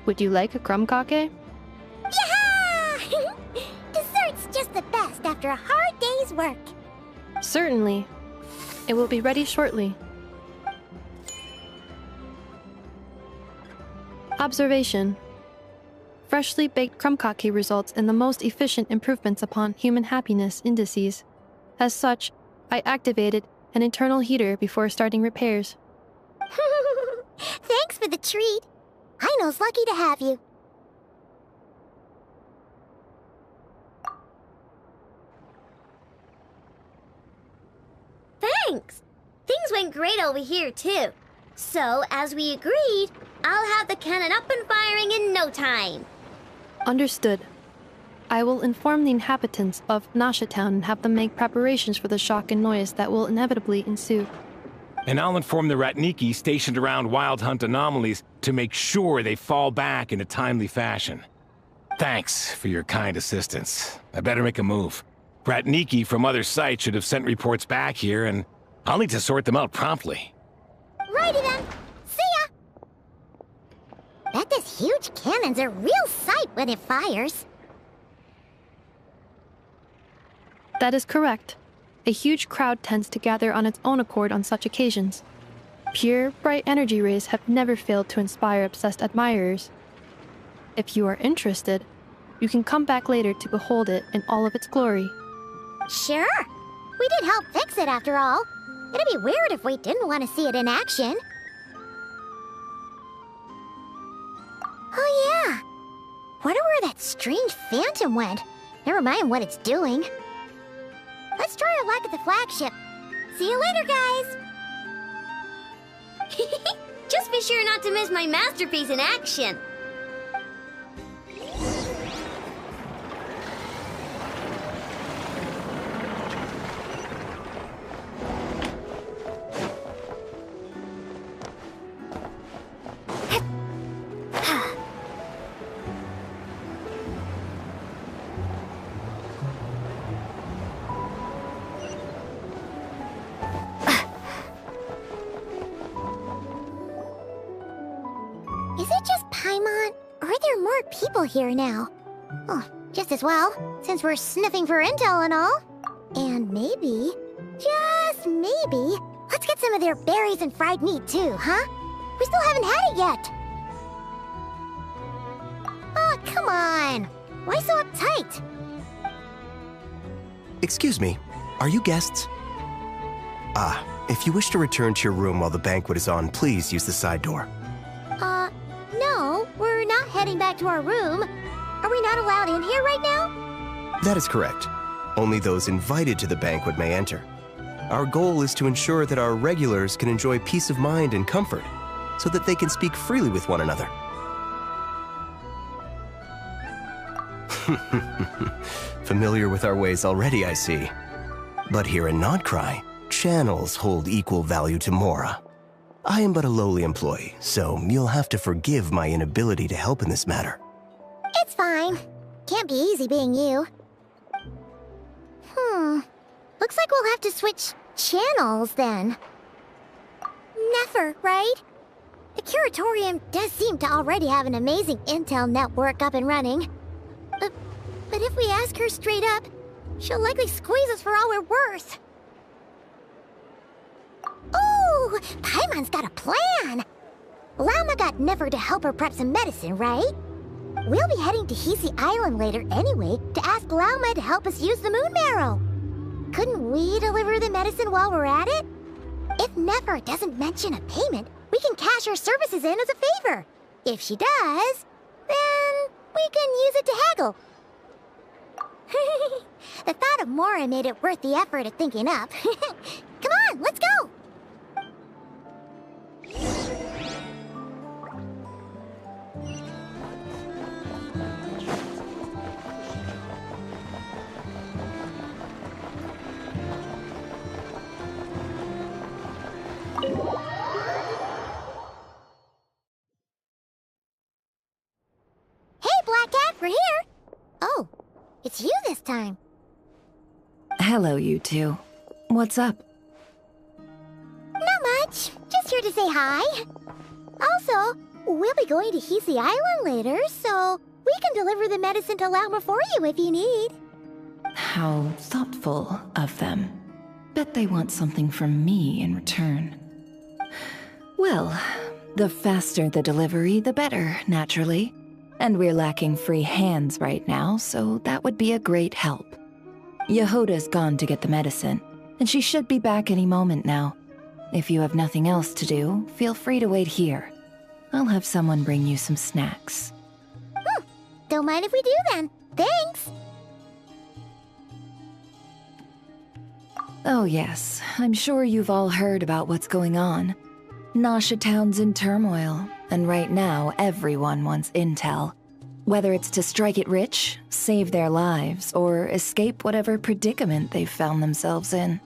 Would you like a crumb cake? Yeah! Dessert's just the best after a hard day's work. Certainly. It will be ready shortly. Observation. Freshly baked crumb cake results in the most efficient improvements upon human happiness indices. As such, I activated an internal heater before starting repairs. Thanks for the treat. Aino's lucky to have you. Thanks! Things went great over here, too. So, as we agreed, I'll have the cannon up and firing in no time. Understood. I will inform the inhabitants of Nasha Town and have them make preparations for the shock and noise that will inevitably ensue. And I'll inform the Ratniki stationed around Wild Hunt anomalies to make sure they fall back in a timely fashion. Thanks for your kind assistance. I better make a move. Ratniki from other sites should have sent reports back here, and I'll need to sort them out promptly. Righty then. See ya! Bet this huge cannon's a real sight when it fires. That is correct. A huge crowd tends to gather on its own accord on such occasions. Pure, bright energy rays have never failed to inspire obsessed admirers. If you are interested, you can come back later to behold it in all of its glory. Sure. We did help fix it after all. It'd be weird if we didn't want to see it in action. Oh yeah. Wonder where that strange phantom went. Never mind what it's doing. Let's try our luck at the flagship. See you later, guys! Just be sure not to miss my masterpiece in action. Is it just Paimon, or are there more people here now? Oh, just as well, since we're sniffing for intel and all. And maybe, just maybe, let's get some of their berries and fried meat too, huh? We still haven't had it yet. Oh, come on. Why so uptight? Excuse me, are you guests? Ah, if you wish to return to your room while the banquet is on, please use the side door. No, we're not heading back to our room. Are we not allowed in here right now? That is correct. Only those invited to the banquet may enter. Our goal is to ensure that our regulars can enjoy peace of mind and comfort, so that they can speak freely with one another. Familiar with our ways already, I see. But here in NOD KRAI, channels hold equal value to Mora. I am but a lowly employee, so you'll have to forgive my inability to help in this matter. It's fine. Can't be easy being you. Looks like we'll have to switch channels then. Never, right? The Curatorium does seem to already have an amazing intel network up and running. But if we ask her straight up, she'll likely squeeze us for all we're worth. Ooh, Paimon's got a plan! Lauma got Never to help her prep some medicine, right? We'll be heading to Hisi Island later anyway to ask Lauma to help us use the moon marrow. Couldn't we deliver the medicine while we're at it? If Never doesn't mention a payment, we can cash our services in as a favor. If she does, then we can use it to haggle. The thought of Mora made it worth the effort of thinking up. Come on, let's go! Hey, Black Cat, we're here! Oh, it's you this time. Hello, you two. What's up? Not much. Just here to say hi. Also, we'll be going to Hisi Island later, so we can deliver the medicine to Lauma for you if you need. How thoughtful of them. Bet they want something from me in return. Well, the faster the delivery, the better, naturally. And we're lacking free hands right now, so that would be a great help. Yehoda's gone to get the medicine, and she should be back any moment now. If you have nothing else to do, feel free to wait here. I'll have someone bring you some snacks. Don't mind if we do then. Thanks! Oh yes, I'm sure you've all heard about what's going on. Nasha Town's in turmoil, and right now everyone wants intel. Whether it's to strike it rich, save their lives, or escape whatever predicament they've found themselves in.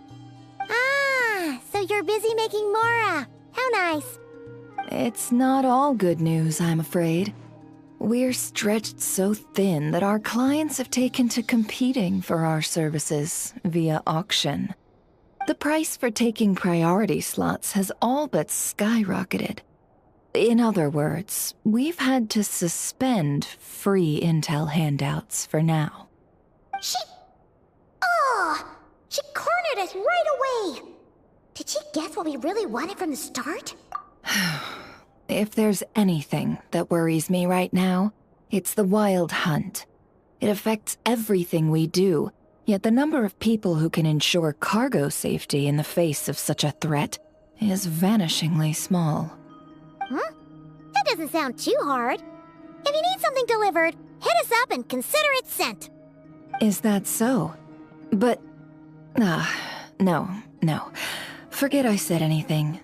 Ah, so you're busy making Mora. How nice. It's not all good news, I'm afraid. We're stretched so thin that our clients have taken to competing for our services via auction. The price for taking priority slots has all but skyrocketed. In other words, we've had to suspend free intel handouts for now. She cornered us right away! Did she guess what we really wanted from the start? If there's anything that worries me right now, it's the wild hunt. It affects everything we do, yet the number of people who can ensure cargo safety in the face of such a threat is vanishingly small. That doesn't sound too hard. If you need something delivered, hit us up and consider it sent. Is that so? But... no. Forget I said anything.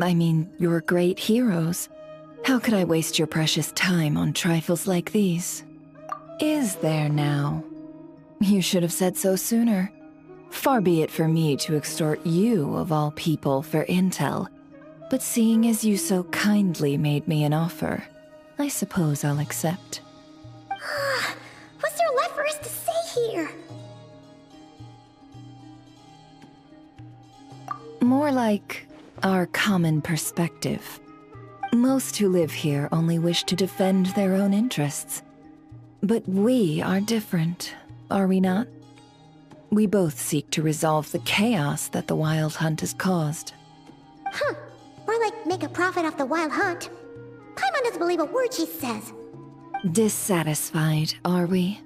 I mean, you're great heroes. How could I waste your precious time on trifles like these? Is there now? You should have said so sooner. Far be it for me to extort you, of all people, for intel. But seeing as you so kindly made me an offer, I suppose I'll accept. What's there left for us to say here? More like our common perspective. Most who live here only wish to defend their own interests. But we are different, are we not? We both seek to resolve the chaos that the Wild Hunt has caused. Huh. More like make a profit off the Wild Hunt. Paimon doesn't believe a word she says. Dissatisfied, are we?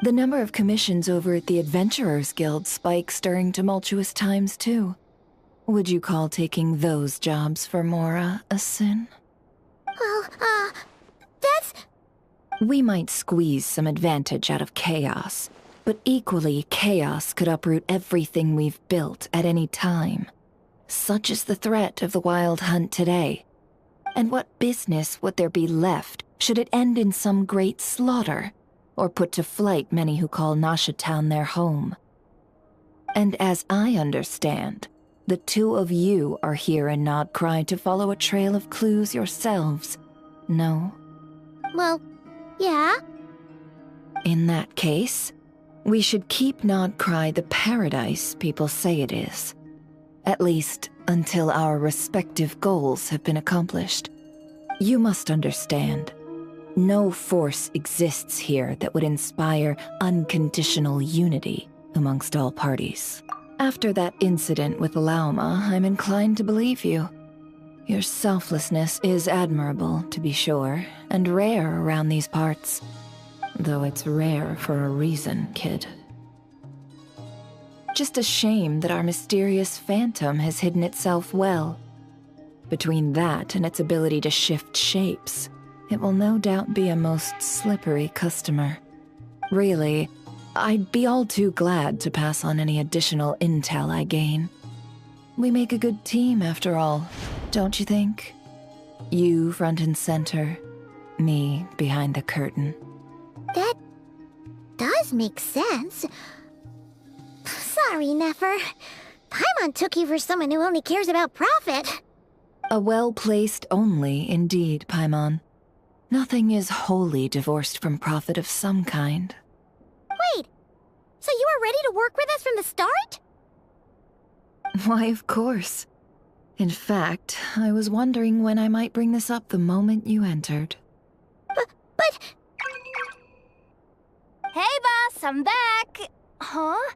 The number of commissions over at the Adventurers Guild spikes during tumultuous times, too. Would you call taking those jobs for Mora a sin? Well, that's... We might squeeze some advantage out of chaos, but equally, chaos could uproot everything we've built at any time. Such is the threat of the Wild Hunt today. And what business would there be left should it end in some great slaughter, or put to flight many who call Nasha Town their home? And as I understand, the two of you are here in NOD KRAI to follow a trail of clues yourselves, no? Well, yeah. In that case, we should keep NOD KRAI the paradise people say it is. At least, until our respective goals have been accomplished. You must understand, no force exists here that would inspire unconditional unity amongst all parties. After that incident with Lauma, I'm inclined to believe you. Your selflessness is admirable, to be sure, and rare around these parts. Though it's rare for a reason, kid. Just a shame that our mysterious phantom has hidden itself well. Between that and its ability to shift shapes, it will no doubt be a most slippery customer. Really, I'd be all too glad to pass on any additional intel I gain. We make a good team, after all, don't you think? You front and center, me behind the curtain. That does make sense. Sorry, Nefer. Paimon took you for someone who only cares about profit. A well-placed only, indeed, Paimon. Nothing is wholly divorced from profit of some kind. Wait, so you were ready to work with us from the start? Why, of course. In fact, I was wondering when I might bring this up the moment you entered. But... Hey, boss, I'm back! Huh?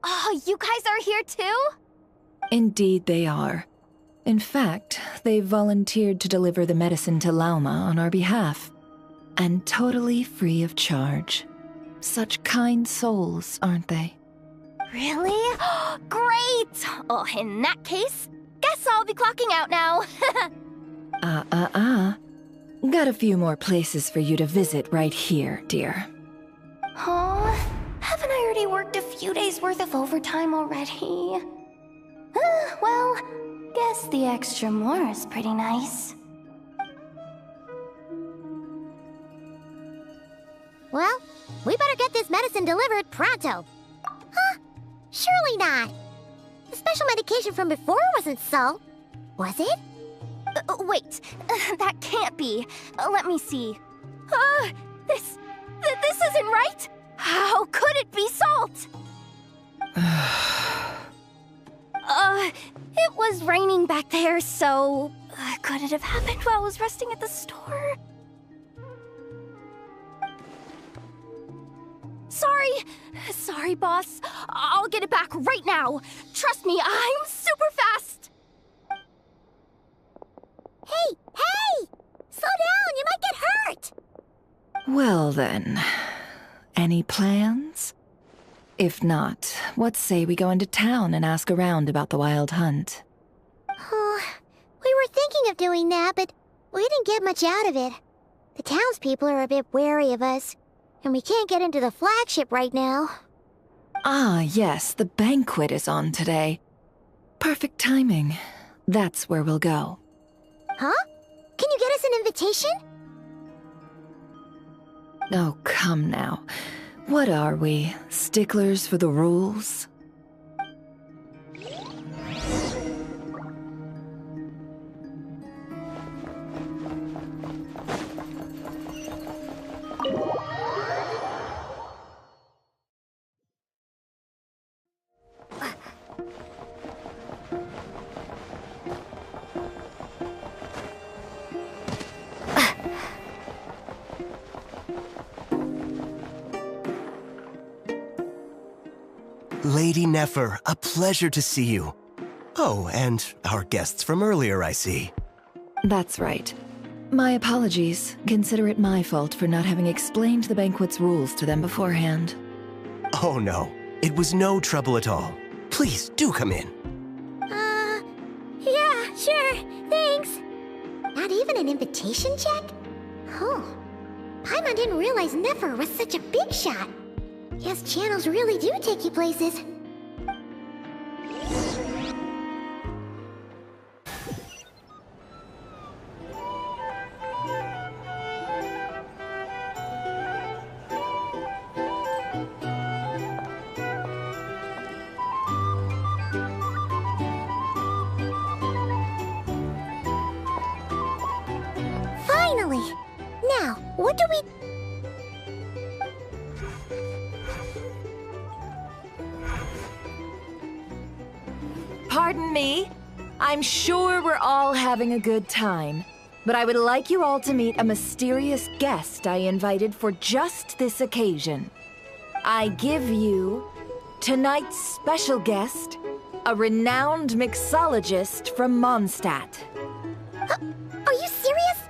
Oh, you guys are here too? Indeed they are. In fact, they've volunteered to deliver the medicine to Lauma on our behalf. And totally free of charge. Such kind souls, aren't they? Really? Great! Oh, in that case, guess I'll be clocking out now. Got a few more places for you to visit right here, dear. Huh? Haven't I already worked a few days' worth of overtime already? Well, guess the extra more is pretty nice. Well, we better get this medicine delivered pronto. Huh? Surely not. The special medication from before wasn't so. Was it? Wait, that can't be. Let me see. This isn't right. How could it be salt? It was raining back there, so could it have happened while I was resting at the store? Sorry, boss. I'll get it back right now. Trust me, I'm super fast. Hey! Slow down, you might get hurt! Well then, any plans? If not, what say we go into town and ask around about the Wild Hunt? Oh, we were thinking of doing that, but we didn't get much out of it. The townspeople are a bit wary of us, and we can't get into the flagship right now. Ah, yes, the banquet is on today. Perfect timing. That's where we'll go. Huh? Can you get us an invitation? Oh, come now. What are we, sticklers for the rules? Lady Nefer, a pleasure to see you. Oh, and our guests from earlier, I see. That's right. My apologies. Consider it my fault for not having explained the banquet's rules to them beforehand. Oh no, it was no trouble at all. Please, do come in. Yeah, sure, thanks. Not even an invitation check? Oh, Paimon didn't realize Nefer was such a big shot. Guess channels really do take you places. Finally! Now, what do we... Pardon me? I'm sure we're all having a good time, but I would like you all to meet a mysterious guest I invited for just this occasion. I give you tonight's special guest, a renowned mixologist from Mondstadt. Are you serious?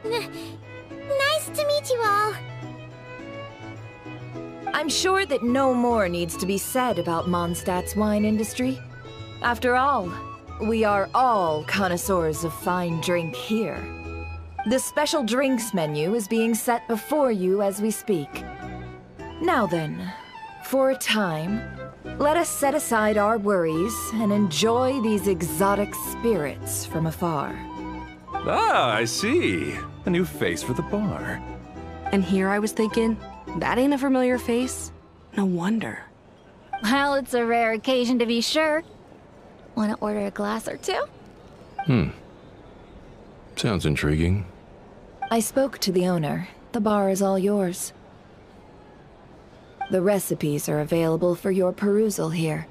Nice to meet you all. I'm sure that no more needs to be said about Mondstadt's wine industry. After all, we are all connoisseurs of fine drink here. The special drinks menu is being set before you as we speak. Now then, for a time, let us set aside our worries and enjoy these exotic spirits from afar. Ah, I see. A new face for the bar. And here I was thinking, that ain't a familiar face. No wonder. Well, it's a rare occasion to be sure. Want to order a glass or two? Sounds intriguing. I spoke to the owner. The bar is all yours. The recipes are available for your perusal here.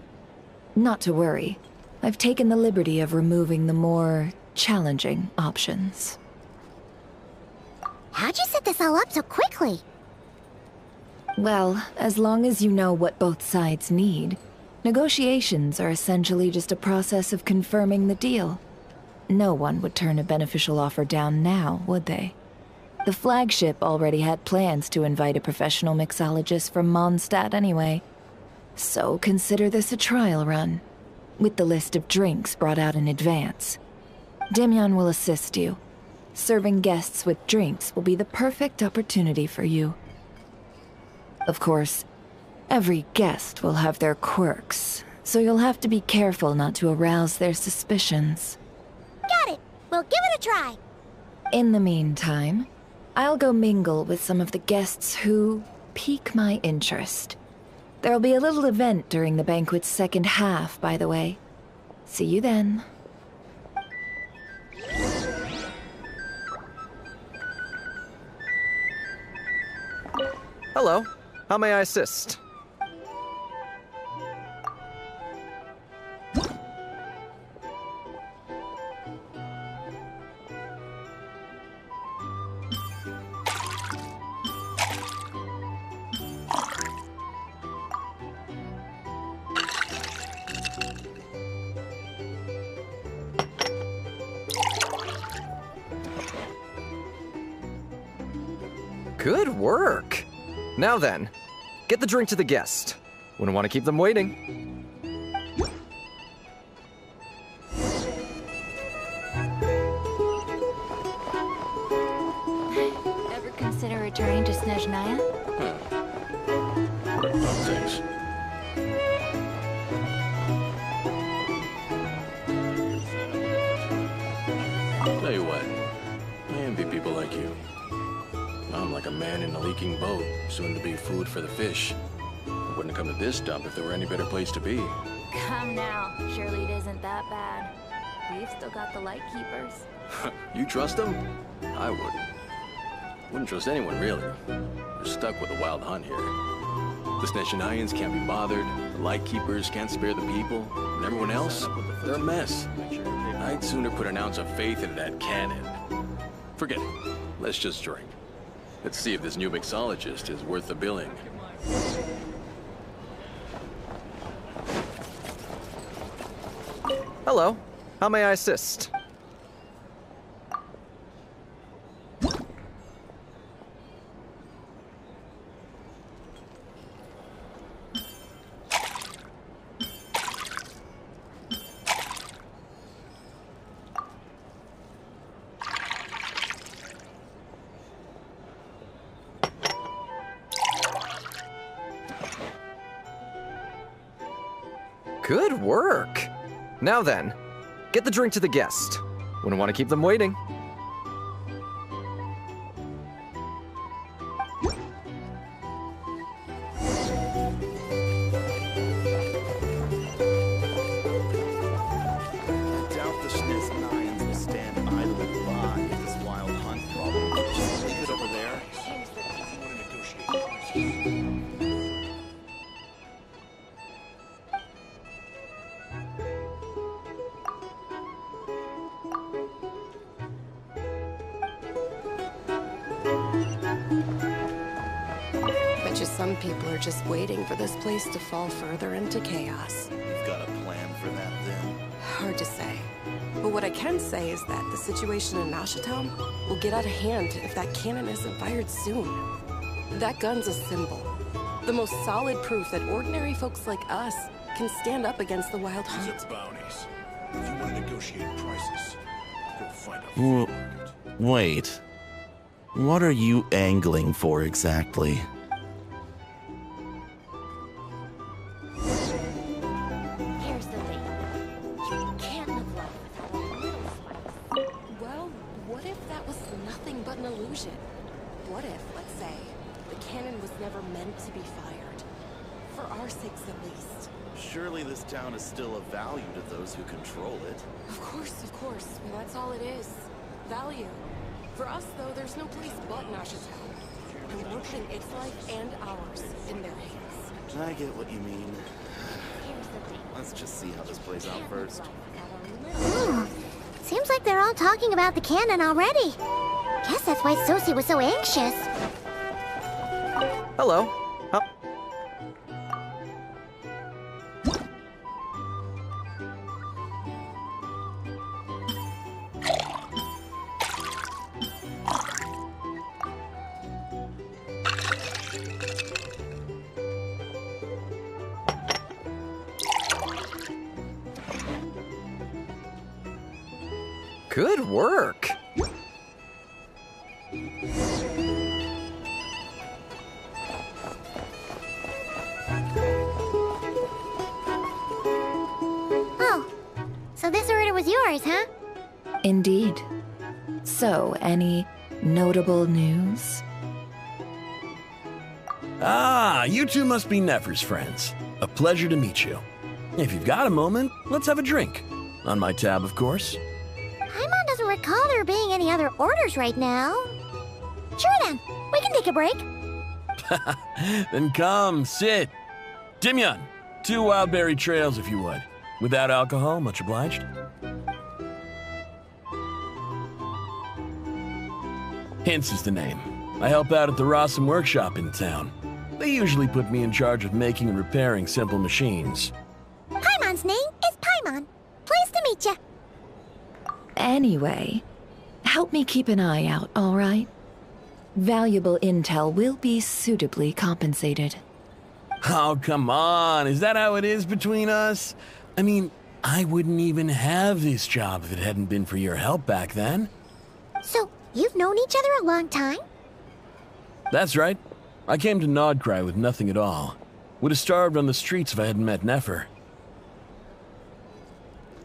Not to worry. I've taken the liberty of removing the more challenging options. How'd you set this all up so quickly? Well, as long as you know what both sides need, negotiations are essentially just a process of confirming the deal. No one would turn a beneficial offer down now, would they? The flagship already had plans to invite a professional mixologist from Mondstadt anyway. So consider this a trial run, with the list of drinks brought out in advance. Demyon will assist you. Serving guests with drinks will be the perfect opportunity for you. Of course, every guest will have their quirks, so you'll have to be careful not to arouse their suspicions. Got it! We'll give it a try! In the meantime, I'll go mingle with some of the guests who pique my interest. There'll be a little event during the banquet's second half, by the way. See you then. Hello. How may I assist? Good work! Now then, get the drink to the guest. Wouldn't want to keep them waiting. returning to Snezhnaya? Thanks. Tell you what, I envy people like you. I'm like a man in a leaking boat, soon to be food for the fish. I wouldn't have come to this dump if there were any better place to be. Come now, surely it isn't that bad. We've still got the light keepers. You trust them? I wouldn't. Wouldn't trust anyone, really. We're stuck with a wild hunt here. The Snezhnayans can't be bothered, the light keepers can't spare the people, and everyone else, they're a mess. I'd sooner put an ounce of faith into that cannon. Forget it. Let's just drink. Let's see if this new mixologist is worth the billing. Hello. How may I assist? Good work! Now then, get the drink to the guest. Wouldn't want to keep them waiting. I doubt the Snezhnayans will stand idly by if this wild hunt problem. Leave it over there. Seems that if you want to negotiate Some people are just waiting for this place to fall further into chaos. You've got a plan for that, then? Hard to say. But what I can say is that the situation in Nashatown will get out of hand if that cannon isn't fired soon. That gun's a symbol. The most solid proof that ordinary folks like us can stand up against the wild hunt. These are bounties. If you want to negotiate prices, go find a Well, wait. What are you angling for exactly? What if, let's say, the cannon was never meant to be fired? For our sakes, at least. Surely this town is still of value to those who control it. Of course. Well, that's all it is. Value. For us, though, there's no place but Nashatown. And we're putting its life and ours in their hands. I get what you mean. Let's just see how this plays out first. Seems like they're all talking about the cannon already. Guess that's why Sosie was so anxious. Hello. Good work. Oh, so this order was yours, huh? Indeed. So, any notable news? Ah, you two must be Nefer's friends. A pleasure to meet you. If you've got a moment, let's have a drink. On my tab, of course. Paimon doesn't recall there being any other orders right now. Sure then, we can take a break. Then come, sit. Dimyon, 2 wildberry trails if you would. Without alcohol, much obliged. Hints is the name. I help out at the Rossum workshop in town. They usually put me in charge of making and repairing simple machines. Paimon's name is Paimon. Pleased to meet you. Anyway, help me keep an eye out, all right? Valuable intel will be suitably compensated. Oh, come on. Is that how it is between us? I mean, I wouldn't even have this job if it hadn't been for your help back then. So, you've known each other a long time? That's right. I came to NOD KRAI with nothing at all. Would have starved on the streets if I hadn't met Nefer.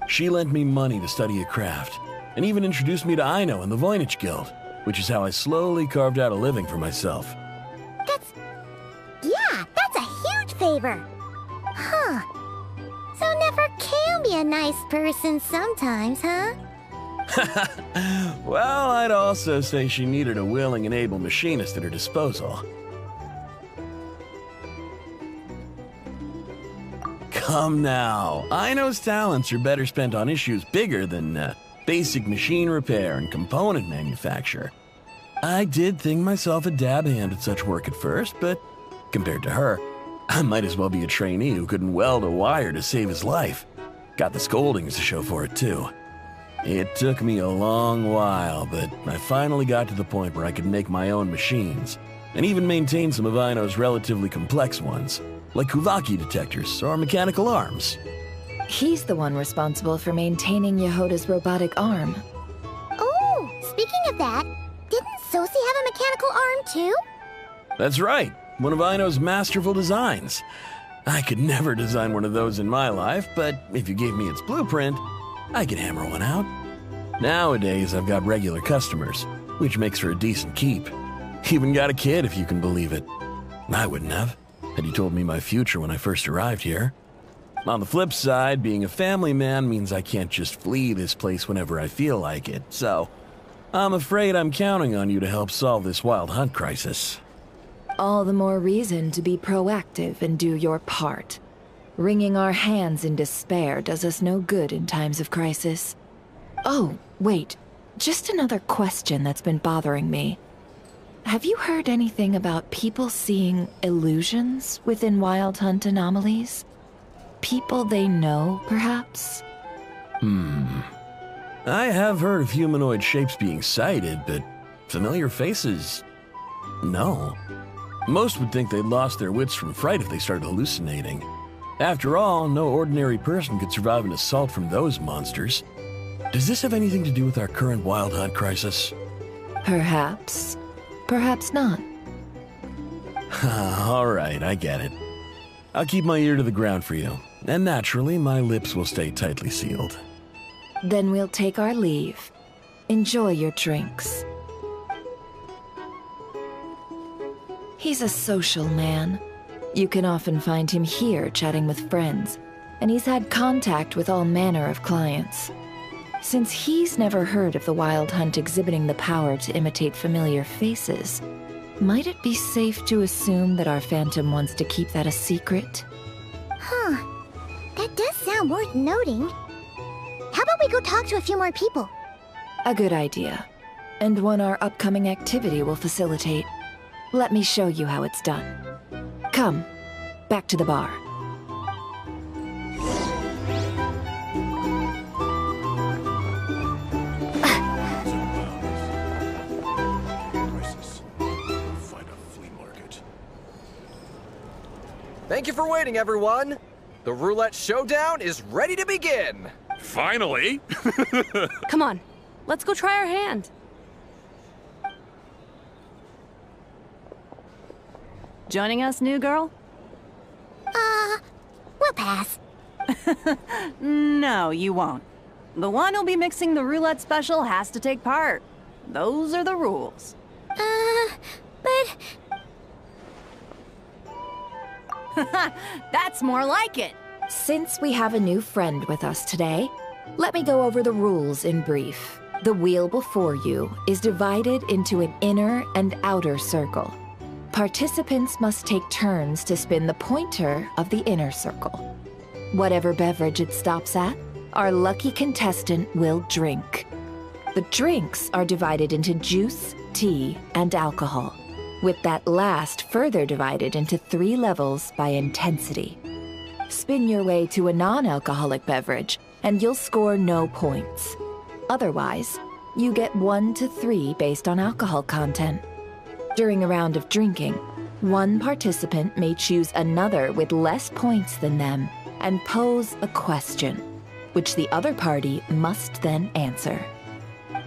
She lent me money to study a craft, and even introduced me to Aino and the Voynich Guild, which is how I slowly carved out a living for myself. That's a huge favor. Huh. So Nefer can be a nice person sometimes, huh? Well, I'd also say she needed a willing and able machinist at her disposal. Come now, Aino's talents are better spent on issues bigger than basic machine repair and component manufacture. I did think myself a dab hand at such work at first, but compared to her, I might as well be a trainee who couldn't weld a wire to save his life. Got the scoldings to show for it, too. It took me a long while, but I finally got to the point where I could make my own machines, and even maintain some of Aino's relatively complex ones, like Kuvaki detectors or mechanical arms. He's the one responsible for maintaining Yehoda's robotic arm. Oh, speaking of that, didn't Sosi have a mechanical arm too? That's right, one of Aino's masterful designs. I could never design one of those in my life, but if you gave me its blueprint, I could hammer one out. Nowadays, I've got regular customers, which makes for a decent keep. Even got a kid, if you can believe it. I wouldn't have, had you told me my future when I first arrived here. On the flip side, being a family man means I can't just flee this place whenever I feel like it, so I'm afraid I'm counting on you to help solve this wild hunt crisis. All the more reason to be proactive and do your part. Wringing our hands in despair does us no good in times of crisis. Oh, wait. Just another question that's been bothering me. Have you heard anything about people seeing illusions within Wild Hunt anomalies? People they know, perhaps? I have heard of humanoid shapes being sighted, but familiar faces? No. Most would think they'd lost their wits from fright if they started hallucinating. After all, no ordinary person could survive an assault from those monsters. Does this have anything to do with our current Wild Hunt crisis? Perhaps. Perhaps not. All right, I get it. I'll keep my ear to the ground for you, and naturally, my lips will stay tightly sealed. Then we'll take our leave. Enjoy your drinks. He's a social man. You can often find him here chatting with friends, and he's had contact with all manner of clients. Since he's never heard of the Wild Hunt exhibiting the power to imitate familiar faces, might it be safe to assume that our Phantom wants to keep that a secret? Huh. That does sound worth noting. How about we go talk to a few more people? A good idea, and one our upcoming activity will facilitate. Let me show you how it's done. Come, back to the bar. Thank you for waiting, everyone. The roulette showdown is ready to begin. Finally! Come on, let's go try our hand. Joining us, new girl? We'll pass. No, you won't. The one who'll be mixing the roulette special has to take part. Those are the rules. But... That's more like it. Since we have a new friend with us today, let me go over the rules in brief. The wheel before you is divided into an inner and outer circle. Participants must take turns to spin the pointer of the inner circle. Whatever beverage it stops at, our lucky contestant will drink. The drinks are divided into juice, tea, and alcohol, with that last further divided into 3 levels by intensity. Spin your way to a non-alcoholic beverage, and you'll score no points. Otherwise, you get 1 to 3 based on alcohol content. During a round of drinking, one participant may choose another with less points than them and pose a question, which the other party must then answer.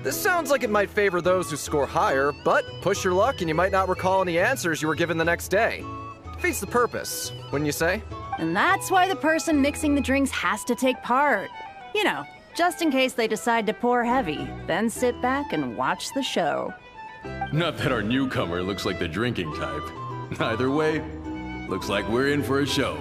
This sounds like it might favor those who score higher, but push your luck and you might not recall any answers you were given the next day. Defeats the purpose, wouldn't you say? And that's why the person mixing the drinks has to take part. You know, just in case they decide to pour heavy, then sit back and watch the show. Not that our newcomer looks like the drinking type. Either way, looks like we're in for a show.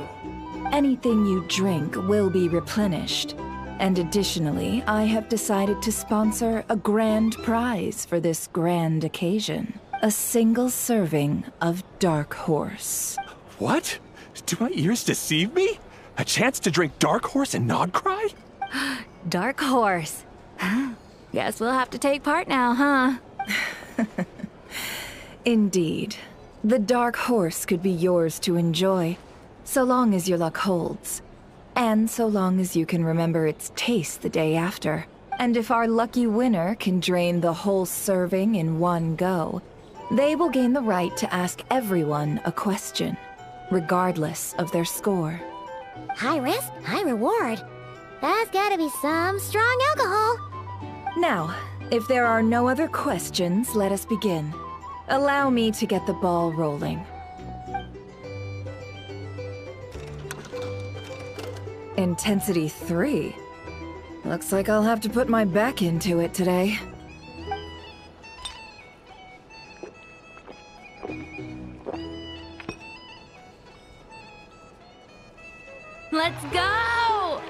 Anything you drink will be replenished. And additionally, I have decided to sponsor a grand prize for this grand occasion. A single serving of Dark Horse. What? Do my ears deceive me? A chance to drink Dark Horse and NOD KRAI? Dark Horse. Guess we'll have to take part now, huh? Indeed. The Dark Horse could be yours to enjoy, so long as your luck holds. And so long as you can remember its taste the day after. And if our lucky winner can drain the whole serving in one go, they will gain the right to ask everyone a question, regardless of their score. High risk, high reward. That's gotta be some strong alcohol. Now, if there are no other questions, let us begin. Allow me to get the ball rolling. Intensity 3. Looks like I'll have to put my back into it today. Let's go!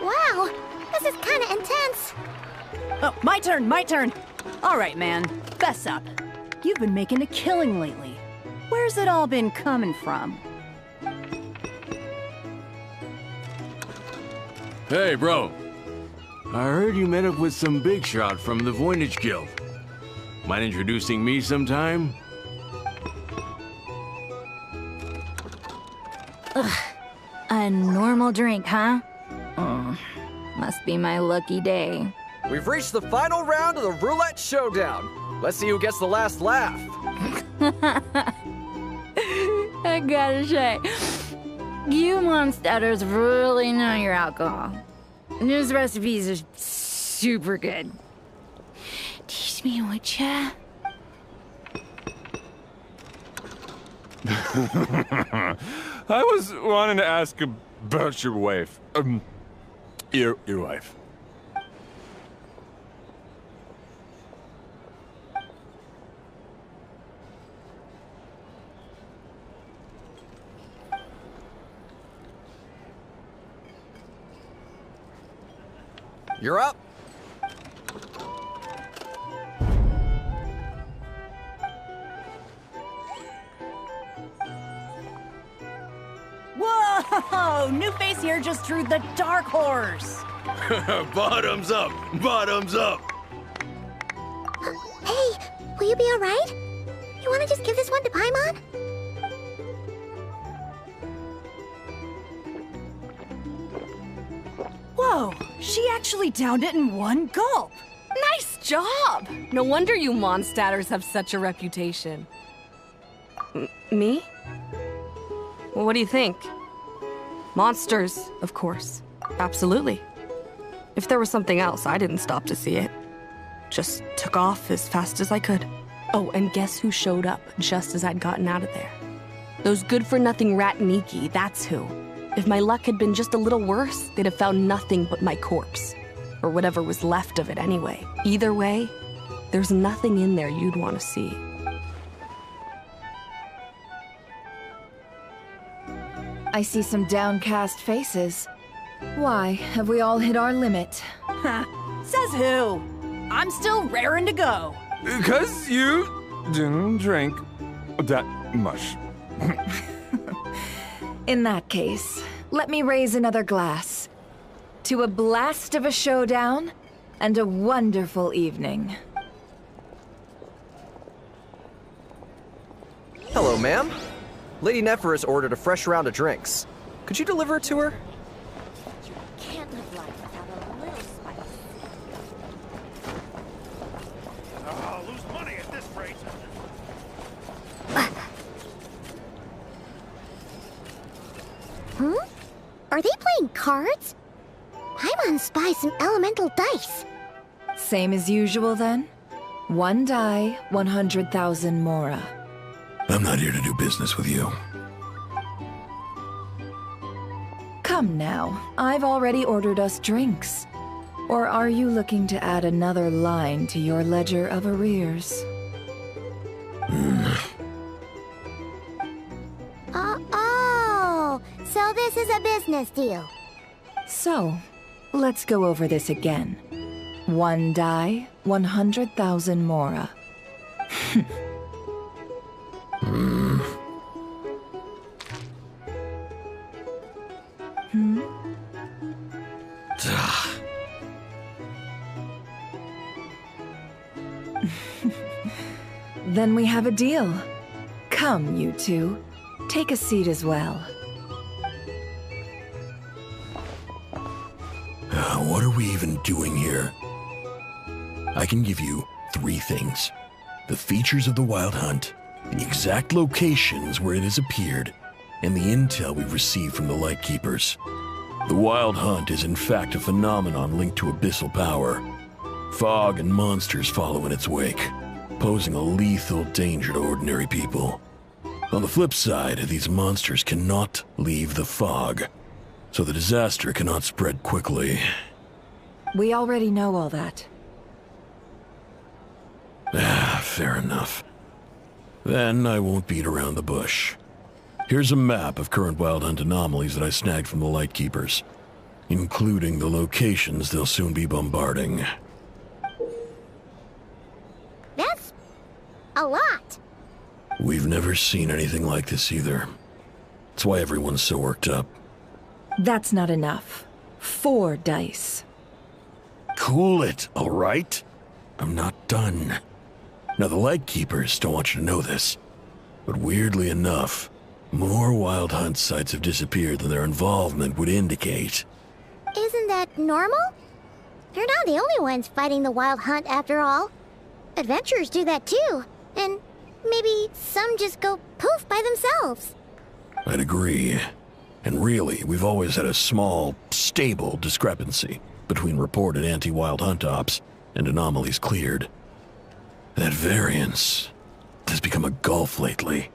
Wow, this is kinda intense. Oh, my turn. All right, man, fess up. You've been making a killing lately. Where's it all been coming from? Hey, bro. I heard you met up with some big shot from the Voynich Guild. Mind introducing me sometime? Ugh. A normal drink, huh? Must be my lucky day. We've reached the final round of the Roulette Showdown. Let's see who gets the last laugh. I gotta say, you monsters really know your alcohol. These recipes are super good. Teach me, would ya? I was wanting to ask about your wife. Your wife. You're up. Whoa! New face here just drew the Dark Horse. Bottoms up! Bottoms up! Hey, will you be alright? You wanna just give this one to Paimon? Whoa, she actually downed it in one gulp. Nice job! No wonder you monstaters have such a reputation. Me? Well, what do you think? Monsters, of course. Absolutely. If there was something else, I didn't stop to see it. Just took off as fast as I could. Oh, and guess who showed up just as I'd gotten out of there? Those good-for-nothing rat Niki, that's who. If my luck had been just a little worse, they'd have found nothing but my corpse. Or whatever was left of it anyway. Either way, there's nothing in there you'd want to see. I see some downcast faces. Why, have we all hit our limit? Says who? I'm still raring to go. Because you didn't drink that much. In that case, let me raise another glass. To a blast of a showdown and a wonderful evening. Hello, ma'am. Lady Nephris ordered a fresh round of drinks. Could you deliver it to her? Can't live life without a little spice. I'll lose money at this rate. Are they playing cards? Paimon spies some elemental dice. Same as usual then? 1 die, 100,000 mora. I'm not here to do business with you. Come now, I've already ordered us drinks. Or are you looking to add another line to your ledger of arrears? Oh, so this is a business deal. So, let's go over this again. 1 die, 100,000 mora. Then we have a deal. Come, you two. Take a seat as well. What are we even doing here? I can give you 3 things. The features of the Wild Hunt, the exact locations where it has appeared, and the intel we've received from the Lightkeepers. The Wild Hunt is in fact a phenomenon linked to abyssal power. Fog and monsters follow in its wake, posing a lethal danger to ordinary people. On the flip side, these monsters cannot leave the fog, so the disaster cannot spread quickly. We already know all that. Fair enough. Then I won't beat around the bush. Here's a map of current Wild Hunt anomalies that I snagged from the Lightkeepers, including the locations they'll soon be bombarding. That's a lot. We've never seen anything like this either. That's why everyone's so worked up. That's not enough. 4 dice. Cool it, all right? I'm not done. Now, the Lightkeepers don't want you to know this, but weirdly enough, more Wild Hunt sites have disappeared than their involvement would indicate. Isn't that normal? They're not the only ones fighting the Wild Hunt after all. Adventurers do that too, and maybe some just go poof by themselves. I'd agree. And really, we've always had a small, stable discrepancy between reported anti-Wild Hunt ops and anomalies cleared. That variance has become a gulf lately.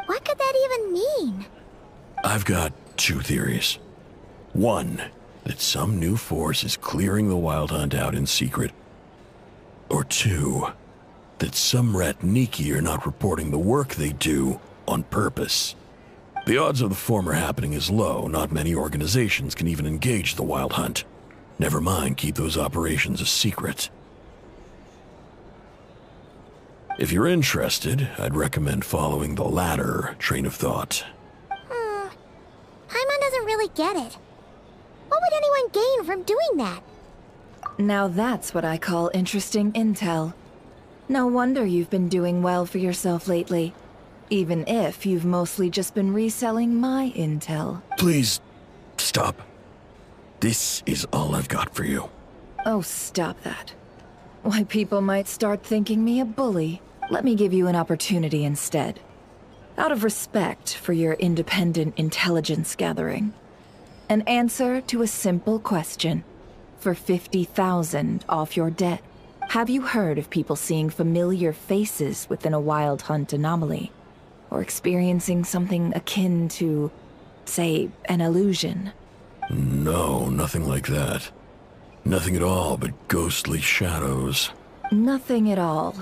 What could that even mean? I've got 2 theories. 1, that some new force is clearing the Wild Hunt out in secret. Or 2, that some Ratniki are not reporting the work they do on purpose. The odds of the former happening is low. Not many organizations can even engage the Wild Hunt. Never mind keep those operations a secret. If you're interested, I'd recommend following the latter train of thought. Paimon doesn't really get it. What would anyone gain from doing that? Now that's what I call interesting intel. No wonder you've been doing well for yourself lately. Even if you've mostly just been reselling my intel. Please, stop. This is all I've got for you. Oh, stop that. Why, people might start thinking me a bully. Let me give you an opportunity instead. Out of respect for your independent intelligence gathering. An answer to a simple question. For 50,000 off your debt. Have you heard of people seeing familiar faces within a Wild Hunt anomaly? Or experiencing something akin to, say, an illusion? No, nothing like that. Nothing at all but ghostly shadows. Nothing at all,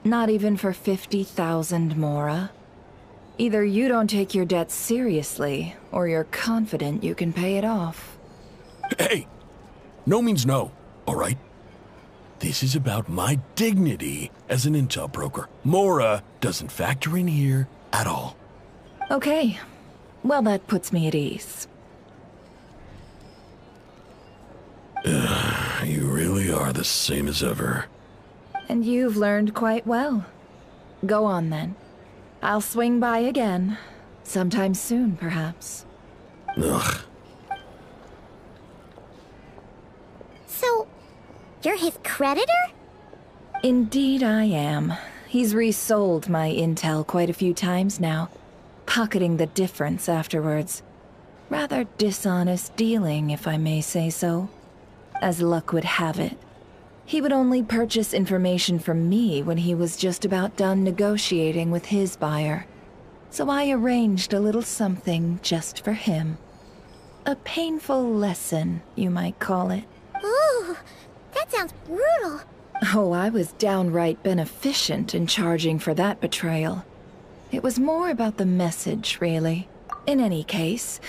Not even for 50,000 mora? Either you don't take your debt seriously, or you're confident you can pay it off. Hey! No means no, all right? This is about my dignity as an intel broker. Mora doesn't factor in here at all. Okay. Well, that puts me at ease. You really are the same as ever. And you've learned quite well. Go on, then. I'll swing by again. Sometime soon, perhaps. Ugh. So, you're his creditor? Indeed I am. He's resold my intel quite a few times now, pocketing the difference afterwards. Rather dishonest dealing, if I may say so. As luck would have it, He would only purchase information from me when he was just about done negotiating with his buyer. So I arranged a little something just for him. A painful lesson, you might call it. Ooh, that sounds brutal. Oh, I was downright beneficent in charging for that betrayal. It was more about the message, really. In any case,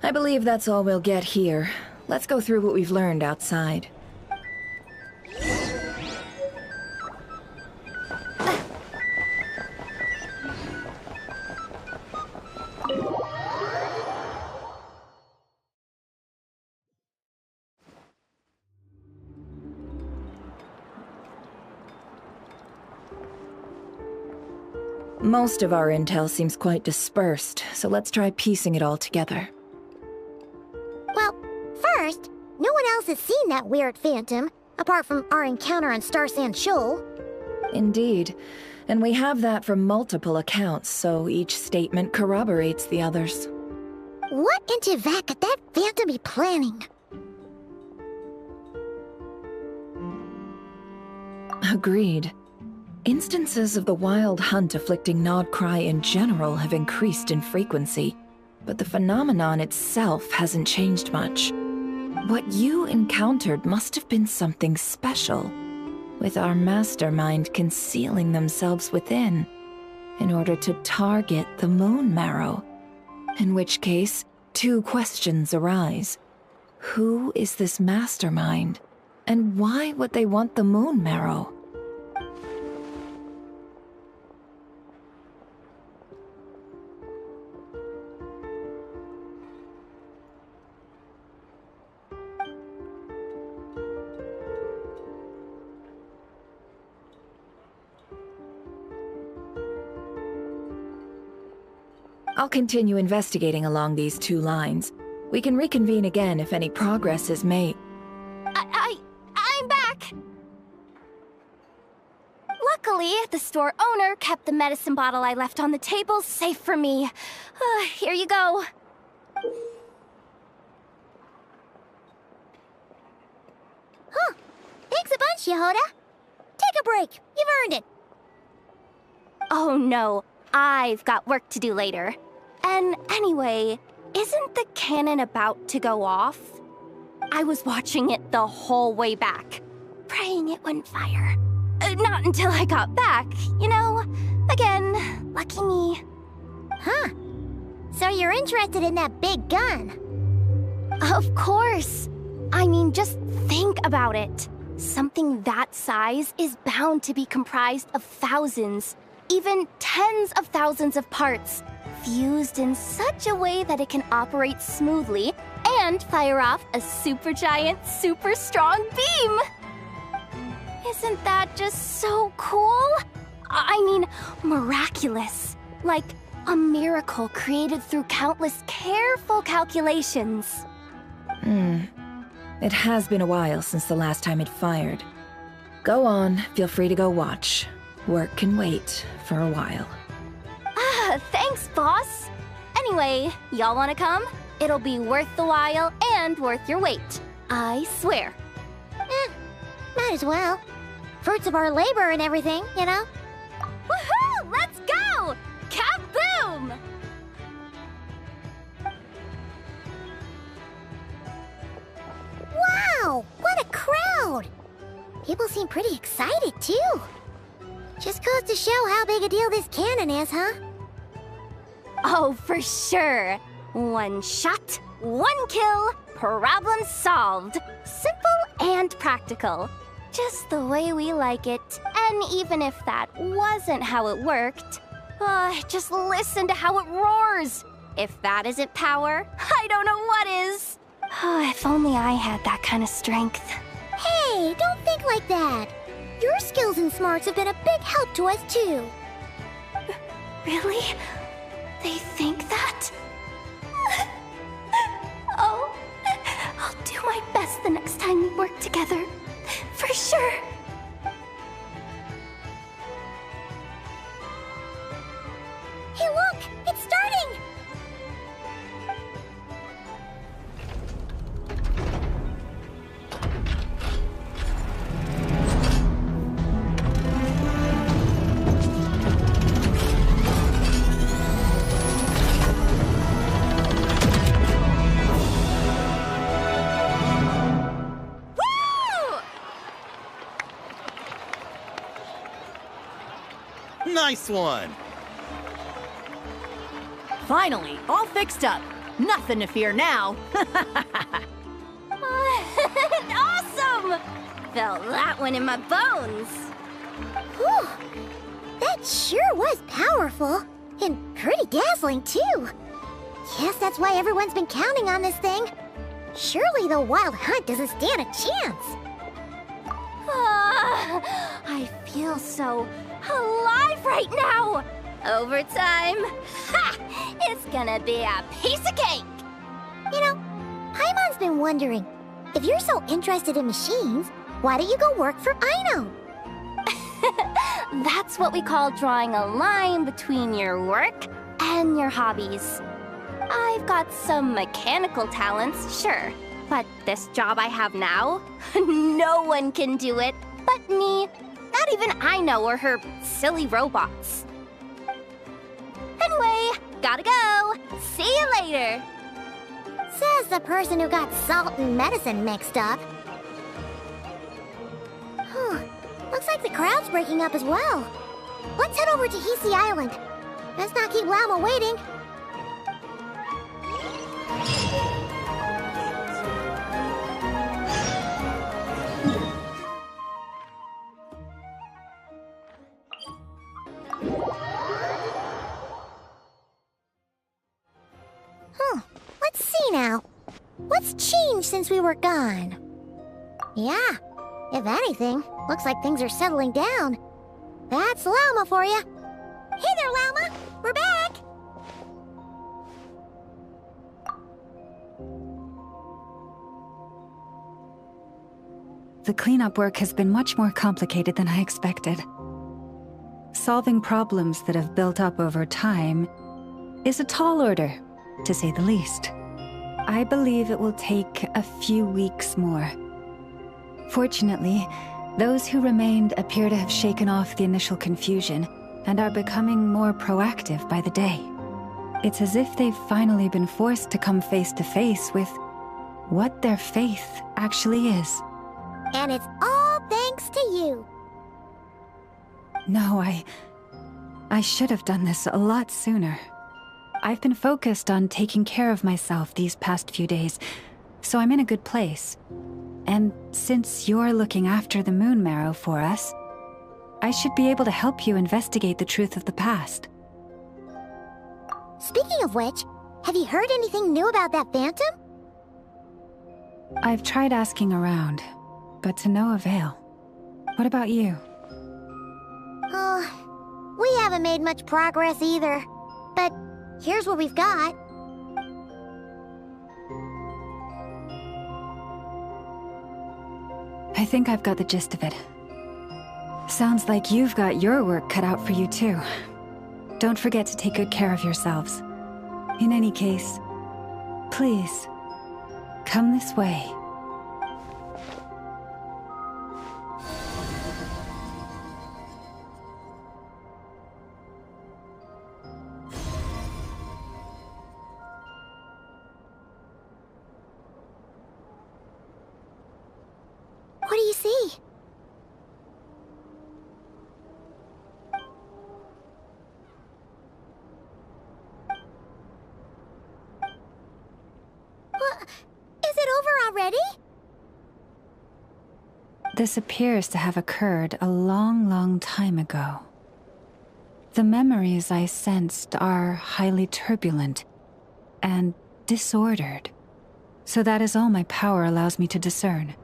I believe that's all we'll get here. Let's go through what we've learned outside. Most of our intel seems quite dispersed, so let's try piecing it all together. Well, first, no one else has seen that weird phantom, apart from our encounter on Star Sand Shoal. Indeed. And we have that from multiple accounts, so each statement corroborates the others. What in Teyvat could that phantom be planning? Agreed. Instances of the wild hunt afflicting NOD KRAI in general have increased in frequency, but the phenomenon itself hasn't changed much. What you encountered must have been something special, with our mastermind concealing themselves within, in order to target the moon marrow. In which case, two questions arise. Who is this mastermind, and why would they want the moon marrow? I'll continue investigating along these two lines. We can reconvene again if any progress is made. I'm back! Luckily, the store owner kept the medicine bottle I left on the table safe for me. Here you go. Huh. Thanks a bunch, Yehoda. Take a break. You've earned it. Oh no, I've got work to do later. And anyway, isn't the cannon about to go off? I was watching it the whole way back, praying it wouldn't fire. Not until I got back, you know? Again, lucky me. Huh. So you're interested in that big gun? Of course. I mean, just think about it. Something that size is bound to be comprised of thousands, even tens of thousands of parts, fused in such a way that it can operate smoothly and fire off a supergiant, super strong beam! Isn't that just so cool? I mean, miraculous. Like a miracle created through countless careful calculations. It has been a while since the last time it fired. Go on, feel free to go watch. Work can wait for a while. Thanks, boss. Anyway, y'all wanna come? It'll be worth the while and worth your wait. I swear. Might as well. Fruits of our labor and everything, you know? Woohoo! Let's go! Kaboom! Wow! What a crowd! People seem pretty excited, too. Just goes to show how big a deal this cannon is, huh? Oh, for sure. One shot, one kill, problem solved. Simple and practical. Just the way we like it. And even if that wasn't how it worked, just listen to how it roars. If that isn't power, I don't know what is. If only I had that kind of strength. Hey, don't think like that. Your skills and smarts have been a big help to us, too. Really? They think that? Oh, I'll do my best the next time we work together. For sure. Hey, look! It's starting! Nice one! Finally, all fixed up. Nothing to fear now. Awesome! Felt that one in my bones. Whew. That sure was powerful. And pretty dazzling, too. Guess that's why everyone's been counting on this thing. Surely the Wild Hunt doesn't stand a chance. I feel so alive right now. Over time, it's gonna be a piece of cake. You know, Paimon's been wondering, if you're so interested in machines, why don't you go work for Aino? That's what we call drawing a line between your work and your hobbies. I've got some mechanical talents, sure, but this job I have now, no one can do it but me. Not even Aino or her silly robots. Anyway, gotta go. See you later. Says the person who got salt and medicine mixed up. Looks like the crowd's breaking up as well. Let's head over to Hisi Island. Let's not keep Llama waiting. Let's see now. What's changed since we were gone? Yeah, if anything, looks like things are settling down. That's Llama for you. Hey there, Llama! We're back! The cleanup work has been much more complicated than I expected. Solving problems that have built up over time is a tall order, to say the least. I believe it will take a few weeks more. Fortunately, those who remained appear to have shaken off the initial confusion and are becoming more proactive by the day. It's as if they've finally been forced to come face to face with what their faith actually is. And it's all thanks to you. No, I should have done this a lot sooner. I've been focused on taking care of myself these past few days, so I'm in a good place. And since you're looking after the Moon Marrow for us, I should be able to help you investigate the truth of the past. Speaking of which, have you heard anything new about that phantom? I've tried asking around, but to no avail. What about you? We haven't made much progress either. But here's what we've got. I think I've got the gist of it. Sounds like you've got your work cut out for you too. Don't forget to take good care of yourselves. In any case, please, come this way. What do you see? Is it over already? This appears to have occurred a long, long time ago. The memories I sensed are highly turbulent and disordered. So that is all my power allows me to discern.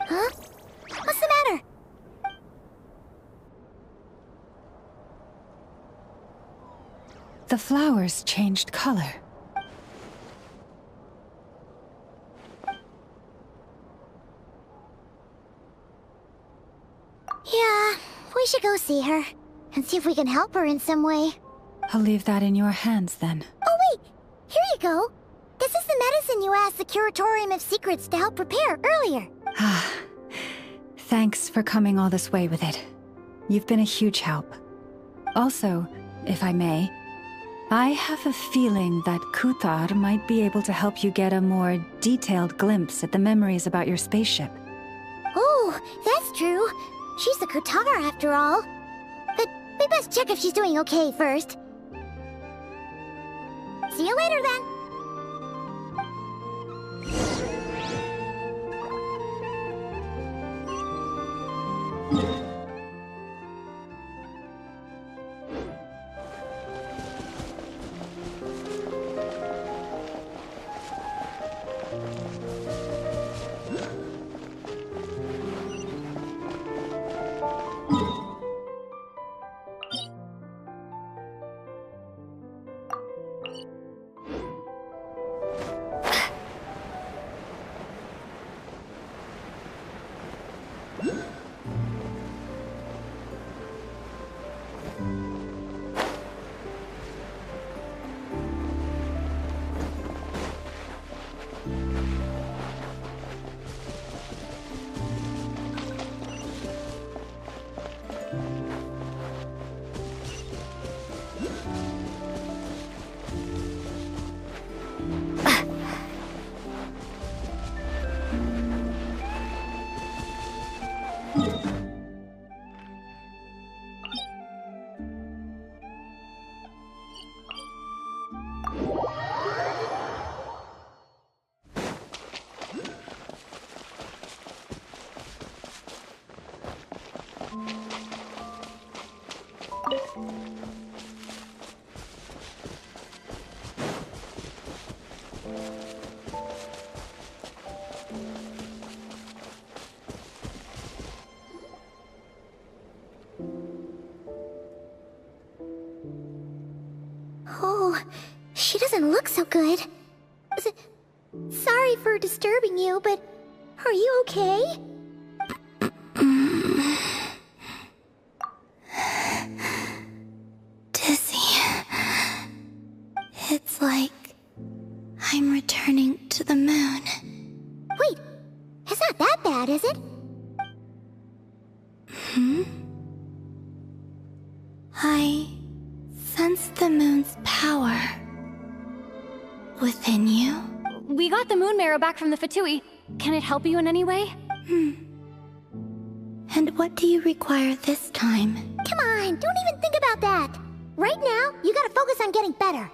Huh? What's the matter? The flowers changed color. Yeah, we should go see her and see if we can help her in some way. I'll leave that in your hands then. Oh wait, here you go. This is the medicine you asked the Curatorium of Secrets to help prepare earlier. Thanks for coming all this way with it. You've been a huge help. Also, if I may, I have a feeling that Kuthar might be able to help you get a more detailed glimpse at the memories about your spaceship. Oh, that's true. She's the Kuthar after all. But we best check if she's doing okay first. See you later then. Oh, she doesn't look so good. Sorry for disturbing you, but are you okay? Dizzy. It's like I'm returning to the moon. Wait, it's not that bad, is it? I sense the moon's power within you. We got the moon marrow back from the Fatui. Can it help you in any way? And what do you require this time? Come on, don't even think about that. Right now, you gotta focus on getting better.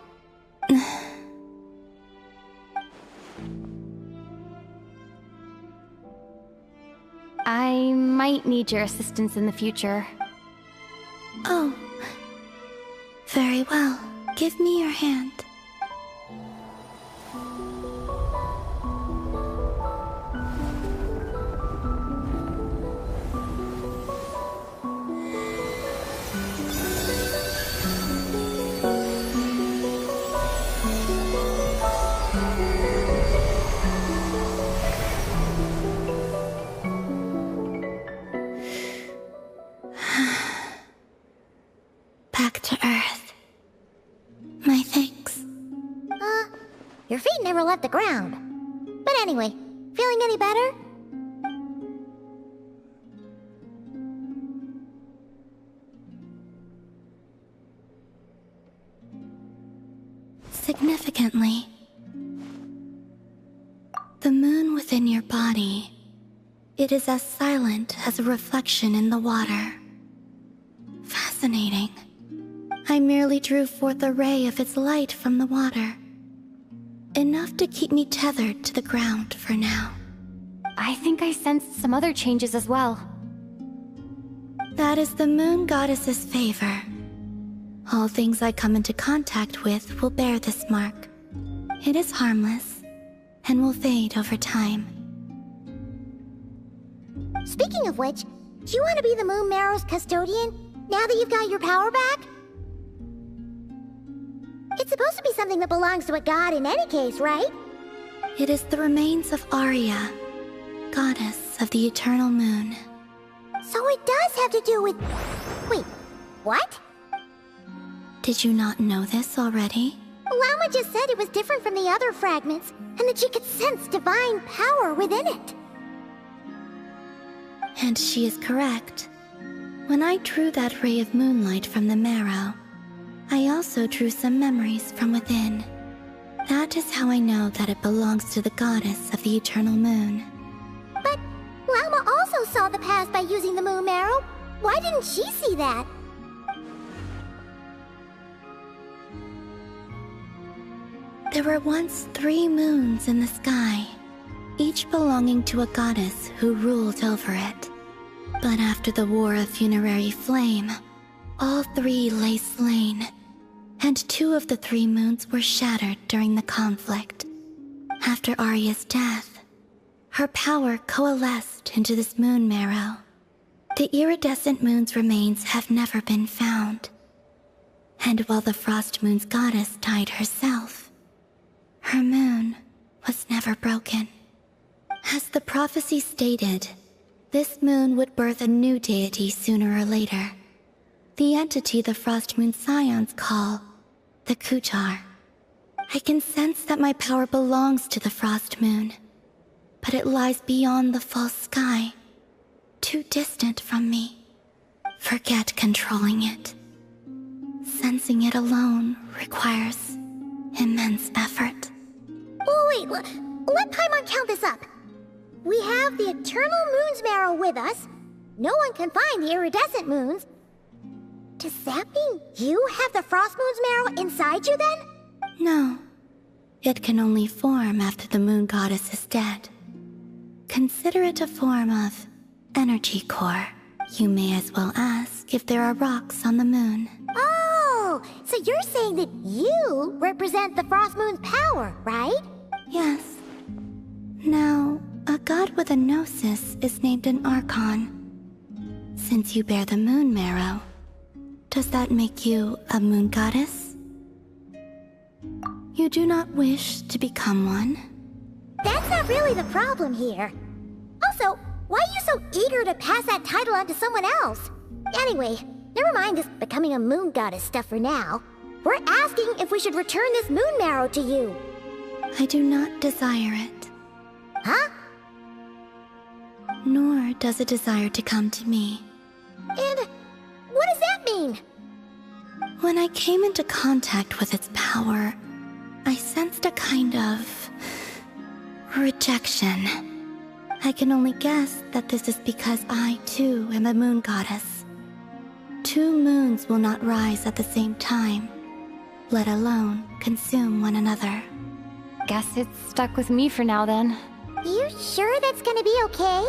I might need your assistance in the future. Oh. Very well. Give me your hand. Back to Earth. My thanks. Your feet never left the ground. But anyway, feeling any better? Significantly, the moon within your body, it is as silent as a reflection in the water. Fascinating. I merely drew forth a ray of its light from the water. Enough to keep me tethered to the ground for now. I think I sensed some other changes as well. That is the moon goddess's favor. All things I come into contact with will bear this mark. It is harmless, and will fade over time. Speaking of which, do you want to be the Moon Marrow's custodian, now that you've got your power back? It's supposed to be something that belongs to a god in any case, right? It is the remains of Arya, goddess of the eternal moon. So it does have to do with... Wait, what? Did you not know this already? Lama just said it was different from the other fragments, and that she could sense divine power within it. And she is correct. When I drew that ray of moonlight from the marrow, I also drew some memories from within. That is how I know that it belongs to the goddess of the eternal moon. But Lauma also saw the past by using the moon marrow. Why didn't she see that? There were once 3 moons in the sky, each belonging to a goddess who ruled over it. But after the War of Funerary Flame, all 3 lay slain, and 2 of the 3 moons were shattered during the conflict. After Arya's death, her power coalesced into this moon marrow. The iridescent moon's remains have never been found. And while the Frost Moon's goddess died herself, her moon was never broken. As the prophecy stated, this moon would birth a new deity sooner or later. The entity the Frost Moon Scions call the Kutar. I can sense that my power belongs to the Frost Moon, but it lies beyond the false sky, too distant from me. Forget controlling it. Sensing it alone requires immense effort. Oh, wait, let Paimon count this up. We have the Eternal Moon's marrow with us. No one can find the iridescent moons. Does that mean you have the Frost Moon's marrow inside you then? No. It can only form after the moon goddess is dead. Consider it a form of energy core. You may as well ask if there are rocks on the moon. Oh, so you're saying that you represent the Frost Moon's power, right? Yes. Now, a god with a gnosis is named an Archon. Since you bear the moon marrow, does that make you a moon goddess? You do not wish to become one? That's not really the problem here. Also, why are you so eager to pass that title on to someone else? Anyway, never mind this becoming a moon goddess stuff for now. We're asking if we should return this moon marrow to you. I do not desire it. Huh? Nor does it desire to come to me. And what does that mean? When I came into contact with its power, I sensed a kind of rejection. I can only guess that this is because I, too, am a moon goddess. 2 moons will not rise at the same time, let alone consume one another. Guess it's stuck with me for now then. You sure that's gonna be okay?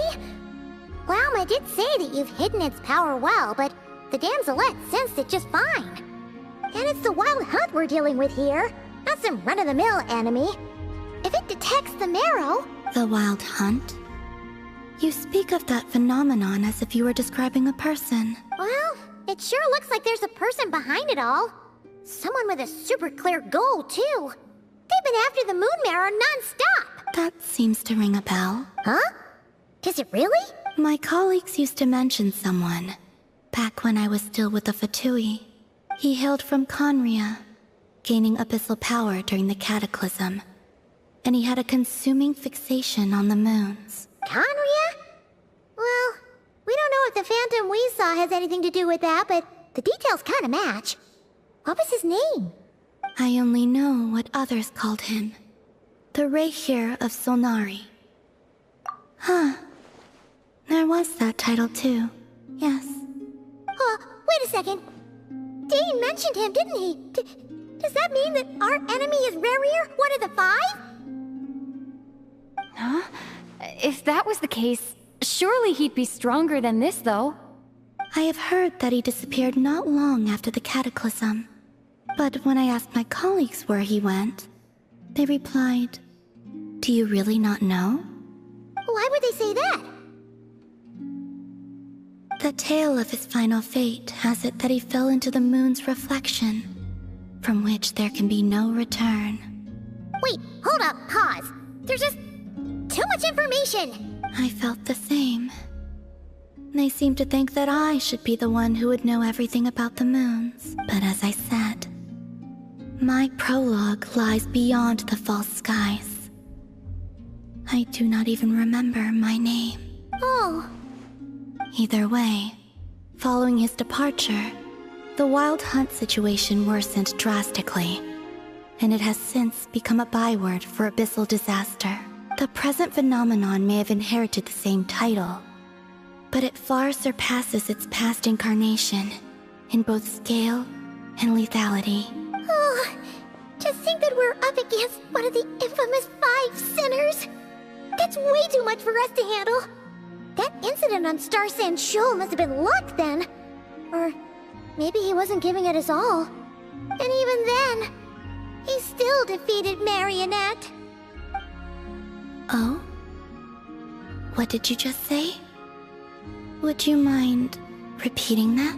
Lauma did say that you've hidden its power well, but the damselette sensed it just fine. And it's the wild hunt we're dealing with here, not some run-of-the-mill enemy. If it detects the marrow... The wild hunt? You speak of that phenomenon as if you were describing a person. Well, it sure looks like there's a person behind it all. Someone with a super clear goal, too. They've been after the moon marrow non-stop. That seems to ring a bell. Huh? Does it really? My colleagues used to mention someone, back when I was still with the Fatui. He hailed from Conria, gaining abyssal power during the Cataclysm, and he had a consuming fixation on the moons. Conria? Well, we don't know if the phantom we saw has anything to do with that, but the details kind of match. What was his name? I only know what others called him. The Región of Solnari. Huh. There was that title too. Yes. Wait a second. Dane mentioned him, didn't he? Does that mean that our enemy is Rarier, one of the 5? Huh? If that was the case, surely he'd be stronger than this, though. I have heard that he disappeared not long after the Cataclysm. But when I asked my colleagues where he went, they replied, "Do you really not know?" Why would they say that? The tale of his final fate has it that he fell into the moon's reflection, from which there can be no return. Wait, hold up, pause. There's just too much information. I felt the same. They seemed to think that I should be the one who would know everything about the moons. But as I said, my prologue lies beyond the false skies. I do not even remember my name. Oh. Either way, following his departure, The Wild Hunt situation worsened drastically, and it has since become a byword for abyssal disaster. The present phenomenon may have inherited the same title, but it far surpasses its past incarnation in both scale and lethality. Oh, to think that we're up against one of the infamous 5 sinners! That's way too much for us to handle! That incident on Star Sand Shoal must have been luck then! Or maybe he wasn't giving it his all. And even then, he still defeated Marionette. Oh? What did you just say? Would you mind repeating that?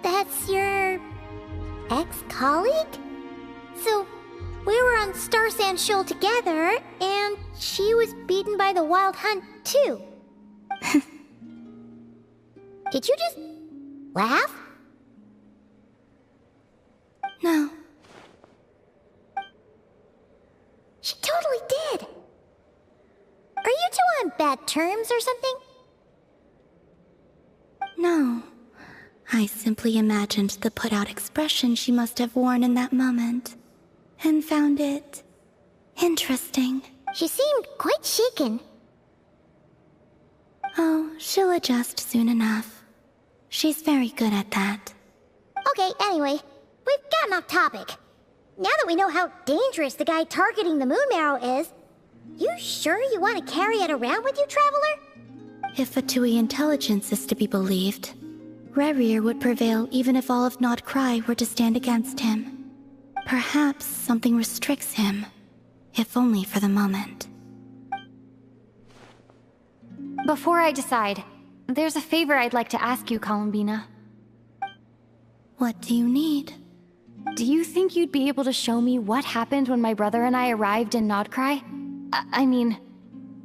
That's your ex-colleague? So, we were on Star Sand Shoal together, and she was beaten by the Wild Hunt too. Did you just laugh? No. She totally did. Are you two on bad terms or something? No. I simply imagined the put-out expression she must have worn in that moment, and found it interesting. She seemed quite shaken. Oh, she'll adjust soon enough. She's very good at that. Okay, anyway, we've gotten off topic. Now that we know how dangerous the guy targeting the moon marrow is, you sure you want to carry it around with you, Traveler? If Fatui intelligence is to be believed, Rerir would prevail even if all of NOD KRAI were to stand against him. Perhaps something restricts him, if only for the moment. Before I decide, there's a favor I'd like to ask you, Columbina. What do you need? Do you think you'd be able to show me what happened when my brother and I arrived in NOD KRAI? I mean,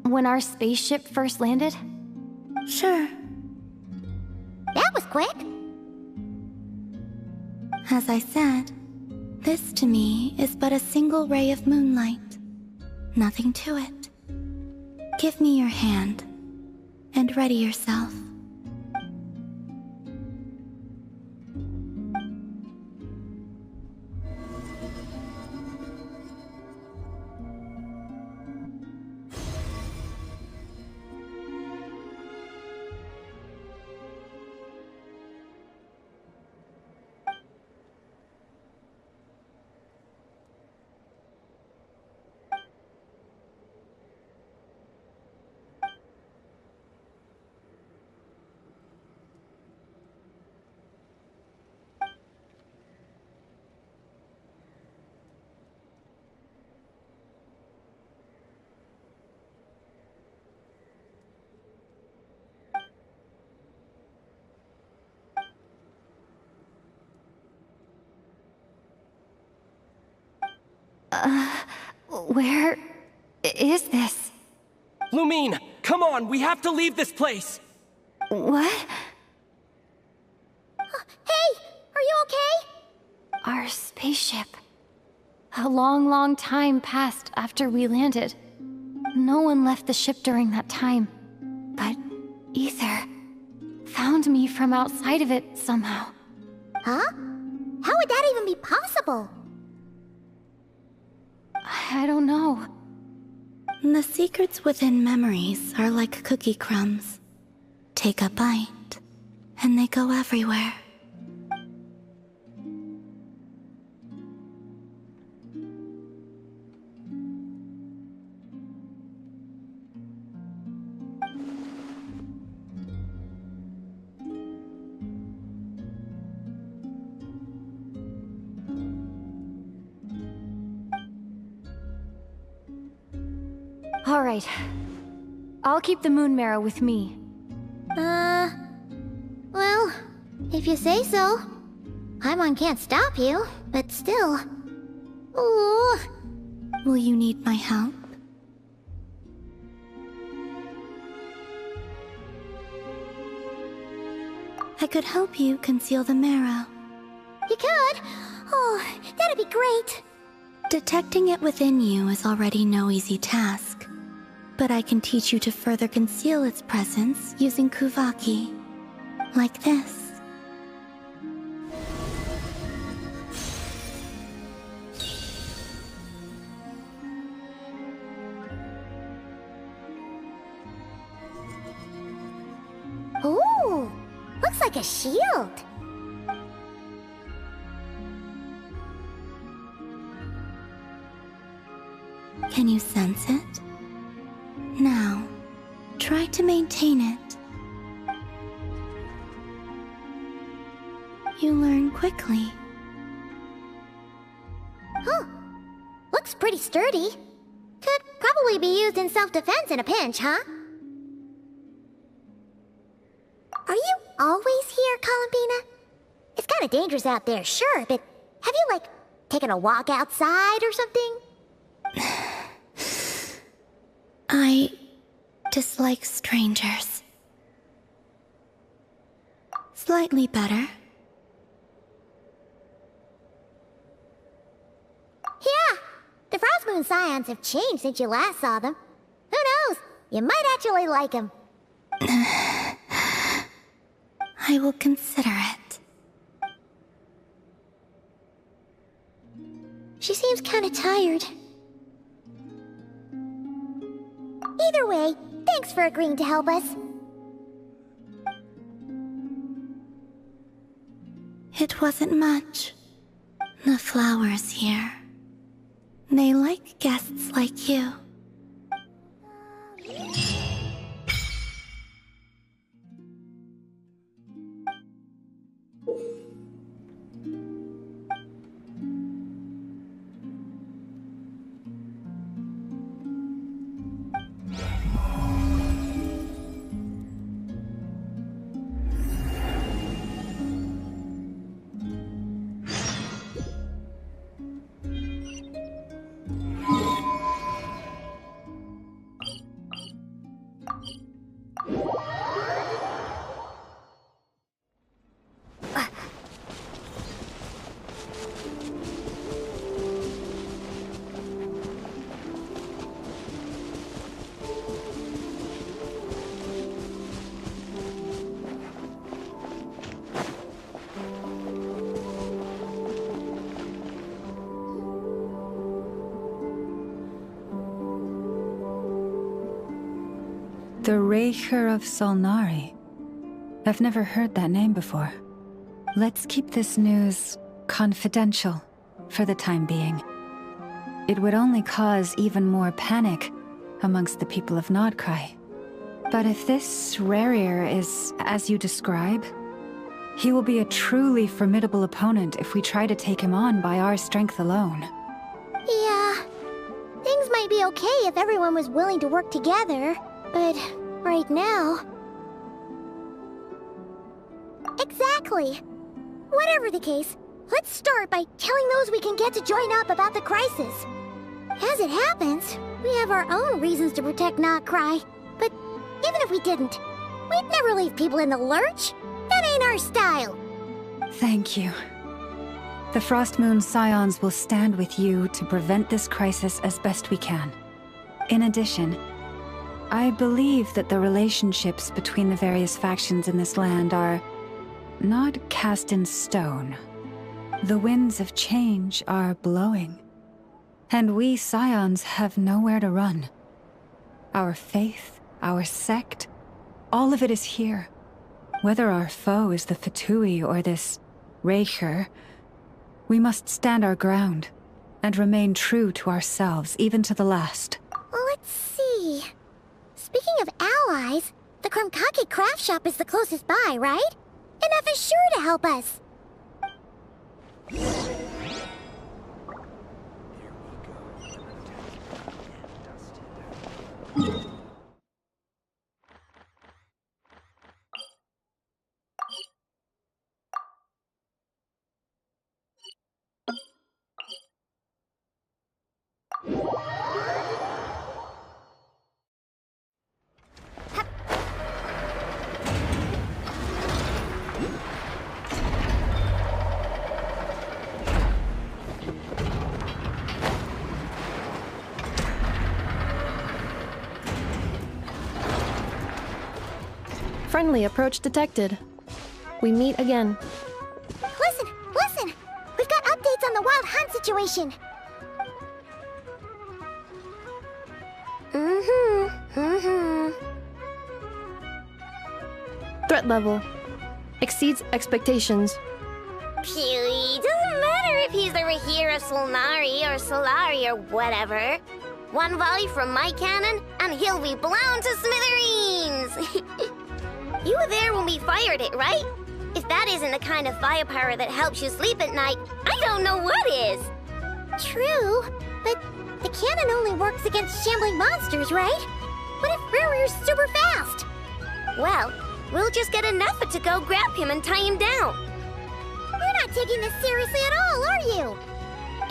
when our spaceship first landed? Sure. That was quick. As I said, this to me is but a single ray of moonlight. Nothing to it. Give me your hand, and ready yourself. Where is this? Lumine, come on, we have to leave this place! What? Hey, are you okay? Our spaceship. A long, long time passed after we landed. No one left the ship during that time. But Ether found me from outside of it somehow. Huh? How would that even be possible? I don't know. The secrets within memories are like cookie crumbs. Take a bite, and they go everywhere. All right. I'll keep the moon marrow with me. Well, if you say so. Paimon can't stop you, but still. Ooh. Will you need my help? I could help you conceal the marrow. You could? Oh, that'd be great. Detecting it within you is already no easy task. But I can teach you to further conceal its presence using Kuvaki. Like this. like a shield. Can you sense it? Now, try to maintain it. You learn quickly. Huh. Looks pretty sturdy. Could probably be used in self-defense in a pinch, huh? Are you always here, Columbina? It's kinda dangerous out there, sure, but have you, like, taken a walk outside or something? I dislike strangers. Slightly better. Yeah, the Frost Moon Scions have changed since you last saw them. Who knows? You might actually like them. I will consider it. She seems kinda tired. Either way, thanks for agreeing to help us. It wasn't much. The flowers here. They like guests like you. The Región of Solnari. I've never heard that name before. Let's keep this news confidential for the time being. It would only cause even more panic amongst the people of NOD KRAI. But if this Región is as you describe, he will be a truly formidable opponent if we try to take him on by our strength alone. Yeah, things might be okay if everyone was willing to work together, but right now... Exactly. Whatever the case, let's start by telling those we can get to join up about the crisis. As it happens, we have our own reasons to protect NOD KRAI, but even if we didn't, we'd never leave people in the lurch. That ain't our style. Thank you. The Frost Moon Scions will stand with you to prevent this crisis as best we can. In addition, I believe that the relationships between the various factions in this land are not cast in stone. The winds of change are blowing, and we Scions have nowhere to run. Our faith, our sect, all of it is here. Whether our foe is the Fatui or this Región, we must stand our ground and remain true to ourselves, even to the last. Let's see. Speaking of allies, the Krumkake craft shop is the closest by, right? Enough is sure to help us. Friendly approach detected. We meet again. Listen, listen! We've got updates on the Wild Hunt situation. Threat level. exceeds expectations. Phew, doesn't matter if he's the Rehira Solnari or Solari or whatever. One volley from my cannon, and he'll be blown to smithereens! You were there when we fired it, right? If that isn't the kind of firepower that helps you sleep at night, I don't know what is! True, but the cannon only works against shambling monsters, right? What if Ruri's super fast? Well, we'll just get enough to go grab him and tie him down. You're not taking this seriously at all, are you?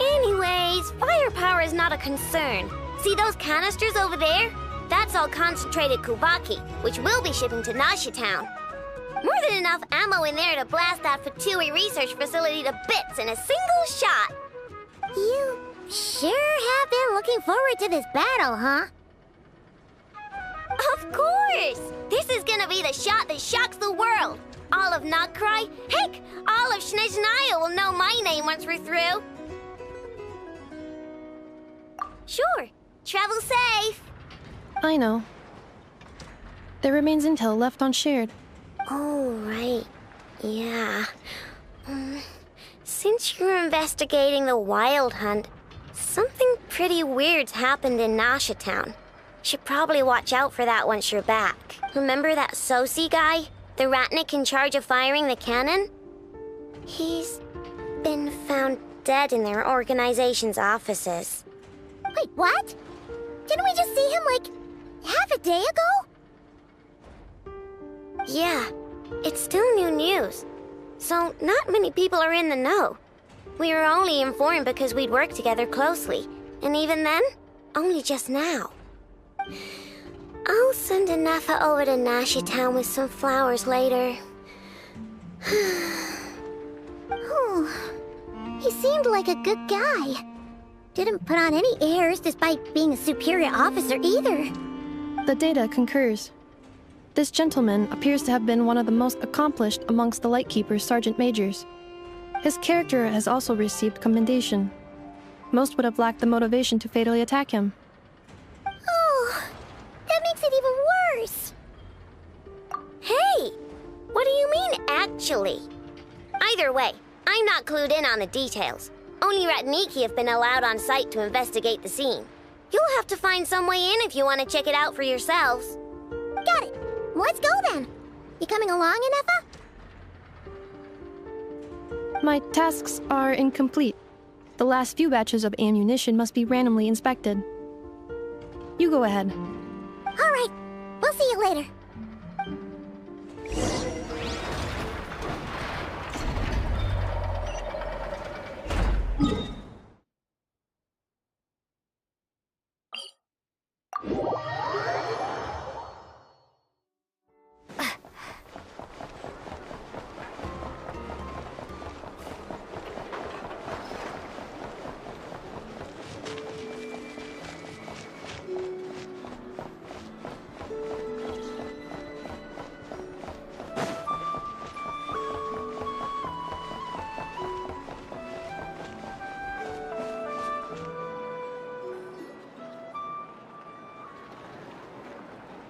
Anyways, firepower is not a concern. See those canisters over there? That's all concentrated Kubaki, which we'll be shipping to Nasha Town. More than enough ammo in there to blast that Fatui research facility to bits in a single shot. You sure have been looking forward to this battle, huh? Of course! This is gonna be the shot that shocks the world. All of NOD KRAI, heck, all of Snezhnaya will know my name once we're through. Sure, travel safe. I know. There remains intel left unshared. Oh, right. Yeah. Since you're investigating the Wild Hunt, something pretty weird's happened in Nasha Town. Should probably watch out for that once you're back. Remember that Sosi guy? The Ratnik in charge of firing the cannon? He's been found dead in their organization's offices. Wait, what? Didn't we just see him, like, half a day ago? Yeah, it's still new news. So, not many people are in the know. We were only informed because we'd worked together closely. And even then, only just now. I'll send a Nafa over to Nasha Town with some flowers later. Oh, he seemed like a good guy. Didn't put on any airs despite being a superior officer either. The data concurs. This gentleman appears to have been one of the most accomplished amongst the Lightkeeper's sergeant majors. His character has also received commendation. Most would have lacked the motivation to fatally attack him. Oh, that makes it even worse. Hey, what do you mean, actually? Either way, I'm not clued in on the details. Only Ratniki have been allowed on site to investigate the scene. You'll have to find some way in if you want to check it out for yourselves. Got it. Let's go then. You coming along, Inefa? My tasks are incomplete. The last few batches of ammunition must be randomly inspected. You go ahead. All right. We'll see you later.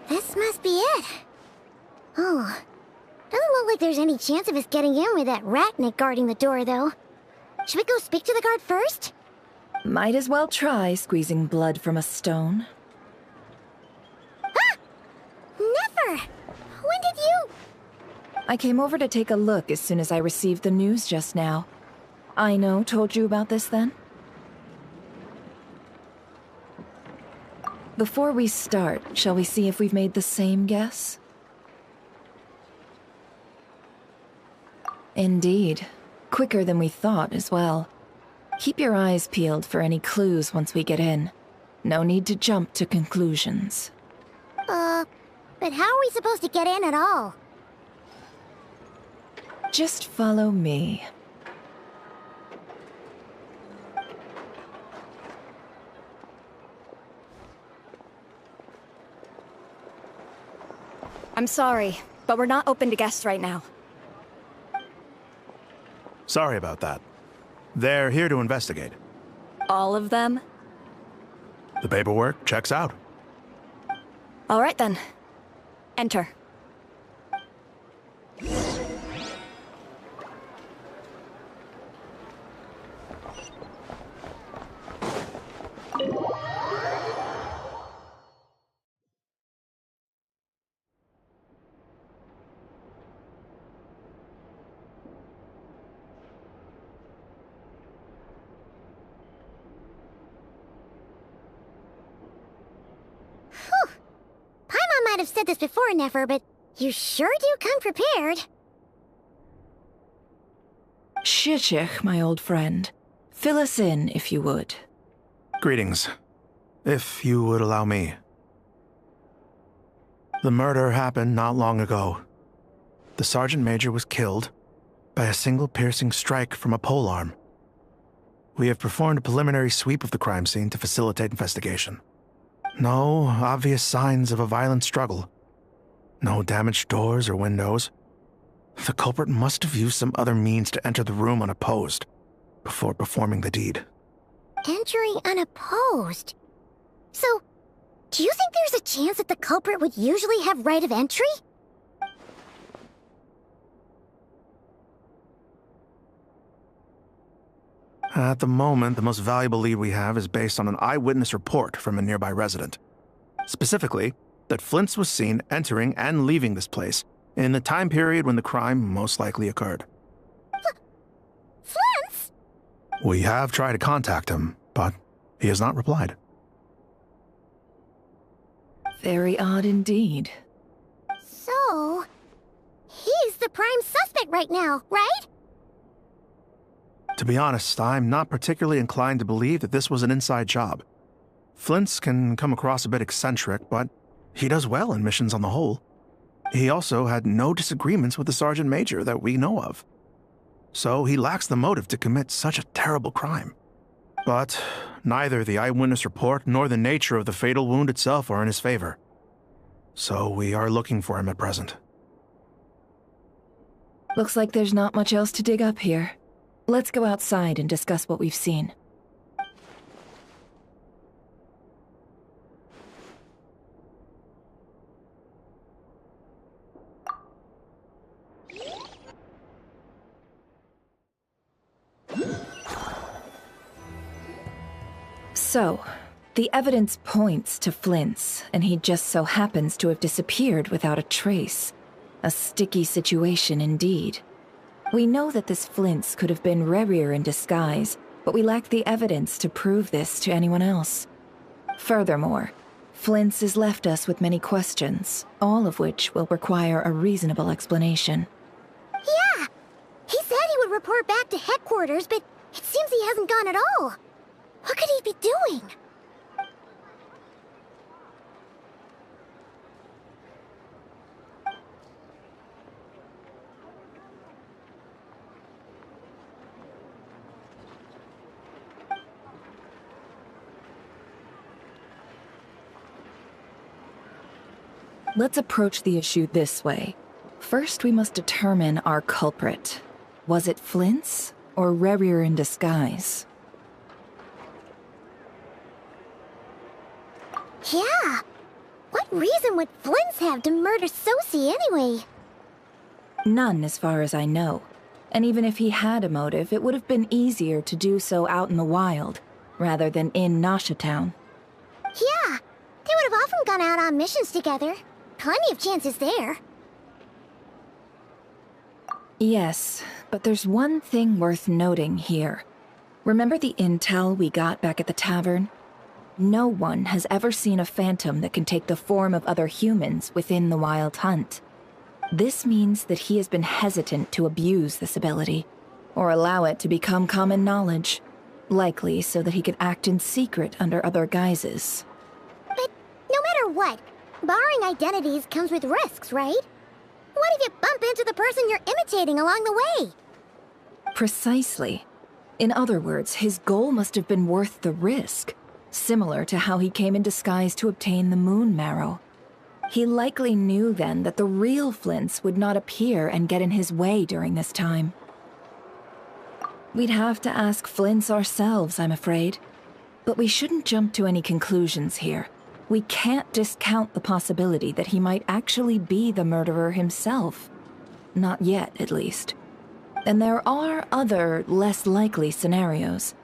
This must be it. Oh, doesn't look like there's any chance of us getting in with that Ratnik guarding the door, though. Should we go speak to the guard first? Might as well try squeezing blood from a stone. Ah! Never! When did you... I came over to take a look as soon as I received the news just now. Aino told you about this then? Before we start, shall we see if we've made the same guess? Indeed. Quicker than we thought as well. Keep your eyes peeled for any clues once we get in. No need to jump to conclusions. But how are we supposed to get in at all? Just follow me. I'm sorry, but we're not open to guests right now. Sorry about that. They're here to investigate. All of them? The paperwork checks out. All right then. Enter. have said this before, Nefer, but you sure do come prepared. Shishich, my old friend. Fill us in, if you would. Greetings. If you would allow me. The murder happened not long ago. The Sergeant Major was killed by a single piercing strike from a polearm. We have performed a preliminary sweep of the crime scene to facilitate investigation. No obvious signs of a violent struggle. No damaged doors or windows. The culprit must have used some other means to enter the room unopposed before performing the deed. Entering unopposed? So, do you think there's a chance that the culprit would usually have right of entry? At the moment, the most valuable lead we have is based on an eyewitness report from a nearby resident. Specifically, that Flint's was seen entering and leaving this place in the time period when the crime most likely occurred. Flint's? We have tried to contact him, but he has not replied. Very odd indeed. So, he's the prime suspect right now, right? To be honest, I'm not particularly inclined to believe that this was an inside job. Flint's can come across a bit eccentric, but he does well in missions on the whole. He also had no disagreements with the Sergeant Major that we know of. So he lacks the motive to commit such a terrible crime. But neither the eyewitness report nor the nature of the fatal wound itself are in his favor. So we are looking for him at present. Looks like there's not much else to dig up here. Let's go outside and discuss what we've seen. So, the evidence points to Flint's, and he just so happens to have disappeared without a trace. A sticky situation indeed. We know that this Flint's could have been Rerir in disguise, but we lack the evidence to prove this to anyone else. Furthermore, Flint's has left us with many questions, all of which will require a reasonable explanation. Yeah! He said he would report back to headquarters, but it seems he hasn't gone at all. What could he be doing? Let's approach the issue this way. First, we must determine our culprit. Was it Flint's or Rerir in disguise? Yeah! What reason would Flint's have to murder Sosie anyway? None, as far as I know. And even if he had a motive, it would have been easier to do so out in the wild, rather than in Nasha Town. Yeah! They would have often gone out on missions together. Plenty of chances there. Yes, but there's one thing worth noting here. Remember the intel we got back at the tavern? No one has ever seen a phantom that can take the form of other humans within the Wild Hunt. This means that he has been hesitant to abuse this ability, or allow it to become common knowledge, likely so that he could act in secret under other guises. But no matter what, barring identities comes with risks, right? What if you bump into the person you're imitating along the way? Precisely. In other words, his goal must have been worth the risk, similar to how he came in disguise to obtain the moon marrow. He likely knew then that the real Flint's would not appear and get in his way during this time. We'd have to ask Flint's ourselves, I'm afraid. But we shouldn't jump to any conclusions here. We can't discount the possibility that he might actually be the murderer himself. Not yet, at least. And there are other, less likely scenarios.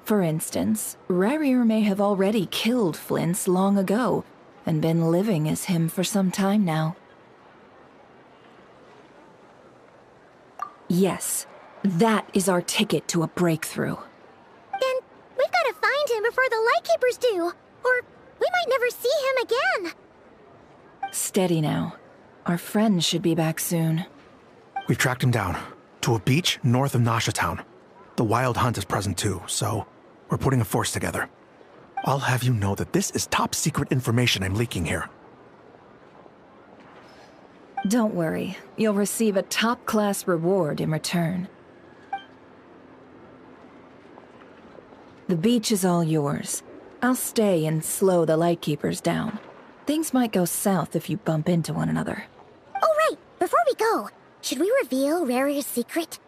For instance, Rerir may have already killed Flint's long ago, and been living as him for some time now. Yes, that is our ticket to a breakthrough. Then we've got to find him before the Lightkeepers do, or we might never see him again. Steady now. Our friend should be back soon. We've tracked him down to a beach north of Nasha Town. The Wild Hunt is present too, so we're putting a force together. I'll have you know that this is top secret information I'm leaking here. Don't worry. You'll receive a top-class reward in return. The beach is all yours. I'll stay and slow the Lightkeepers down. Things might go south if you bump into one another. Oh, right! Before we go, should we reveal Rarier's secret?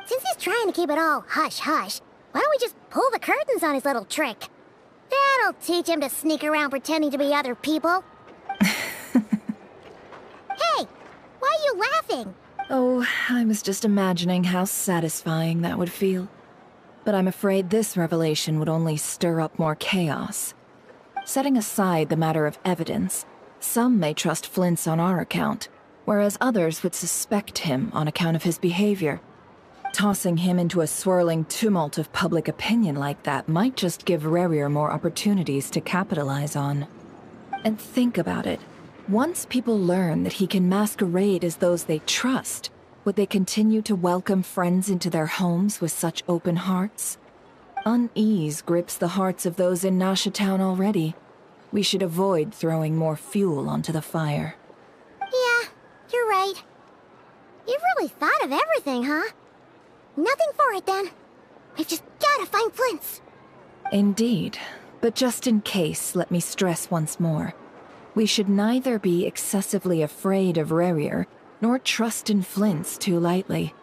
Since he's trying to keep it all hush-hush, why don't we just pull the curtains on his little trick? That'll teach him to sneak around pretending to be other people. Hey! Why are you laughing? Oh, I was just imagining how satisfying that would feel. But I'm afraid this revelation would only stir up more chaos. Setting aside the matter of evidence, some may trust Flint's on our account, whereas others would suspect him on account of his behavior. Tossing him into a swirling tumult of public opinion like that might just give Rarier more opportunities to capitalize on. And think about it. Once people learn that he can masquerade as those they trust, would they continue to welcome friends into their homes with such open hearts? Unease grips the hearts of those in Nasha Town already. We should avoid throwing more fuel onto the fire. Yeah, you're right. You've really thought of everything, huh? Nothing for it, then. We've just gotta find Flint's. Indeed. But just in case, let me stress once more. We should neither be excessively afraid of Rarier, nor trust in Flint's too lightly.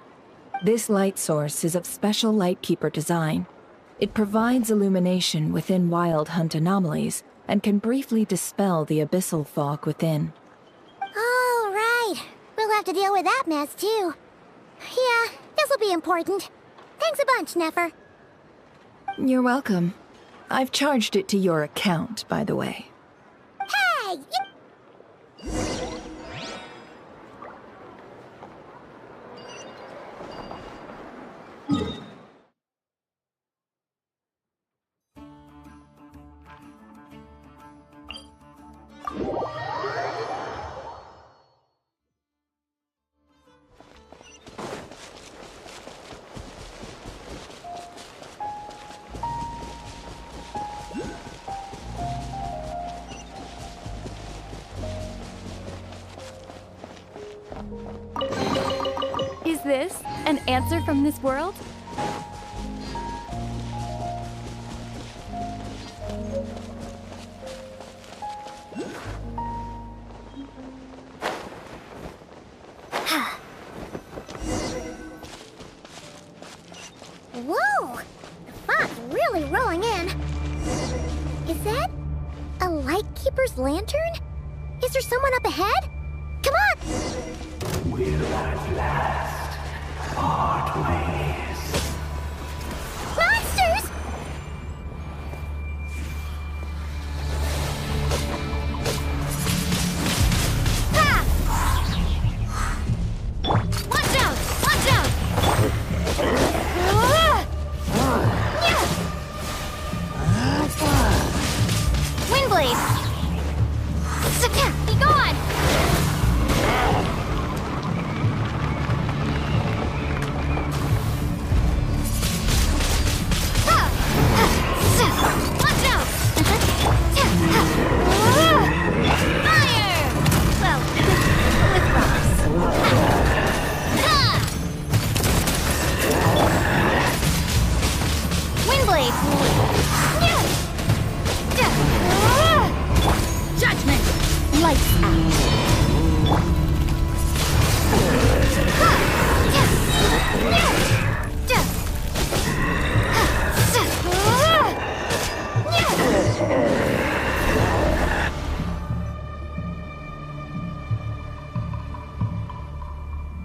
This light source is of special Lightkeeper design. It provides illumination within Wild Hunt anomalies, and can briefly dispel the abyssal fog within. Oh, right. We'll have to deal with that mess, too. Yeah, this'll be important. Thanks a bunch, Nefer. You're welcome. I've charged it to your account, by the way. Hey! Is this an answer from this world? Whoa! The fog's really rolling in. Is that a Lightkeeper's lantern? Is there someone up ahead? Come on! Will at last part ways. Monsters! Ha! Watch out! Watch out! Windblade! Be gone! Watch out! Fire! Well, with rocks. Windblade! Judgment! Lights out!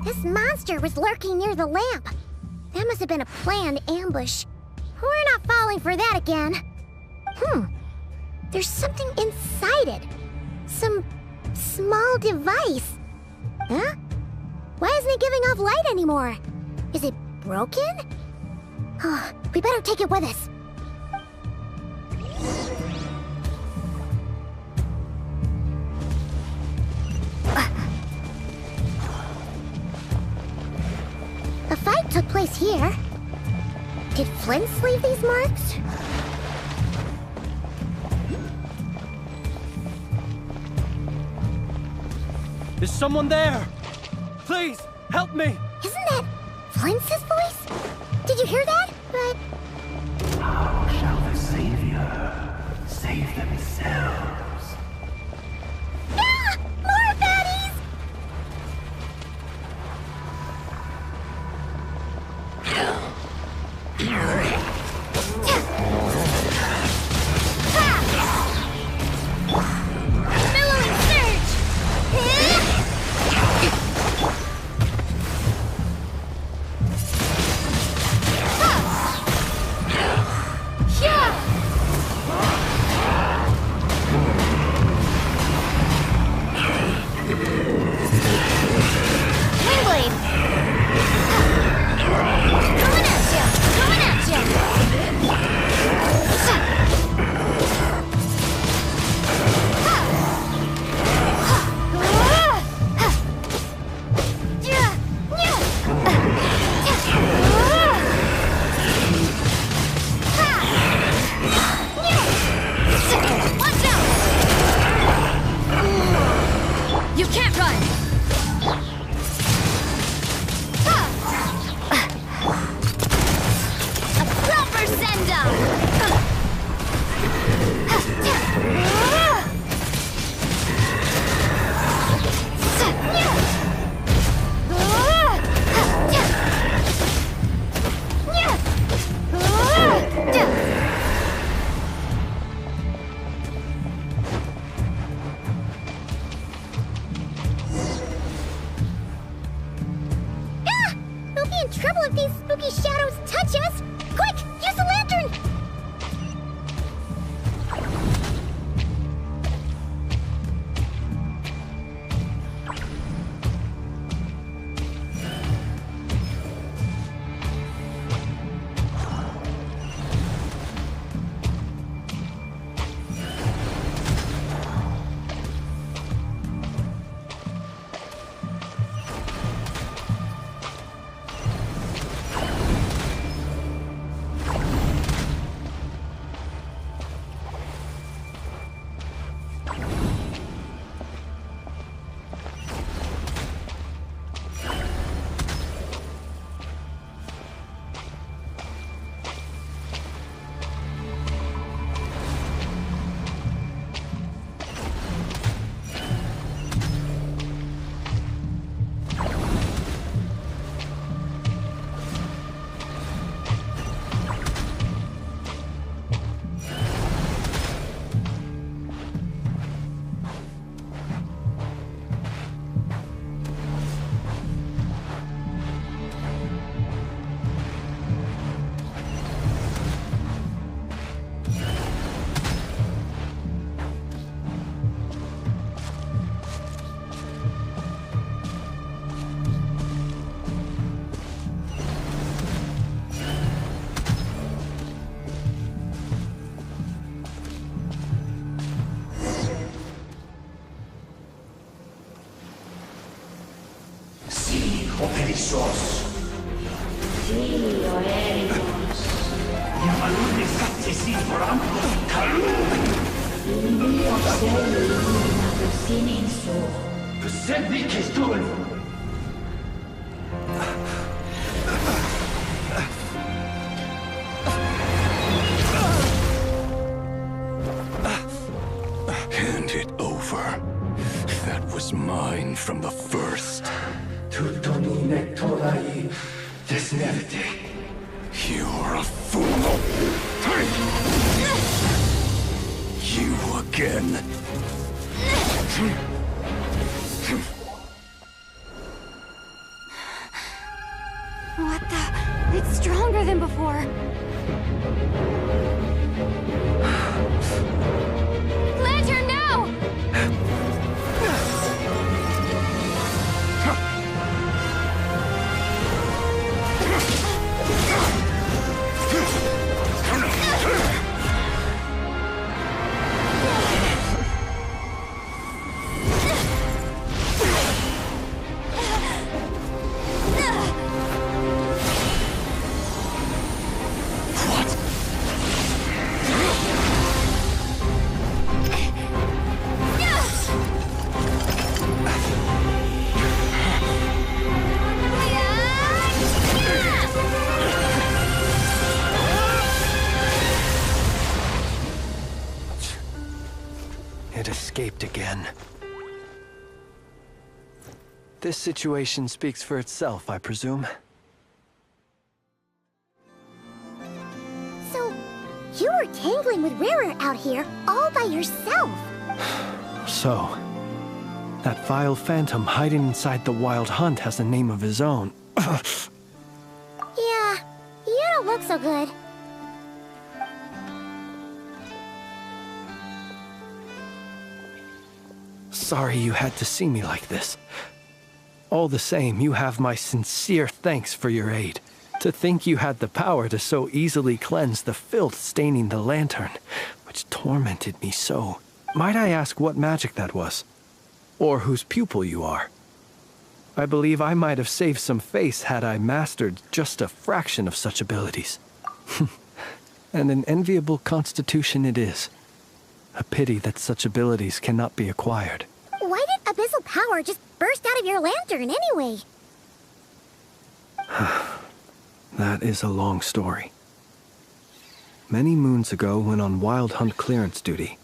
This monster was lurking near the lamp. That must have been a planned ambush. We're not falling for that again. There's something inside it. Some small device. Huh? Why isn't it giving off light anymore? Is it broken? Oh, we better take it with us. here. Did Flint's leave these marks? Is someone there? Please, help me! Isn't that Flint's voice? Did you hear that? But... How shall the Savior save themselves? Ah! More baddies! Billowing surge! Wingblade! Coming at you! Watch out! You can't run! A proper send-up! We'll be in trouble if these spooky shadows touch us! Quick, use the lantern! Operizos. Sí, oremos. Llamalune satsesi forampo talu. Dio seli illuminato sininso. Sedni kestul. Hand it over. That was mine from the first. Tutoni nektorai desnevite. You're a fool. You again. What the? It's stronger than before. Lantern now! It escaped again. This situation speaks for itself, I presume. So, you were tangling with Rara out here all by yourself. So, that vile phantom hiding inside the Wild Hunt has a name of his own. Yeah, you don't look so good. Sorry you had to see me like this. All the same, you have my sincere thanks for your aid. To think you had the power to so easily cleanse the filth staining the lantern, which tormented me so. Might I ask what magic that was? Or whose pupil you are? I believe I might have saved some face had I mastered just a fraction of such abilities. And an enviable constitution it is. A pity that such abilities cannot be acquired. Why did abyssal power just burst out of your lantern anyway? That is a long story. Many moons ago, when on Wild Hunt clearance duty,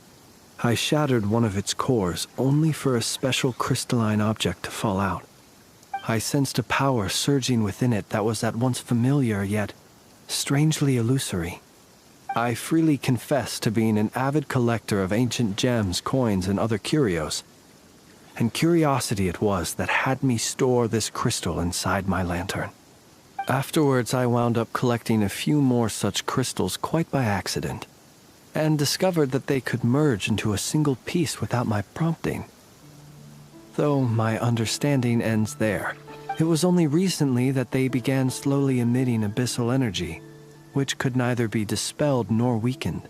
I shattered one of its cores only for a special crystalline object to fall out. I sensed a power surging within it that was at once familiar yet strangely illusory. I freely confess to being an avid collector of ancient gems, coins, and other curios. And curiosity it was that had me store this crystal inside my lantern. Afterwards, I wound up collecting a few more such crystals quite by accident, and discovered that they could merge into a single piece without my prompting. Though my understanding ends there. It was only recently that they began slowly emitting abyssal energy, which could neither be dispelled nor weakened.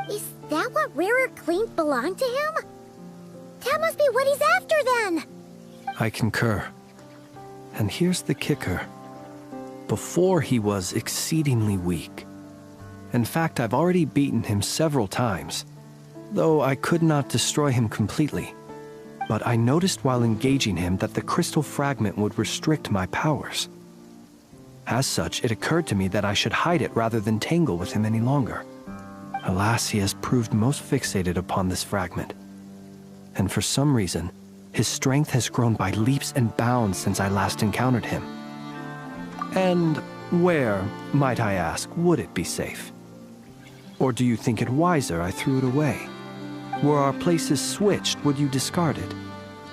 Is that what Rara claimed belonged to him? That must be what he's after then! I concur. And here's the kicker. Before he was exceedingly weak. In fact, I've already beaten him several times, though I could not destroy him completely. But I noticed while engaging him that the crystal fragment would restrict my powers. As such, it occurred to me that I should hide it rather than tangle with him any longer. Alas, he has proved most fixated upon this fragment. And for some reason, his strength has grown by leaps and bounds since I last encountered him. And where, might I ask, would it be safe? Or do you think it wiser I threw it away? Were our places switched, would you discard it,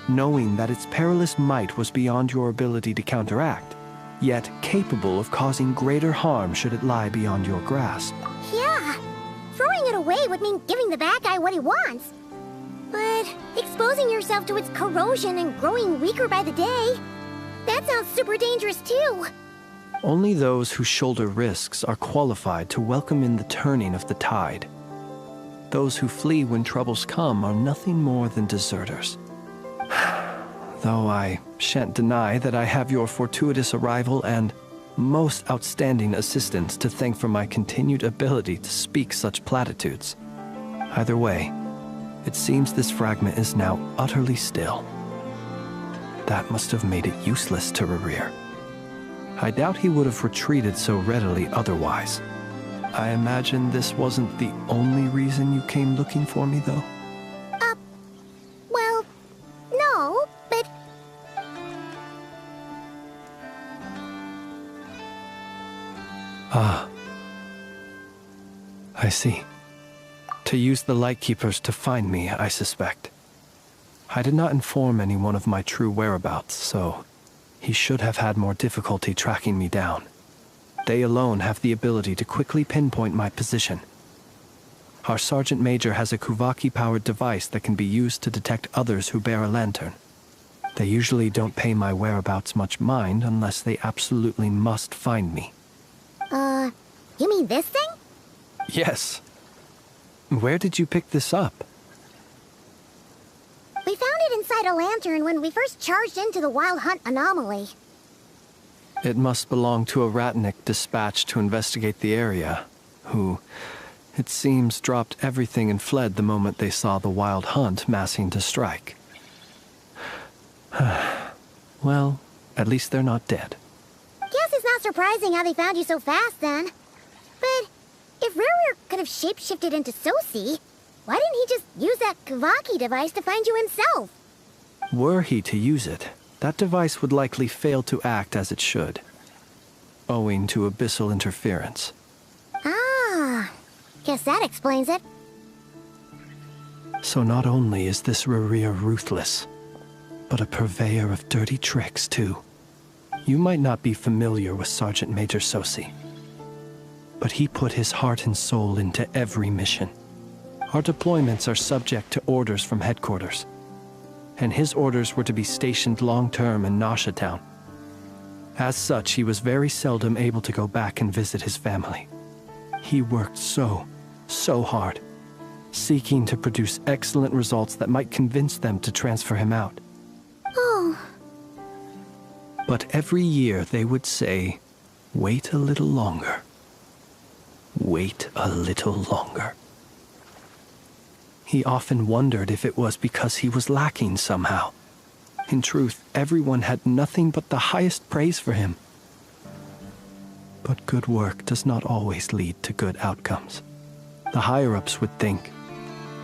knowing that its perilous might was beyond your ability to counteract, yet capable of causing greater harm should it lie beyond your grasp? Yeah, throwing it away would mean giving the bad guy what he wants. But exposing yourself to its corrosion and growing weaker by the day, that sounds super dangerous too. Only those who shoulder risks are qualified to welcome in the turning of the tide. Those who flee when troubles come are nothing more than deserters. Though I shan't deny that I have your fortuitous arrival and most outstanding assistance to thank for my continued ability to speak such platitudes. Either way, it seems this fragment is now utterly still. That must have made it useless to Rerir. I doubt he would have retreated so readily otherwise. I imagine this wasn't the only reason you came looking for me, though? Well, no, but... Ah. I see. To use the Lightkeepers to find me, I suspect. I did not inform anyone of my true whereabouts, so he should have had more difficulty tracking me down. They alone have the ability to quickly pinpoint my position. Our Sergeant Major has a Kuvaki-powered device that can be used to detect others who bear a lantern. They usually don't pay my whereabouts much mind unless they absolutely must find me. You mean this thing? Yes. Where did you pick this up? We found it inside a lantern when we first charged into the Wild Hunt anomaly. It must belong to a Ratnik dispatched to investigate the area, who, it seems, dropped everything and fled the moment they saw the Wild Hunt massing to strike. Well, at least they're not dead. Guess it's not surprising how they found you so fast, then. But if Rerir could have shapeshifted into Sosi, Why didn't he just use that Kavaki device to find you himself? Were he to use it, that device would likely fail to act as it should, owing to abyssal interference. Ah, guess that explains it. So not only is this Rerir ruthless, but a purveyor of dirty tricks, too. You might not be familiar with Sergeant Major Sosi, but he put his heart and soul into every mission. Our deployments are subject to orders from headquarters, and his orders were to be stationed long-term in Nasha Town. As such, he was very seldom able to go back and visit his family. He worked so hard, seeking to produce excellent results that might convince them to transfer him out. Oh. But every year they would say, "Wait a little longer. Wait a little longer." He often wondered if it was because he was lacking somehow. In truth, everyone had nothing but the highest praise for him. But good work does not always lead to good outcomes. The higher-ups would think,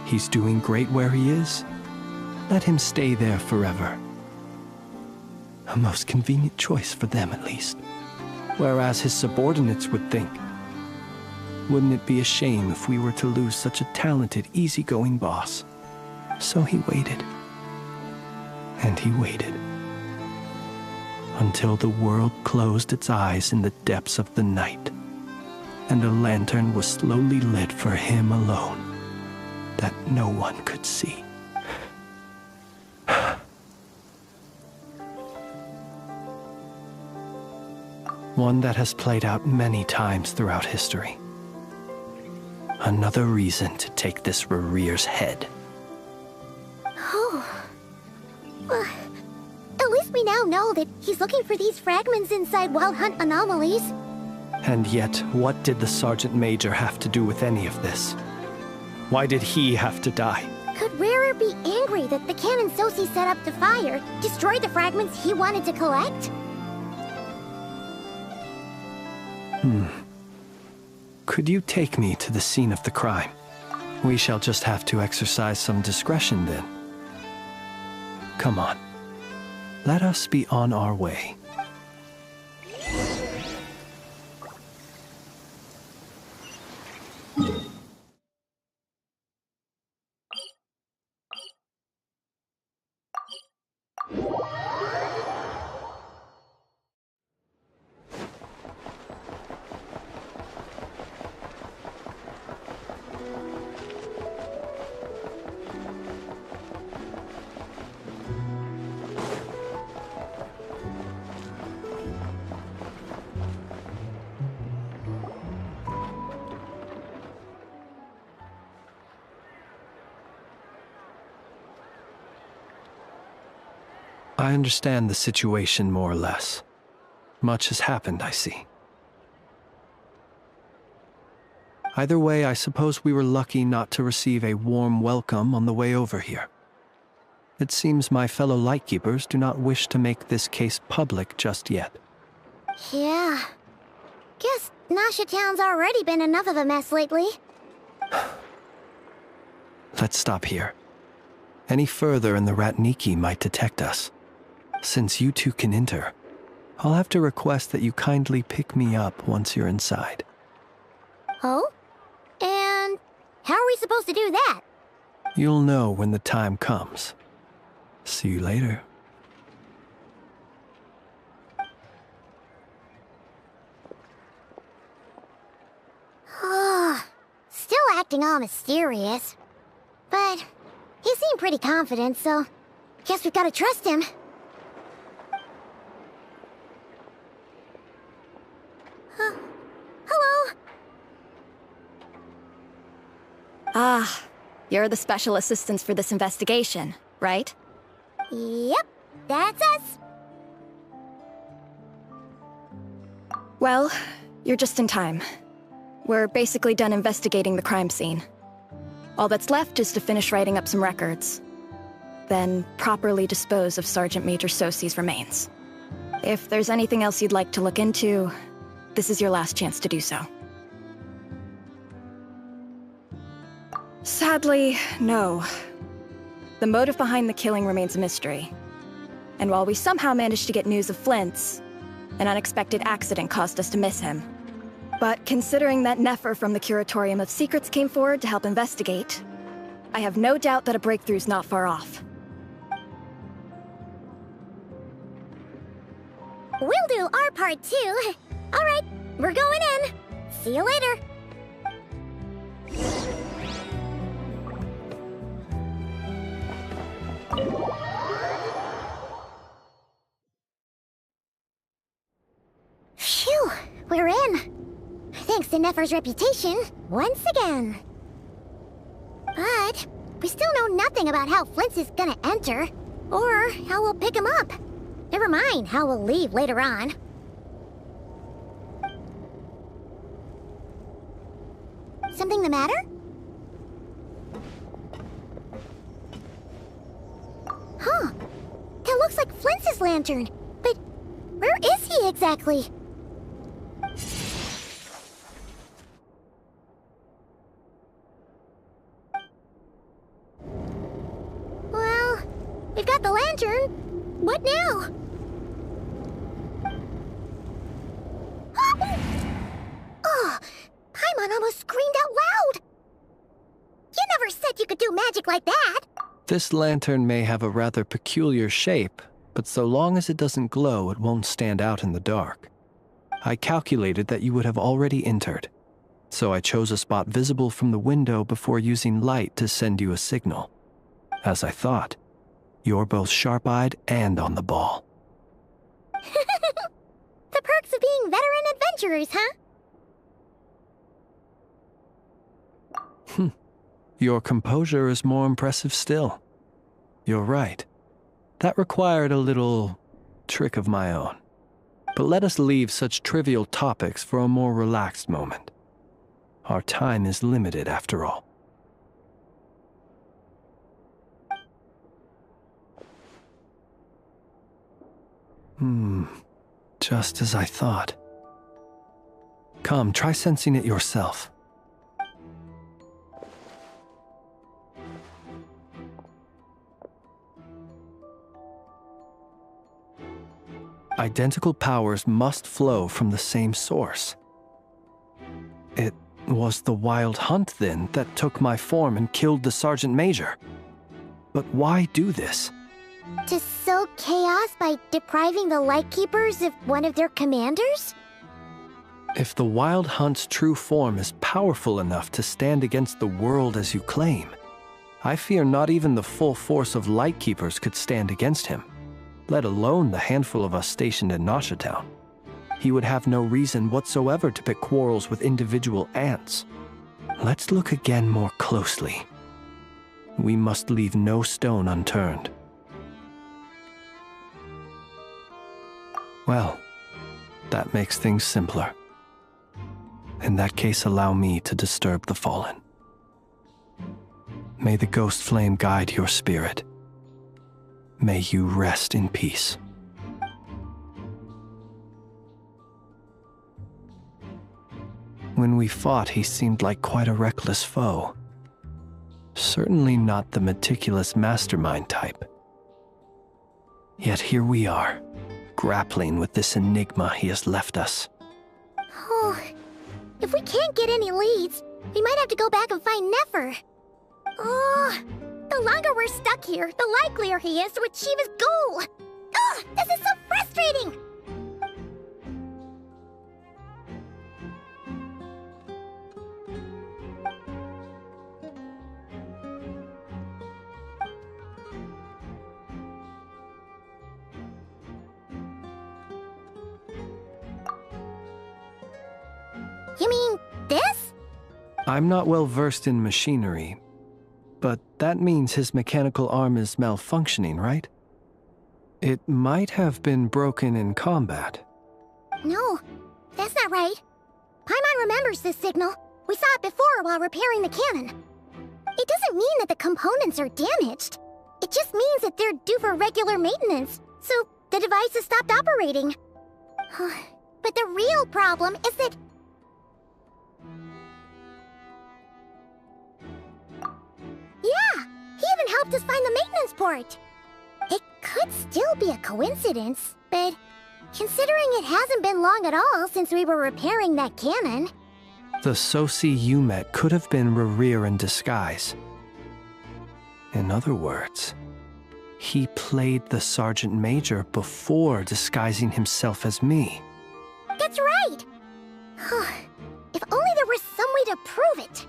he's doing great where he is. Let him stay there forever. A most convenient choice for them, at least. Whereas his subordinates would think, wouldn't it be a shame if we were to lose such a talented, easygoing boss? So he waited. And he waited. Until the world closed its eyes in the depths of the night, and a lantern was slowly lit for him alone, that no one could see. One that has played out many times throughout history. Another reason to take this Rerir's head. Oh. Well, at least we now know that he's looking for these fragments inside Wild Hunt anomalies. And yet, what did the Sergeant Major have to do with any of this? Why did he have to die? Could Rerir be angry that the cannon Sosi set up to fire destroyed the fragments he wanted to collect? Could you take me to the scene of the crime? We shall just have to exercise some discretion then. Come on. Let us be on our way. I understand the situation more or less. Much has happened, I see. Either way, I suppose we were lucky not to receive a warm welcome on the way over here. It seems my fellow Lightkeepers do not wish to make this case public just yet. Yeah. Guess Nasha Town's already been enough of a mess lately. Let's stop here. Any further and the Ratniki might detect us. Since you two can enter, I'll have to request that you kindly pick me up once you're inside. Oh? And how are we supposed to do that? You'll know when the time comes. See you later. Still acting all mysterious. But he seemed pretty confident, so guess we've gotta trust him. Hello? Ah, you're the special assistants for this investigation, right? Yep, that's us. Well, you're just in time. We're basically done investigating the crime scene. All that's left is to finish writing up some records. Then properly dispose of Sergeant Major Sosi's remains. If there's anything else you'd like to look into, this is your last chance to do so. Sadly, no. The motive behind the killing remains a mystery. And while we somehow managed to get news of Flint's, an unexpected accident caused us to miss him. But considering that Nefer from the Curatorium of Secrets came forward to help investigate, I have no doubt that a breakthrough's not far off. We'll do our part too. All right, we're going in. See you later. Phew, we're in. Thanks to Nefer's reputation, once again. But we still know nothing about how Flint's is gonna enter, or how we'll pick him up. Never mind how we'll leave later on. Something the matter? Huh. That looks like Flint's lantern. But where is he exactly? Well, we've got the lantern. What now? Oh, Paimon almost screamed out loud! You never said you could do magic like that! This lantern may have a rather peculiar shape, but so long as it doesn't glow, it won't stand out in the dark. I calculated that you would have already entered, so I chose a spot visible from the window before using light to send you a signal. As I thought, you're both sharp-eyed and on the ball. The perks of being veteran adventurers, huh? Your composure is more impressive still. You're right. That required a little trick of my own. But let us leave such trivial topics for a more relaxed moment. Our time is limited after all. Just as I thought. Come, try sensing it yourself. Identical powers must flow from the same source. It was the Wild Hunt, then, that took my form and killed the Sergeant Major. But why do this? To sow chaos by depriving the Lightkeepers of one of their commanders? If the Wild Hunt's true form is powerful enough to stand against the world as you claim, I fear not even the full force of Lightkeepers could stand against him, let alone the handful of us stationed in Nasha. He would have no reason whatsoever to pick quarrels with individual ants. Let's look again more closely. We must leave no stone unturned. Well, that makes things simpler. In that case, allow me to disturb the fallen. May the ghost flame guide your spirit. May you rest in peace. When we fought, he seemed like quite a reckless foe. Certainly not the meticulous mastermind type. Yet here we are, grappling with this enigma he has left us. Oh, if we can't get any leads, we might have to go back and find Nefer. Oh, the longer we're stuck here, the likelier he is to achieve his goal. Oh, this is so frustrating! You mean this? I'm not well versed in machinery, but that means his mechanical arm is malfunctioning, right? It might have been broken in combat. No, that's not right. Paimon remembers this signal. We saw it before while repairing the cannon. It doesn't mean that the components are damaged. It just means that they're due for regular maintenance, so the device has stopped operating. But the real problem is that... helped us find the maintenance port. It could still be a coincidence, but considering it hasn't been long at all since we were repairing that cannon. The Sosi you met could have been Rerir in disguise. In other words, he played the Sergeant Major before disguising himself as me. That's right! If only there was some way to prove it.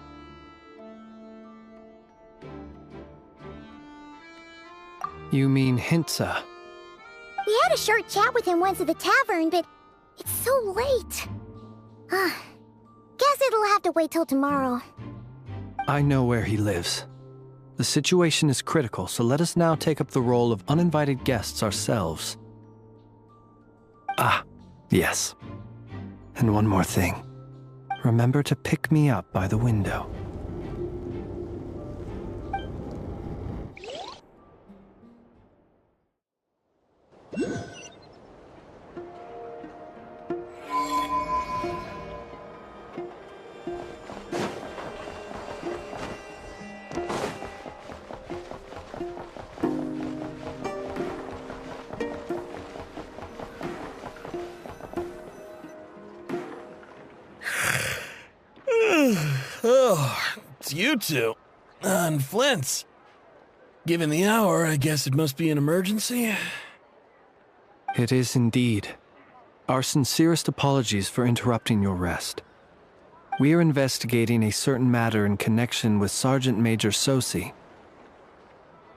You mean Hintsa? We had a short chat with him once at the tavern, but it's so late. Guess it'll have to wait till tomorrow. I know where he lives. The situation is critical, so let us now take up the role of uninvited guests ourselves. Ah, yes. And one more thing. Remember to pick me up by the window. Oh, it's you two. And Flint's. Given the hour, I guess it must be an emergency. It is indeed. Our sincerest apologies for interrupting your rest. We are investigating a certain matter in connection with Sergeant Major Sosi.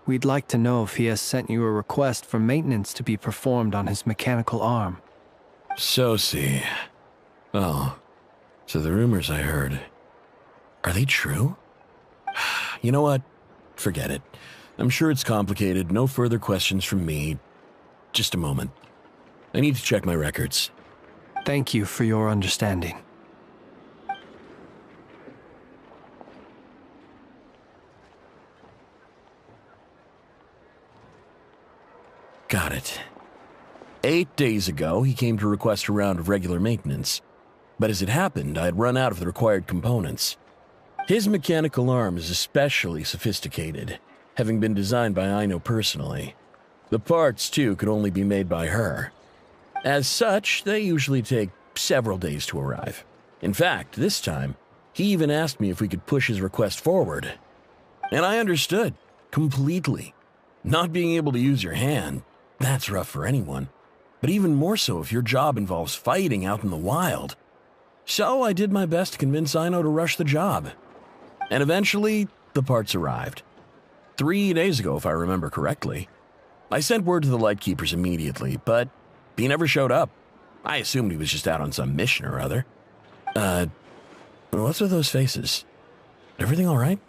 We'd like to know if he has sent you a request for maintenance to be performed on his mechanical arm. Sosi. Oh, so the rumors I heard, are they true? You know what? Forget it. I'm sure it's complicated. No further questions from me. Just a moment. I need to check my records. Thank you for your understanding. Got it. 8 days ago, he came to request a round of regular maintenance. But as it happened, I had run out of the required components. His mechanical arm is especially sophisticated, having been designed by Aino personally. The parts, too, could only be made by her. As such, they usually take several days to arrive. In fact, this time, he even asked me if we could push his request forward. And I understood, completely. Not being able to use your hand, that's rough for anyone. But even more so if your job involves fighting out in the wild. So I did my best to convince Aino to rush the job. And eventually, the parts arrived. 3 days ago, if I remember correctly. I sent word to the Lightkeepers immediately, but he never showed up. I assumed he was just out on some mission or other. What's with those faces? Everything all right?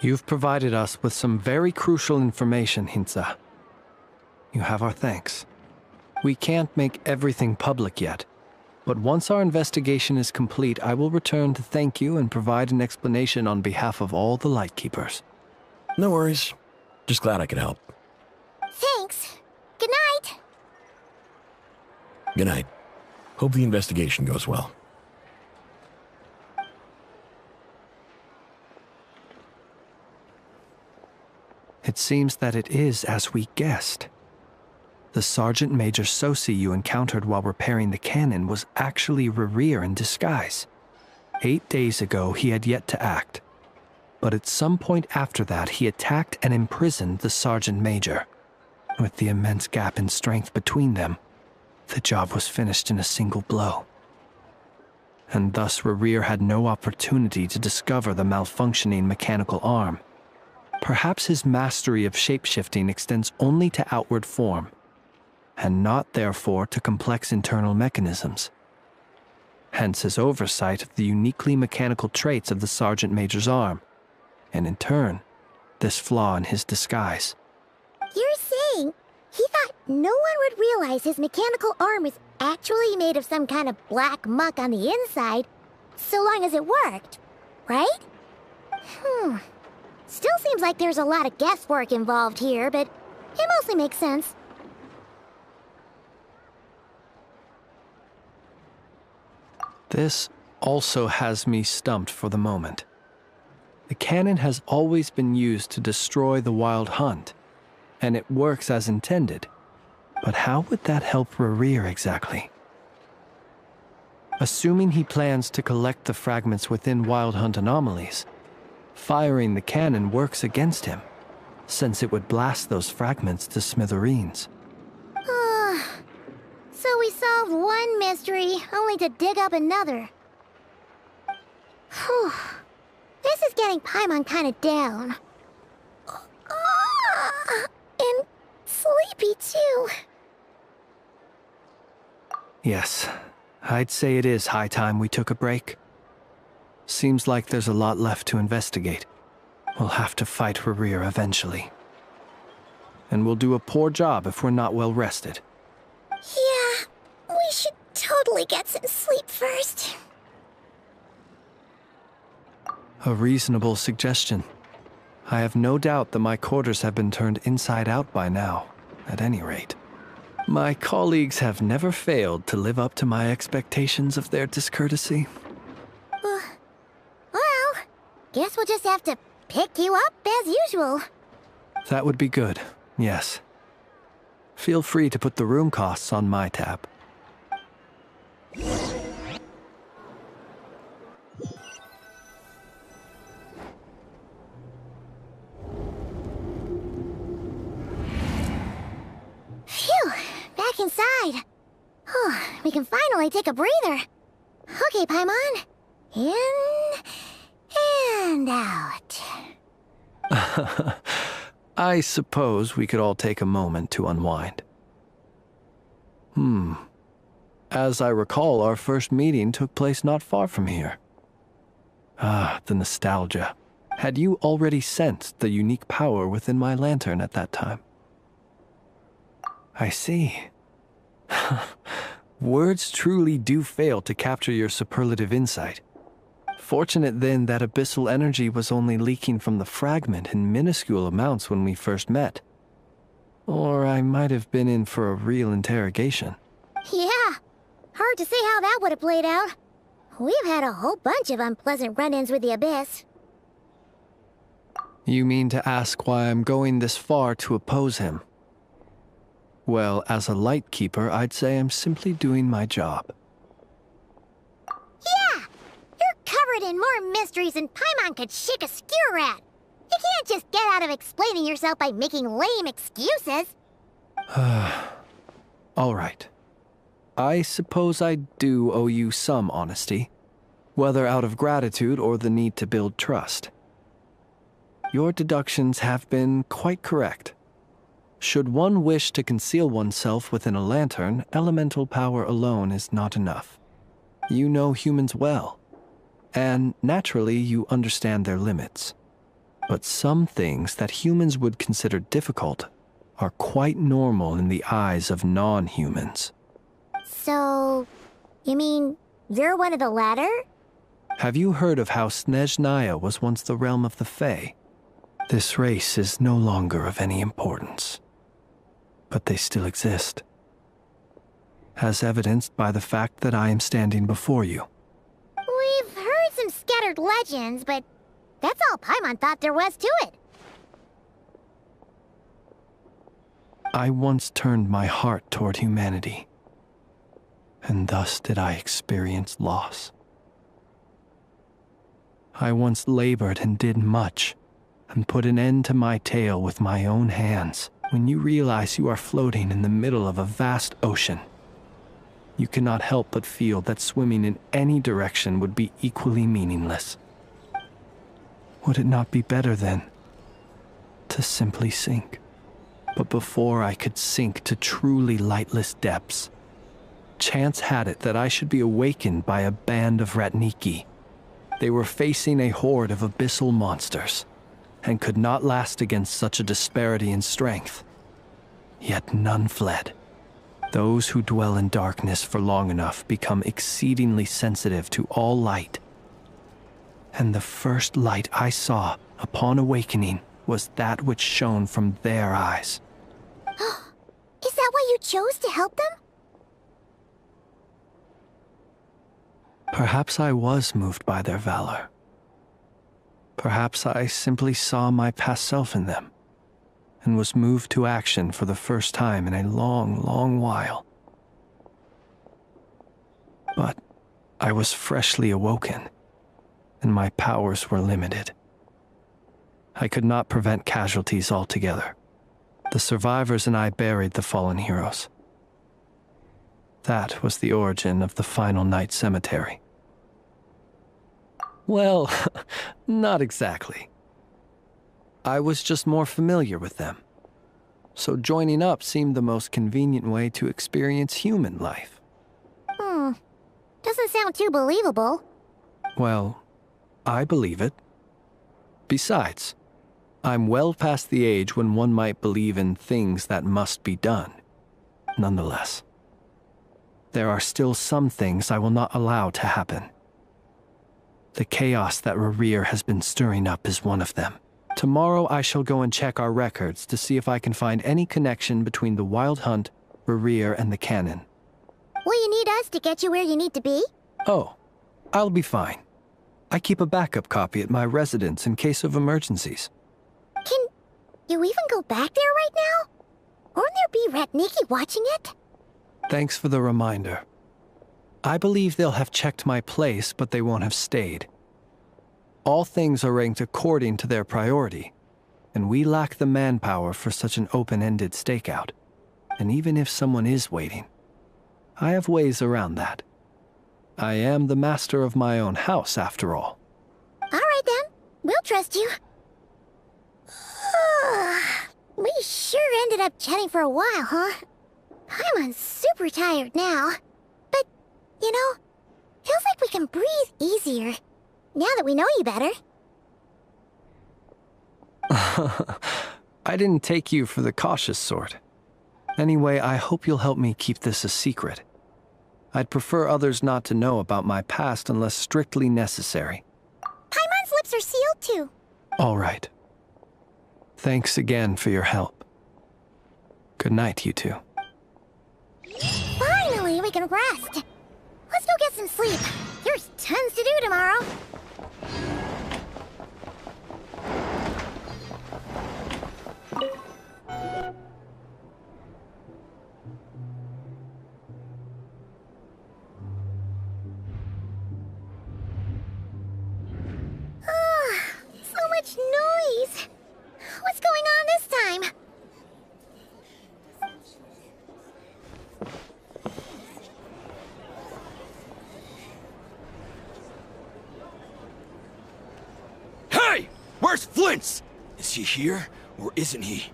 You've provided us with some very crucial information, Hintsa. You have our thanks. We can't make everything public yet, but once our investigation is complete, I will return to thank you and provide an explanation on behalf of all the Lightkeepers. No worries. Just glad I could help. Thanks. Good night. Good night. Hope the investigation goes well. It seems that it is as we guessed. The Sergeant Major Sosi you encountered while repairing the cannon was actually Rerir in disguise. 8 days ago, he had yet to act. But at some point after that, he attacked and imprisoned the Sergeant Major. With the immense gap in strength between them, the job was finished in a single blow. And thus Rerir had no opportunity to discover the malfunctioning mechanical arm. Perhaps his mastery of shapeshifting extends only to outward form, and not therefore to complex internal mechanisms. Hence his oversight of the uniquely mechanical traits of the Sergeant Major's arm, and in turn, this flaw in his disguise. You're saying he thought no one would realize his mechanical arm was actually made of some kind of black muck on the inside, so long as it worked, right? Still seems like there's a lot of guesswork involved here, but it mostly makes sense. This also has me stumped for the moment. The cannon has always been used to destroy the Wild Hunt, and it works as intended. But how would that help Rerir exactly? Assuming he plans to collect the fragments within Wild Hunt anomalies, firing the cannon works against him, since it would blast those fragments to smithereens. So we solved one mystery, only to dig up another. Whew. This is getting Paimon kind of down. And sleepy, too. Yes, I'd say it is high time we took a break. Seems like there's a lot left to investigate. We'll have to fight Rerir eventually. And we'll do a poor job if we're not well rested. Yeah, we should totally get some sleep first. A reasonable suggestion. I have no doubt that my quarters have been turned inside out by now, at any rate. My colleagues have never failed to live up to my expectations of their discourtesy. Well, guess we'll just have to pick you up as usual. That would be good, yes. Feel free to put the room costs on my tab. Phew, back inside. We can finally take a breather. Okay, Paimon. In and out. I suppose we could all take a moment to unwind. As I recall, our first meeting took place not far from here. Ah, the nostalgia. Had you already sensed the unique power within my lantern at that time? I see. Words truly do fail to capture your superlative insight. Fortunate then that abyssal energy was only leaking from the fragment in minuscule amounts when we first met. Or I might have been in for a real interrogation. Yeah, hard to say how that would have played out. We've had a whole bunch of unpleasant run-ins with the Abyss. You mean to ask why I'm going this far to oppose him? Well, as a light keeper, I'd say I'm simply doing my job. Yeah! You're covered in more mysteries than Paimon could shake a skewer at. You can't just get out of explaining yourself by making lame excuses. All right. I suppose I do owe you some honesty, whether out of gratitude or the need to build trust. Your deductions have been quite correct. Should one wish to conceal oneself within a lantern, elemental power alone is not enough. You know humans well, and naturally you understand their limits. But some things that humans would consider difficult are quite normal in the eyes of non-humans. So, you mean you're one of the latter? Have you heard of how Snezhnaya was once the realm of the Fae? This race is no longer of any importance, but they still exist, as evidenced by the fact that I am standing before you. We've heard some scattered legends, but that's all Paimon thought there was to it. I once turned my heart toward humanity, and thus did I experience loss. I once labored and did much, and put an end to my tale with my own hands. When you realize you are floating in the middle of a vast ocean, you cannot help but feel that swimming in any direction would be equally meaningless. Would it not be better, then, to simply sink? But before I could sink to truly lightless depths, chance had it that I should be awakened by a band of Ratniki. They were facing a horde of abyssal monsters, and could not last against such a disparity in strength. Yet none fled. Those who dwell in darkness for long enough become exceedingly sensitive to all light. And the first light I saw upon awakening was that which shone from their eyes. Is that why you chose to help them? Perhaps I was moved by their valor. Perhaps I simply saw my past self in them, and was moved to action for the first time in a long, long while. But I was freshly awoken, and my powers were limited. I could not prevent casualties altogether. The survivors and I buried the fallen heroes. That was the origin of the final night cemetery. Well, not exactly. I was just more familiar with them. So joining up seemed the most convenient way to experience human life. Doesn't sound too believable. Well, I believe it. Besides, I'm well past the age when one might believe in things that must be done. Nonetheless, there are still some things I will not allow to happen. The chaos that Región has been stirring up is one of them. Tomorrow I shall go and check our records to see if I can find any connection between the Wild Hunt, Región, and the canon. Will you need us to get you where you need to be? Oh, I'll be fine. I keep a backup copy at my residence in case of emergencies. Can you even go back there right now? Won't there be Ratniki watching it? Thanks for the reminder. I believe they'll have checked my place, but they won't have stayed. All things are ranked according to their priority, and we lack the manpower for such an open-ended stakeout. And even if someone is waiting, I have ways around that. I am the master of my own house, after all. All right then, we'll trust you. We sure ended up chatting for a while, huh? I'm super tired now. But, you know, feels like we can breathe easier, now that we know you better. I didn't take you for the cautious sort. Anyway, I hope you'll help me keep this a secret. I'd prefer others not to know about my past unless strictly necessary. Paimon's lips are sealed too. All right. Thanks again for your help. Good night, you two. Finally, we can rest. Let's go get some sleep. There's tons to do tomorrow. So much noise. What's going on this time? Hey! Where's Flint's? Is he here, or isn't he?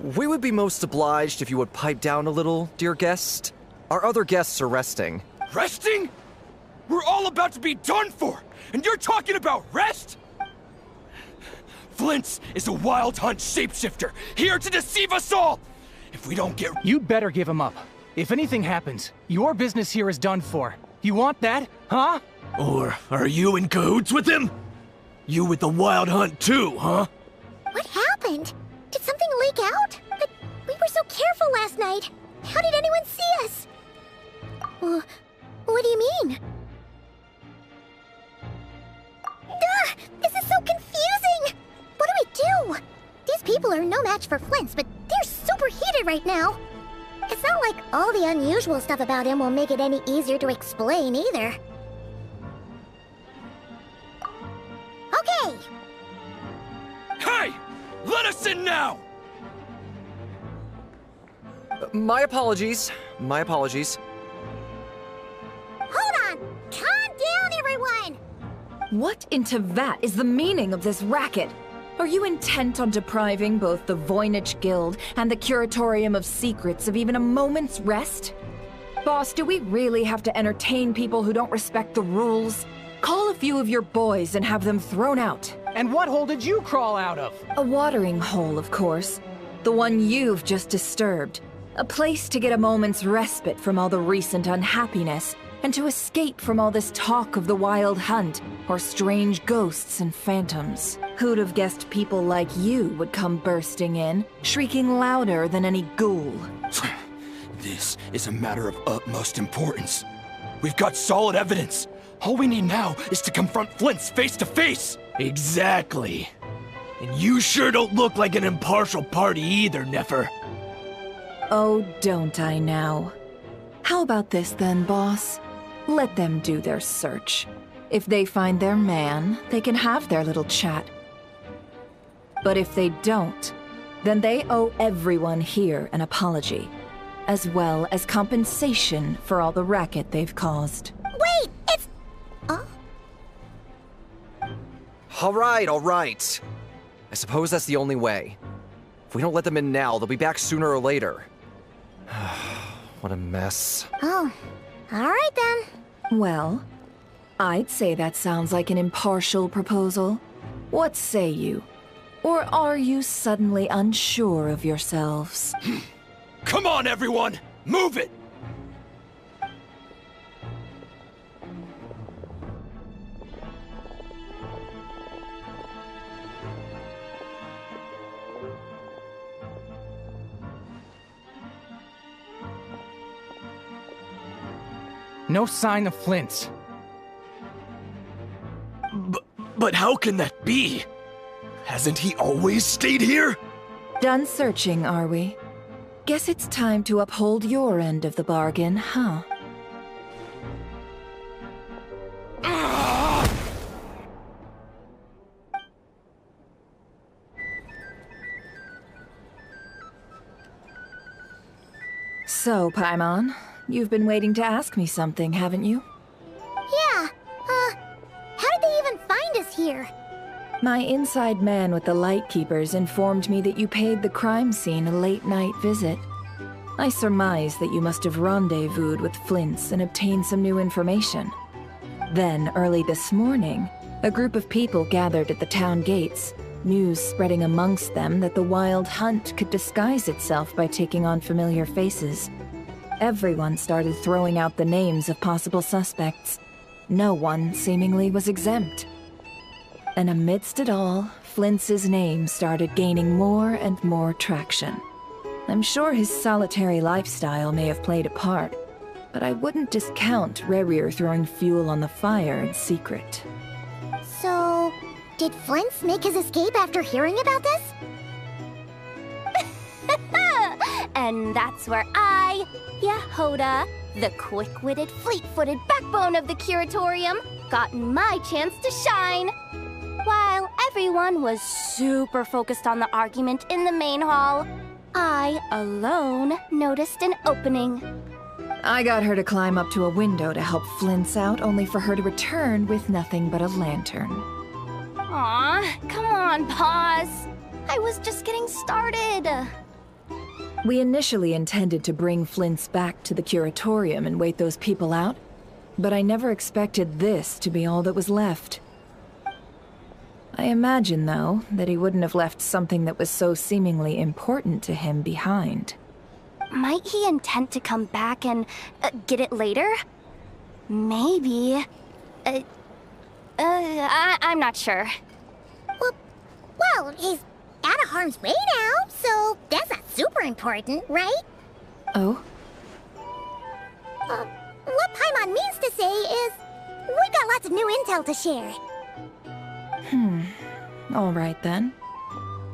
We would be most obliged if you would pipe down a little, dear guest. Our other guests are resting. Resting? We're all about to be done for, and you're talking about rest? Flint's is a Wild Hunt shapeshifter, here to deceive us all! If we don't get... You'd better give him up. If anything happens, your business here is done for. You want that, huh? Or are you in cahoots with him? You with the Wild Hunt too, huh? What happened? Did something leak out? But we were so careful last night. How did anyone see us? What do you mean? This is so confusing! What do we do? These people are no match for Flint's, but they're super heated right now. It's not like all the unusual stuff about him will make it any easier to explain either. Okay! Hey! Let us in now! My apologies. My apologies. Hold on! Calm down, everyone! What in Teyvat is the meaning of this racket? Are you intent on depriving both the Voynich Guild and the Curatorium of Secrets of even a moment's rest? Boss, do we really have to entertain people who don't respect the rules? Call a few of your boys and have them thrown out. And what hole did you crawl out of? A watering hole, of course. The one you've just disturbed. A place to get a moment's respite from all the recent unhappiness, and to escape from all this talk of the Wild Hunt, or strange ghosts and phantoms. Who'd have guessed people like you would come bursting in, shrieking louder than any ghoul? This is a matter of utmost importance. We've got solid evidence. All we need now is to confront Flint's face to face. Exactly. And you sure don't look like an impartial party either, Nefer. Oh, don't I now? How about this then, boss? Let them do their search. If they find their man, they can have their little chat. But if they don't, then they owe everyone here an apology, as well as compensation for all the racket they've caused. Wait, it's... Oh? All right. I suppose that's the only way. If we don't let them in now, they'll be back sooner or later. What a mess. Oh, all right then. Well, I'd say that sounds like an impartial proposal. What say you? Or are you suddenly unsure of yourselves? Come on, everyone! Move it! No sign of Flint's. But how can that be? Hasn't he always stayed here? Done searching, are we? Guess it's time to uphold your end of the bargain, huh? So, Paimon, you've been waiting to ask me something, haven't you? Yeah, how did they even find us here? My inside man with the Lightkeepers informed me that you paid the crime scene a late-night visit. I surmise that you must have rendezvoused with Flint's and obtained some new information. Then, early this morning, a group of people gathered at the town gates, news spreading amongst them that the Wild Hunt could disguise itself by taking on familiar faces. Everyone started throwing out the names of possible suspects. No one, seemingly, was exempt. And amidst it all, Flint's name started gaining more and more traction. I'm sure his solitary lifestyle may have played a part, but I wouldn't discount Rerir throwing fuel on the fire in secret. So, did Flint's make his escape after hearing about this? And that's where I, Yehoda, the quick-witted, fleet-footed backbone of the Curatorium, got my chance to shine. While everyone was super focused on the argument in the main hall, I alone noticed an opening. I got her to climb up to a window to help Flint's out, only for her to return with nothing but a lantern. Aw, come on, pause. I was just getting started. We initially intended to bring Flint's back to the Curatorium and wait those people out, but I never expected this to be all that was left. I imagine, though, that he wouldn't have left something that was so seemingly important to him behind. Might he intend to come back and get it later? Maybe. I'm not sure. Well, he's out of harm's way now, so that's not super important, right? Oh? What Paimon means to say is, we got lots of new intel to share. All right then.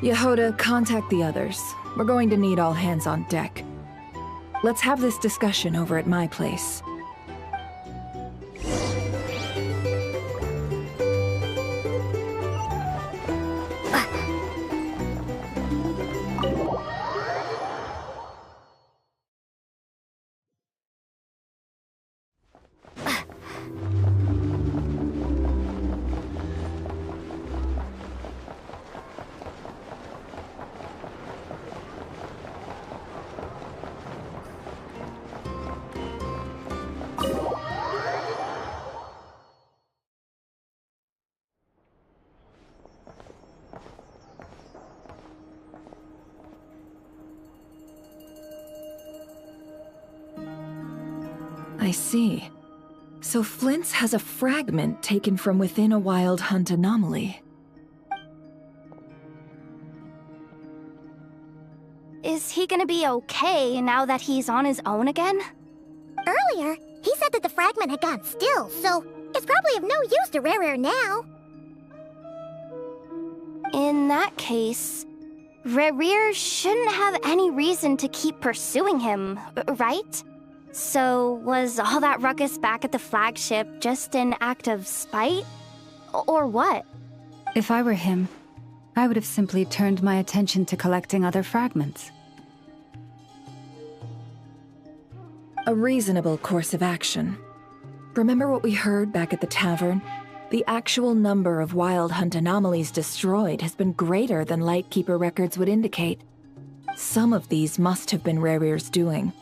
Yehoda, contact the others. We're going to need all hands on deck. Let's have this discussion over at my place. I see. So Flint's has a fragment taken from within a Wild Hunt anomaly. Is he gonna be okay now that he's on his own again? Earlier, he said that the fragment had gone still, so it's probably of no use to Rerir now. that case, Rerir shouldn't have any reason to keep pursuing him, right? So was all that ruckus back at the flagship just an act of spite? Or what? If I were him, I would have simply turned my attention to collecting other fragments. A reasonable course of action. Remember what we heard back at the tavern? The actual number of Wild Hunt anomalies destroyed has been greater than Lightkeeper records would indicate. Some of these must have been Rerir's doing.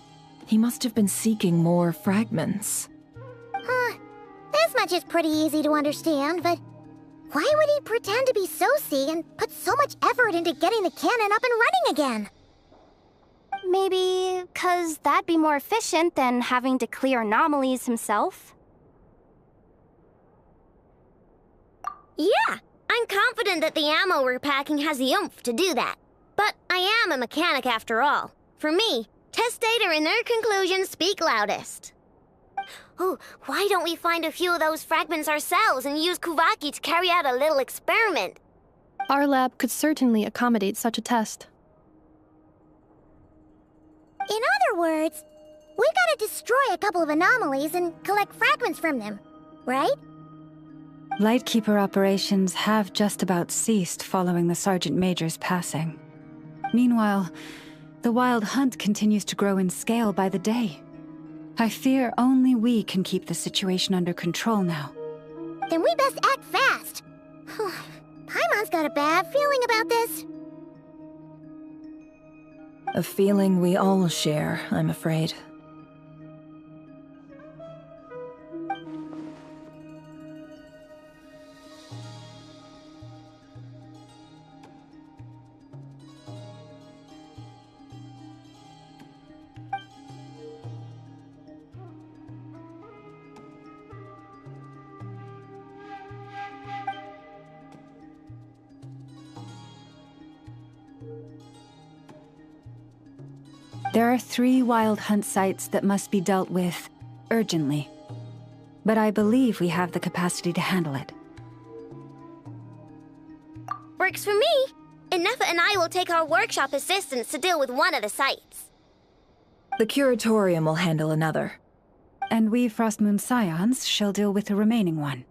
He must have been seeking more fragments. This much is pretty easy to understand, but why would he pretend to be Soci and put so much effort into getting the cannon up and running again? Maybe 'cause that'd be more efficient than having to clear anomalies himself? Yeah, I'm confident that the ammo we're packing has the oomph to do that. But I am a mechanic after all. For me, test data and their conclusions speak loudest. Oh, why don't we find a few of those fragments ourselves and use Kuvaki to carry out a little experiment? Our lab could certainly accommodate such a test. In other words, we gotta destroy a couple of anomalies and collect fragments from them, right? Lightkeeper operations have just about ceased following the Sergeant Major's passing. Meanwhile, the Wild Hunt continues to grow in scale by the day. I fear only we can keep the situation under control now. Then we best act fast. Paimon's got a bad feeling about this. A feeling we all share, I'm afraid. There are 3 Wild Hunt sites that must be dealt with urgently. But I believe we have the capacity to handle it. Works for me. Nefa and I will take our workshop assistants to deal with one of the sites. The Curatorium will handle another. And we Frostmoon Scions shall deal with the remaining one.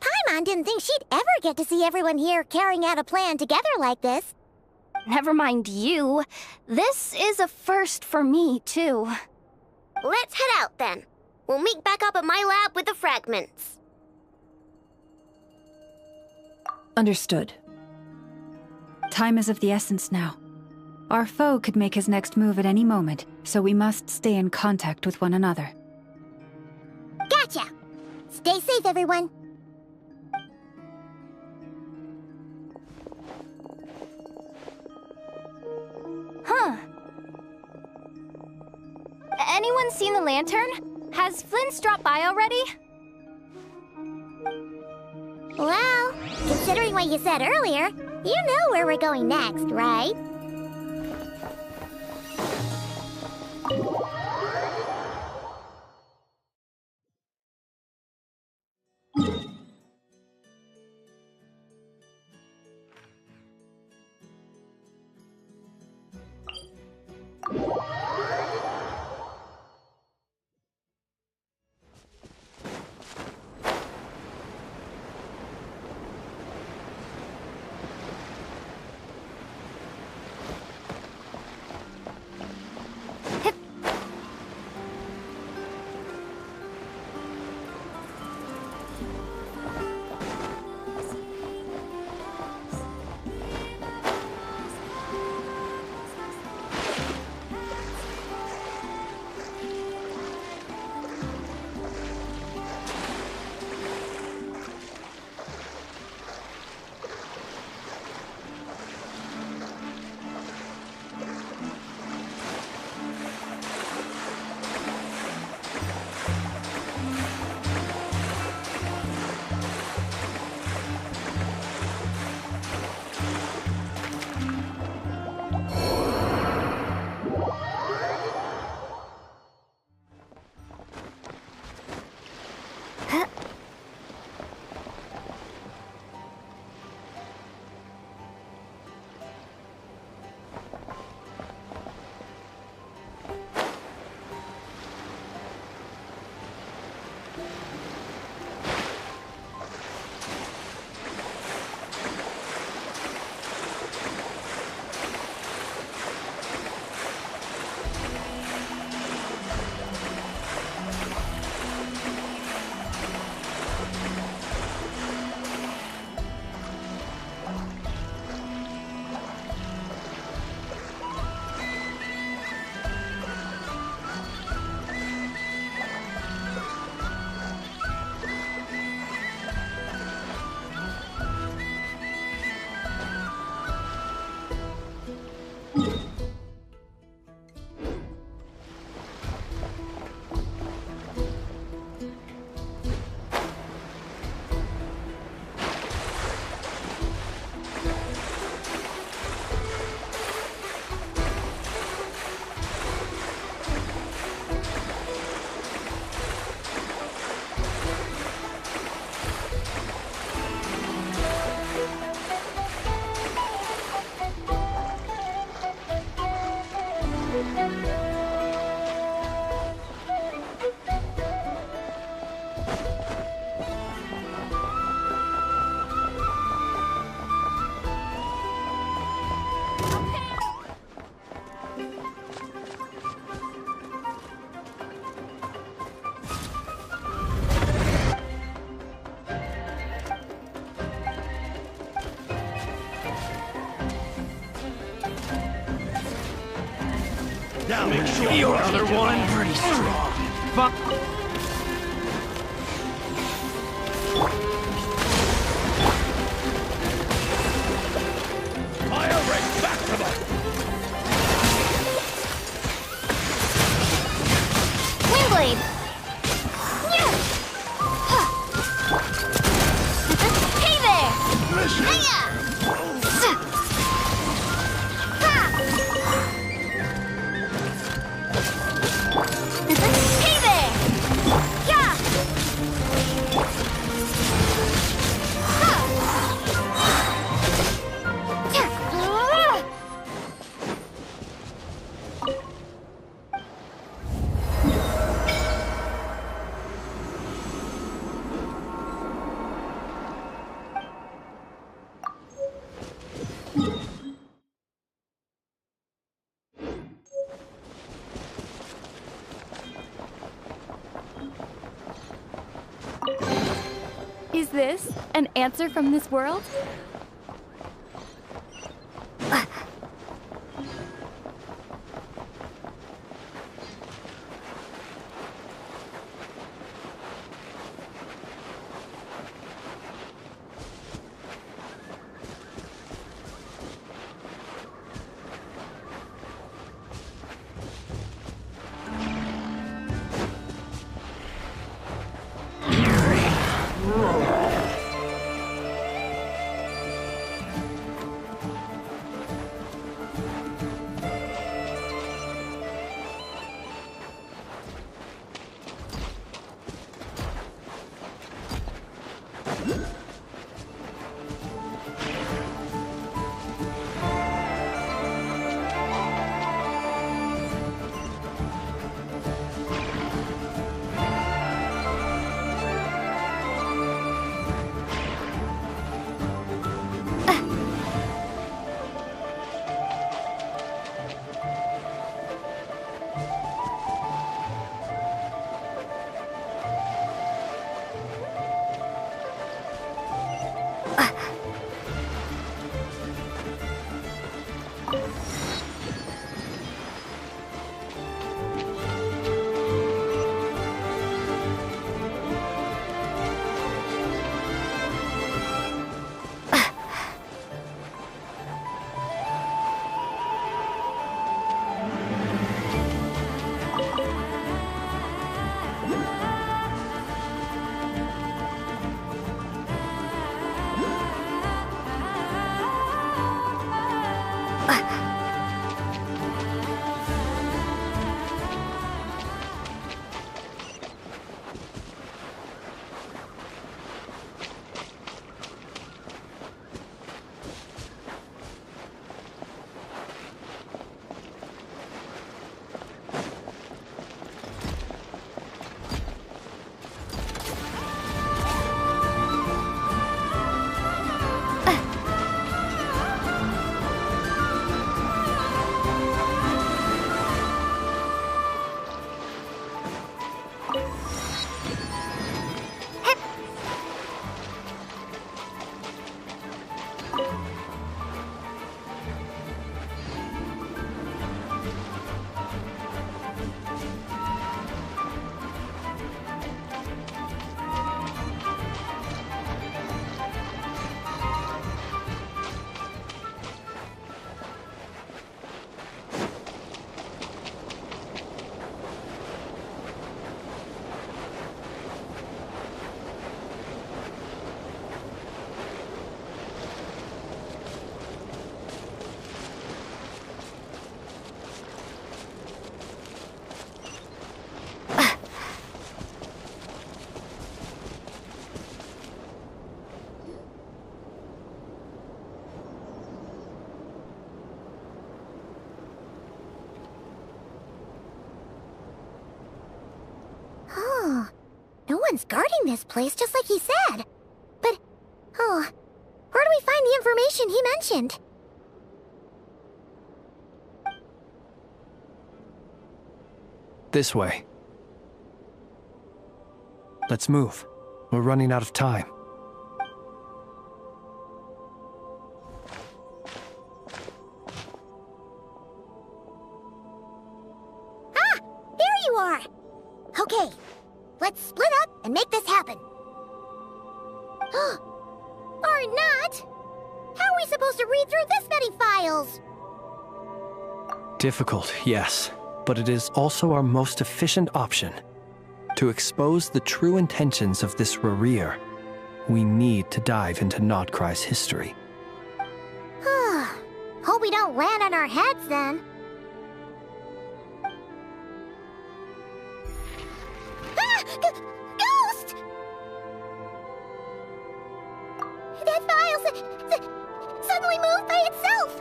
Paimon didn't think she'd ever get to see everyone here carrying out a plan together like this. Never mind you. This is a first for me, too. Let's head out, then. We'll meet back up at my lab with the fragments. Understood. Time is of the essence now. Our foe could make his next move at any moment, so we must stay in contact with one another. Gotcha! Stay safe, everyone. Huh. Anyone seen the lantern? Has Flint's dropped by already? Well, considering what you said earlier, you know where we're going next, right? Another one? Pretty strong. Fuck. Fire right back to them! Windblade! Hey there! Hiya! Hey there! Yeah! Is this an answer from this world? No one's guarding this place, just like he said. But, where do we find the information he mentioned? This way. Let's move. We're running out of time. Okay, let's split up and make this happen. Or not! How are we supposed to read through this many files? Difficult, yes, but it is also our most efficient option. To expose the true intentions of this Región, we need to dive into NOD KRAI's history. Hope we don't land on our heads then. Ghost! That file suddenly moved by itself.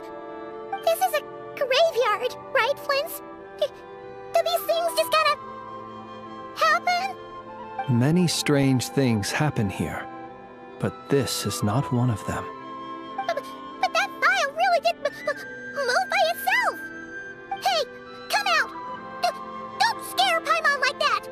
This is a graveyard, right, Flint? Do these things just gotta happen? Many strange things happen here, but this is not one of them. But that file really did move by itself! Hey, come out! Don't scare Paimon like that!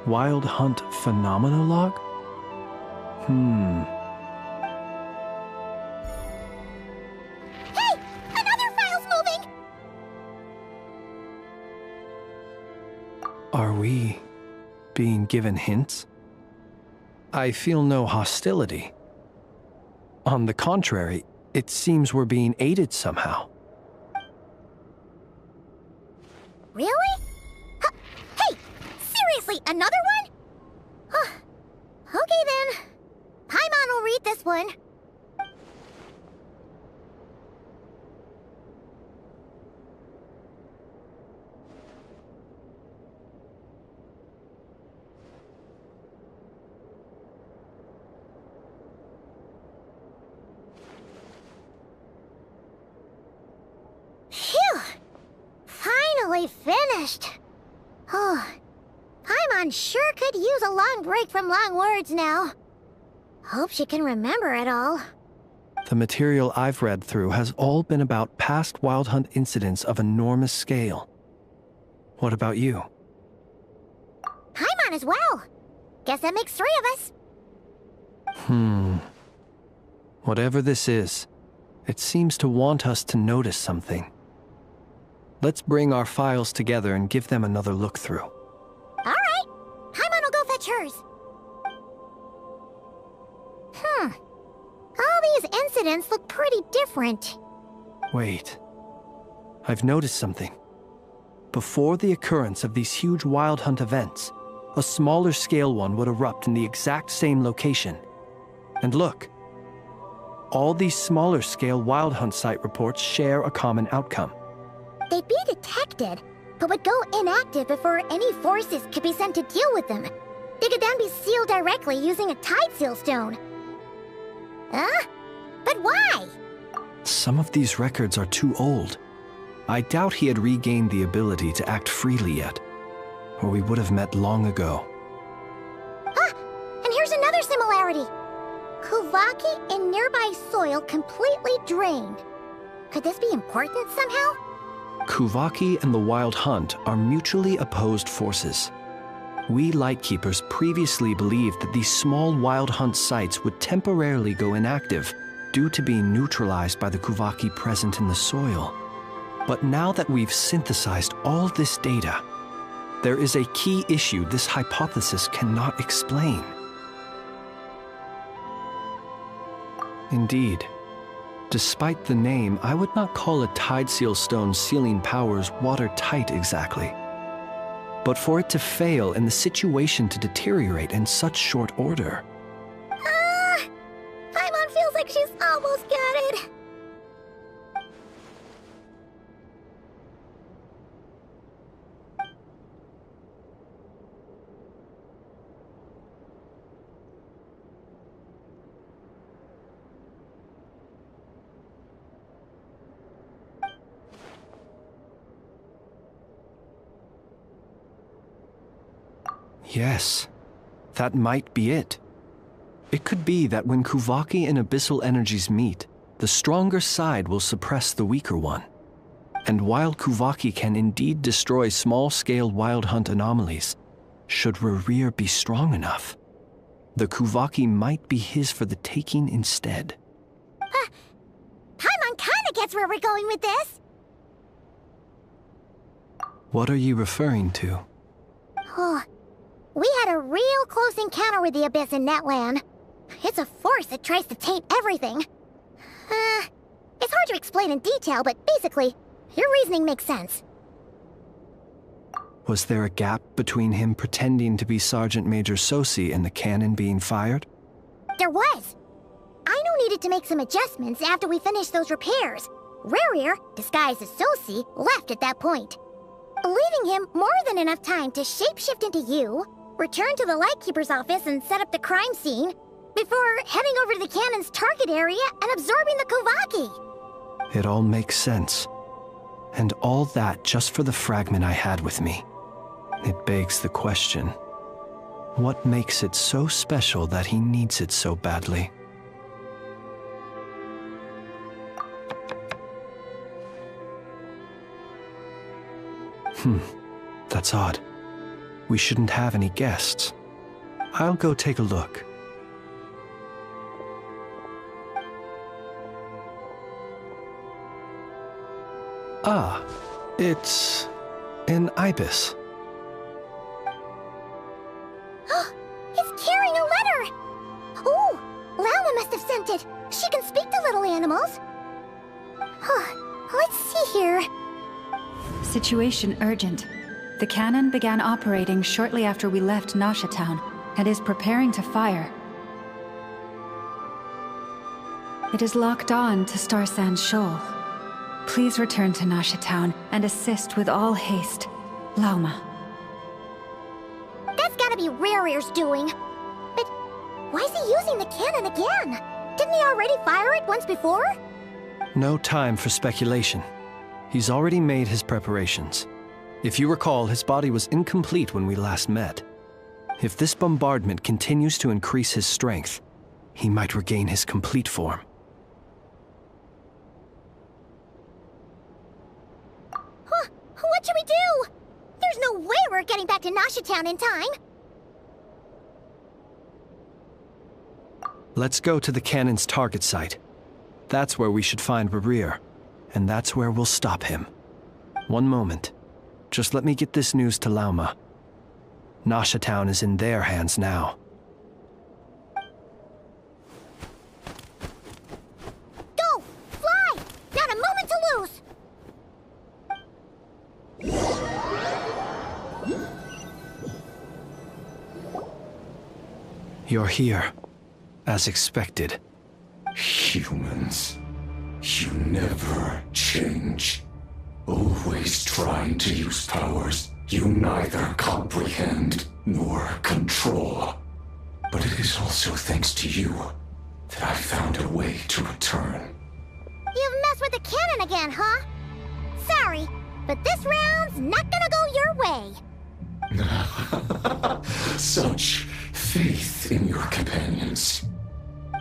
Wild Hunt Phenomenologue? Hey! Another file's moving! Are we being given hints? I feel no hostility. On the contrary, it seems we're being aided somehow. Really? Hey! Seriously, another one? Okay then. Paimon will read this one. Phew! Finally finished. Oh, Paimon sure could use a long break from long words now. Hope she can remember it all. The material I've read through has all been about past Wild Hunt incidents of enormous scale. What about you? Paimon as well. Guess that makes 3 of us. Whatever this is, it seems to want us to notice something. Let's bring our files together and give them another look through. All right. Paimon will go fetch hers. All these incidents look pretty different. Wait. I've noticed something. Before the occurrence of these huge Wild Hunt events, a smaller scale one would erupt in the exact same location. And look. All these smaller scale Wild Hunt site reports share a common outcome. They'd be detected, but would go inactive before any forces could be sent to deal with them. They could then be sealed directly using a tide seal stone. But why? Some of these records are too old. I doubt he had regained the ability to act freely yet, or we would have met long ago. And here's another similarity. Kuvaki and nearby soil completely drained. Could this be important somehow? Kuvaki and the Wild Hunt are mutually opposed forces. We Lightkeepers previously believed that these small Wild Hunt sites would temporarily go inactive due to being neutralized by the Kuvaki present in the soil. But now that we've synthesized all this data, there is a key issue this hypothesis cannot explain. Indeed, despite the name, I would not call a tide seal stone's sealing powers watertight exactly. But for it to fail and the situation to deteriorate in such short order. Paimon feels like she's almost got it. Yes, that might be it. It could be that when Kuvaki and abyssal energies meet, the stronger side will suppress the weaker one. And while Kuvaki can indeed destroy small-scale Wild Hunt anomalies, should Región be strong enough, The Kuvaki might be his for the taking instead. Paimon kinda gets where we're going with this. What are you referring to? Oh, we had a real close encounter with the Abyss in Natlan. It's a force that tries to taint everything. It's hard to explain in detail, but basically, your reasoning makes sense. Was there a gap between him pretending to be Sergeant Major Sosi and the cannon being fired? There was. Aino needed to make some adjustments after we finished those repairs. Rerir, disguised as Sosi, left at that point, leaving him more than enough time to shapeshift into you, return to the Lightkeeper's office and set up the crime scene, before heading over to the cannon's target area and absorbing the Kuvaki. It all makes sense. And all that just for the fragment I had with me. It begs the question, what makes it so special that he needs it so badly? That's odd. We shouldn't have any guests. I'll go take a look. Ah, it's an ibis. It's carrying a letter! Ooh, Lauma must have sent it. She can speak to little animals. Let's see here. Situation urgent. The cannon began operating shortly after we left Nasha Town and is preparing to fire. It is locked on to Star Sand Shoal. Please return to Nasha Town and assist with all haste. Lauma. That's gotta be Rerir's doing. But why is he using the cannon again? Didn't he already fire it once before? No time for speculation. He's already made his preparations. If you recall, his body was incomplete when we last met. If this bombardment continues to increase his strength, he might regain his complete form. What should we do? There's no way we're getting back to Nasha Town in time. Let's go to the cannon's target site. That's where we should find Rerir, and that's where we'll stop him. One moment. Just let me get this news to Lauma. Nasha Town is in their hands now. Go! Fly! Not a moment to lose! You're here, as expected. Humans, you never change. Always trying to use powers you neither comprehend nor control. But it is also thanks to you that I found a way to return. You've messed with the cannon again, huh? Sorry, but this round's not gonna go your way. Such faith in your companions.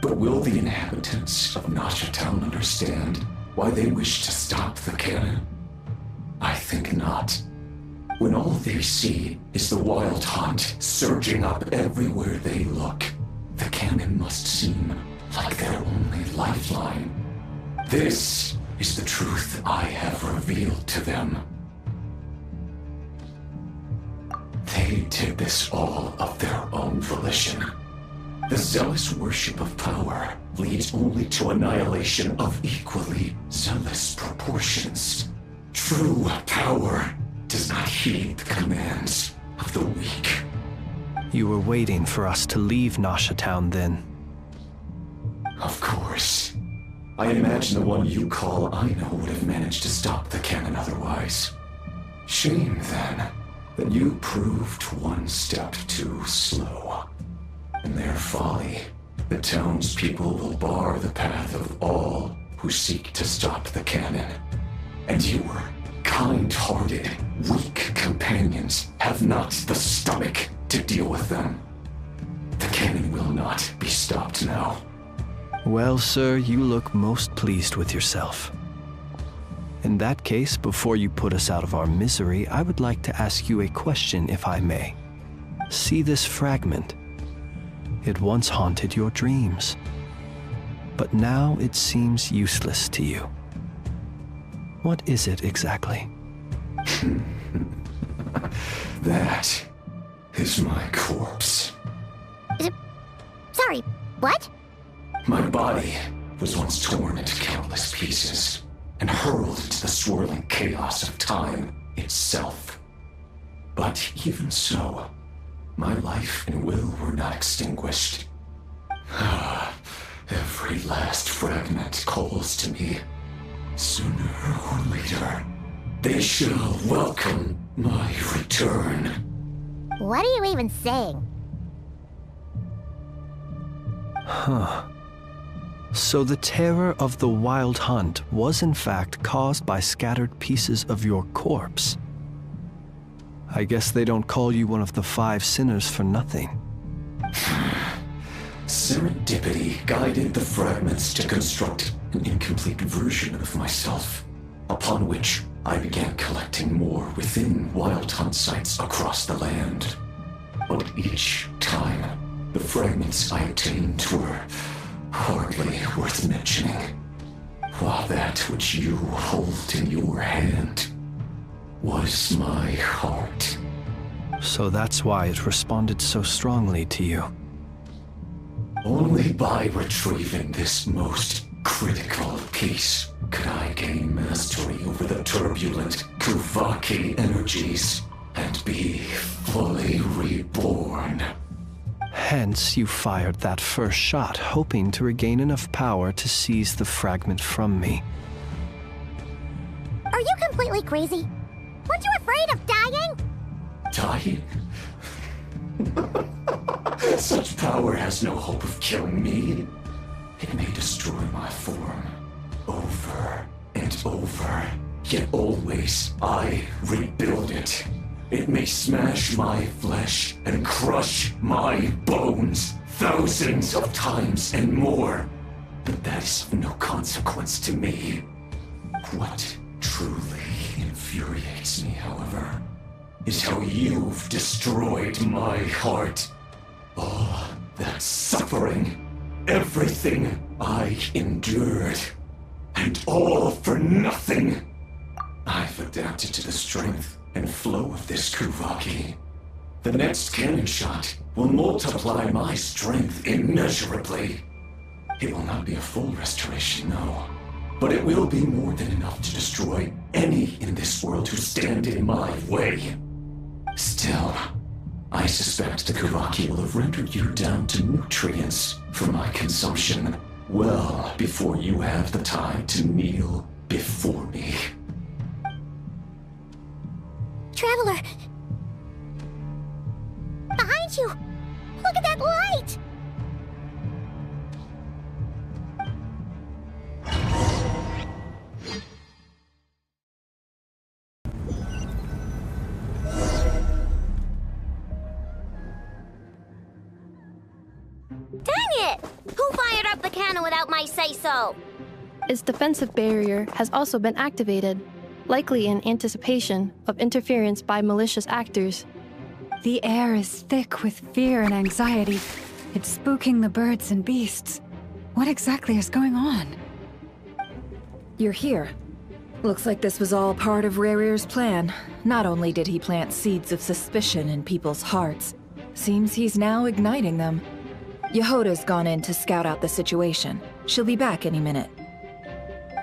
But will the inhabitants of Nasha Town understand why they wish to stop the cannon? I think not. When all they see is the wild hunt surging up everywhere they look, the cannon must seem like their only lifeline. This is the truth I have revealed to them. They did this all of their own volition. The zealous worship of power leads only to annihilation of equally zealous proportions. True power does not heed the commands of the weak. You were waiting for us to leave Nasha Town then. Of course. I imagine the one you call Aino would have managed to stop the cannon otherwise. Shame, then, that you proved one step too slow. In their folly, the townspeople will bar the path of all who seek to stop the cannon. And your kind-hearted, weak companions have not the stomach to deal with them. The cannon will not be stopped now. Well, sir, you look most pleased with yourself. In that case, before you put us out of our misery, I would like to ask you a question, if I may. See this fragment? It once haunted your dreams. But now it seems useless to you. What is it exactly? That is my corpse. Sorry, what? My body was once torn into countless pieces and hurled into the swirling chaos of time itself. But even so, my life and will were not extinguished. Every last fragment calls to me. Sooner or later, they shall welcome my return. What are you even saying? Huh. So the terror of the Wild Hunt was in fact caused by scattered pieces of your corpse. I guess they don't call you one of the 5 sinners for nothing. Serendipity guided the fragments to construct an incomplete version of myself, upon which I began collecting more within Wild Hunt sites across the land. But each time, the fragments I obtained were hardly worth mentioning, while that which you hold in your hand was my heart. So that's why it responded so strongly to you. Only by retrieving this most critical piece could I gain mastery over the turbulent Kuvaki energies and be fully reborn. Hence, you fired that first shot, hoping to regain enough power to seize the fragment from me. Are you completely crazy? Weren't you afraid of dying? Dying? Such power has no hope of killing me. It may destroy my form over and over, yet always I rebuild it. It may smash my flesh and crush my bones thousands of times and more, but that is of no consequence to me. What truly infuriates me, however, is how you've destroyed my heart. All that suffering, everything I endured, and all for nothing. I've adapted to the strength and flow of this Kuvaki. The next cannon shot will multiply my strength immeasurably. It will not be a full restoration, no, but it will be more than enough to destroy any in this world who stand in my way. Still, I suspect the Kuvaki will have rendered you down to nutrients for my consumption well before you have the time to kneel before me. Traveler! Behind you! Look at that light! Dang it! Who fired up the cannon without my say-so? Its defensive barrier has also been activated, likely in anticipation of interference by malicious actors. The air is thick with fear and anxiety. It's spooking the birds and beasts. What exactly is going on? You're here. Looks like this was all part of Rerir's plan. Not only did he plant seeds of suspicion in people's hearts, seems he's now igniting them. Yehoda's gone in to scout out the situation. She'll be back any minute.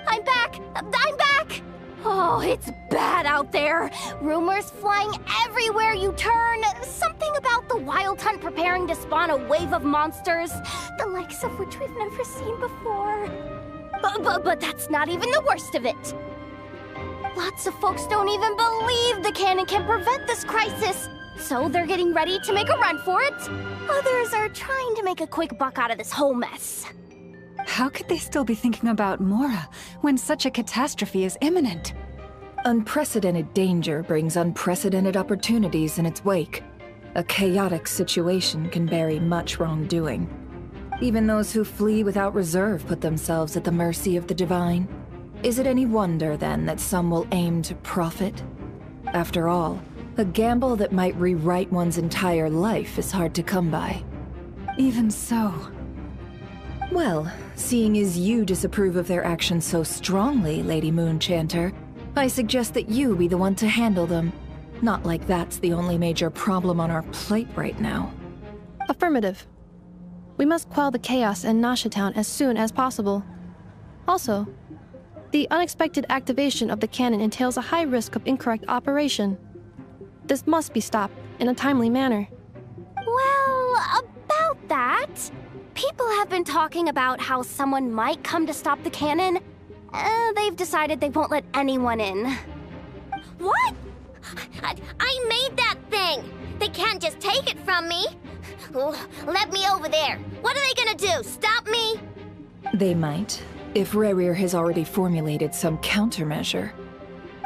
I'm back! I'm back! Oh, it's bad out there. Rumors flying everywhere you turn. Something about the Wild Hunt preparing to spawn a wave of monsters, the likes of which we've never seen before. But that's not even the worst of it. Lots of folks don't even believe the cannon can prevent this crisis, so they're getting ready to make a run for it. Others are trying to make a quick buck out of this whole mess. How could they still be thinking about Mora when such a catastrophe is imminent? Unprecedented danger brings unprecedented opportunities in its wake. A chaotic situation can bury much wrongdoing. Even those who flee without reserve put themselves at the mercy of the divine. Is it any wonder, then, that some will aim to profit? After all, a gamble that might rewrite one's entire life is hard to come by. Even so. Well, seeing as you disapprove of their actions so strongly, Lady Moonchanter, I suggest that you be the one to handle them. Not like that's the only major problem on our plate right now. Affirmative. We must quell the chaos in Nasha Town as soon as possible. Also, the unexpected activation of the cannon entails a high risk of incorrect operation. This must be stopped in a timely manner. Well, about that, people have been talking about how someone might come to stop the cannon. They've decided they won't let anyone in. What? I made that thing! They can't just take it from me! Let me over there! What are they gonna do, stop me? They might, if Rerir has already formulated some countermeasure.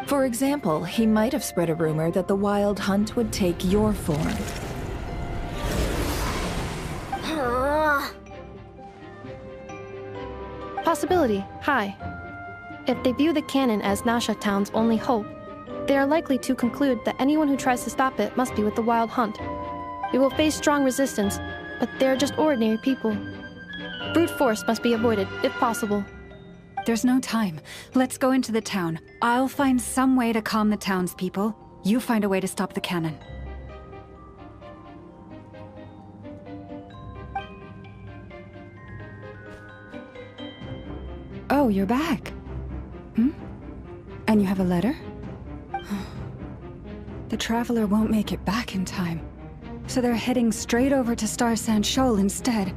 For example, he might have spread a rumor that the Wild Hunt would take your form. Possibility high. If they view the cannon as Nasha Town's only hope, they are likely to conclude that anyone who tries to stop it must be with the Wild Hunt. We will face strong resistance, but they're just ordinary people. Brute force must be avoided, if possible. There's no time. Let's go into the town. I'll find some way to calm the townspeople. You find a way to stop the cannon. Oh, you're back. And you have a letter? The Traveler won't make it back in time. So they're heading straight over to Star Sand Shoal instead.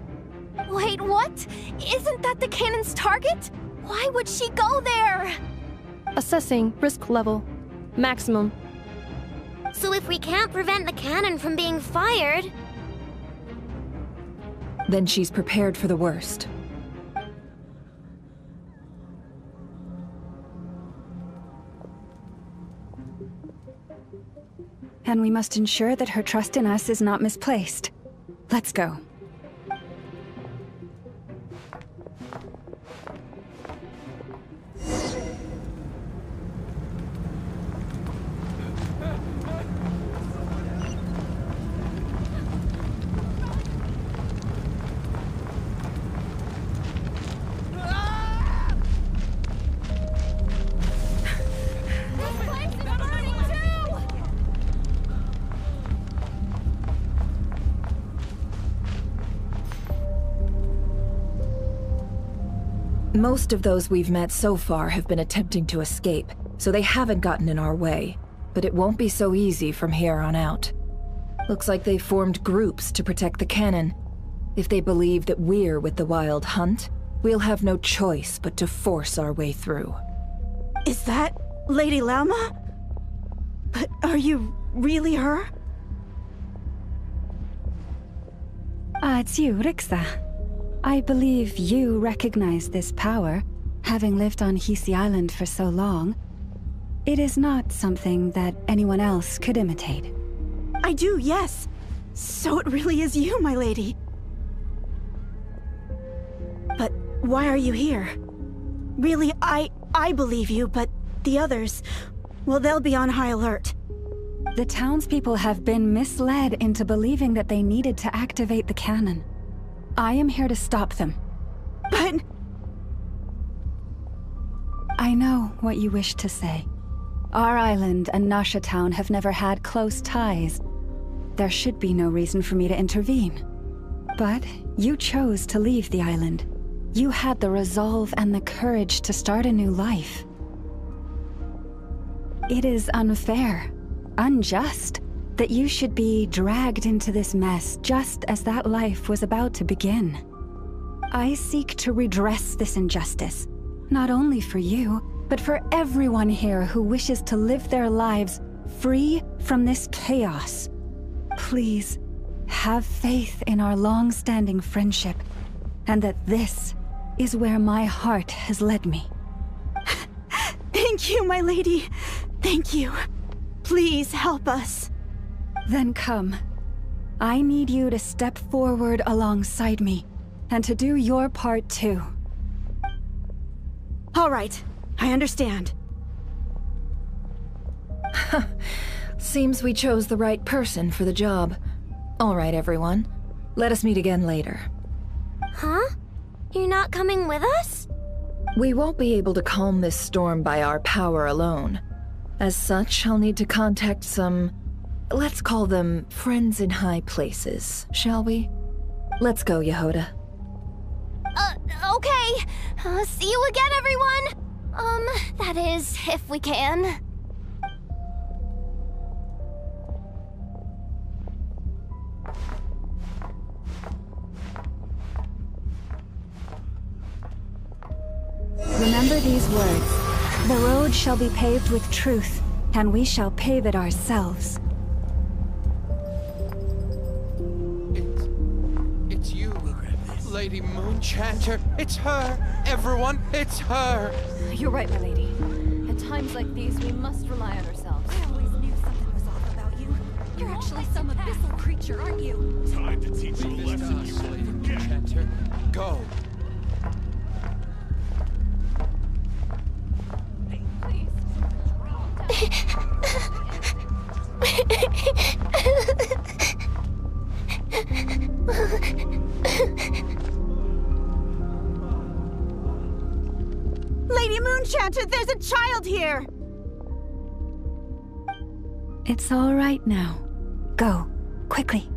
Wait, what? Isn't that the cannon's target? Why would she go there? Assessing risk level. Maximum. So if we can't prevent the cannon from being fired... Then she's prepared for the worst. And we must ensure that her trust in us is not misplaced. Let's go. Most of those we've met so far have been attempting to escape, so they haven't gotten in our way. But it won't be so easy from here on out. Looks like they formed groups to protect the cannon. If they believe that we're with the Wild Hunt, we'll have no choice but to force our way through. Is that Lady Lauma? But are you really her? It's you, Rixa. I believe you recognize this power, having lived on Hisi Island for so long. It is not something that anyone else could imitate. I do, yes. So it really is you, my lady. But why are you here? Really, I believe you, but the others, well, they'll be on high alert. The townspeople have been misled into believing that they needed to activate the cannon. I am here to stop them. But... I know what you wish to say. Our island and Nasha Town have never had close ties. There should be no reason for me to intervene. But you chose to leave the island. You had the resolve and the courage to start a new life. It is unfair, unjust, that you should be dragged into this mess just as that life was about to begin. I seek to redress this injustice, not only for you, but for everyone here who wishes to live their lives free from this chaos. Please, have faith in our long-standing friendship, and that this is where my heart has led me. Thank you, my lady. Thank you. Please help us. Then come. I need you to step forward alongside me, and to do your part too. All right, I understand. Seems we chose the right person for the job. All right, everyone. Let us meet again later. Huh? You're not coming with us? We won't be able to calm this storm by our power alone. As such, I'll need to contact some... let's call them friends in high places, shall we? Let's go, Yehoda. Okay. See you again, everyone! That is, if we can. Remember these words. The road shall be paved with truth, and we shall pave it ourselves. It's you, Lady Moonchanter. It's her. Everyone, it's her. You're right, my lady. At times like these, we must rely on ourselves. I always knew something was off about you. You're actually some abyssal creature, aren't you? Time to teach you a lesson, you Lady Moonchanter. Go. Lady Moonchanter, there's a child here! It's all right now. Go, quickly.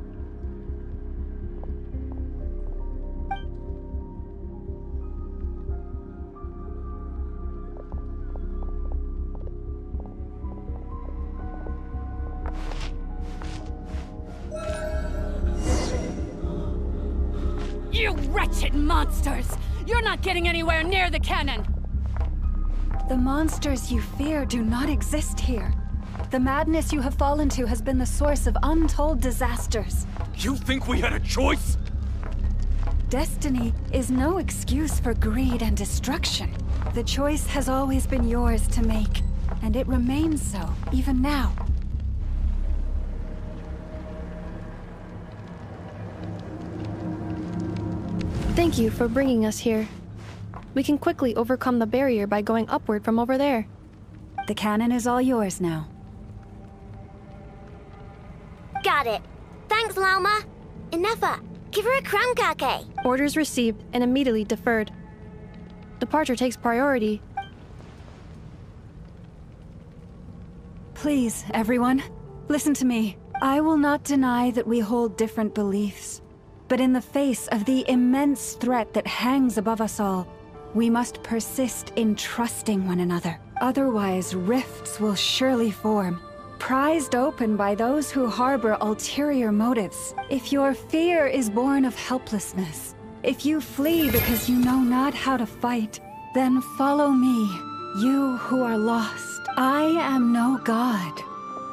You wretched monsters! You're not getting anywhere near the cannon! The monsters you fear do not exist here. The madness you have fallen to has been the source of untold disasters. You think we had a choice? Destiny is no excuse for greed and destruction. The choice has always been yours to make, and it remains so, even now. Thank you for bringing us here. We can quickly overcome the barrier by going upward from over there. The cannon is all yours now. Got it. Thanks, Lauma. Enough. Give her a crown kake. Orders received and immediately deferred. Departure takes priority. Please, everyone, listen to me. I will not deny that we hold different beliefs. But in the face of the immense threat that hangs above us all, we must persist in trusting one another. Otherwise, rifts will surely form, prized open by those who harbor ulterior motives. If your fear is born of helplessness, if you flee because you know not how to fight, then follow me, you who are lost. I am no god,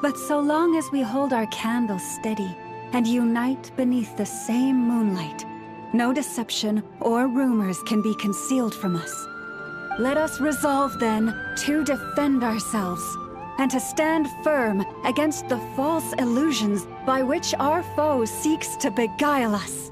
but so long as we hold our candles steady and unite beneath the same moonlight, no deception or rumors can be concealed from us. Let us resolve, then, to defend ourselves, and to stand firm against the false illusions by which our foe seeks to beguile us.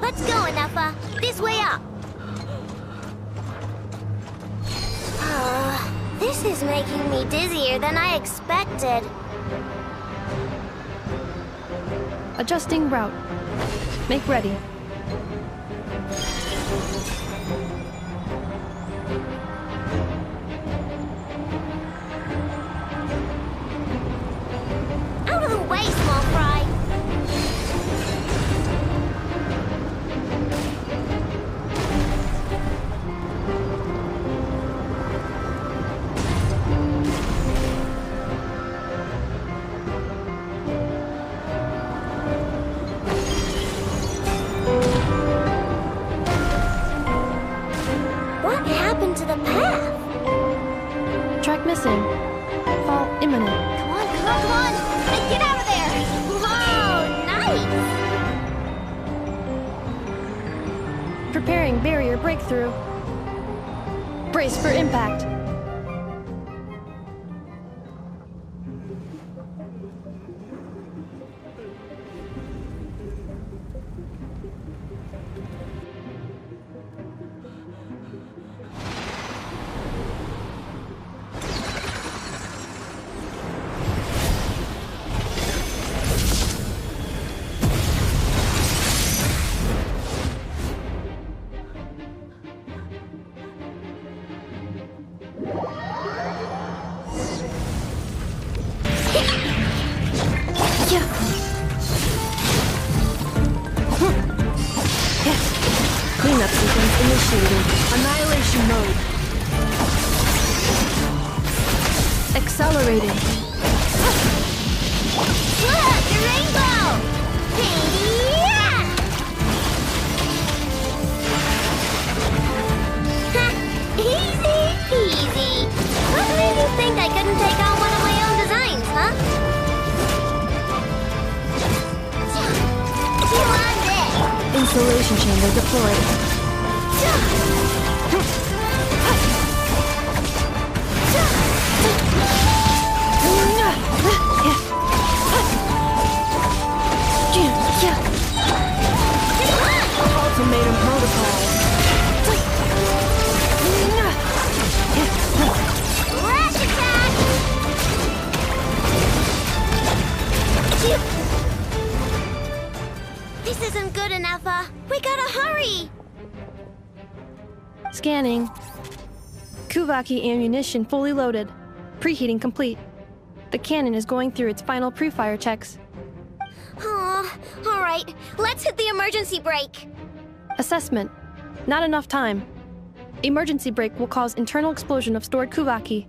Let's go, Enough. This way up. This is making me dizzier than I expected. Adjusting route. Make ready. Out of the way, small fry. What happened to the path? Track missing. Fall imminent. Come on, come on, come on! Get out of there! Whoa, nice! Preparing barrier breakthrough. Brace for impact. Cleanup sequence initiated. Annihilation mode. Accelerating. Look, the rainbow! Yeah! Easy peasy. What made you think I couldn't take on one of my own designs, huh? You on this? Insulation chamber deployed. Ultimatum protocol. Rush attack! This isn't good enough, we gotta hurry! Scanning. Kuvaki ammunition fully loaded. Preheating complete. The cannon is going through its final pre-fire checks. Oh, alright, let's hit the emergency brake. Assessment. Not enough time. Emergency brake will cause internal explosion of stored Kuvaki.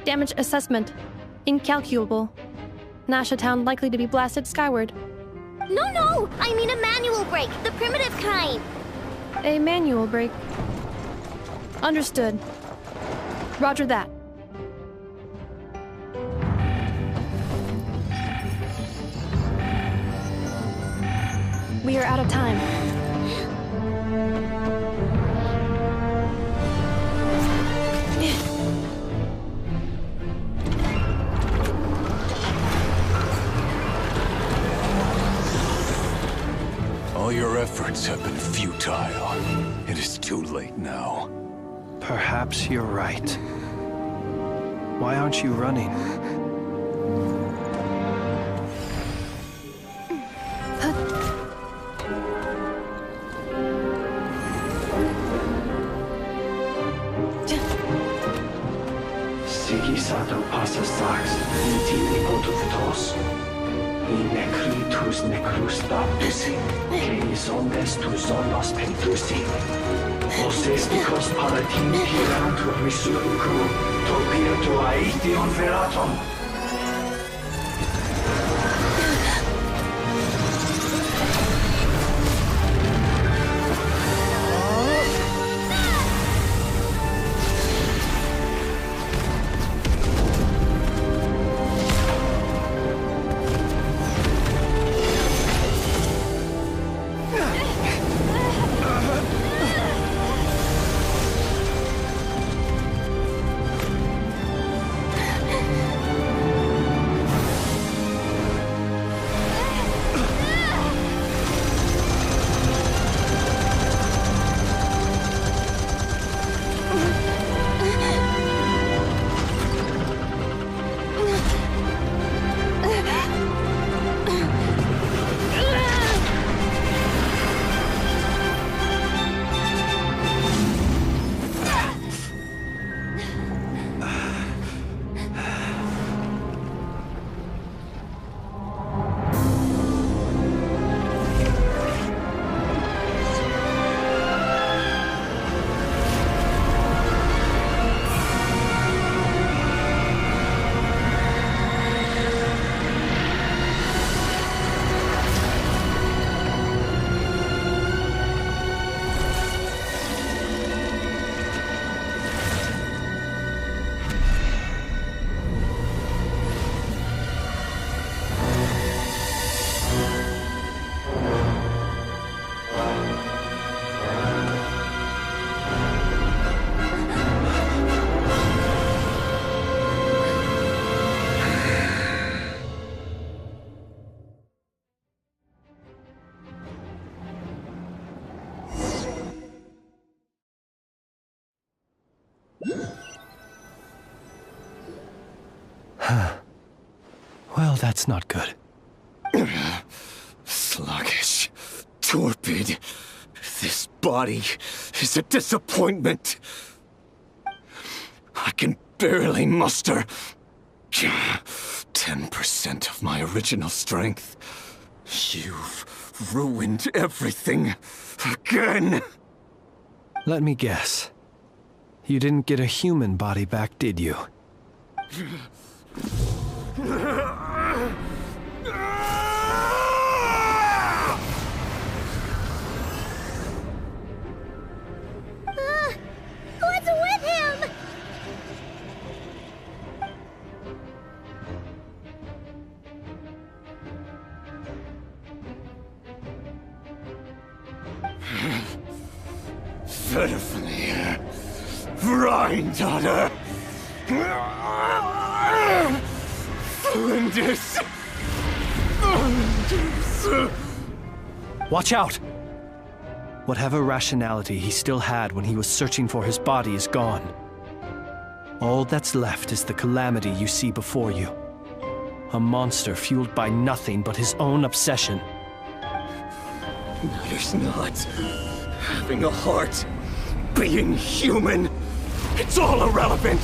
Damage assessment. Incalculable. Nasha Town likely to be blasted skyward. No, I mean a manual brake, the primitive kind. A manual brake. Understood. Roger that. We are out of time. All your efforts have been futile. It is too late now. Perhaps you're right. Why aren't you running? Sato passa sax, intimi potuftos. In necritus necrus daptusi, cenis omnes tu zonos pentusi. Osesticos palatin pirantur resurcu, topirtu aetion veratum. Well, that's not good. Sluggish. Torpid. This body is a disappointment. I can barely muster 10% of my original strength. You've ruined everything again. Let me guess. You didn't get a human body back, did you? What's with him? Verfnir, Rheindaughter, Flinders. Watch out! Whatever rationality he still had when he was searching for his body is gone. All that's left is the calamity you see before you. A monster fueled by nothing but his own obsession. Matters not. Having a heart, being human, it's all irrelevant.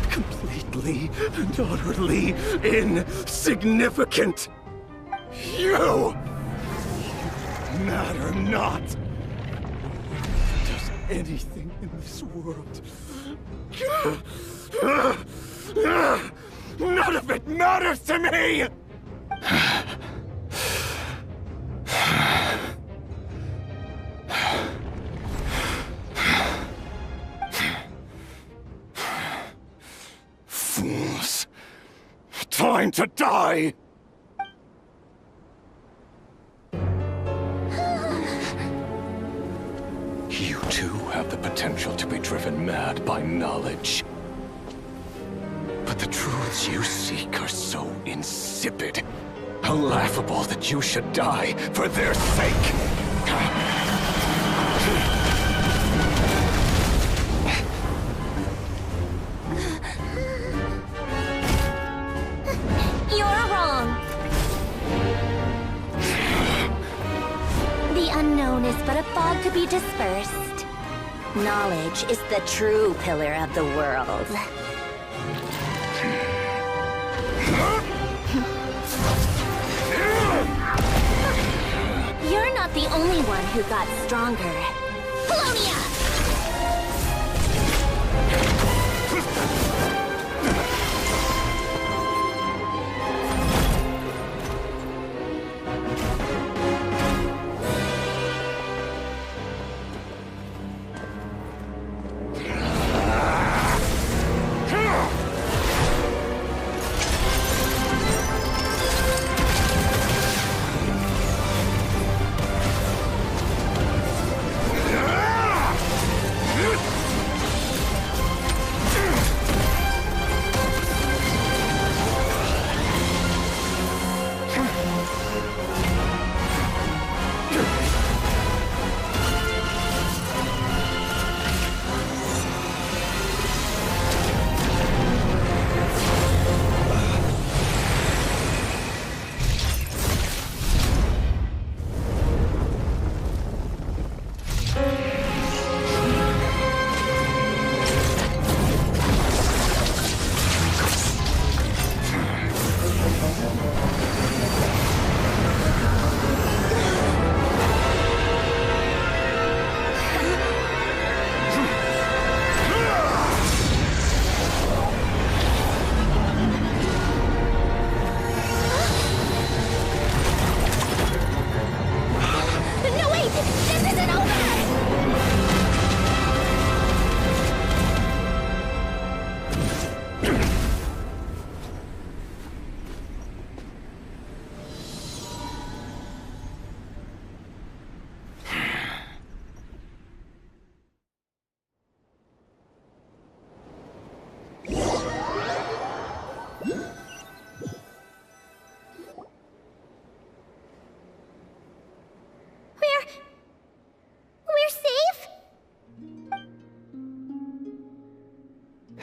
Completely and utterly insignificant. You matter not. Does anything in this world? None of it matters to me! Fools. Time to die! You too have the potential to be driven mad by knowledge. But the truths you seek are so insipid, laughable that you should die for their sake. You're wrong. The unknown is but a fog to be dispersed. Knowledge is the true pillar of the world. You're not the only one who got stronger. Polonia!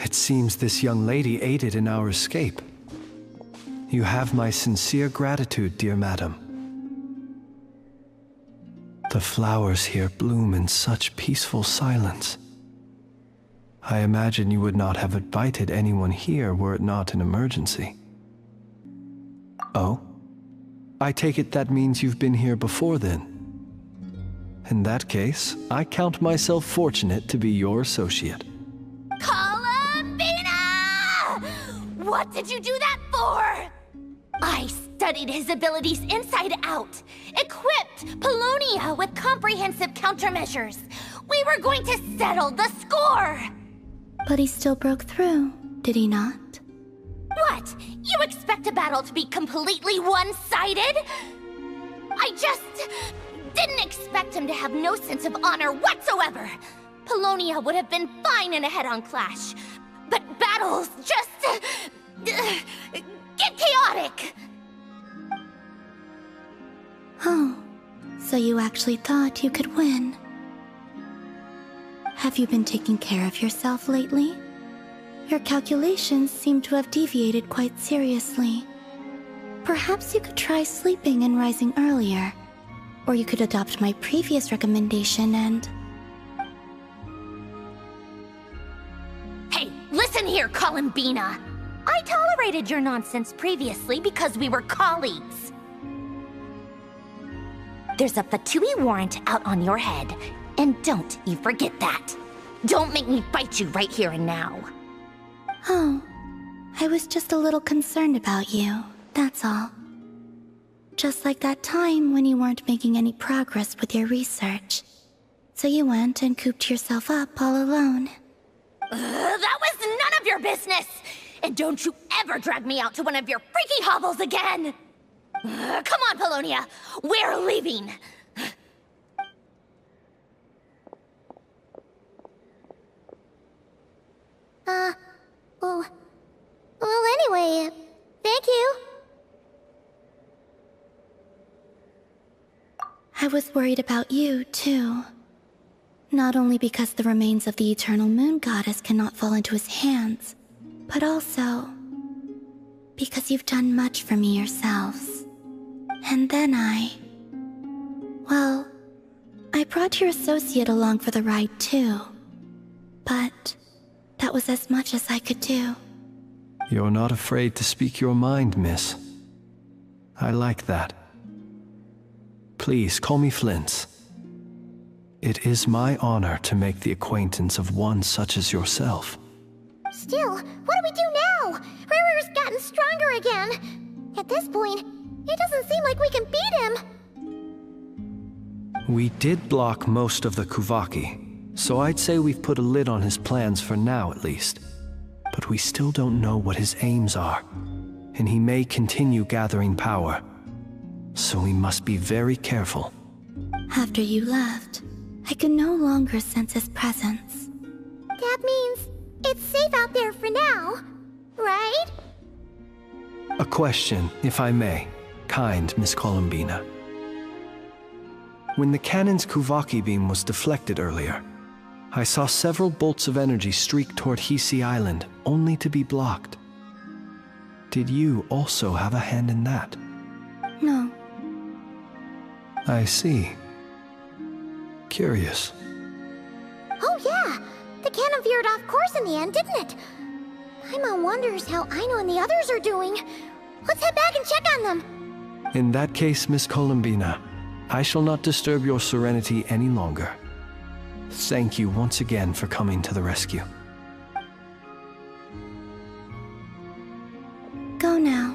It seems this young lady aided in our escape. You have my sincere gratitude, dear madam. The flowers here bloom in such peaceful silence. I imagine you would not have invited anyone here were it not an emergency. Oh? I take it that means you've been here before then. In that case, I count myself fortunate to be your associate. Columbina! What did you do that for? I studied his abilities inside out, equipped Polonia with comprehensive countermeasures. We were going to settle the score! But he still broke through, did he not? What? You expect a battle to be completely one-sided? I just didn't expect him to have no sense of honor whatsoever. Polonia would have been fine in a head-on clash, but battles just get chaotic. Oh, so you actually thought you could win. Have you been taking care of yourself lately? Your calculations seem to have deviated quite seriously. Perhaps you could try sleeping and rising earlier. Or you could adopt my previous recommendation and... Hey, listen here, Columbina! I tolerated your nonsense previously because we were colleagues. There's a Fatui warrant out on your head, and don't you forget that. Don't make me fight you right here and now. Oh, I was just a little concerned about you, that's all. Just like that time when you weren't making any progress with your research. So you went and cooped yourself up all alone. That was none of your business! And don't you ever drag me out to one of your freaky hovels again! Come on, Polonia! We're leaving! Well, anyway, thank you. I was worried about you, too. Not only because the remains of the eternal moon goddess cannot fall into his hands, but also because you've done much for me yourselves. And then well, I brought your associate along for the ride, too. But that was as much as I could do. You're not afraid to speak your mind, miss. I like that. Please call me Flint's. It is my honor to make the acquaintance of one such as yourself. Still, what do we do now? Riri's gotten stronger again. At this point, it doesn't seem like we can beat him. We did block most of the Kuvaki, so I'd say we've put a lid on his plans for now at least. But we still don't know what his aims are, and he may continue gathering power. So we must be very careful. After you left, I could no longer sense his presence. That means it's safe out there for now, right? A question, if I may, kind Miss Columbina. When the cannon's Kuvaki beam was deflected earlier, I saw several bolts of energy streak toward Hisi Island, only to be blocked. Did you also have a hand in that? No. I see. Curious. Oh yeah, the cannon veered off course in the end, didn't it? Paimon wonders how Aino and the others are doing. Let's head back and check on them. In that case, Miss Columbina, I shall not disturb your serenity any longer. Thank you once again for coming to the rescue. Go now,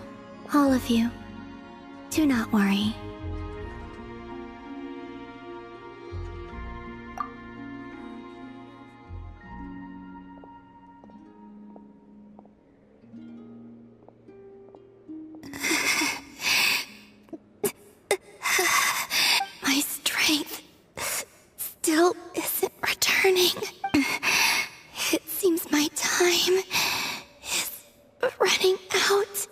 all of you. Do not worry. My strength still isn't returning. It seems my time is running out.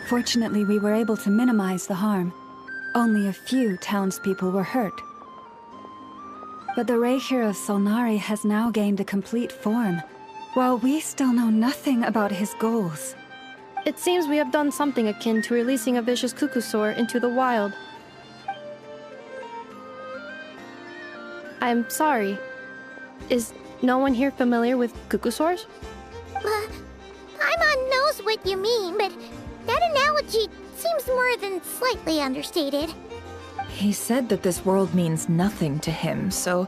Fortunately, we were able to minimize the harm. Only a few townspeople were hurt. But the Región of Solnari has now gained a complete form, while we still know nothing about his goals. It seems we have done something akin to releasing a vicious cuckoosaur into the wild. I'm sorry. Is no one here familiar with cuckoosaurs? Paimon knows what you mean, but that analogy seems more than slightly understated. He said that this world means nothing to him, so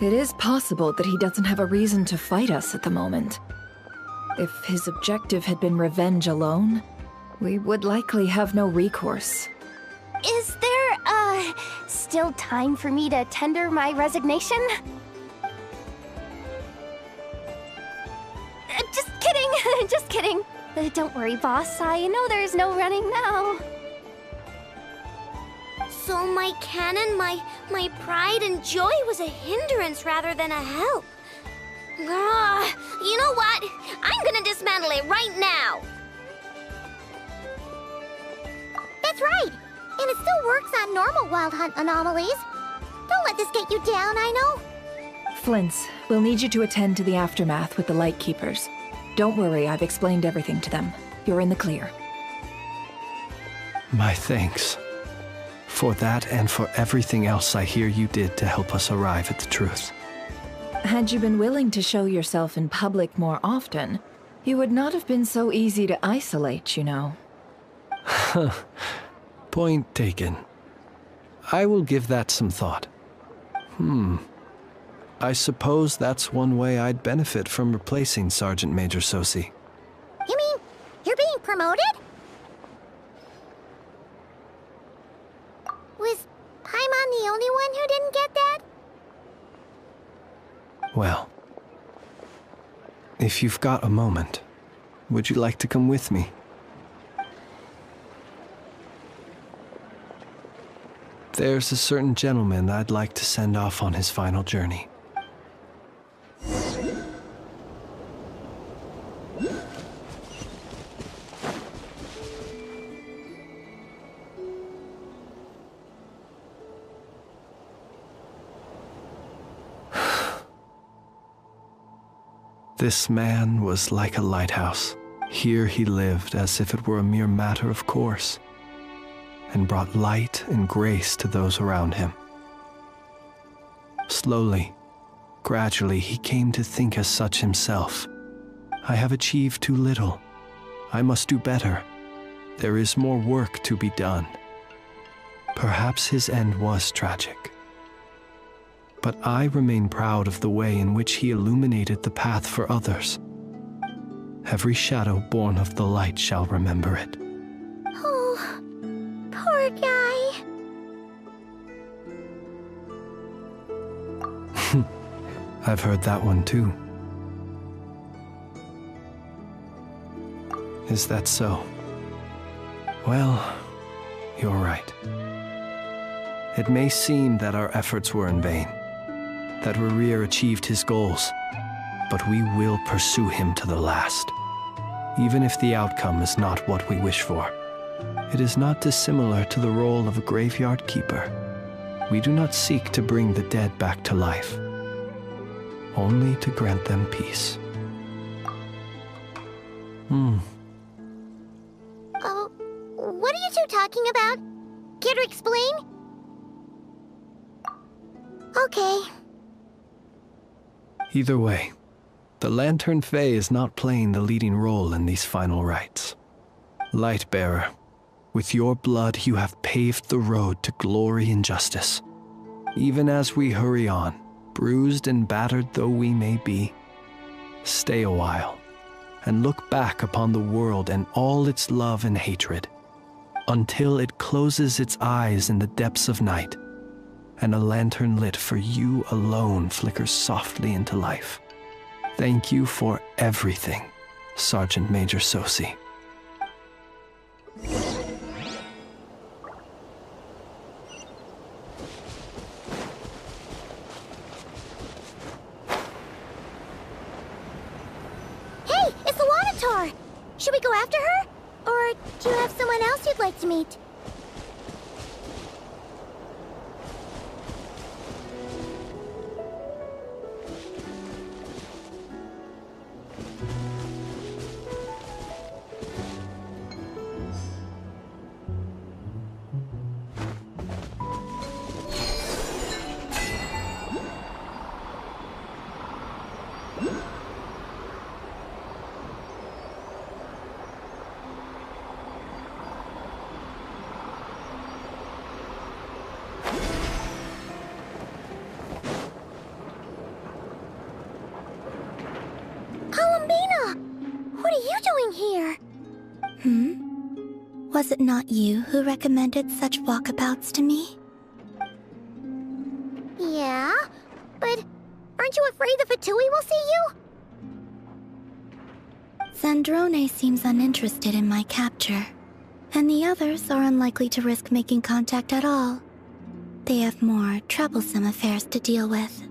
it is possible that he doesn't have a reason to fight us at the moment. If his objective had been revenge alone, we would likely have no recourse. Is there, still time for me to tender my resignation? Just kidding, just kidding. Don't worry, boss. I know there's no running now. So my canon, my pride and joy was a hindrance rather than a help. You know what? I'm gonna dismantle it right now. That's right. And it still works on normal Wild Hunt anomalies. Don't let this get you down, I know. Flint's, we'll need you to attend to the aftermath with the Lightkeepers. Don't worry, I've explained everything to them. You're in the clear. My thanks. For that and for everything else I hear you did to help us arrive at the truth. Had you been willing to show yourself in public more often, you would not have been so easy to isolate, you know. Point taken. I will give that some thought. I suppose that's one way I'd benefit from replacing Sergeant Major Sosi. You mean you're being promoted? Was Paimon the only one who didn't get that? Well, if you've got a moment, would you like to come with me? There's a certain gentleman I'd like to send off on his final journey. This man was like a lighthouse. Here he lived as if it were a mere matter of course, and brought light and grace to those around him. Slowly, gradually, he came to think as such himself. I have achieved too little. I must do better. There is more work to be done. Perhaps his end was tragic. But I remain proud of the way in which he illuminated the path for others. Every shadow born of the light shall remember it. Oh, poor guy. I've heard that one too. Is that so? Well, you're right. It may seem that our efforts were in vain, that Rerir achieved his goals, but we will pursue him to the last, even if the outcome is not what we wish for. It is not dissimilar to the role of a graveyard keeper. We do not seek to bring the dead back to life, only to grant them peace. What are you two talking about? Care to explain? Okay. Either way, the Lantern Fae is not playing the leading role in these final rites. Lightbearer, with your blood you have paved the road to glory and justice. Even as we hurry on, bruised and battered though we may be, stay a while and look back upon the world and all its love and hatred, until it closes its eyes in the depths of night, and a lantern lit for you alone flickers softly into life. Thank you for everything, Sergeant Major Sosi. Hey, it's the Wanatar! Should we go after her? Or do you have someone else you'd like to meet? What are you doing here? Was it not you who recommended such walkabouts to me? Yeah, but aren't you afraid the Fatui will see you? Zandrone seems uninterested in my capture, and the others are unlikely to risk making contact at all. They have more troublesome affairs to deal with.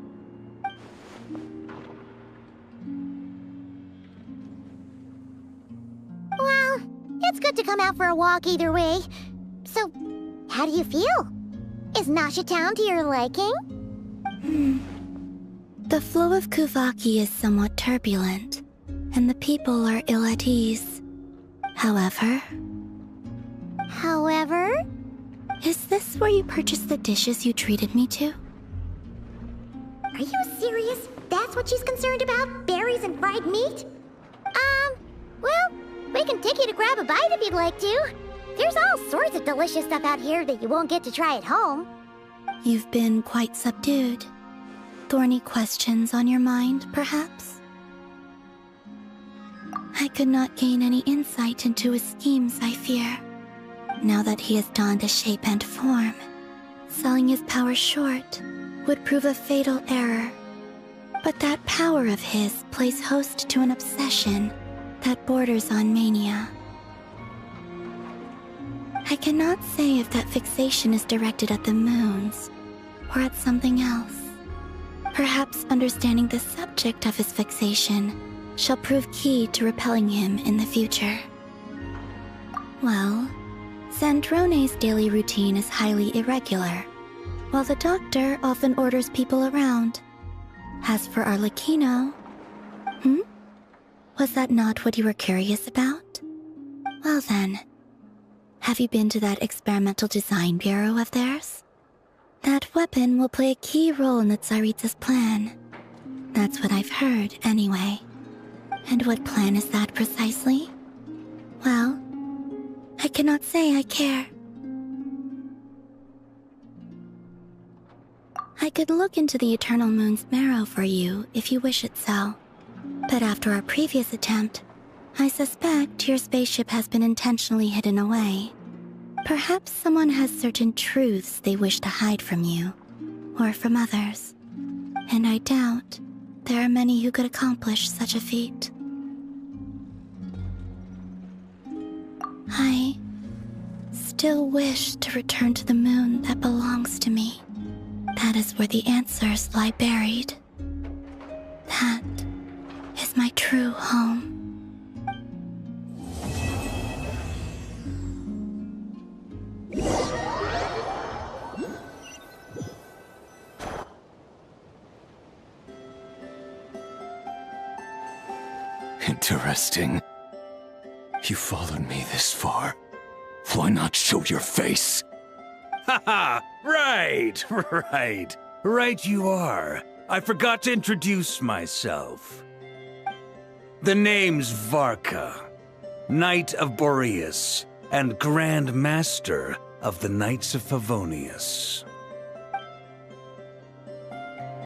Well, it's good to come out for a walk either way. So, how do you feel? Is Nasha Town to your liking? The flow of Kuvaki is somewhat turbulent, and the people are ill at ease. However... Is this where you purchased the dishes you treated me to? Are you serious? That's what she's concerned about? Berries and fried meat? Well, we can take you to grab a bite if you'd like to. There's all sorts of delicious stuff out here that you won't get to try at home. You've been quite subdued. Thorny questions on your mind, perhaps? I could not gain any insight into his schemes, I fear. Now that he has donned a shape and form, selling his power short would prove a fatal error. But that power of his plays host to an obsession that borders on mania. I cannot say if that fixation is directed at the moons or at something else. Perhaps understanding the subject of his fixation shall prove key to repelling him in the future. Well, Zandrone's daily routine is highly irregular, while the doctor often orders people around. As for Arlecchino... Was that not what you were curious about? Well then, have you been to that experimental design bureau of theirs? That weapon will play a key role in the Tsaritsa's plan. That's what I've heard, anyway. And what plan is that precisely? Well, I cannot say I care. I could look into the Eternal Moon's marrow for you if you wish it so. But after our previous attempt, I suspect your spaceship has been intentionally hidden away. Perhaps someone has certain truths they wish to hide from you, or from others. And I doubt there are many who could accomplish such a feat. I still wish to return to the moon that belongs to me. That is where the answers lie buried. That is my true home. Interesting. You followed me this far. Why not show your face? Haha! Right, right. Right you are. I forgot to introduce myself. The name's Varka, Knight of Boreas, and Grand Master of the Knights of Favonius.